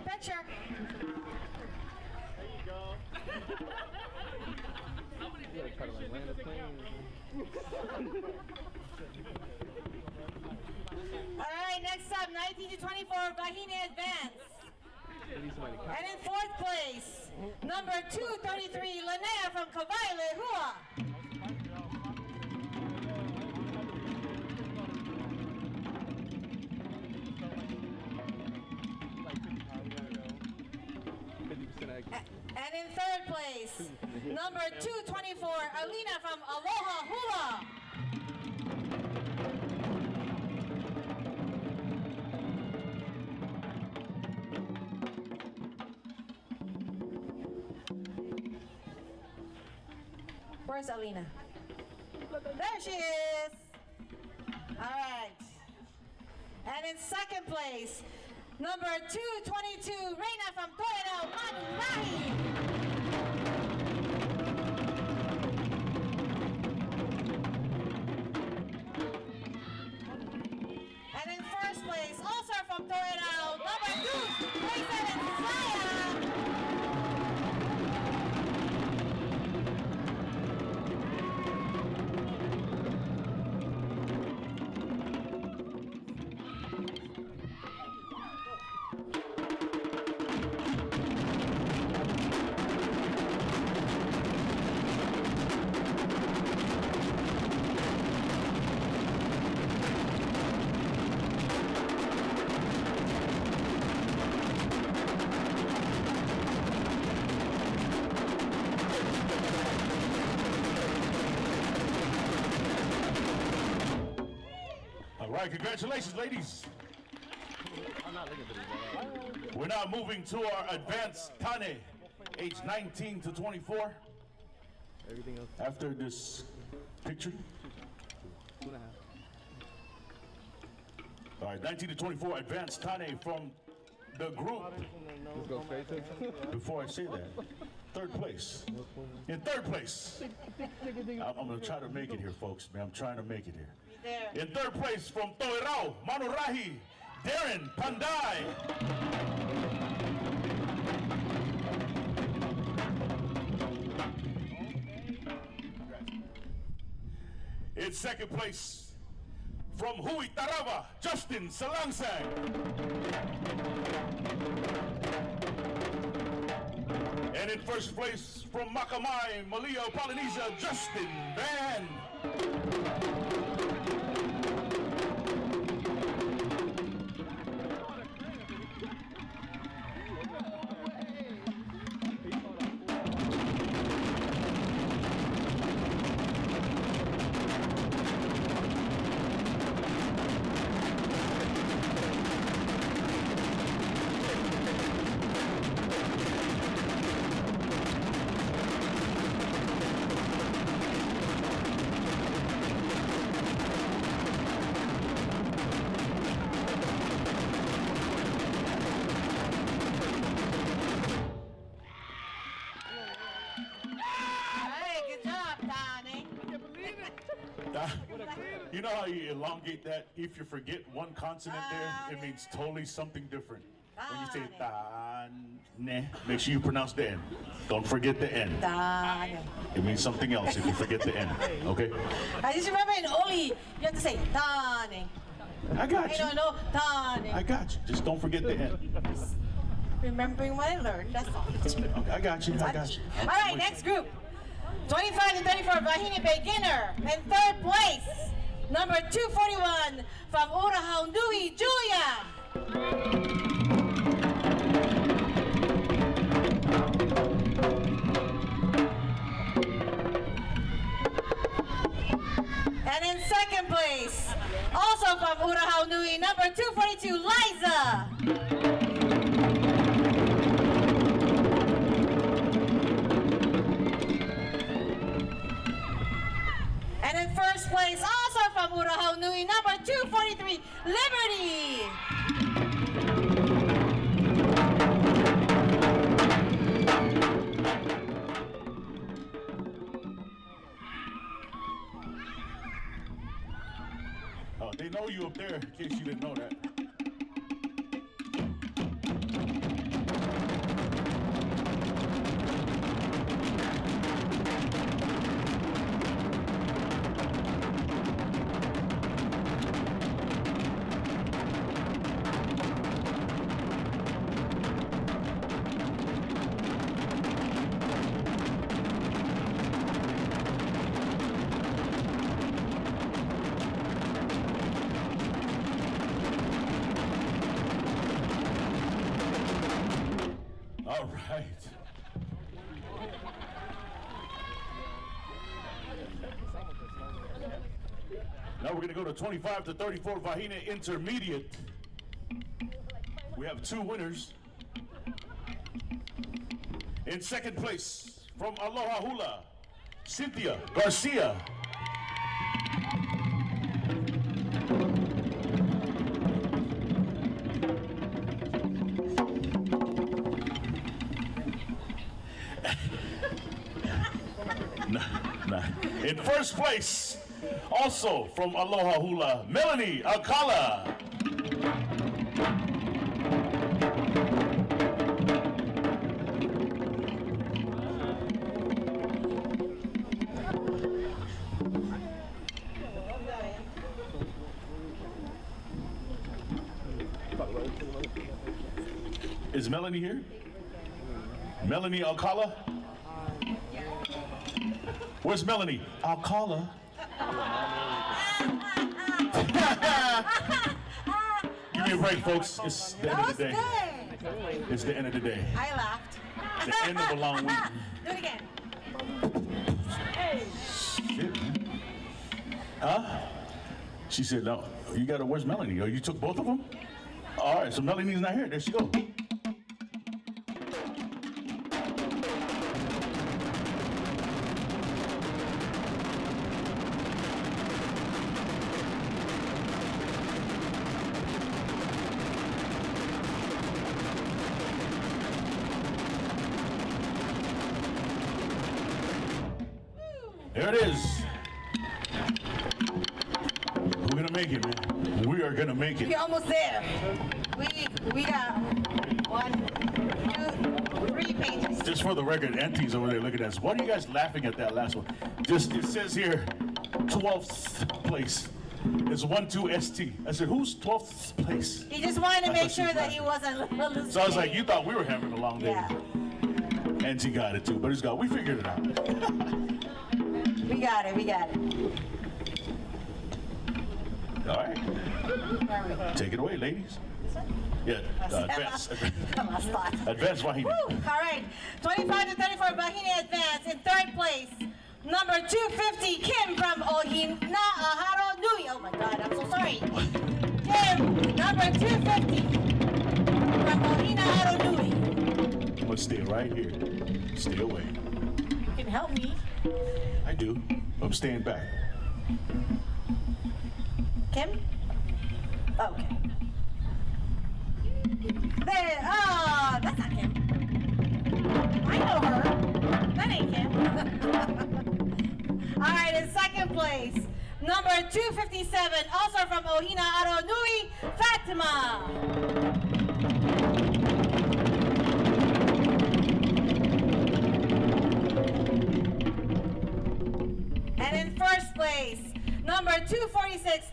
Picture. All right, next up, 19 to 24, Wahine Advance. And in fourth place, number 233, Linnea from Kawaii Hua. And in third place, number 224, Alina from Aloha Hula. Where's Alina? There she is. All right. And in second place, number 222, Reina from Toyota, Manahere. And in first place, also from Toyota, number 2, 27, Saya. All right, congratulations, ladies. We're now moving to our advanced Tane, age 19 to 24. After this picture. All right, 19 to 24, advanced Tane from the group. Before I say that, third place. In third place, I'm gonna try to make it here, folks. Man, I'm trying to make it here. In third place from Toerau, Manurahi, Darren Pandai. In second place from Hui Tarava, Justin Salangsang. And in first place from Makamai, Malio, Polynesia, Justin Van. You know how you elongate that? If you forget one consonant there, it means totally something different. When you say ta-ne, make sure you pronounce the N. Don't forget the N. It means something else if you forget the N, okay? I just remember in Oli, you have to say Tane. I got you. I don't know, Tane. I got you. Just don't forget the N. Remembering what I learned, that's all. Okay, I got you. I got you. All right, next group. 25 to 34, Wahine Beginner. In third place, number 241 from Urahau Nui, Julia. place, also from Urahau Nui, number 242, Liza. And in first place, also from Urahau Nui, number 243, Liberty. Oh, they know you up there, in case you didn't know that. All right. Now we're going to go to 25 to 34 Vahine Intermediate. We have two winners. In second place, from Aloha Hula, Cynthia Garcia. In first place, also from Aloha Hula, Melanie Alcala. Is Melanie here? Melanie Alcala? Where's Melanie? Alcala. Give me a break, folks. It's the end of the day. Good. It's the end of the day. I laughed. The end of a long week. Do it again. Shit, man. Huh? She said, no, you got to, where's Melanie? Oh, you took both of them? All right, so Melanie's not here. There she goes. There it is. We're gonna make it, man. We are gonna make it. We're almost there. We got 1, 2, 3 pages. Just for the record, Auntie's over there looking at us. Why are you guys laughing at that last one? Just, it says here, 12th place. It's 1-2-ST. I said, who's 12th place? He just wanted to I make thought she sure was that he wasn't listening. So I was like, you thought we were having a long day. Yeah. Auntie got it too, but we figured it out. We got it, we got it. All right. Take it away, ladies. Yeah, advance. Advance Vahine. Woo, all right, 25 to 34, Vahine advance. In third place, number 250, Kim from Ohina'aharo Nui. Oh my God, I'm so sorry. Kim, number 250 from Ohina'aharo Nui. I'm gonna stay right here. Stay away. You can help me. I do. I'm staying back. Kim? Okay. There, oh, that's not Kim. I know her. That ain't Kim. All right, in second place, number 257, also from Ohina'aharo Nui, Fatima. And in first place, number 246,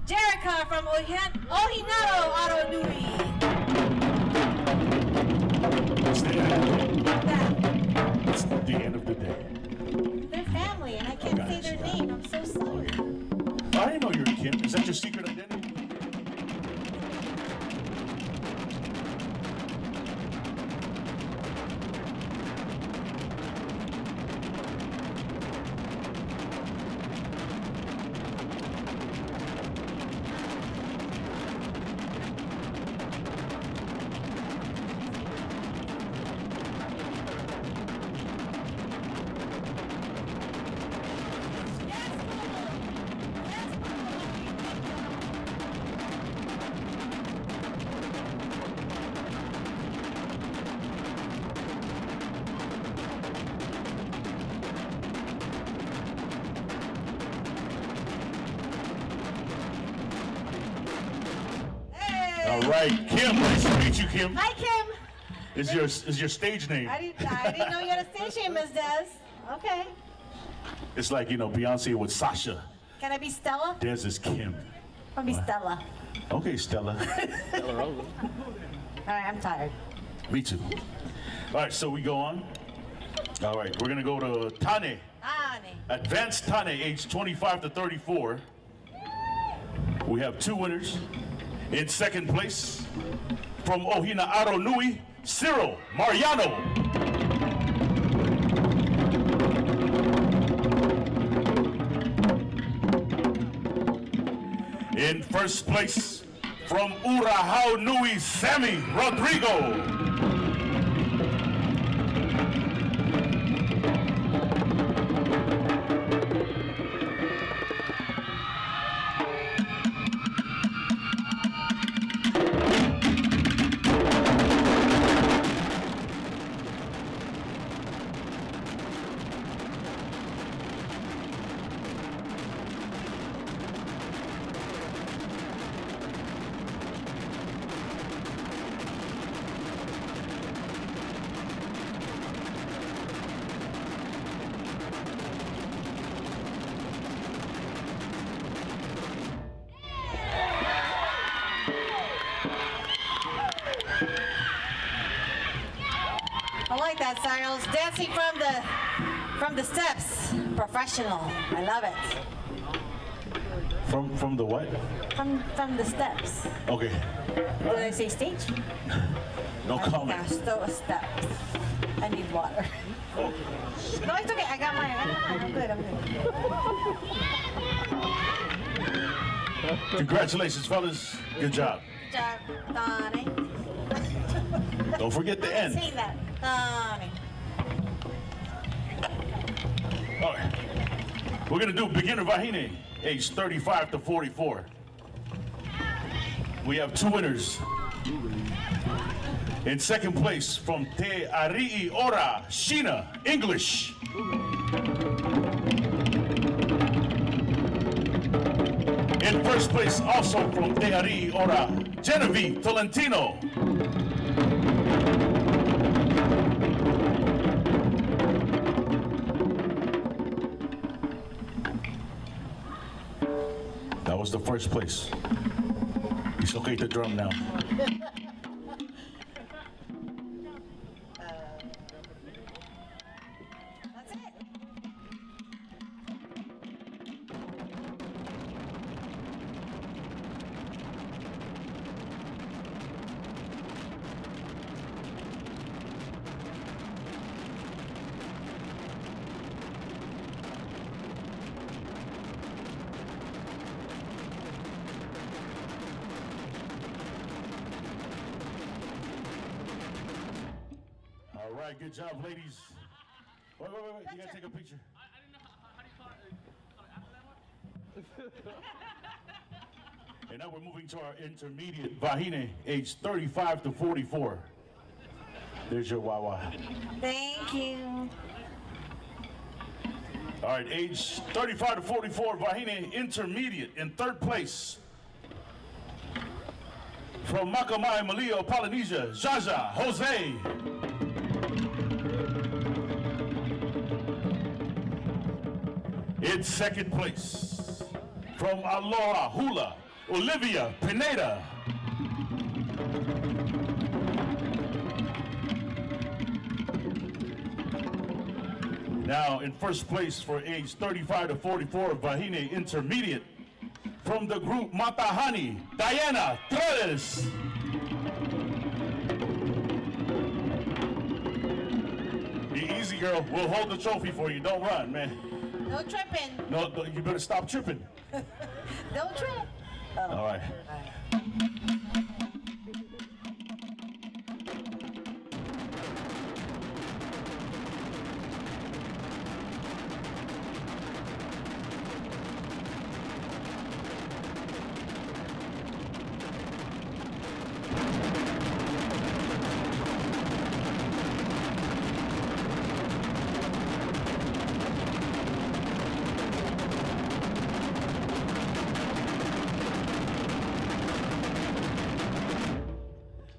Jerica from Ohina'aharo Nui. It's the end of the day. They're family, and I can't say their name. I'm so sorry. I didn't know you were Kim. Is that your secret identity? right, Kim. Nice to meet you, Kim. Hi, Kim. Is your stage name? I didn't know you had a stage name, Ms. Des. Okay. It's like, Beyonce with Sasha. Can I be Stella? Des is Kim. I'll be Stella. Okay, Stella. All right, I'm tired. Me too. All right, so we go on. All right, we're gonna go to Tane. Advanced Tane, age 25 to 34. We have 2 winners. In second place, from Ohina Aro Nui, Cyril Mariano. In first place, from Urahao Nui, Sammy Rodrigo. I like that, Cyrus. Dancing from the steps. Professional. I love it. From the what? From the steps. Okay. Did I say stage? No comment. Gosh, those steps. I need water. No, it's okay. I got mine. I'm good. Congratulations, fellas. Good job. Good job, Donnie. Don't forget the end. Say that, Donnie. All right. We're going to do beginner Vahine, age 35 to 44. We have 2 winners. In second place, from Te Arii Ora, Sheena, English. In first place, also from Te Arii Ora, Genevieve Tolentino. That was the first place. It's okay to drum now. That's it. All right, good job, ladies. Wait. You gotta take a picture. I didn't know how do you call it after that one? And now we're moving to our intermediate Vahine, age 35 to 44. There's your Wawa. Thank you. All right, age 35 to 44, Vahine intermediate in third place. From Makamai, Malio, Polynesia, Jaja Jose. In second place, from Aloha Hula, Olivia Pineda. Now in first place for age 35 to 44, Vahine intermediate, from the group Matahani, Diana Trellis. Be easy, girl. We'll hold the trophy for you. Don't run, man. No tripping. No, you better stop tripping. Don't trip. All right.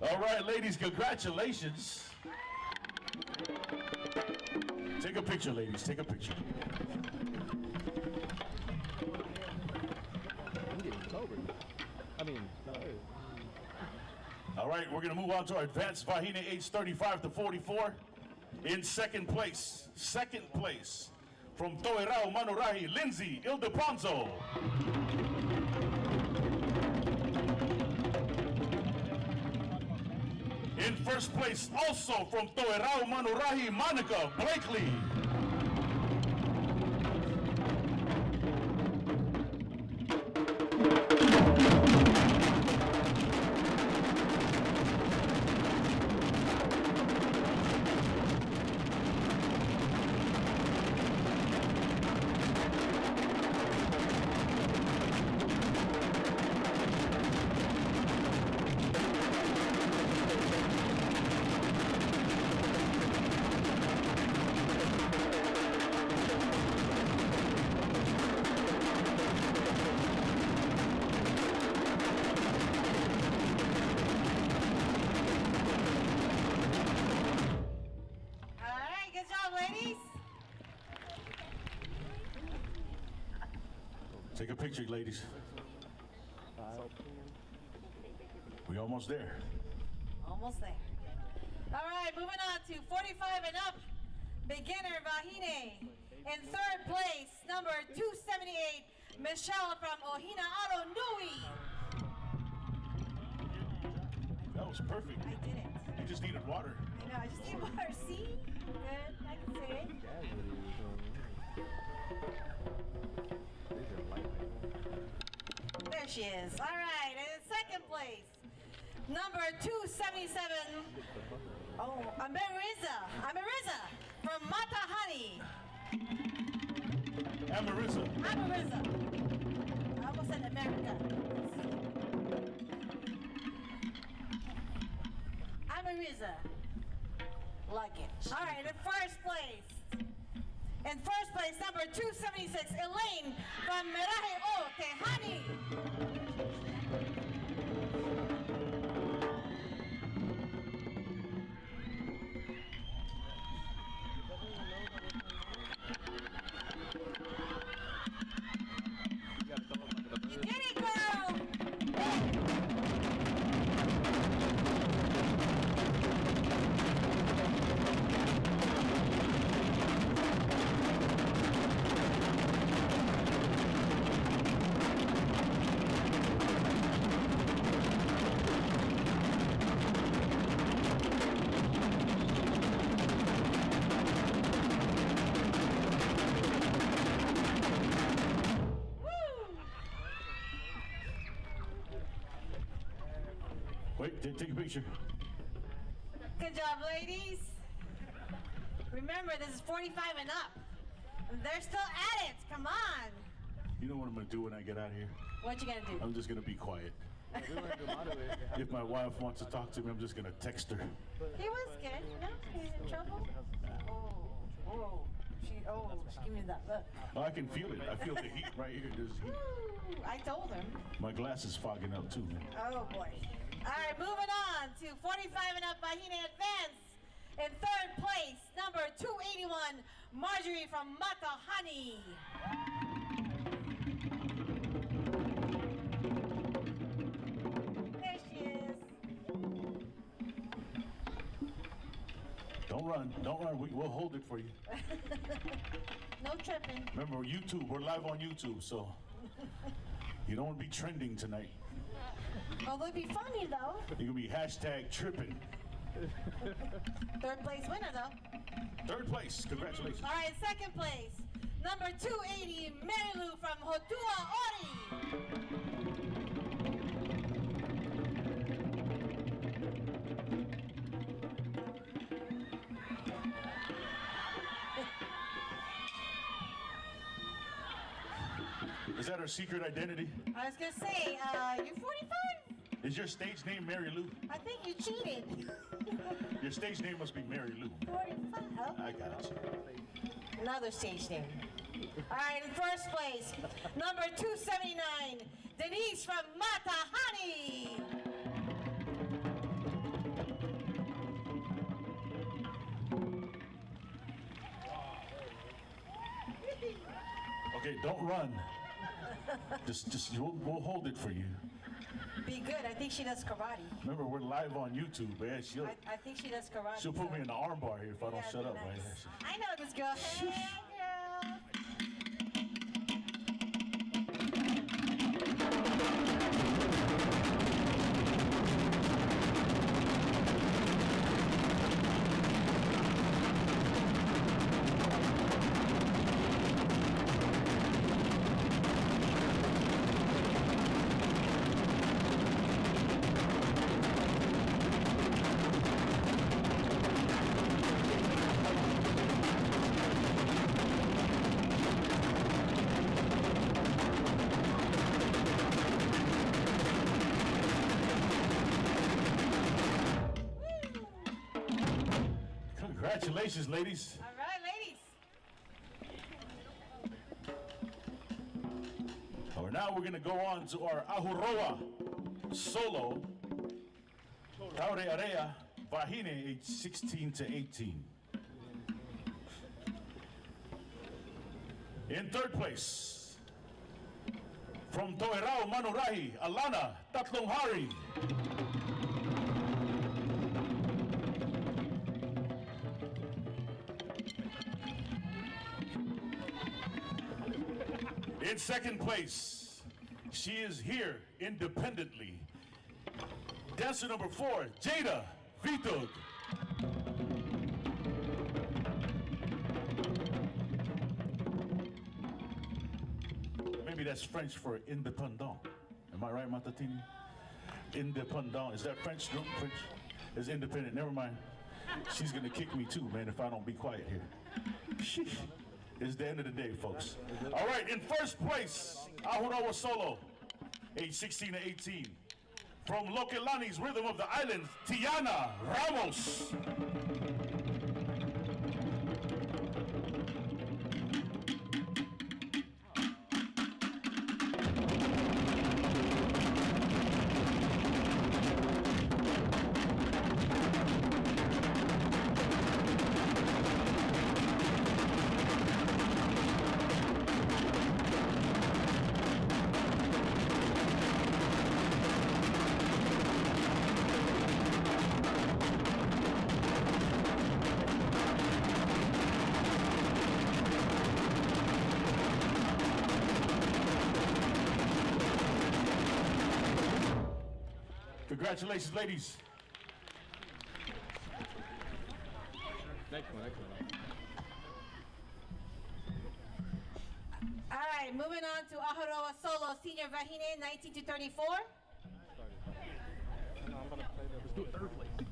All right, ladies, congratulations. Take a picture, ladies. Take a picture. I'm getting sober. I mean, sorry. All right, we're going to move on to our advanced Vahine, age 35 to 44. In second place, from Toerau, Manahere, Lindsay Ildeponso. In first place, also from Toerau, Manahere, Monica Blakely. Take a picture, ladies. We're almost there. Almost there. All right, moving on to 45 and up, beginner Vahine. In third place, number 278, Michelle from Ohina Aro Nui. That was perfect. I did it. You just needed water. I know, I just need water. See? Good, I can see it. There she is. All right, and in second place, number 277. Oh, Ameriza from Matahani. Ameriza. I almost said America. Ameriza. Like it. All right, in first place. In first place, number 276, Elaine from Manahere I Ori Tahiti. You did it, girl! Wait, take a picture. Good job, ladies. Remember, this is 45 and up. They're still at it. Come on. You know what I'm going to do when I get out of here? What you gonna do? I'm just going to be quiet. If my wife wants to talk to me, I'm just going to text her. He was good. No, he's in trouble. Oh, she gave me that look. Oh, I can feel it. I feel the heat right here. There's heat. Ooh, I told him. My glass is fogging up too, man. Oh boy. All right, moving on to 45 and up, Vahine Advance. In third place, number 281, Marjorie from Matahani. There she is. Don't run. We'll hold it for you. No tripping. Remember, YouTube. We're live on YouTube, so you don't want to be trending tonight. Oh, they'd be funny though. You're gonna be #tripping. Third place winner though. Third place. Congratulations. All right, second place, number 280, Mary Lou from Hotua Ori. Is that her secret identity? I was gonna say, you're 45? Is your stage name Mary Lou? I think you cheated. Your stage name must be Mary Lou. 45? Oh. I got you. Another stage name. All right, in first place, number 279, Denise from Matahani. Okay, don't run. Just we'll hold it for you. Be good. I think she does karate. Remember, we're live on YouTube, man. I think she does karate. She'll put me in the arm bar here if I don't Yeah, shut up, nice. man. I know this girl. Hey, girl. Congratulations, ladies. All right, ladies. All right, now we're going to go on to our Ahuroa solo. Taure Area Vahine, age 16 to 18. In third place, from Toerao Manurahi, Alana Tatlong Hari. In second place, she is here independently. Dancer number 4, Jada Vitug. Maybe that's French for independent. Am I right, Matatini? Independent. Is that French? No, French. It's independent. Never mind. She's gonna kick me too, man, if I don't be quiet here. It's the end of the day, folks. All right, in first place, Ahuroa Solo, age 16 to 18. From Lokelani's Rhythm of the Islands, Tiana Ramos. Congratulations, ladies. Next one. All right, moving on to Ahuroa Solo, Senior Vahine, 19 to 34. Let's do it third place.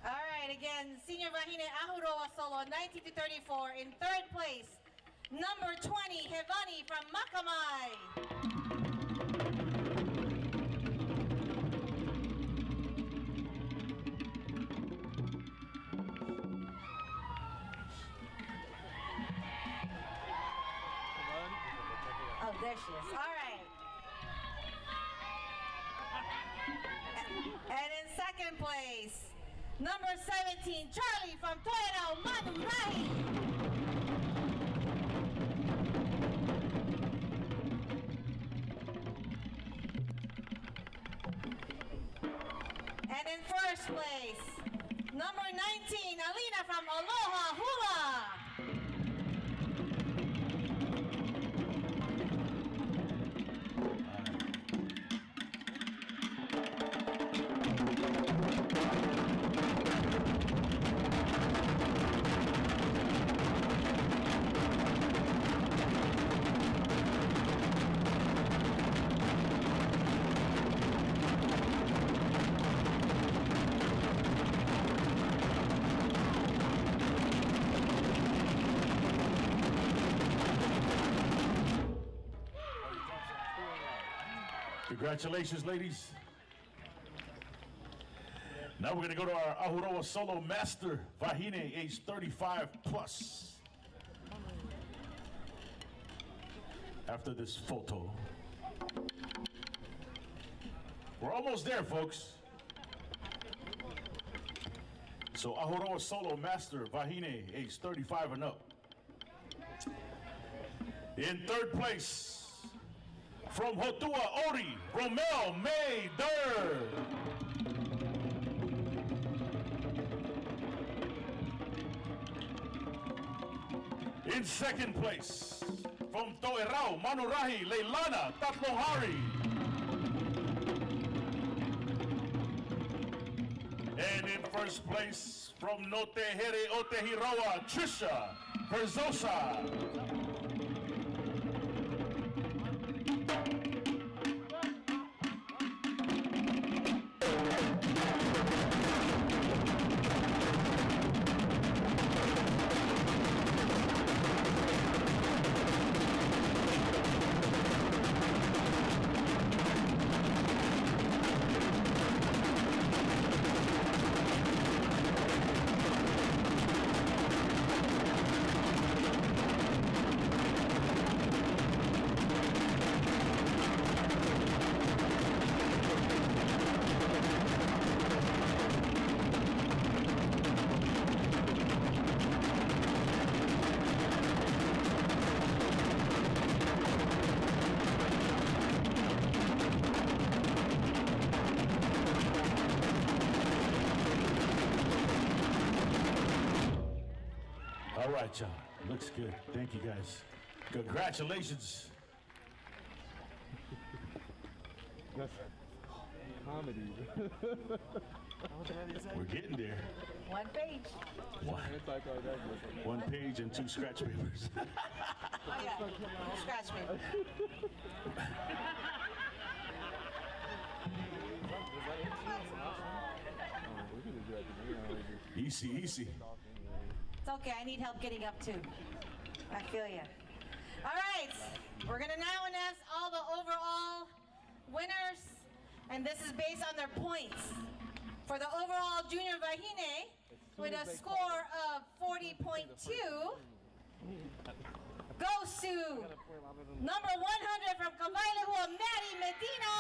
All right, again, Senior Vahine Ahuroa Solo, 19 to 34. In third place, number 20, Hevani from Makamai. Oh, there she is. All right. And in second place, number 17, Charlie from Toerao Manurahi. And in first place, number 19, Alina from Aloha Hula. Congratulations, ladies. Now we're going to go to our Ahuroa Solo Master Vahine, age 35 plus. After this photo. We're almost there, folks. So Ahuroa Solo Master Wahine, age 35 and up. In third place, from Hotua Ori, Romeo May Durr. In second place, from Toerau, Manurahi, Leilana Tatlong-Hari. And in first place, from Notehere Otehirawa, Trisha Verzosa. All right, y'all. Looks good. Thank you, guys. Congratulations. That's comedy. We're getting there. One page. One page and 2 scratch papers. Oh yeah, scratch me. Easy, easy. It's okay, I need help getting up too. I feel you. All right, we're gonna now announce all the overall winners, and this is based on their points. For the overall junior Wahine, with a score of 40.2, goes to number 100 from Kamailahua, Maddie Medina.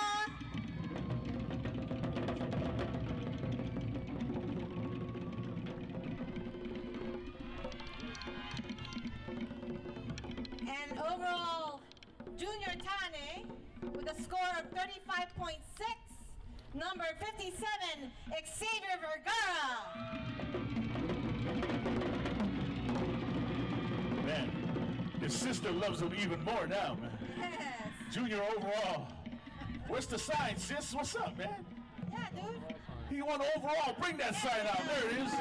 And overall junior Tane, with a score of 35.6, number 57, Xavier Vergara. Man, his sister loves him even more now, man. Yes. Junior overall. What's the sign, sis? What's up, man? Yeah, dude. He won overall. Bring that sign out. There it is.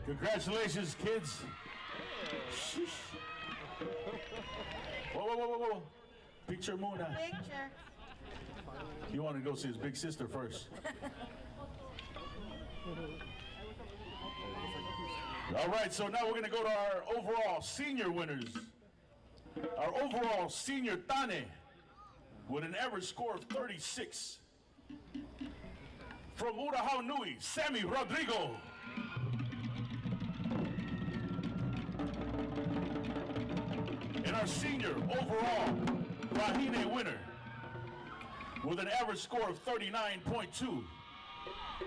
Congratulations, kids. Whoa, whoa, whoa, whoa, whoa. Picture Muna. Picture. You want to go see his big sister first. All right, so now we're going to go to our overall senior winners. Our overall senior Tane with an average score of 36. From Urahau Nui, Sammy Rodrigo. And our senior overall Wahine winner with an average score of 39.2.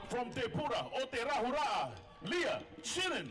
From Tepura, Oterahura'a, Leah Chinen.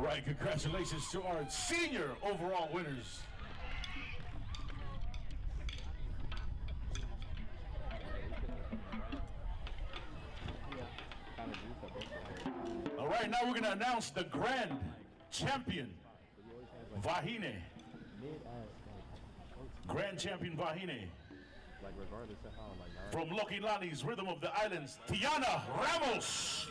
right, congratulations to our senior overall winners. All right, now we're going to announce the grand champion, Wahine. Grand champion Wahine. Like regardless of how, like from Lokilani's Rhythm of the Islands, Tiana Ramos.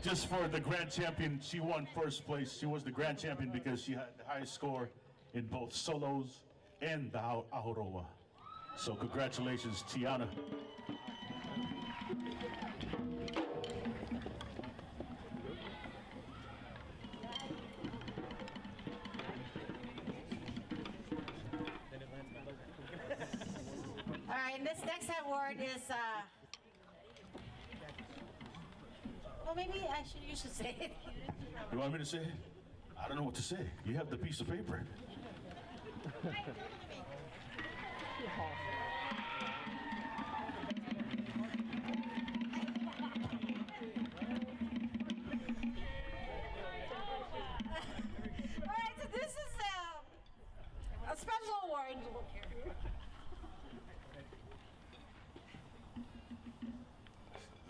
Just for the grand champion, she won first place. She was the grand champion because she had the highest score in both solos and the Ahuroa. So congratulations, Tiana. All right, and this next award is, well, maybe you should say it. You want me to say it? I don't know what to say. You have the piece of paper. All right, so this is a special award.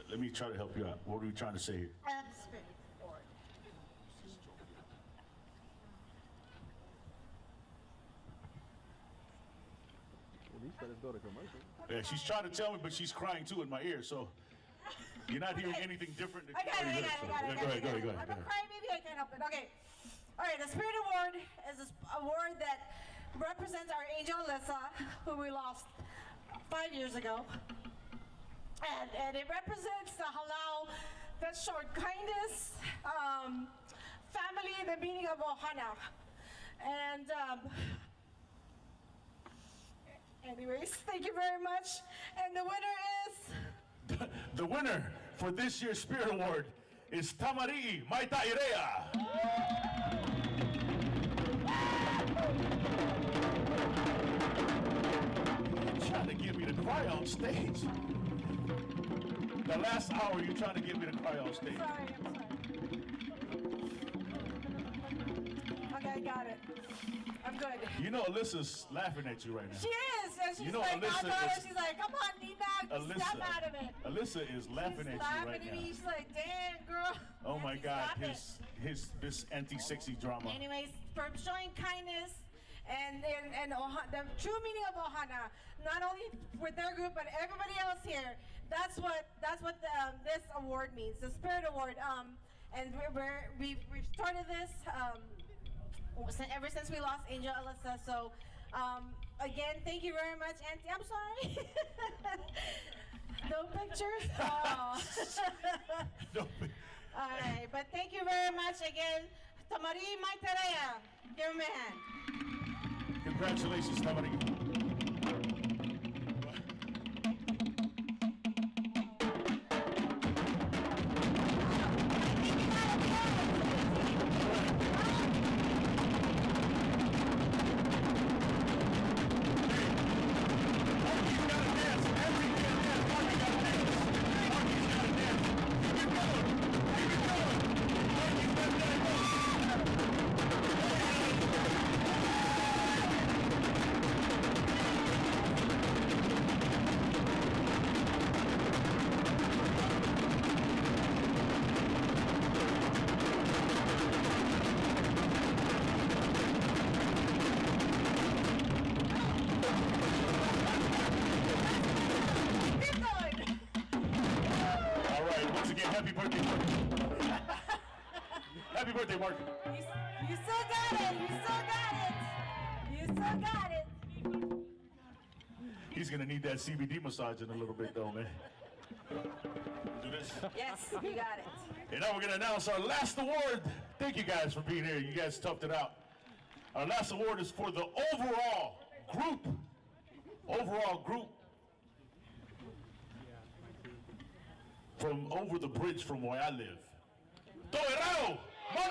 Let me try to help you out. What are we trying to say here? Spirit award. At least let us go to commercial. Yeah, she's trying to tell me, but she's crying too in my ear, so you're not hearing anything different. I got it. Go ahead. I'm a crybaby, I can't help it. Okay. All right, the Spirit Award is an award that represents our angel Alyssa, who we lost 5 years ago. And it represents the halal that showed kindness, family, the meaning of Ohana. And anyways, thank you very much. And the winner is? The winner for this year's Spirit Award is Tamarii Maitairea. You're trying to get me to cry on stage. The last hour, you're trying to get me to cry on stage. I'm sorry. Okay, I got it. I'm good. You know Alyssa's laughing at you right now. She is, and she's You know, like, Alyssa she's like, come on, Nina, snap out of it. Alyssa is laughing at you right now. She's like, damn, girl. Oh my God, Stop this anti-sexy drama. Anyways, for showing kindness and the true meaning of Ohana, not only with their group but everybody else here. That's what this award means, the Spirit Award. And we've started this ever since we lost Angel Alyssa. So again, thank you very much, Auntie. I'm sorry. No pictures. Oh. No. All right, but thank you very much again, Tamarii Maitairea. Give him a hand. Congratulations, Tamarii. Happy birthday, Mark. You still got it. You still got it. You still got it. He's gonna need that CBD massage in a little bit, though, man. Do this. Yes, you got it. And now we're gonna announce our last award. Thank you guys for being here. You guys toughed it out. Our last award is for the overall group. From over the bridge from where I live. Manahere I Ori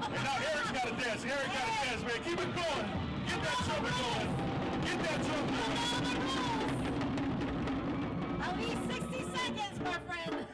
And now Eric's got to dance. Eric got to dance, man. Keep it going. Get that trumpet going. Get that trumpet going. At least 60 seconds, my friend.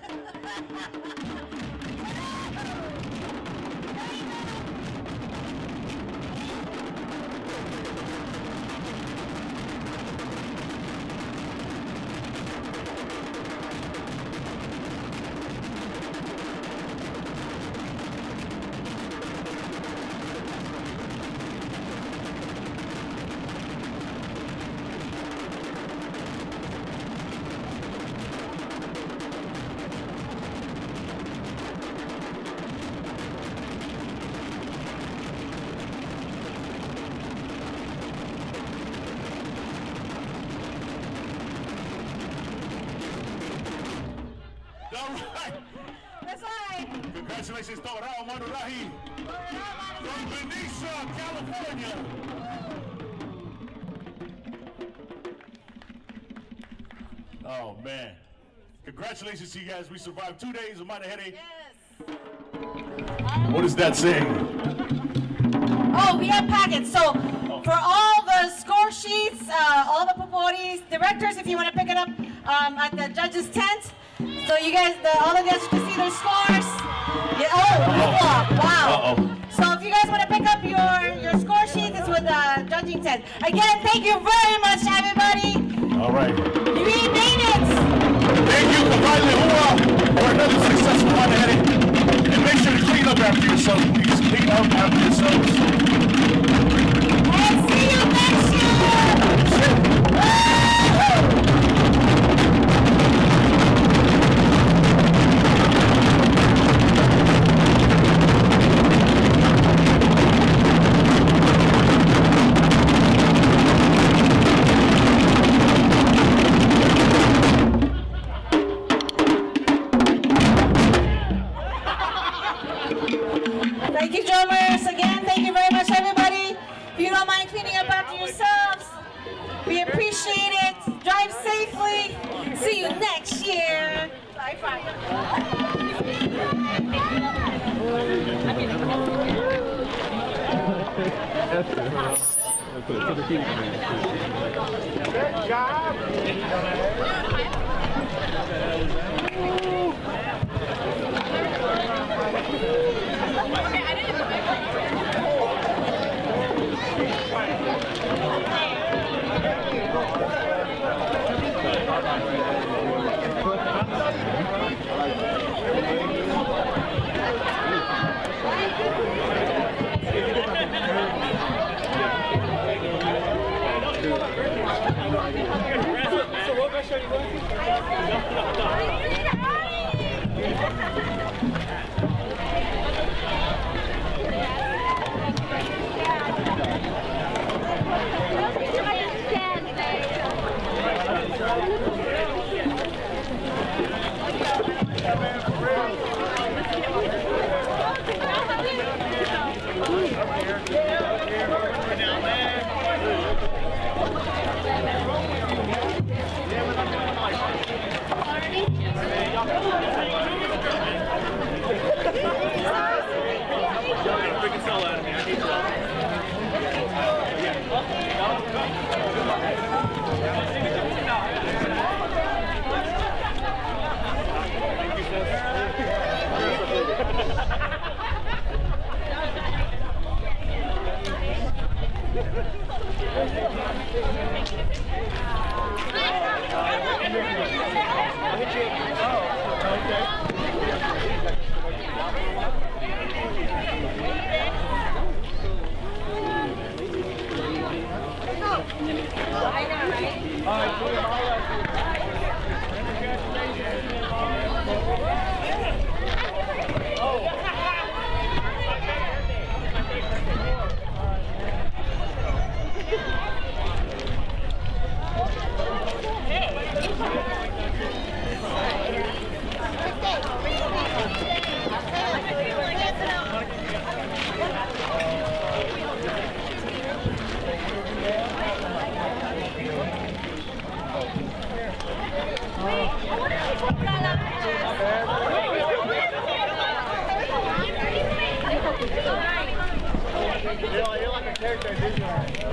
That's right. Congratulations, Torao Manurahi from Benicia, California. Oh, man. Congratulations to you guys. We survived 2 days of Manahere. Yes. What is that saying? Oh, we have packets. So for all the score sheets, all the pupuoris, directors, if you want to pick it up at the judges' tent. So you guys, all the guests can see their scores. Yeah, wow. So if you guys want to pick up your score sheets, it's with the judging tent. Again, thank you very much, everybody. All right. You made it. Thank you, Kapali Hua, for another successful Manahere. And make sure to clean up after yourself, please. Clean up after yourselves. And see you next year. Thank you, drummers. Again, thank you very much, everybody. If you don't mind cleaning up after yourselves, we appreciate it. Drive safely. See you next year. Bye, Good job. So what are you going to character at Disneyland.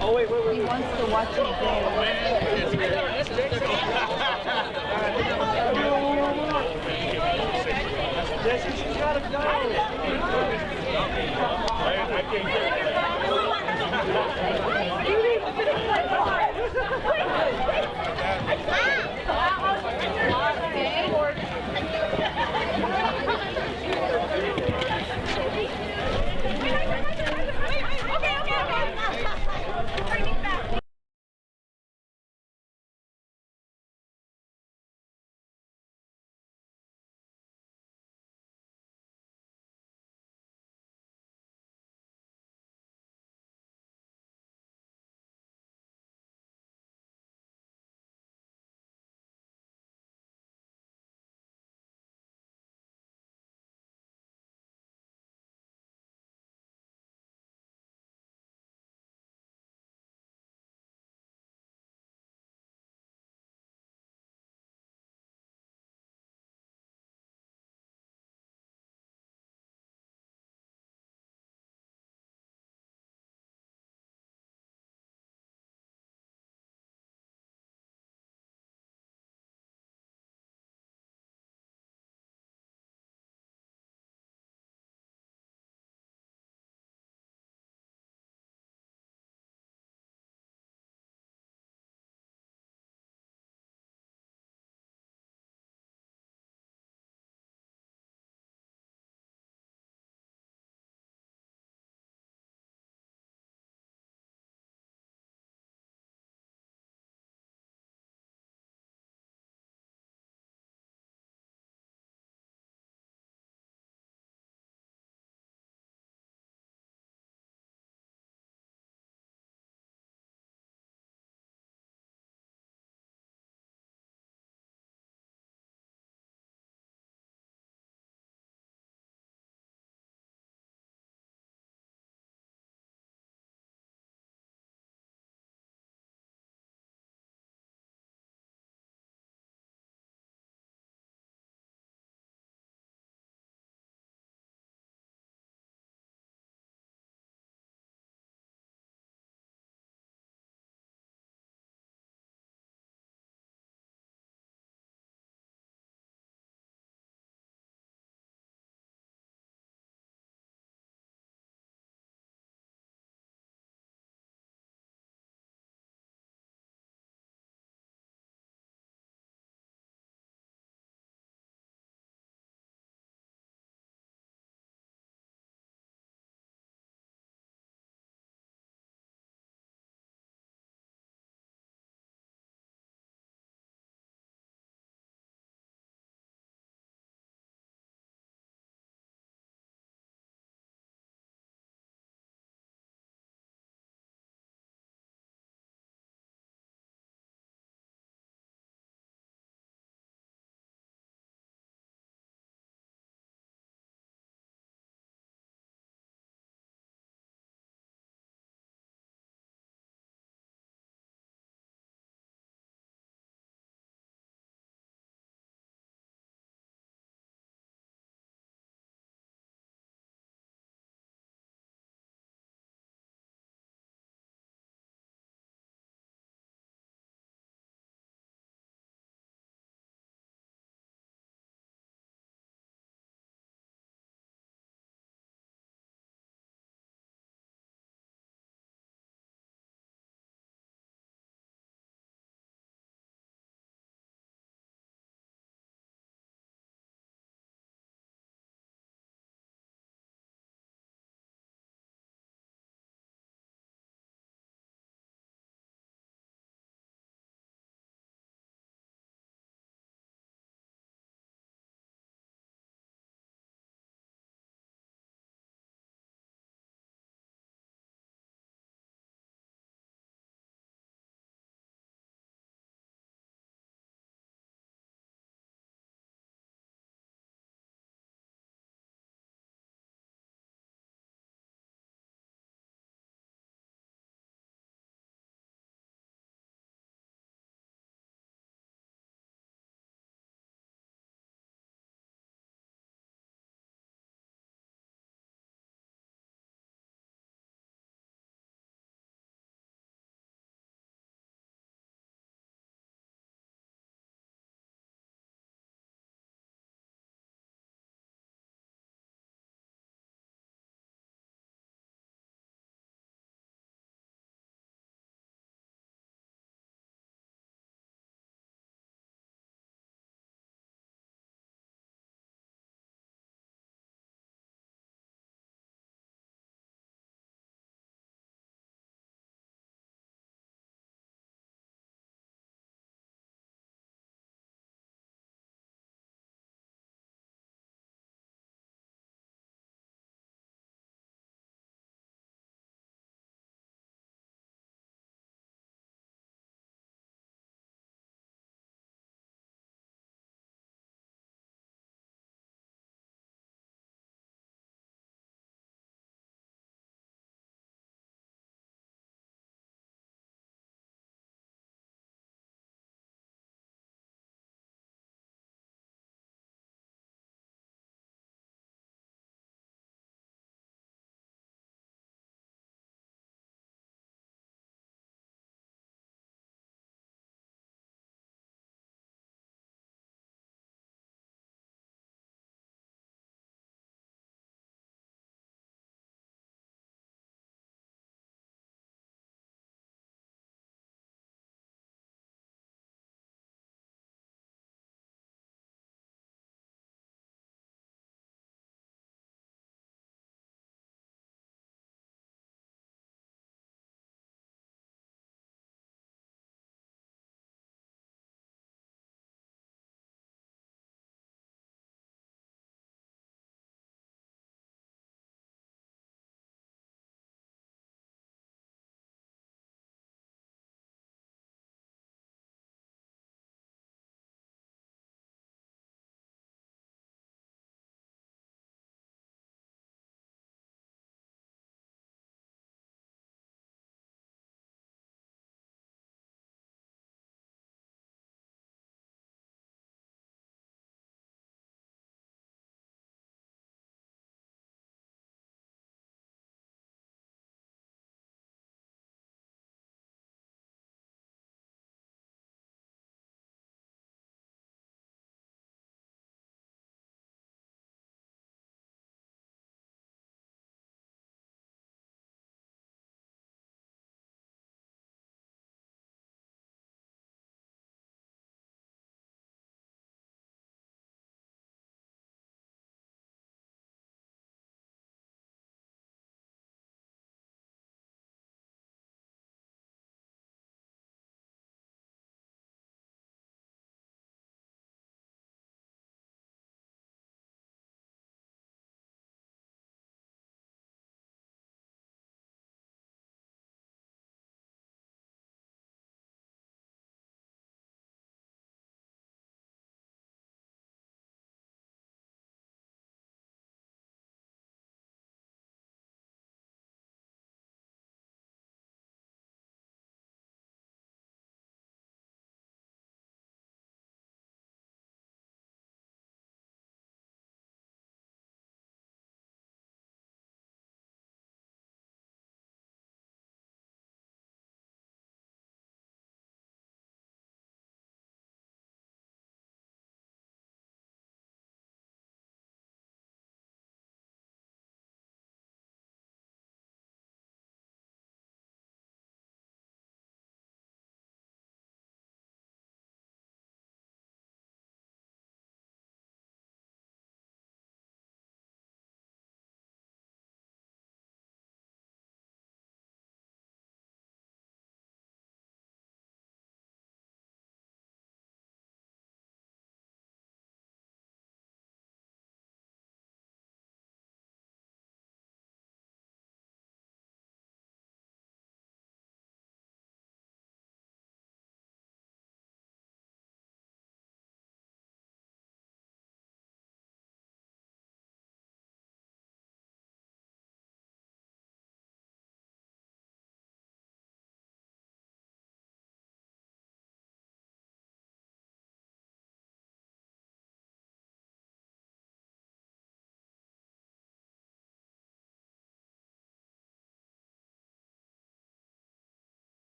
Oh, wait. He wants to watch it again.